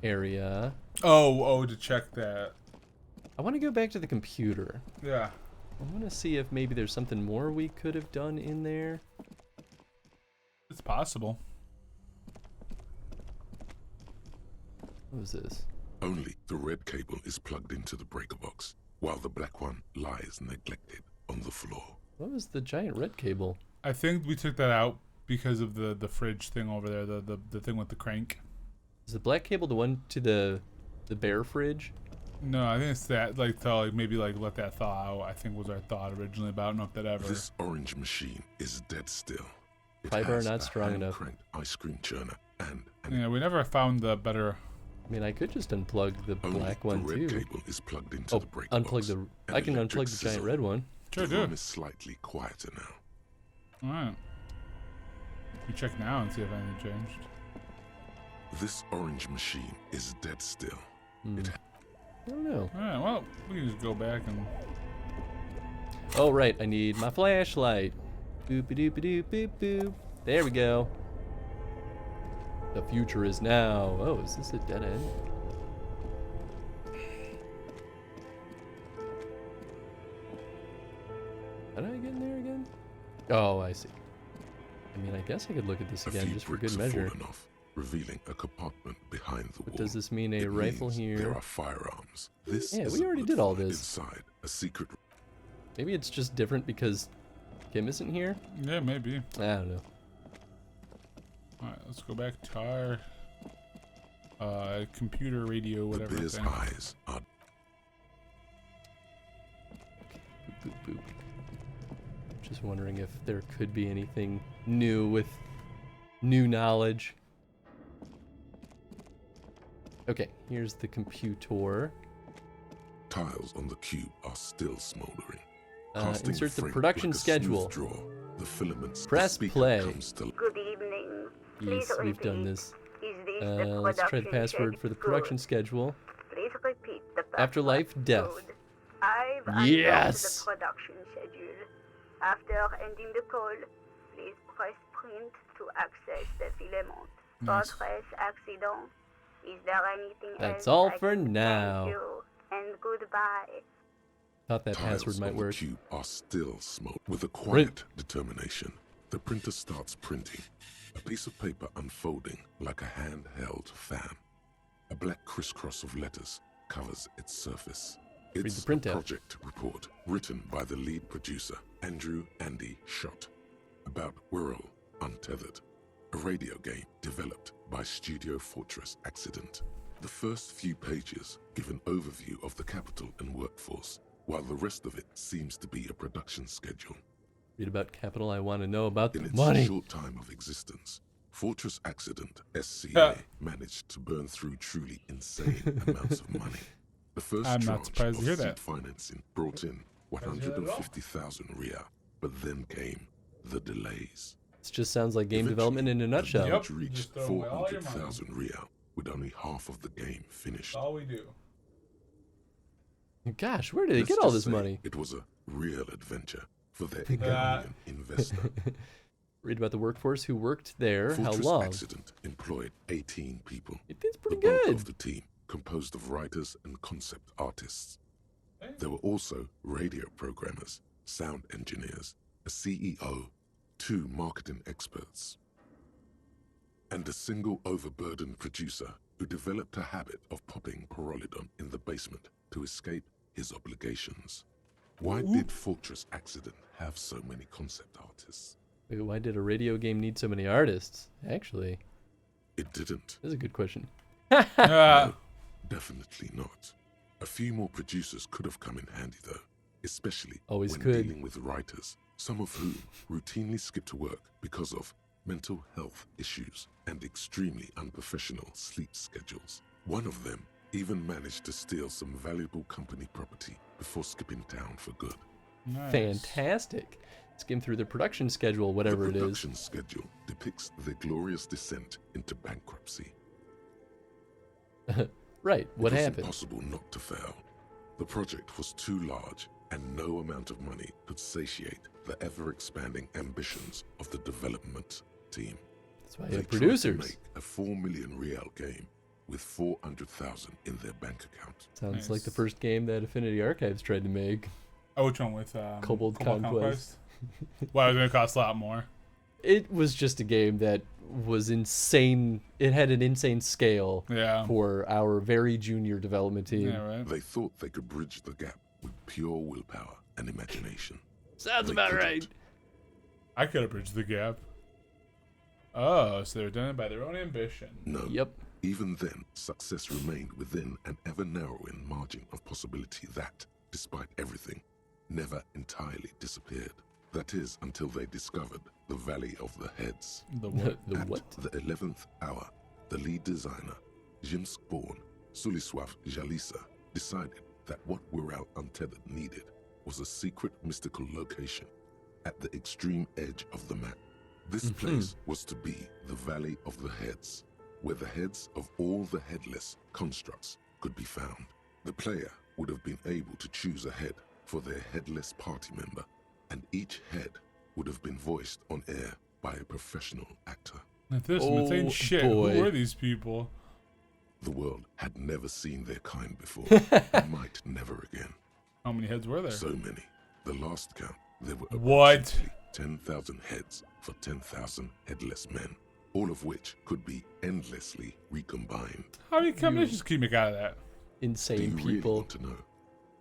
area. Oh, to check that. I want to go back to the computer. Yeah. I want to see if maybe there's something more we could have done in there. It's possible. What was this? Only the red cable is plugged into the breaker box, while the black one lies neglected on the floor. What was the giant red cable? I think we took that out because of the fridge thing over there, the thing with the crank. Is the black cable the one to the bear fridge? No, I think it's that, maybe let that thaw out, I think was our thought originally about. I don't know if that ever. This orange machine is dead still. It Fiber has not a strong enough. hand-cranked ice cream churner and Yeah, we never found the better. I mean, I could just unplug the black one the red too. cable is plugged into the breaker unplug box, the. and I can electric unplug the giant sizzle. red one. Sure the do. room is slightly quieter now. Alright. We check now and see if anything changed. This orange machine is dead still. It I don't know. Alright, well, we can just go back and. Oh right, I need my flashlight. Boopy doopy doop boop boop. There we go. The future is now. Oh, is this a dead end? How did I get in there again? Oh, I see. I mean, I guess I could look at this A again few just for bricks good have measure. fallen off, revealing a compartment behind the But wall. does this mean a It rifle means here? There are firearms. This Yeah, is we a already wood did all fire this. Inside a secret. Maybe it's just different because Kim isn't here? Yeah, maybe. I don't know. Alright, let's go back to our computer, radio, The whatever bear's thing. eyes are Boop, boop. Just wondering if there could be anything new with new knowledge. Okay, here's the computer. tiles on the cube are still smoldering. Casting Insert the frame production like a smooth schedule. draw, the filaments. Press the speaker play. comes to Good evening. Please Yes, we've done repeat. this. Is this the Let's try the production password for the production schedule. Please repeat the Afterlife, password death. code. Yes. the production schedule. After ending the call, please press print to access the filament. Nice. Fortress accident. Is there anything That's else all I for can now. Thank you and goodbye. Thought that Tiles password might on work. the tube are still smoked. With a quiet determination, the printer starts printing. A piece of paper unfolding like a handheld fan. A black crisscross of letters covers its surface. It's a project report written by the lead producer, Andrew Andy Schott, about Whirl Untethered, a radio game developed by Studio Fortress Accident. The first few pages give an overview of the capital and workforce, while the rest of it seems to be a production schedule. Read about capital, I want to know about the In its money. short time of existence, Fortress Accident SCA managed to burn through truly insane amounts of money. The first I'm not tranche surprised to hear of that. seed financing brought in 150,000 Riyal, but then came the delays. It just sounds like game development in a nutshell. The village reached 400,000 Riyal, with only half of the game finished. All we do. Gosh, where did they Let's get all just this say money? It was a real adventure for their Ghanaian investor. Read about the workforce who worked there. Fortress How long? Accident employed 18 people. It's pretty the bulk good. of the team composed of writers and concept artists. There were also radio programmers, sound engineers, a CEO, 2 marketing experts, and a single overburdened producer who developed a habit of popping Pyrrolidon in the basement to escape his obligations. Why did Fortress Accident have so many concept artists? Wait, why did a radio game need so many artists? Actually, It didn't. that's a good question. No, definitely not. A few more producers could have come in handy though, especially Always when could. dealing with writers, some of whom routinely skip to work because of mental health issues and extremely unprofessional sleep schedules. One of them even managed to steal some valuable company property before skipping town for good. Nice. Fantastic. Skim through the production schedule, whatever The it is. production schedule depicts their glorious descent into bankruptcy. Right, what It was happened? impossible not to fail. The project was too large, and no amount of money could satiate the ever-expanding ambitions of the development team. That's why you They have tried producers. to make a 4 million Real game with 400,000 in their bank account. Sounds like the first game that Affinity Archives tried to make. Oh, which one with Kobold Conquest? Well, it was going to cost a lot more. It was just a game that was insane. It had an insane scale for our very junior development team. They thought they could bridge the gap with pure willpower and imagination. Sounds They about couldn't. right. I could have bridged the gap. Oh, so they were done it by their own ambition. No. Yep. Even then, success remained within an ever-narrowing margin of possibility that, despite everything, never entirely disappeared. That is, until they discovered the Valley of the Heads. The what? The what? At the 11th hour, the lead designer, Jimsk-born Suliswaf Jalisa, decided that what Whirl Untethered needed was a secret mystical location at the extreme edge of the map. This place was to be the Valley of the Heads, where the heads of all the headless constructs could be found. The player would have been able to choose a head for their headless party member, and each head would have been voiced on air by a professional actor. If this insane shit, boy. who were these people? The world had never seen their kind before, and might never again. How many heads were there? So many. The last count, there were What? approximately 10,000 heads for 10,000 headless men, all of which could be endlessly recombined. How many combinations can you make out of that? Do Insane you really people. want to know?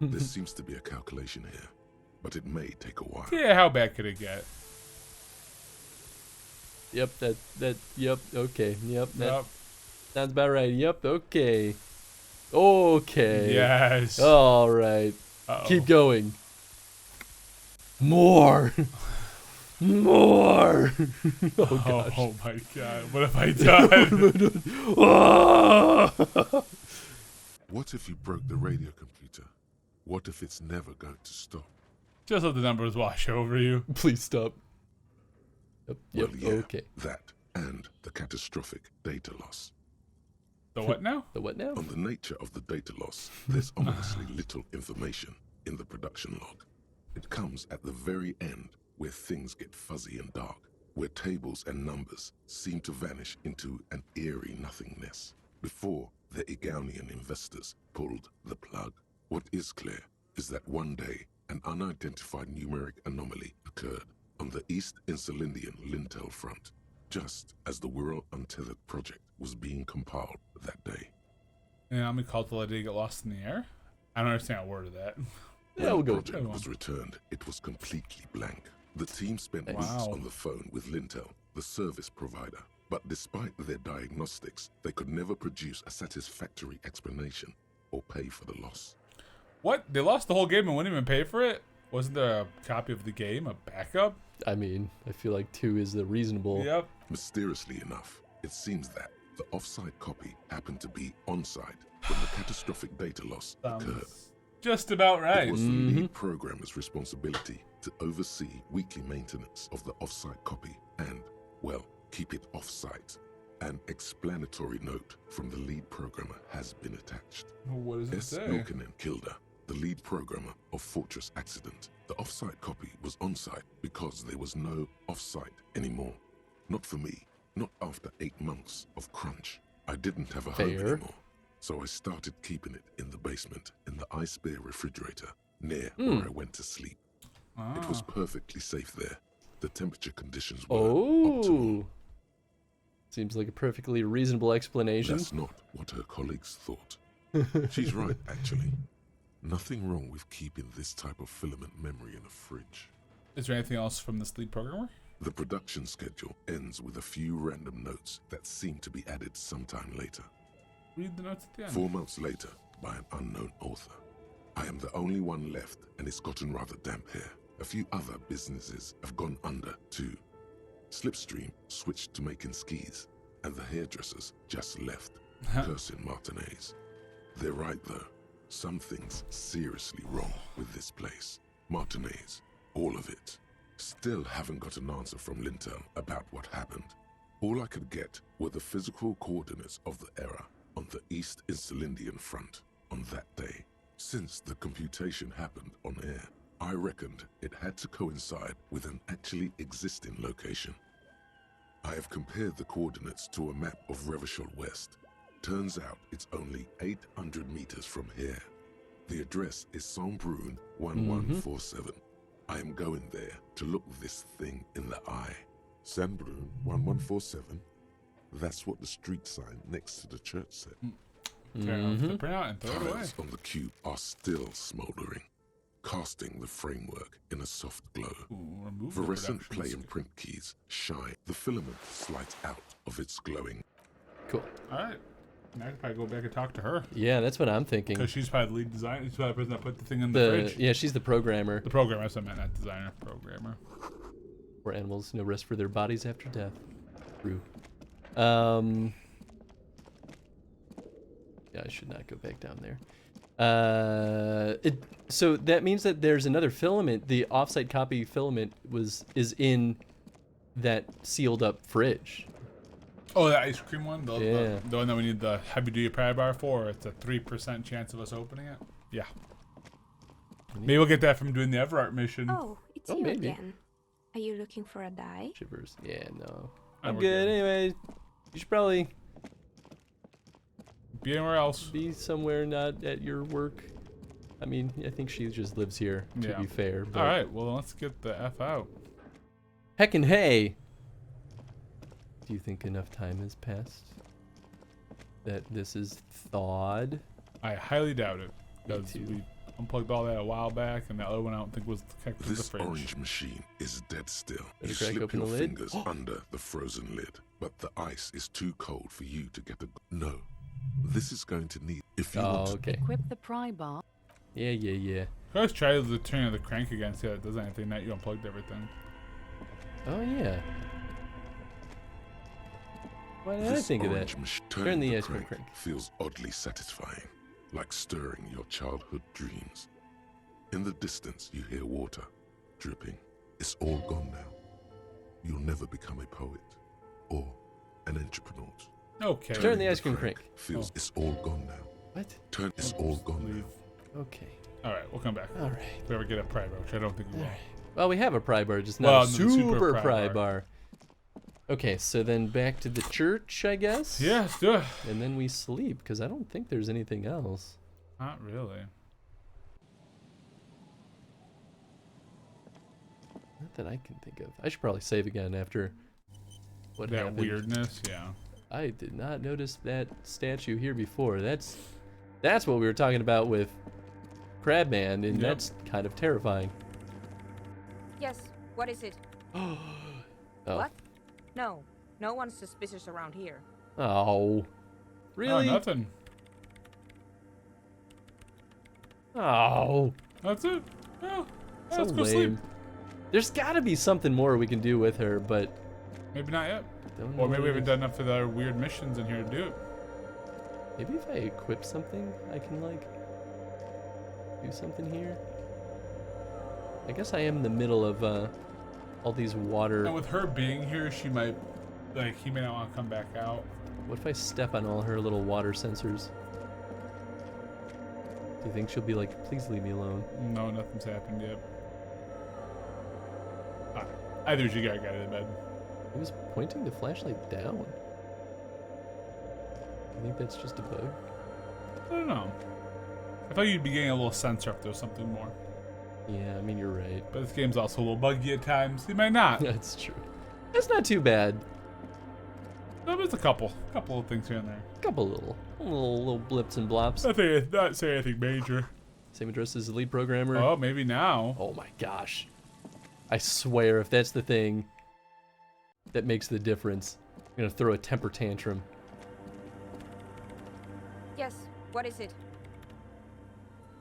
There seems to be a calculation here, but it may take a while. Yeah, how bad could it get? Yep, yep, okay, yep, that Yep. sounds about right. Yep, okay. Okay. Yes. All right. Uh-oh. Keep going. More. More. Oh, gosh. Oh my god, what have I done? What if you broke the radio computer? What if it's never going to stop? Just let the numbers wash over you. Please stop. Yep, Well, yeah, okay. that and the catastrophic data loss. The what now? The what now? On the nature of the data loss, there's ominously little information, in the production log. It comes at the very end where things get fuzzy and dark, where tables and numbers seem to vanish into an eerie nothingness, before the Egonian investors pulled the plug. What is clear is that one day an unidentified numeric anomaly occurred on the East Insulindian Lintel front, just as the Wirral Untethered project was being compiled that day. And how many calls did it get lost in the air? I don't understand a word of that. Yeah, we'll go. When the project was returned, it was completely blank. The team spent weeks on the phone with Lintel, the service provider. But despite their diagnostics, they could never produce a satisfactory explanation or pay for the loss. What? They lost the whole game and wouldn't even pay for it? Wasn't there a copy of the game, a backup? I mean, I feel like 2 is the reasonable. Yep. Mysteriously enough, it seems that the offsite copy happened to be onsite when the catastrophic data loss occurred. Just about right. It was the lead programmer's responsibility to oversee weekly maintenance of the offsite copy and, well, keep it offsite. An explanatory note from the lead programmer has been attached. What does it say? Ilkinen Kilda, the lead programmer of Fortress Accident. The offsite copy was onsite because there was no offsite anymore. Not for me, not after 8 months of crunch. I didn't have a home anymore, so I started keeping it in the basement in the ice bear refrigerator near where I went to sleep. It was perfectly safe there. The temperature conditions were optimal. Seems like a perfectly reasonable explanation. That's not what her colleagues thought. She's right, actually. Nothing wrong with keeping this type of filament memory in a fridge. Is there anything else from this lead programmer? The production schedule ends with a few random notes that seem to be added sometime later. Read the notes at the end. 4 months later, by an unknown author. I am the only one left, and it's gotten rather damp here. A few other businesses have gone under, too. Slipstream switched to making skis, and the hairdressers just left, cursing Martinez. They're right, though. Something's seriously wrong with this place. Martinez, all of it. Still haven't got an answer from Lintel about what happened. All I could get were the physical coordinates of the error on the East Insulindian front on that day. Since the computation happened on air, I reckoned it had to coincide with an actually existing location. I have compared the coordinates to a map of Revachol West. Turns out it's only 800 meters from here. The address is Saint-Brun 1147. I am going there to look this thing in the eye. Saint-Brun 1147? That's what the street sign next to the church said. Tiles on the cube are still smoldering, casting the framework in a soft glow. Fluorescent play and print keys shine. The filament slides out of its glowing. Cool. Alright. Now I can probably go back and talk to her. Yeah, that's what I'm thinking. Because she's probably the lead designer. She's probably the person that put the thing in the fridge. Yeah, she's the programmer. The programmer, that's what I meant, not designer. Programmer. Poor animals, no rest for their bodies after death. True. Yeah, I should not go back down there. So that means that there's another filament. The offsite copy filament is in that sealed up fridge. Oh, the ice cream one? The one that we need the heavy duty pry bar for? It's a 3% chance of us opening it? Yeah. Maybe we'll get that from doing the Everart mission. Oh, it's you again. Are you looking for a die? Shivers. Yeah, no. I'm good. Anyway, you should probably be anywhere else. Be somewhere not at your work. I mean, I think she just lives here, to be fair. But... Alright, well, let's get the F out. Heckin' hey! Do you think enough time has passed that this is thawed? I highly doubt it. Because we unplugged all that a while back, and the other one I don't think was connected to the fridge. This orange machine is dead still. You slip your fingers under the frozen lid, but the ice is too cold for you to get a... No. This is going to need... If you want to... Equip the pry bar. Yeah. I always try the turn of the crank again, see how it does anything. That you unplugged everything. Oh, yeah. Why did I think of that? Turn the ice cream crank. Feels oddly satisfying, like stirring your childhood dreams. In the distance, you hear water dripping. It's all gone now. You'll never become a poet or an entrepreneur. Okay. Turn the ice cream crank. Feels it's all gone now. What? It's all gone now. Okay. All right, we'll come back. All right. If we ever get a pry bar, which I don't think we will. Well, we have a pry bar, just not a the super pry bar. Okay, so then back to the church, I guess? Yeah, let's do it. And then we sleep, because I don't think there's anything else. Not really. Not that I can think of. I should probably save again after what that happened. Weirdness, yeah. I did not notice that statue here before. That's what we were talking about with Crabman, and that's kind of terrifying. Yes, what is it? Oh. What? No, no one's suspicious around here. Oh. Really? Oh, nothing. Oh. That's it. Oh, So let's go lame. sleep. There's got to be something more we can do with her, but Maybe not yet. don't know Or maybe what we it haven't is. done enough of our weird missions in here to do it. Maybe if I equip something, I can like do something here. I guess I am in the middle of all these water. And with her being here, she might, like, he may not want to come back out. What if I step on all her little water sensors? Do you think she'll be like, please leave me alone? No, nothing's happened yet. Either you gotta get out of bed. He was pointing the flashlight down. I think that's just a bug. I don't know. I thought you'd be getting a little sensor if there was something more. Yeah, I mean, you're right. But this game's also a little buggy at times. You might not. That's true. That's not too bad. No, there's a couple of things here and there. Couple little blips and blops. Not say anything major. Same address as the lead programmer. Oh, maybe now. Oh my gosh. I swear, if that's the thing that makes the difference, I'm gonna throw a temper tantrum. Yes, what is it?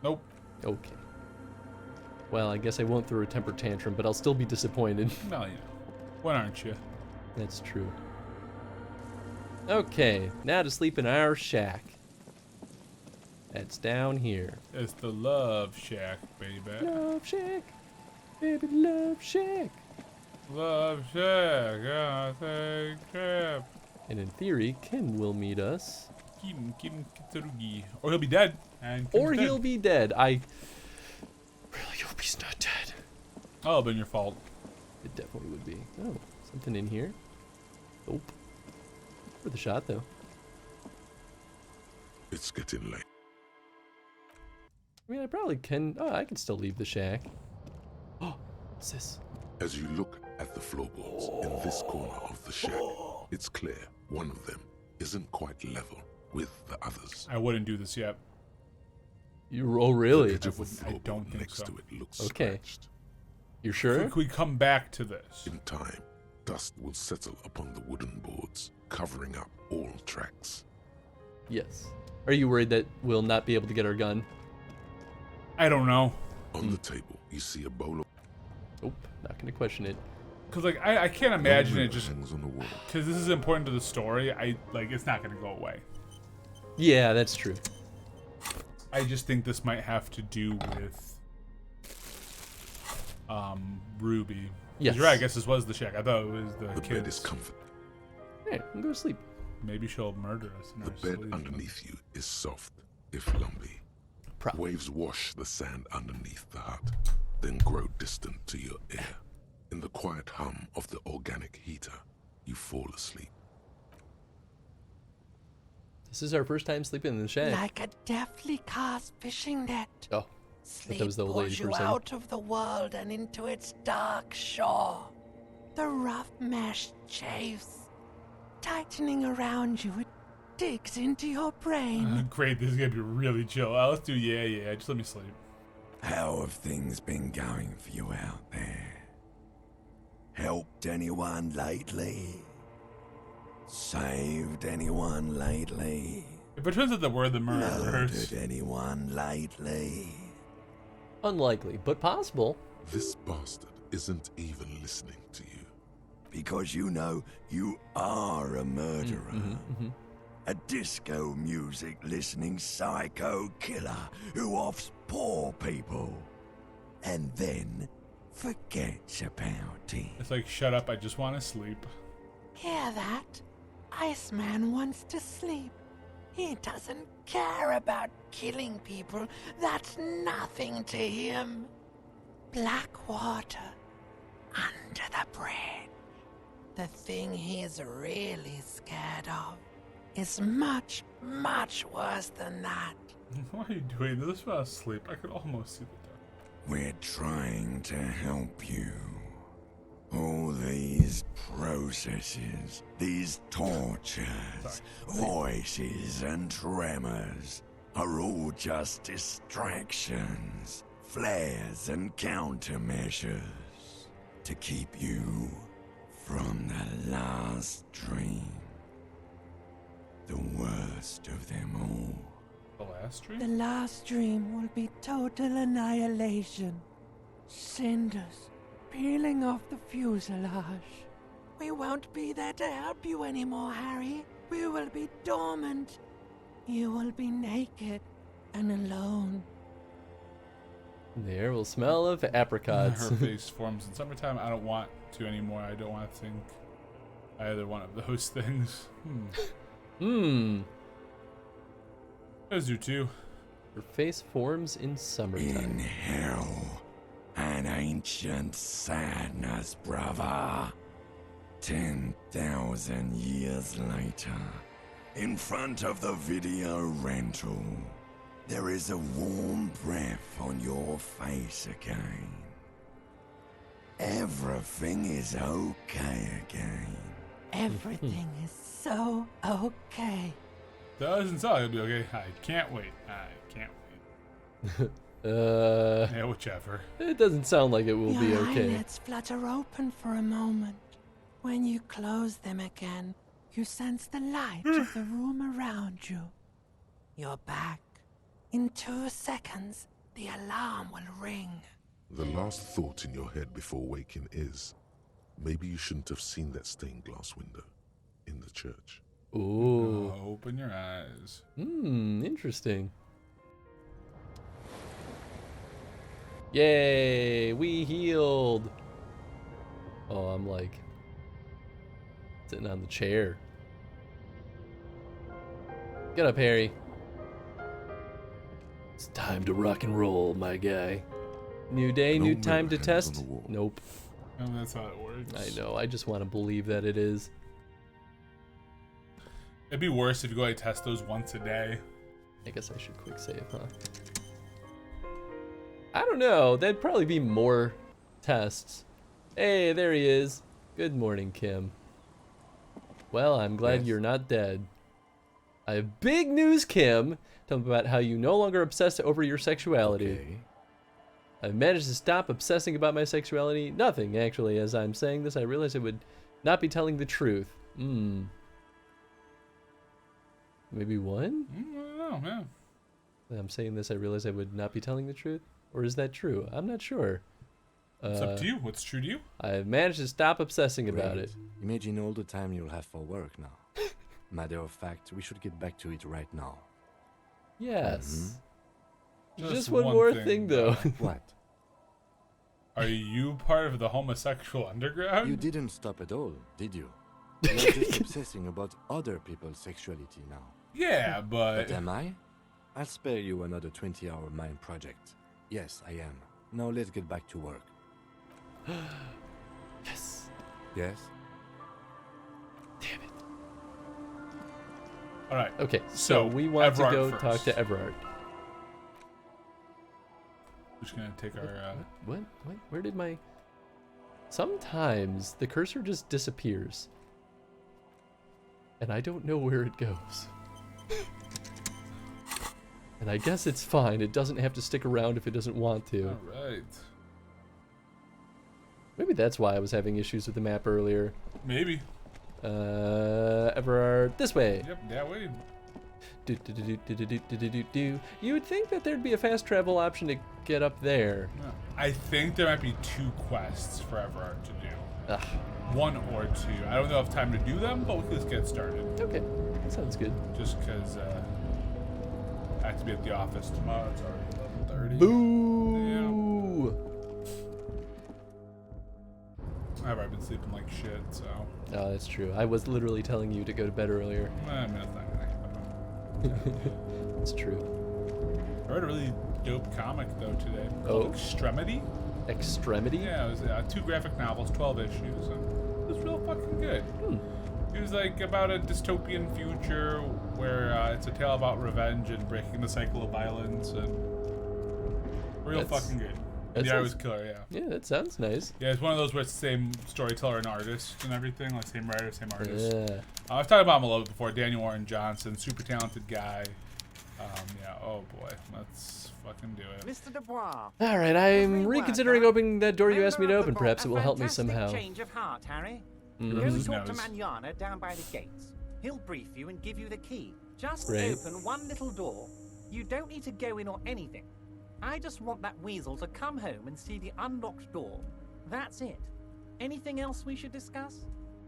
Nope. Okay. Well, I guess I won't throw a temper tantrum, but I'll still be disappointed. No, yeah. When aren't you? That's true. Okay, now to sleep in our shack. That's down here. It's the Love Shack, baby. Love Shack. Baby, Love Shack. Love Shack. I take trip. And in theory, Kim will meet us. Kim Kitsurugi. Or he'll be dead. And Or he'll be dead. I really hope he's not dead. Oh, been your fault. It definitely would be. Oh, something in here? Nope. For the shot, though. It's getting late. I mean, I probably can. Oh, I can still leave the shack. Oh, what's this? As you look at the floorboards in this corner of the shack, it's clear one of them isn't quite level with the others. I wouldn't do this yet. Oh, really? The edge of the I floorboard don't think next so. to it looks Okay. scratched. You sure? Could we come back to this? In time, dust will settle upon the wooden boards, covering up all tracks. Yes. Are you worried that we'll not be able to get our gun? I don't know. On the table, you see a bowl of... Nope, not gonna question it. Cause like I can't imagine mirror it just hangs on the wall. because this is important to the story. It's not gonna go away. Yeah, that's true. I just think this might have to do with Ruby. Yes. You're right, I guess this was the shack. I thought it was the The kids. bed is comfort. Hey, I'm going to sleep. Maybe she'll murder us in The our bed sleep. underneath you is soft, if lumpy. Waves wash the sand underneath the hut, then grow distant to your ear. In the quiet hum of the organic heater, you fall asleep. This is our first time sleeping in the shack. Like a deftly cast fishing net. Oh, I thought Sleep that was the old lady pulls you for a second. out of the world and into its dark shore. The rough mesh chafes, tightening around you. It digs into your brain. Great, this is gonna be really chill. Let's do yeah. Just let me sleep. How have things been going for you out there? Helped anyone lately? Saved anyone lately? If it turns out that we're the murderers, Murdered anyone lately? Unlikely, but possible. This bastard isn't even listening to you. Because you know you are a murderer. A disco music listening psycho killer who offs poor people and then forgets about it. it's like shut up. I just want to sleep. Hear that? Iceman wants to sleep. He doesn't care about killing people. That's nothing to him. Blackwater. Under the bridge. The thing he's really scared of is much, much worse than that. Why are you doing this? I was asleep. I could almost see the dark. We're trying to help you. All these processes, these tortures, voices and tremors are all just distractions, flares and countermeasures to keep you from the last dream. The worst of them all. The last dream? The last dream will be total annihilation. Cinders peeling off the fuselage. We won't be there to help you anymore, Harry. We will be dormant. You will be naked and alone. The air will smell of apricots. Her face forms in summertime. I don't want to anymore. I don't want to think either one of those things. Those do too. Her face forms in summertime. In hell, an ancient sadness, brother. 10,000 years later, in front of the video rental, there is a warm breath on your face again. Everything is okay again. Everything is so okay. Doesn't sound like it'll be okay. I can't wait. Yeah, whichever. It doesn't sound like it will be Your okay. eyelids flutter open for a moment. When you close them again, you sense the light of the room around you. You're back. In 2 seconds, the alarm will ring. The last thought in your head before waking is, maybe you shouldn't have seen that stained glass window in the church. Ooh. Open your eyes. Interesting. Yay, we healed. Oh, I'm like sitting on the chair. Get up, Harry. It's time to rock and roll, my guy. New day, new time to test. Nope. No, that's how it works. I know, I just want to believe that it is. It'd be worse if you go and test those once a day. I guess I should quick save, huh? I don't know. That'd probably be more tests. Hey, there he is. Good morning, Kim. Well, I'm glad you're not dead. I have big news, Kim. Tell me about how you no longer obsess over your sexuality. Okay. I've managed to stop obsessing about my sexuality. Nothing, actually. As I'm saying this, I realize I would not be telling the truth. Maybe one? I don't know, yeah. I'm saying this, I realize I would not be telling the truth? Or is that true? I'm not sure. It's up to you. What's true to you? I've managed to stop obsessing about it. Imagine all the time you'll have for work now. Matter of fact, we should get back to it right now. Yes. Just Just one one more thing, thing, though. What? Are you part of the homosexual underground? You didn't stop at all, did you? You're just obsessing about other people's sexuality now. Yeah, but am I? I'll spare you another 20-hour mind project. Yes, I am. Now let's get back to work. Yes. Yes? Damn it. All right. Okay, so we want Everard to go first. talk to Everard. We're just gonna take our. What? Where did my... Sometimes the cursor just disappears. And I don't know where it goes. And I guess it's fine. It doesn't have to stick around if it doesn't want to. All right. Maybe that's why I was having issues with the map earlier. Maybe. Everard, this way. Yep, that way. You would think that there'd be a fast travel option to get up there. I think there might be 2 quests for Everard to do. Ugh. 1 or 2. I don't know if time to do them, but we can just get started. Okay, that sounds good. Just because I have to be at the office tomorrow. It's already 11:30. Boo! I've already been sleeping like shit, so. Oh, that's true. I was literally telling you to go to bed earlier. I mean, it's not gonna happen. It's true. I read a really dope comic though today Oh? called Extremity. Extremity? Yeah, it was 2 graphic novels, 12 issues, and it was real fucking good. It was like about a dystopian future where it's a tale about revenge and breaking the cycle of violence, and real fucking good. And the art was killer, yeah. Yeah, that sounds nice. Yeah, it's one of those where it's the same storyteller and artist and everything, like same writer, same artist. Yeah. I've talked about him a little bit before. Daniel Warren Johnson, super talented guy. Yeah, oh boy, let's fucking do it. Mr. Dubois. All right, I'm reconsidering opening that door you asked me to open. Perhaps it will help me somehow. Change of heart, Harry. Mhm. Go and talk to Manana down by the gates. He'll brief you and give you the key. Just Right. open one little door. You don't need to go in or anything. I just want that weasel to come home and see the unlocked door. That's it. Anything else we should discuss?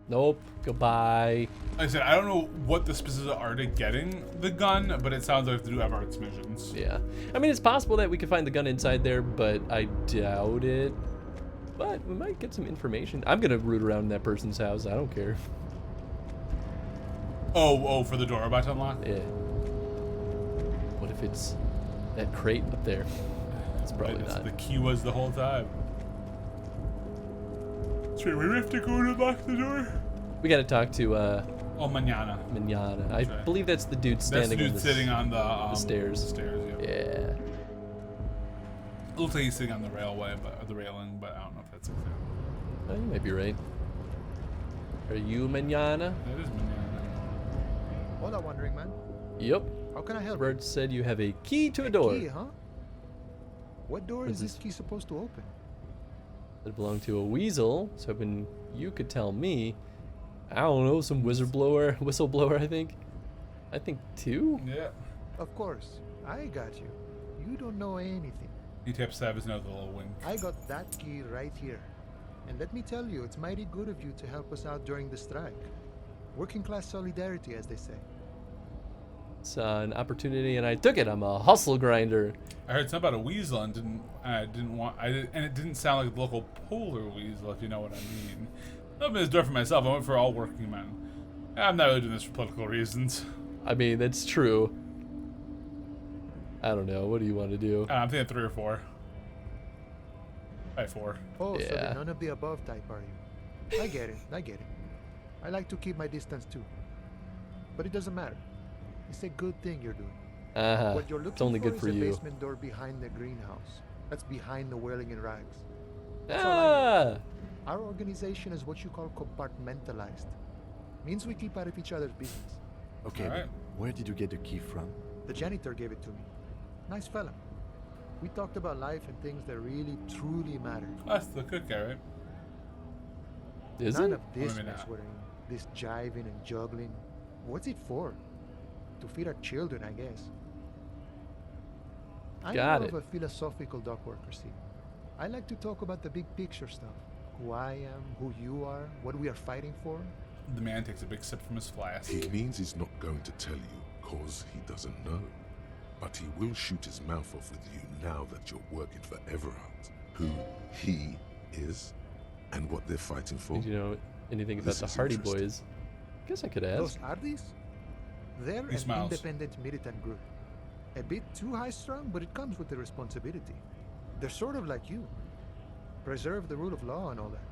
Nope. Goodbye. Like I said, I don't know what the specifics are to getting the gun, but it sounds like they do have arts missions. Yeah. I mean, it's possible that we could find the gun inside there, but I doubt it. But we might get some information. I'm going to root around in that person's house. I don't care. Oh, for the door about to unlock? Yeah. What if it's that crate up there? It's probably not. The key was the whole time. So we have to go to unlock the door? We got to talk to, Oh, Manana. Manana. I believe that's the dude That's standing the dude on sitting on the stairs. The stairs, yeah. Yeah. It looks like he's sitting on the railway, or the railing, but I don't know if that's exactly. Oh, you might be right. Are you Manana? That is Manana. Hola, wandering man. Yep. How can I help? Bird said you have a key to a door. Key, huh? What door What is is this key supposed to open? It belonged to a weasel. So hoping you could tell me. I don't know, some whistleblower, I think. I think 2? Yeah. Of course, I got you. You don't know anything. He taps to have his nose a little wink. I got that key right here. And let me tell you, it's mighty good of you to help us out during the strike. Working class solidarity, as they say. It's an opportunity, and I took it. I'm a hustle grinder. I heard something about a weasel and it didn't sound like the local polar weasel, if you know what I mean. I opened this door for myself. I went for all working men. I'm not really doing this for political reasons. I mean, that's true. I don't know. What do you want to do? I'm thinking 3 or 4. By 4. Oh, so Yeah. the none of the above type, are you? I get it. I get it. I like to keep my distance too. But it doesn't matter. It's a good thing you're doing. What you're looking It's only good for is a you. basement door behind the greenhouse. That's behind the whirling in rags. That's all I know. Our organization is what you call compartmentalized. Means we keep out of each other's business. Okay, but where did you get the key from? The janitor gave it to me. Nice fella. We talked about life and things that really, truly matter. That's the good guy, right? Is None it? of this Maybe mess not. we're in. This jiving and juggling. What's it for? To feed our children, I guess. I'm Got more it. of a philosophical dock worker, see. I like to talk about the big picture stuff. Who I am, who you are, what we are fighting for. The man takes a big sip from his flask. He means he's not going to tell you cause he doesn't know. But he will shoot his mouth off with you now that you're working for Everard. Who he is and what they're fighting for. Did you know anything about This the is Hardy interesting. Boys? Guess I could Those ask. Ardis? They're He an smiles. independent militant group. A bit too high-strung, but it comes with the responsibility. They're sort of like you. Preserve the rule of law and all that.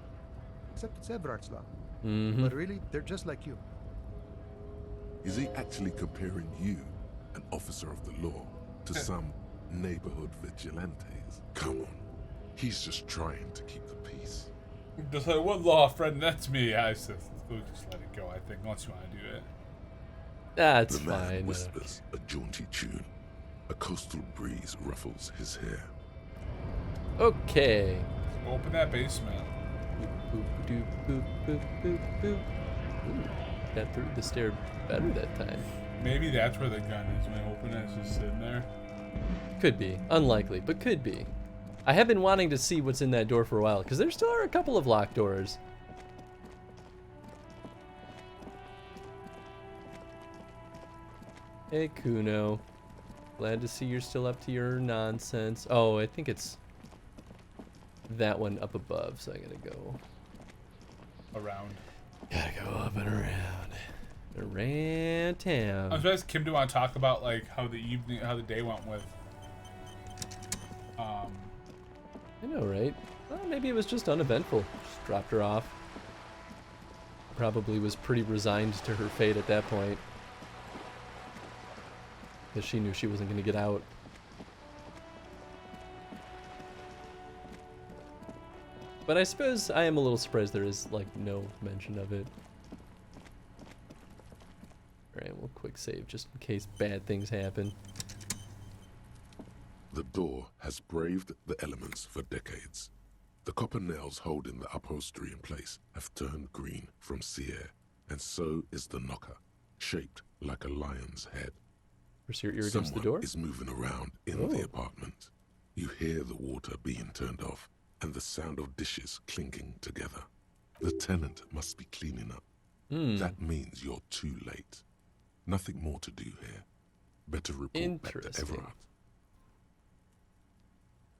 Except it's Everard's law. Mm-hmm. But really, they're just like you. Is he actually comparing you, an officer of the law, to some neighborhood vigilantes? Come on. He's just trying to keep the peace. Just like one law friend, that's me. I said, just let it go, I think, unless you want to do it. That's The man fine. whispers a jaunty tune. A coastal breeze ruffles his hair. Okay. Open that basement. Boop, boop, boop, boop, boop, boop. Ooh, got through the stair better that time. Maybe that's where the gun is. When I open it, it's just sitting there. Could be. Unlikely, but could be. I have been wanting to see what's in that door for a while, because there still are a couple of locked doors. Hey, Kuno. Glad to see you're still up to your nonsense. Oh, I think it's that one up above, so I gotta go around. Gotta go up and around. Around downtown. I'm surprised Kim didn't want to talk about like how the day went with. I know, right? Well, maybe it was just uneventful. Just dropped her off. Probably was pretty resigned to her fate at that point. Because she knew she wasn't going to get out. But I suppose I am a little surprised there is, like, no mention of it. Alright, we'll quick save just in case bad things happen. The door has braved the elements for decades. The copper nails holding the upholstery in place have turned green from sea air, and so is the knocker, shaped like a lion's head. Press your ear against Someone the door? is moving around in the apartment. You hear the water being turned off and the sound of dishes clinking together. The tenant must be cleaning up. That means you're too late. Nothing more to do here. Better report back to Everard.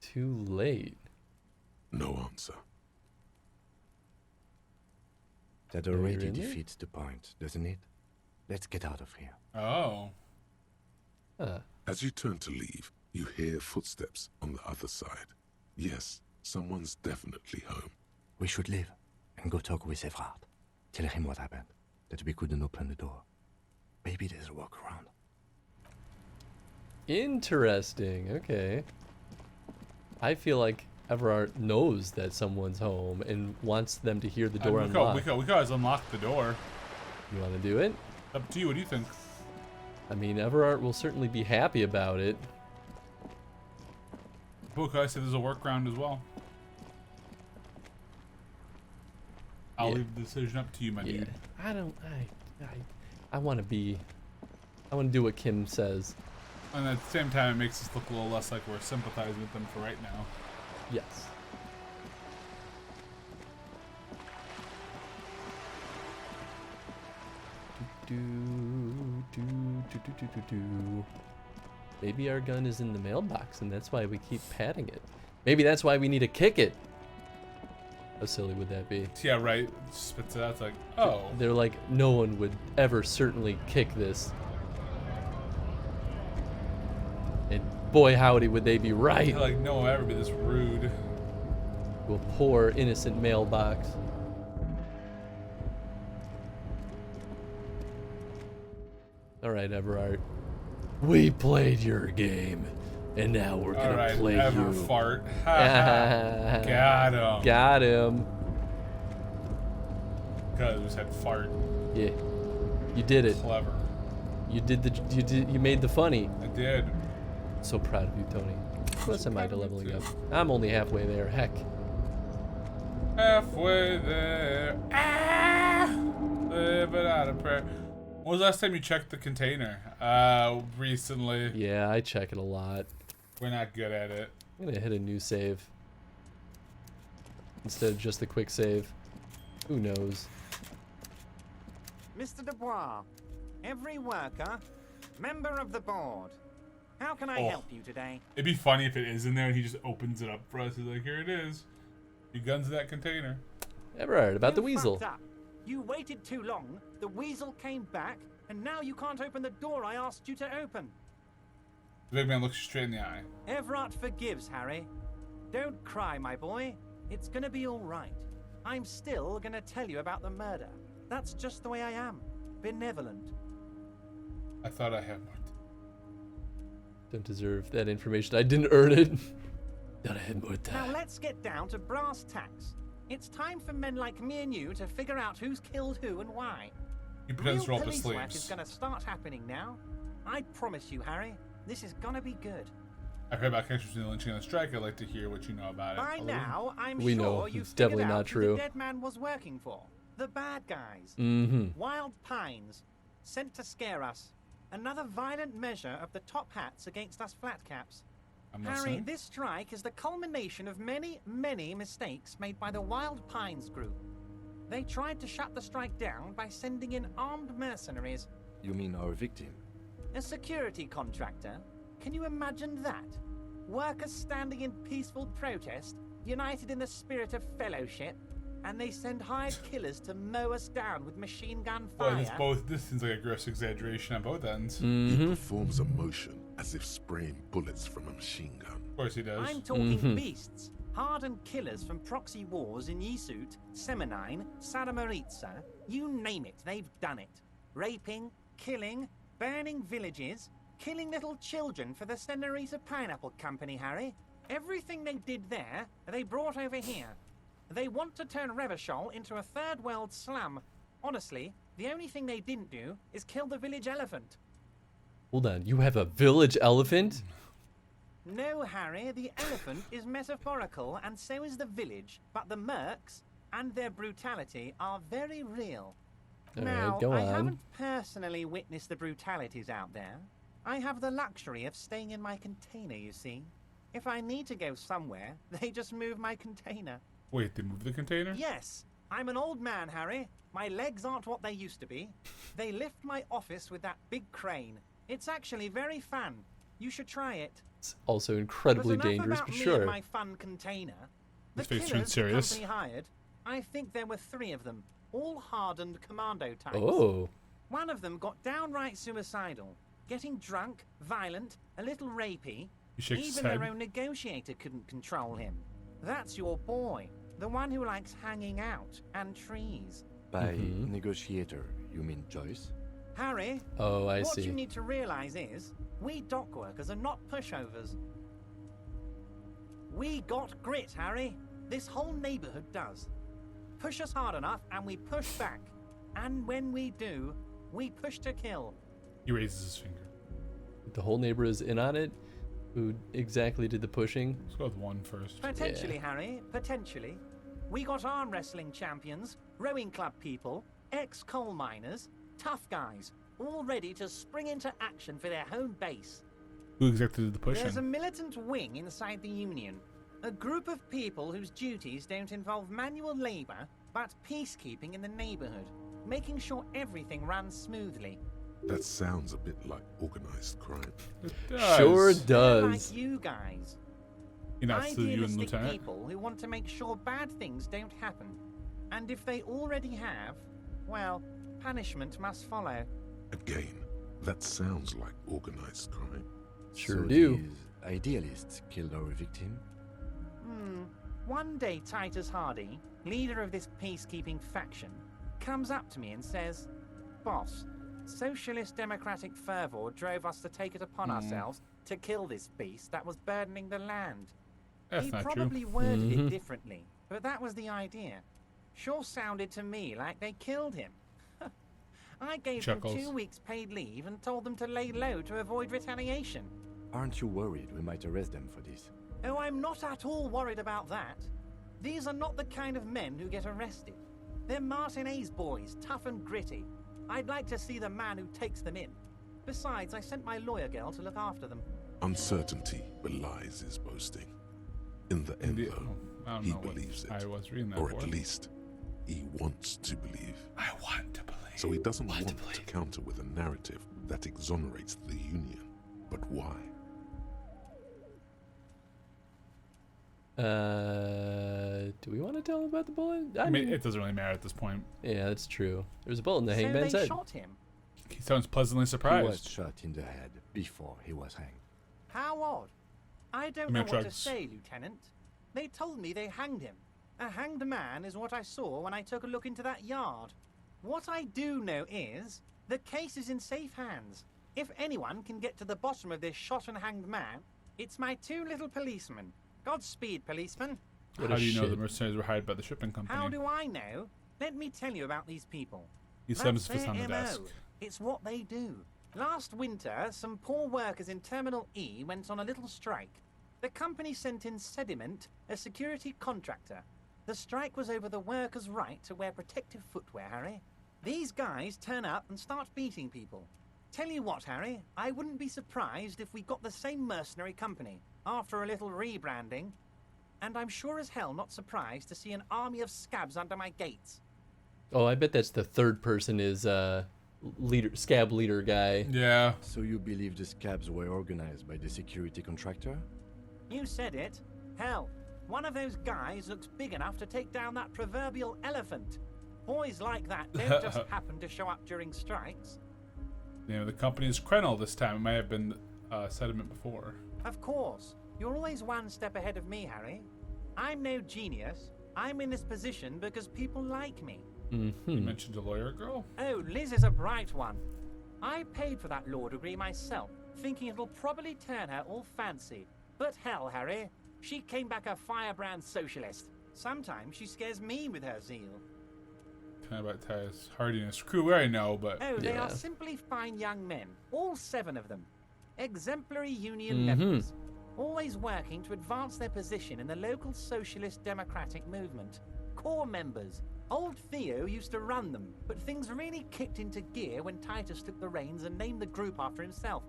Too late. No answer. That already defeats the point, doesn't it? Let's get out of here. Oh. As you turn to leave, you hear footsteps on the other side. Yes, someone's definitely home. We should leave and go talk with Everard. Tell him what happened, that we couldn't open the door. Maybe there's a workaround. Interesting, okay. I feel like Everard knows that someone's home and wants them to hear the door unlocked. We could always unlock the door. You want to do it? Up to you. What do you think? I mean, Everard will certainly be happy about it. Book, I said there's a workaround as well. I'll leave the decision up to you, my dude. I want to do what Kim says. And at the same time, it makes us look a little less like we're sympathizing with them for right now. Yes. Maybe our gun is in the mailbox and that's why we keep patting it. Maybe that's why we need to kick it. How silly would that be? Yeah, right. Spits it out. It's like, oh. They're like, no one would ever certainly kick this. And boy, howdy, would they be right. Like, no one will ever be this rude. To a poor, innocent mailbox. All right, Everard. We played your game, and now we're gonna play you. Fart. Got him. Got him. Because we said fart. Yeah, you did it. Clever. You made the funny. I did. So proud of you, Tony. Plus, am I leveling up? I'm only halfway there. Heck. Halfway there. Living out of prayer. When was the last time you checked the container? Recently. Yeah, I check it a lot. We're not good at it. I'm gonna hit a new save instead of just the quick save. Who knows? Mr. Dubois, every worker, member of the board. How can I help you today? It'd be funny if it is in there and he just opens it up for us. He's like, here it is. Your gun's in that container. Everard, about the weasel. Fucked up. You waited too long, the weasel came back, and now you can't open the door I asked you to open. The big man looks you straight in the eye. Everard forgives, Harry. Don't cry, my boy. It's gonna be all right. I'm still gonna tell you about the murder. That's just the way I am. Benevolent. I thought I had more. Don't deserve that information. I didn't earn it. Thought I had more time. Now let's get down to brass tacks. It's time for men like me and you to figure out who's killed who and why. He pretends to roll up his Real police work sleeves. is gonna start happening now. I promise you, Harry, this is gonna be good. I've heard about connections between the lynching and the strike. I'd like to hear what you know about it. By now, I'm We sure know you've it's definitely figured not out who true. the dead man was working for. The bad guys. Mm-hmm. Wild Pines. Sent to scare us. Another violent measure of the top hats against us flatcaps. I'm Harry, listening. this strike is the culmination of many, many mistakes made by the Wild Pines group. They tried to shut the strike down by sending in armed mercenaries. You mean our victim? A security contractor? Can you imagine that? Workers standing in peaceful protest, united in the spirit of fellowship, and they send hired killers to mow us down with machine gun Well, fire. this seems like a gross exaggeration on both ends. He performs a motion as if spraying bullets from a machine gun. Of course he does. I'm talking beasts, hardened killers from proxy wars in Yisut, Semenine, Saramoritsa, you name it, they've done it. Raping, killing, burning villages, killing little children for the Senorita Pineapple Company, Harry. Everything they did there, they brought over here. They want to turn Revachol into a third world slum. Honestly, the only thing they didn't do is kill the village elephant. Hold on, you have a village elephant? No, Harry, the elephant is metaphorical and so is the village, but the mercs and their brutality are very real. All Now, right, go I on. haven't personally witnessed the brutalities out there. I have the luxury of staying in my container, you see. If I need to go somewhere, they just move my container. Wait, they moved the container? Yes, I'm an old man, Harry. My legs aren't what they used to be. They lift my office with that big crane. It's actually very fun. You should try it. It's also incredibly But enough dangerous, about but me sure. and my fun container. The This face killers turned the serious. company hired, I think there were 3 of them, all hardened commando types. Oh. One of them got downright suicidal, getting drunk, violent, a little rapey. He shakes his Even head. their own negotiator couldn't control him. That's your boy, the one who likes hanging out and trees. By negotiator, you mean Joyce? Harry, Oh, I what see. you need to realize is, we dock workers are not pushovers. We got grit, Harry. This whole neighborhood does. Push us hard enough and we push back. And when we do, we push to kill. He raises his finger. The whole neighbor is in on it? Who exactly did the pushing? Let's go with one first. Potentially, Harry, potentially. We got arm wrestling champions, rowing club people, ex-coal miners, tough guys, all ready to spring into action for their home base. Who exactly did the pushing? There's a militant wing inside the Union. A group of people whose duties don't involve manual labor, but peacekeeping in the neighborhood, making sure everything runs smoothly. That sounds a bit like organized crime. It does. Sure They're does. like you guys. He nods to you and Idealistic Lieutenant. people who want to make sure bad things don't happen. And if they already have, well, punishment must follow. Again, that sounds like organized crime. Sure So do. these idealists killed our victim? One day Titus Hardy, leader of this peacekeeping faction, comes up to me and says, "Boss, socialist democratic fervor drove us to take it upon ourselves to kill this beast that was burdening the land." That's He not true. probably worded it differently, but that was the idea. Sure sounded to me like they killed him. I gave Chuckles. them 2 weeks paid leave and told them to lay low to avoid retaliation. Aren't you worried we might arrest them for this? Oh, I'm not at all worried about that. These are not the kind of men who get arrested. They're Martinez boys, tough and gritty. I'd like to see the man who takes them in. Besides, I sent my lawyer girl to look after them. Uncertainty belies his boasting. In the end, though, I don't he know what believes it. I was reading that Or for. at least, he wants to believe. I want to believe. So he doesn't want to counter with a narrative that exonerates the Union. But why? Do we want to tell him about the bullet? I mean, it doesn't really matter at this point. Yeah, that's true. There's a bullet in the So hangman's they head. shot him. He sounds pleasantly He was surprised. shot in the head before he was hanged. How odd. I don't I mean, know what to drugs. say, Lieutenant. They told me they hanged him. A hanged man is what I saw when I took a look into that yard. What I do know is, the case is in safe hands. If anyone can get to the bottom of this shot and hanged man, it's my 2 little policemen. Godspeed, policemen. How do you know the mercenaries were hired by the shipping company? How do I know? Let me tell you about these people. He slams That's his fist on the their desk. MO. It's what they do. Last winter, some poor workers in Terminal E went on a little strike. The company sent in Sediment, a security contractor. The strike was over the workers' right to wear protective footwear, Harry. These guys turn up and start beating people. Tell you what, Harry, I wouldn't be surprised if we got the same mercenary company after a little rebranding. And I'm sure as hell not surprised to see an army of scabs under my gates. Oh, I bet that's the third person is scab leader guy. Yeah. So you believe the scabs were organized by the security contractor? You said it. Hell, One of those guys looks big enough to take down that proverbial elephant. Boys like that don't just happen to show up during strikes. The name of the company is Krenel this time. It might have been Sediment before. Of course. You're always one step ahead of me, Harry. I'm no genius. I'm in this position because people like me. You mentioned a lawyer girl? Oh, Liz is a bright one. I paid for that law degree myself, thinking it'll probably turn her all fancy. But hell, Harry, she came back a firebrand socialist. Sometimes she scares me with her zeal. Kind of about Ty's hardiness. Crew, I know, but... Oh, they are simply fine young men. All 7 of them. Exemplary union members. Always working to advance their position in the local socialist democratic movement. Core members. Old Theo used to run them, but things really kicked into gear when Titus took the reins and named the group after himself.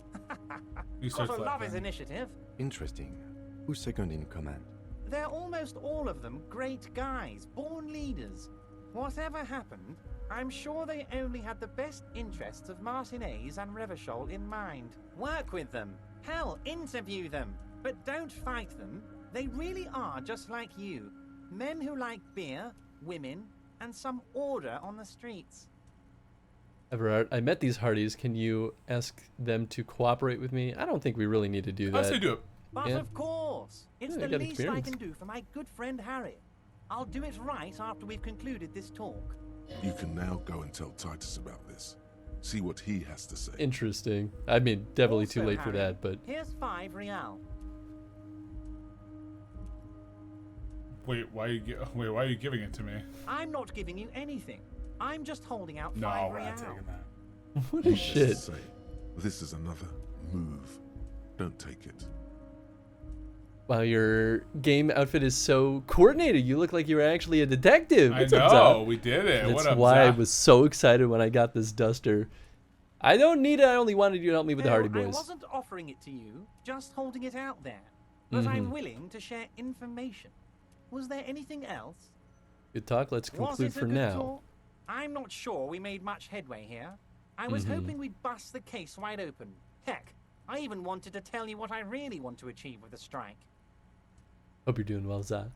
Gotta love his initiative. Interesting. Who's second in command? They're almost all of them great guys, born leaders. Whatever happened, I'm sure they only had the best interests of Martinez and Revachol in mind. Work with them. Hell, interview them. But don't fight them. They really are just like you. Men who like beer, women, and some order on the streets. Everard, I met these Hardys. Can you ask them to cooperate with me? I don't think we really need to do that. I'll say do it. But of course, it's the I got least experience. I can do for my good friend Harry. I'll do it right after we've concluded this talk. You can now go and tell Titus about this. See what he has to say. Interesting. I mean, definitely too Also, late for Harry, that, but... Here's 5 real. Wait, why are you giving it to me? I'm not giving you anything. I'm just holding out 5 No, we're real. not taking that. What is shit? Say, this is another move. Don't take it. Wow, your game outfit is so coordinated. You look like you were actually a detective. I What's up, know, Zah? we did it. That's What up, why I Zah? was so excited when I got this duster. I don't need it. I only wanted you to help me with the Hardy I Boys. wasn't offering it to you, just holding it out there. But I'm Mhm. willing to share information. Was there anything else? Good talk. Let's Was conclude it a for good now. talk? I'm not sure we made much headway here. I was Mhm. hoping we'd bust the case wide open. Heck, I even wanted to tell you what I really want to achieve with the strike. Hope you're doing well, Zah.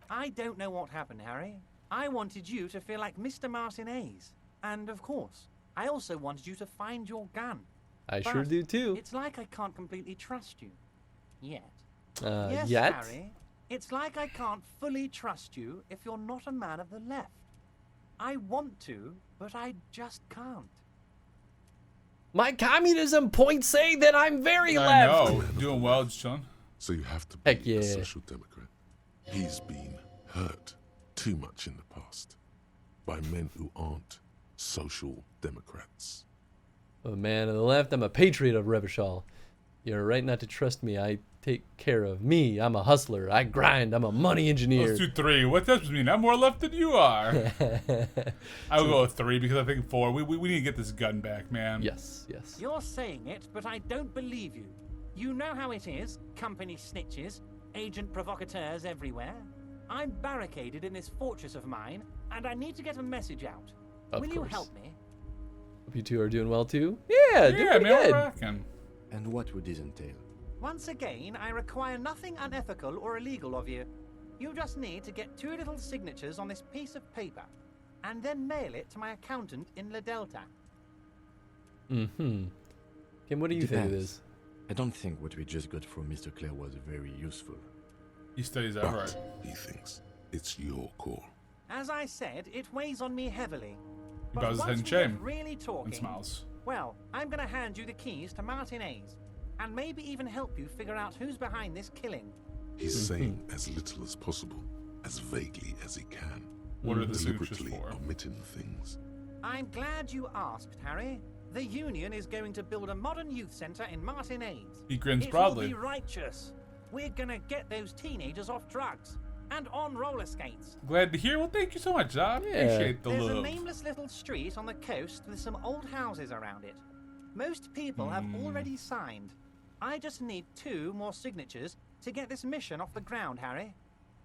I don't know what happened, Harry. I wanted you to feel like Mr. Martinez. And of course, I also wanted you to find your gun. I But sure do too. It's like I can't completely trust you. Yet. Yet? Yes, Harry. It's like I can't fully trust you if you're not a man of the left. I want to, but I just can't. My communism points say that I'm very I left. know. Doing well, just chilling. So you have to be Heck yeah. a social democrat. He's been hurt too much in the past by men who aren't social democrats. A man on the left, I'm a patriot of Revachol. You're right not to trust me. I take care of me. I'm a hustler. I grind. I'm a money engineer. Let's do 3. What does this mean? I'm more left than you are. I will go with 3 because I think 4. We need to get this gun back, man. Yes, yes. You're saying it, but I don't believe you. You know how it is. Company snitches, agent provocateurs everywhere. I'm barricaded in this fortress of mine, and I need to get a message out. Of Will you course. help me? Hope you two are doing well too. Yeah, doing pretty man, good. we're rocking. And what would this entail? Once again, I require nothing unethical or illegal of you. You just need to get 2 little signatures on this piece of paper, and then mail it to my accountant in La Delta. Mm-hmm. Kim, what do you think of Depends. this? I don't think what we just got from Mr. Clare was very useful. He studies that, But right? he thinks it's your call. As I said, it weighs on me heavily. He But bows his once head in we get shame really talking, and smiles. well, I'm going to hand you the keys to Martinez, and maybe even help you figure out who's behind this killing. He's saying as little as possible, as vaguely as he can. What are the signatures deliberately for? omitting things. I'm glad you asked, Harry. The Union is going to build a modern youth centre in Martinez. He grins it proudly. will be righteous. We're gonna get those teenagers off drugs and on roller skates. Glad to hear. Well, thank you so much, I appreciate the There's a love. nameless little street on the coast with some old houses around it. Most people have already signed. I just need 2 more signatures to get this mission off the ground, Harry.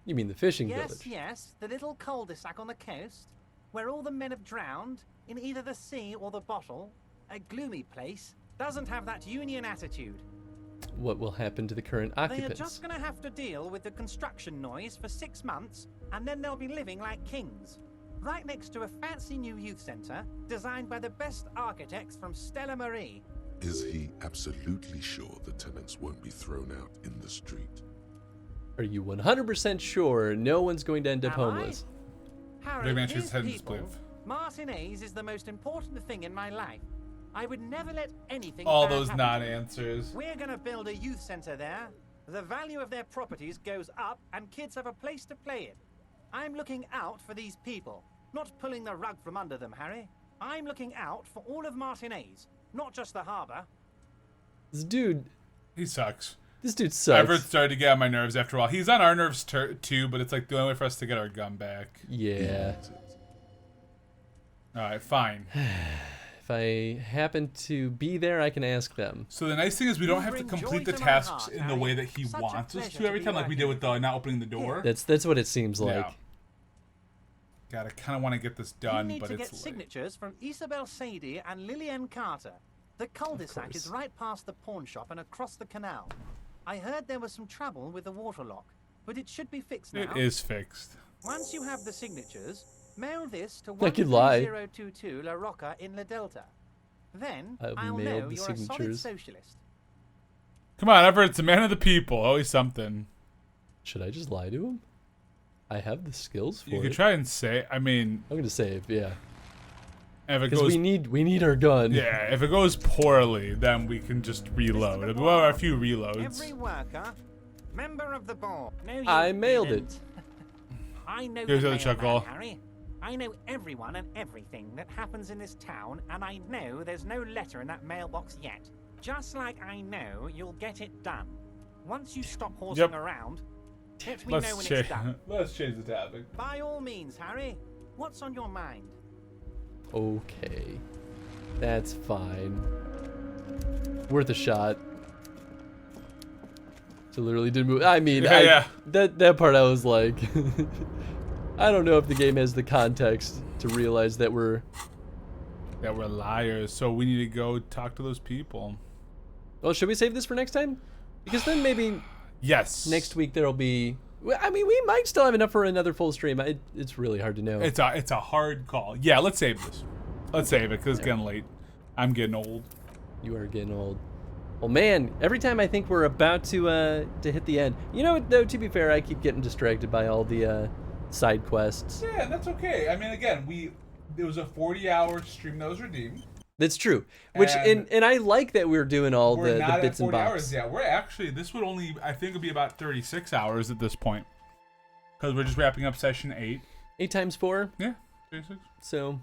You mean the fishing Yes, village? yes, the little cul-de-sac on the coast, where all the men have drowned in either the sea or the bottle. A gloomy place, doesn't have that Union attitude. What will happen to the current They are occupants? just going to have to deal with the construction noise for 6 months, and then they'll be living like kings. Right next to a fancy new youth centre, designed by the best architects from Stella Marie. Is he absolutely sure the tenants won't be thrown out in the street? Are you 100% sure no one's going to end up homeless? Harry, here's people. Martinez is the most important thing in my life. I would never let anything All bad those happen to them. non-answers. We're going to build a youth centre there. The value of their properties goes up, and kids have a place to play in. I'm looking out for these people, not pulling the rug from under them, Harry. I'm looking out for all of Martinez, not just the harbour. This dude... He sucks. This dude sucks. Everett started to get on my nerves after a while. He's on our nerves too, but it's like the only way for us to get our gun back. Yeah. Alright, fine. If I happen to be there, I can ask them. So the nice thing is we don't have to complete the tasks in the way that he wants us to every time, like we did with the not opening the door. That's what it seems like. Yeah. God, I kind of want to get this done, You need but to it's get signatures from Isabel Sadie and Lillian Carter. The cul-de-sac is right past the pawn shop and across the canal. I heard there was some trouble with the water lock, but it should be fixed now. It is fixed. Once you have the signatures, mail this to I could lie. 13022 La Rocca in La Delta. Then I've I'll mailed know the you're a solid signatures. socialist. Come on, Everett's a man of the people. Always something. Should I just lie to him? I have the skills for You it. could try and say. I mean, I'm gonna save. Yeah. If it Because goes, we need our gun. Yeah, if it goes poorly, then we can just reload. Well, a few reloads. Every worker, member of the board. No, you I mailed didn't. I know Here's the the chuckle. mailman, Harry. I know everyone and everything that happens in this town, and I know there's no letter in that mailbox yet. Just like I know you'll get it done. Once you stop horsing around, let me know when it's done. Let's change the topic. By all means, Harry. What's on your mind? Okay. That's fine. Worth a shot. So literally didn't move. I mean, Yeah. that part I was like, I don't know if the game has the context to realize that we're liars. So we need to go talk to those people. Well, should we save this for next time? Because then maybe yes, next week there'll be. I mean, we might still have enough for another full stream. It's really hard to know. It's a hard call. Yeah, let's save this. Let's save it because it's getting late. I'm getting old. You are getting old. Well, man, every time I think we're about to hit the end, you know, though, to be fair, I keep getting distracted by all the side quests. Yeah, that's okay. I mean, again, it was a 40-hour stream that was redeemed. That's true. Which and I like that we're doing all We're the not bits at 40 and bobs. hours yet. We're actually, this would only, I think, would be about 36 hours at this point. Because we're just wrapping up session 8. 8 times 4? Yeah, 36. So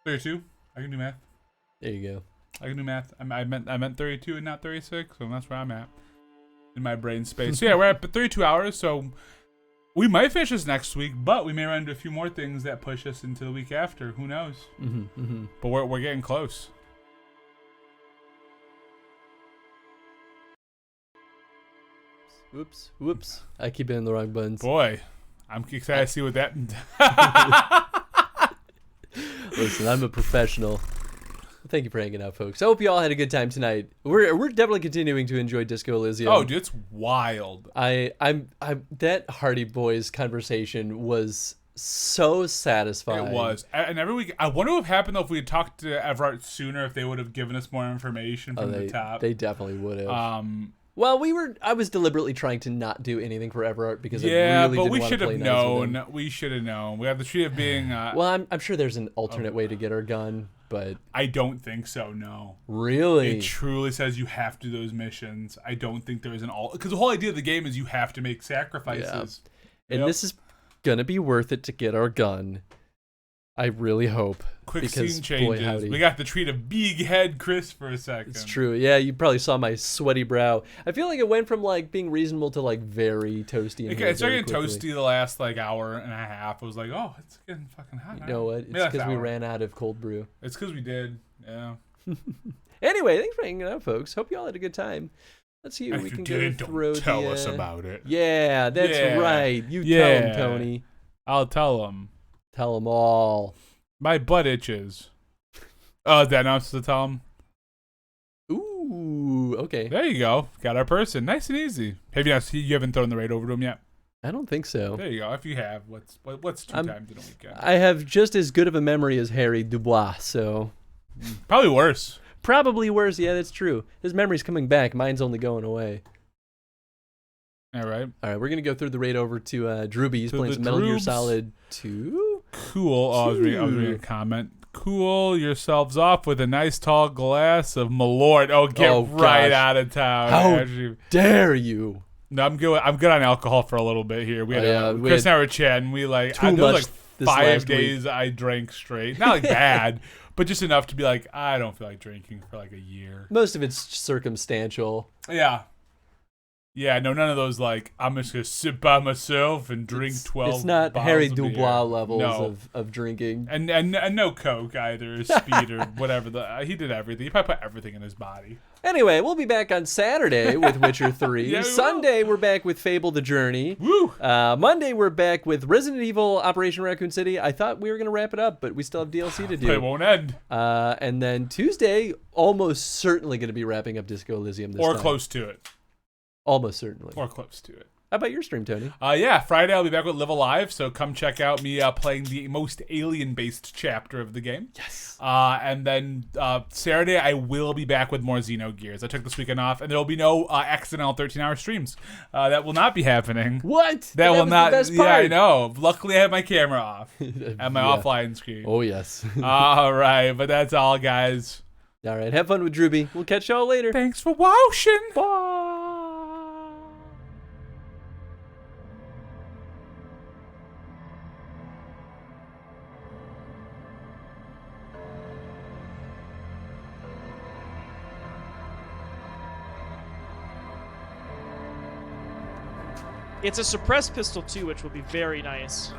32. I can do math. There you go. I can do math. I meant 32 and not 36, so that's where I'm at in my brain space. So yeah, we're at 32 hours, so we might finish this next week, but we may run into a few more things that push us into the week after. Who knows? But we're getting close. Whoops. I keep hitting the wrong buttons. Boy, I'm excited to see what that... Listen, I'm a professional. Thank you for hanging out, folks. I hope you all had a good time tonight. We're definitely continuing to enjoy Disco Elysium. Oh, dude, it's wild. I'm that Hardy Boys conversation was so satisfying. It was. And every week, I wonder what would happen though if we had talked to Everett sooner, if they would have given us more information from the top. They definitely would have. Well, I was deliberately trying to not do anything for Everett because I really didn't want to play nice with him. We should have known. We have the treat of being. Well, I'm sure there's an alternate way to get our gun, but I don't think so. No. Really? It truly says you have to do those missions. I don't think there is an because the whole idea of the game is you have to make sacrifices. Yeah. And this is gonna be worth it to get our gun. I really hope. Quick because, scene changes. Boy, howdy. We got the treat of big head Chris for a second. It's true. Yeah, you probably saw my sweaty brow. I feel like it went from like being reasonable to like very toasty. It started getting toasty the last like hour and a half. I was like, oh, it's getting fucking hot. You know what? It's because we ran out of cold brew. It's because we did. Yeah. Anyway, thanks for hanging out, folks. Hope you all had a good time. Let's see if we can tell us about it. Yeah, that's right. You tell him, Tony. I'll tell him. Tell them all. My butt itches. Oh, is that not supposed to tell him? Ooh. Ooh, okay. There you go. Got our person. Nice and easy. You haven't thrown the raid over to him yet? I don't think so. There you go. If you have, what's 2 times in a weekend? I have just as good of a memory as Harry Dubois, so... Probably worse. Probably worse. Yeah, that's true. His memory's coming back. Mine's only going away. All right. All right, we're going to go through the raid over to Drewby. He's playing some Metal Gear Solid 2. Cool. Oh, I was reading a comment. Cool yourselves off with a nice tall glass of Malort. Oh, get right out of town. How dare you? No, I'm good. I'm good on alcohol for a little bit here. We had Chris and I were chatting. We like too much like 5 days I drank straight. Not like bad, but just enough to be like, I don't feel like drinking for like a year. Most of it's circumstantial. Yeah. Yeah, no, none of those like I'm just gonna sit by myself and drink 12. It's not Harry Dubois levels no. of drinking, and no coke either, speed or whatever. He did everything. He probably put everything in his body. Anyway, we'll be back on Saturday with Witcher 3. Yeah, Sunday we're back with Fable: The Journey. Woo! Monday we're back with Resident Evil: Operation Raccoon City. I thought we were gonna wrap it up, but we still have DLC to do. It won't end. And then Tuesday, almost certainly gonna be wrapping up Disco Elysium this time. Or close to it. Almost certainly. Or close to it. How about your stream, Tony? Yeah, Friday I'll be back with Live Alive, so come check out me playing the most alien-based chapter of the game. Yes. And then Saturday I will be back with more Xenogears. I took this weekend off, and there will be no accidental 13-hour streams. That will not be happening. What? That will not. The best yeah, part. I know. Luckily I have my camera off and my offline screen. Oh yes. All right, but that's all, guys. All right, have fun with Drewby. We'll catch y'all later. Thanks for watching. Bye. It's a suppressed pistol too, which will be very nice.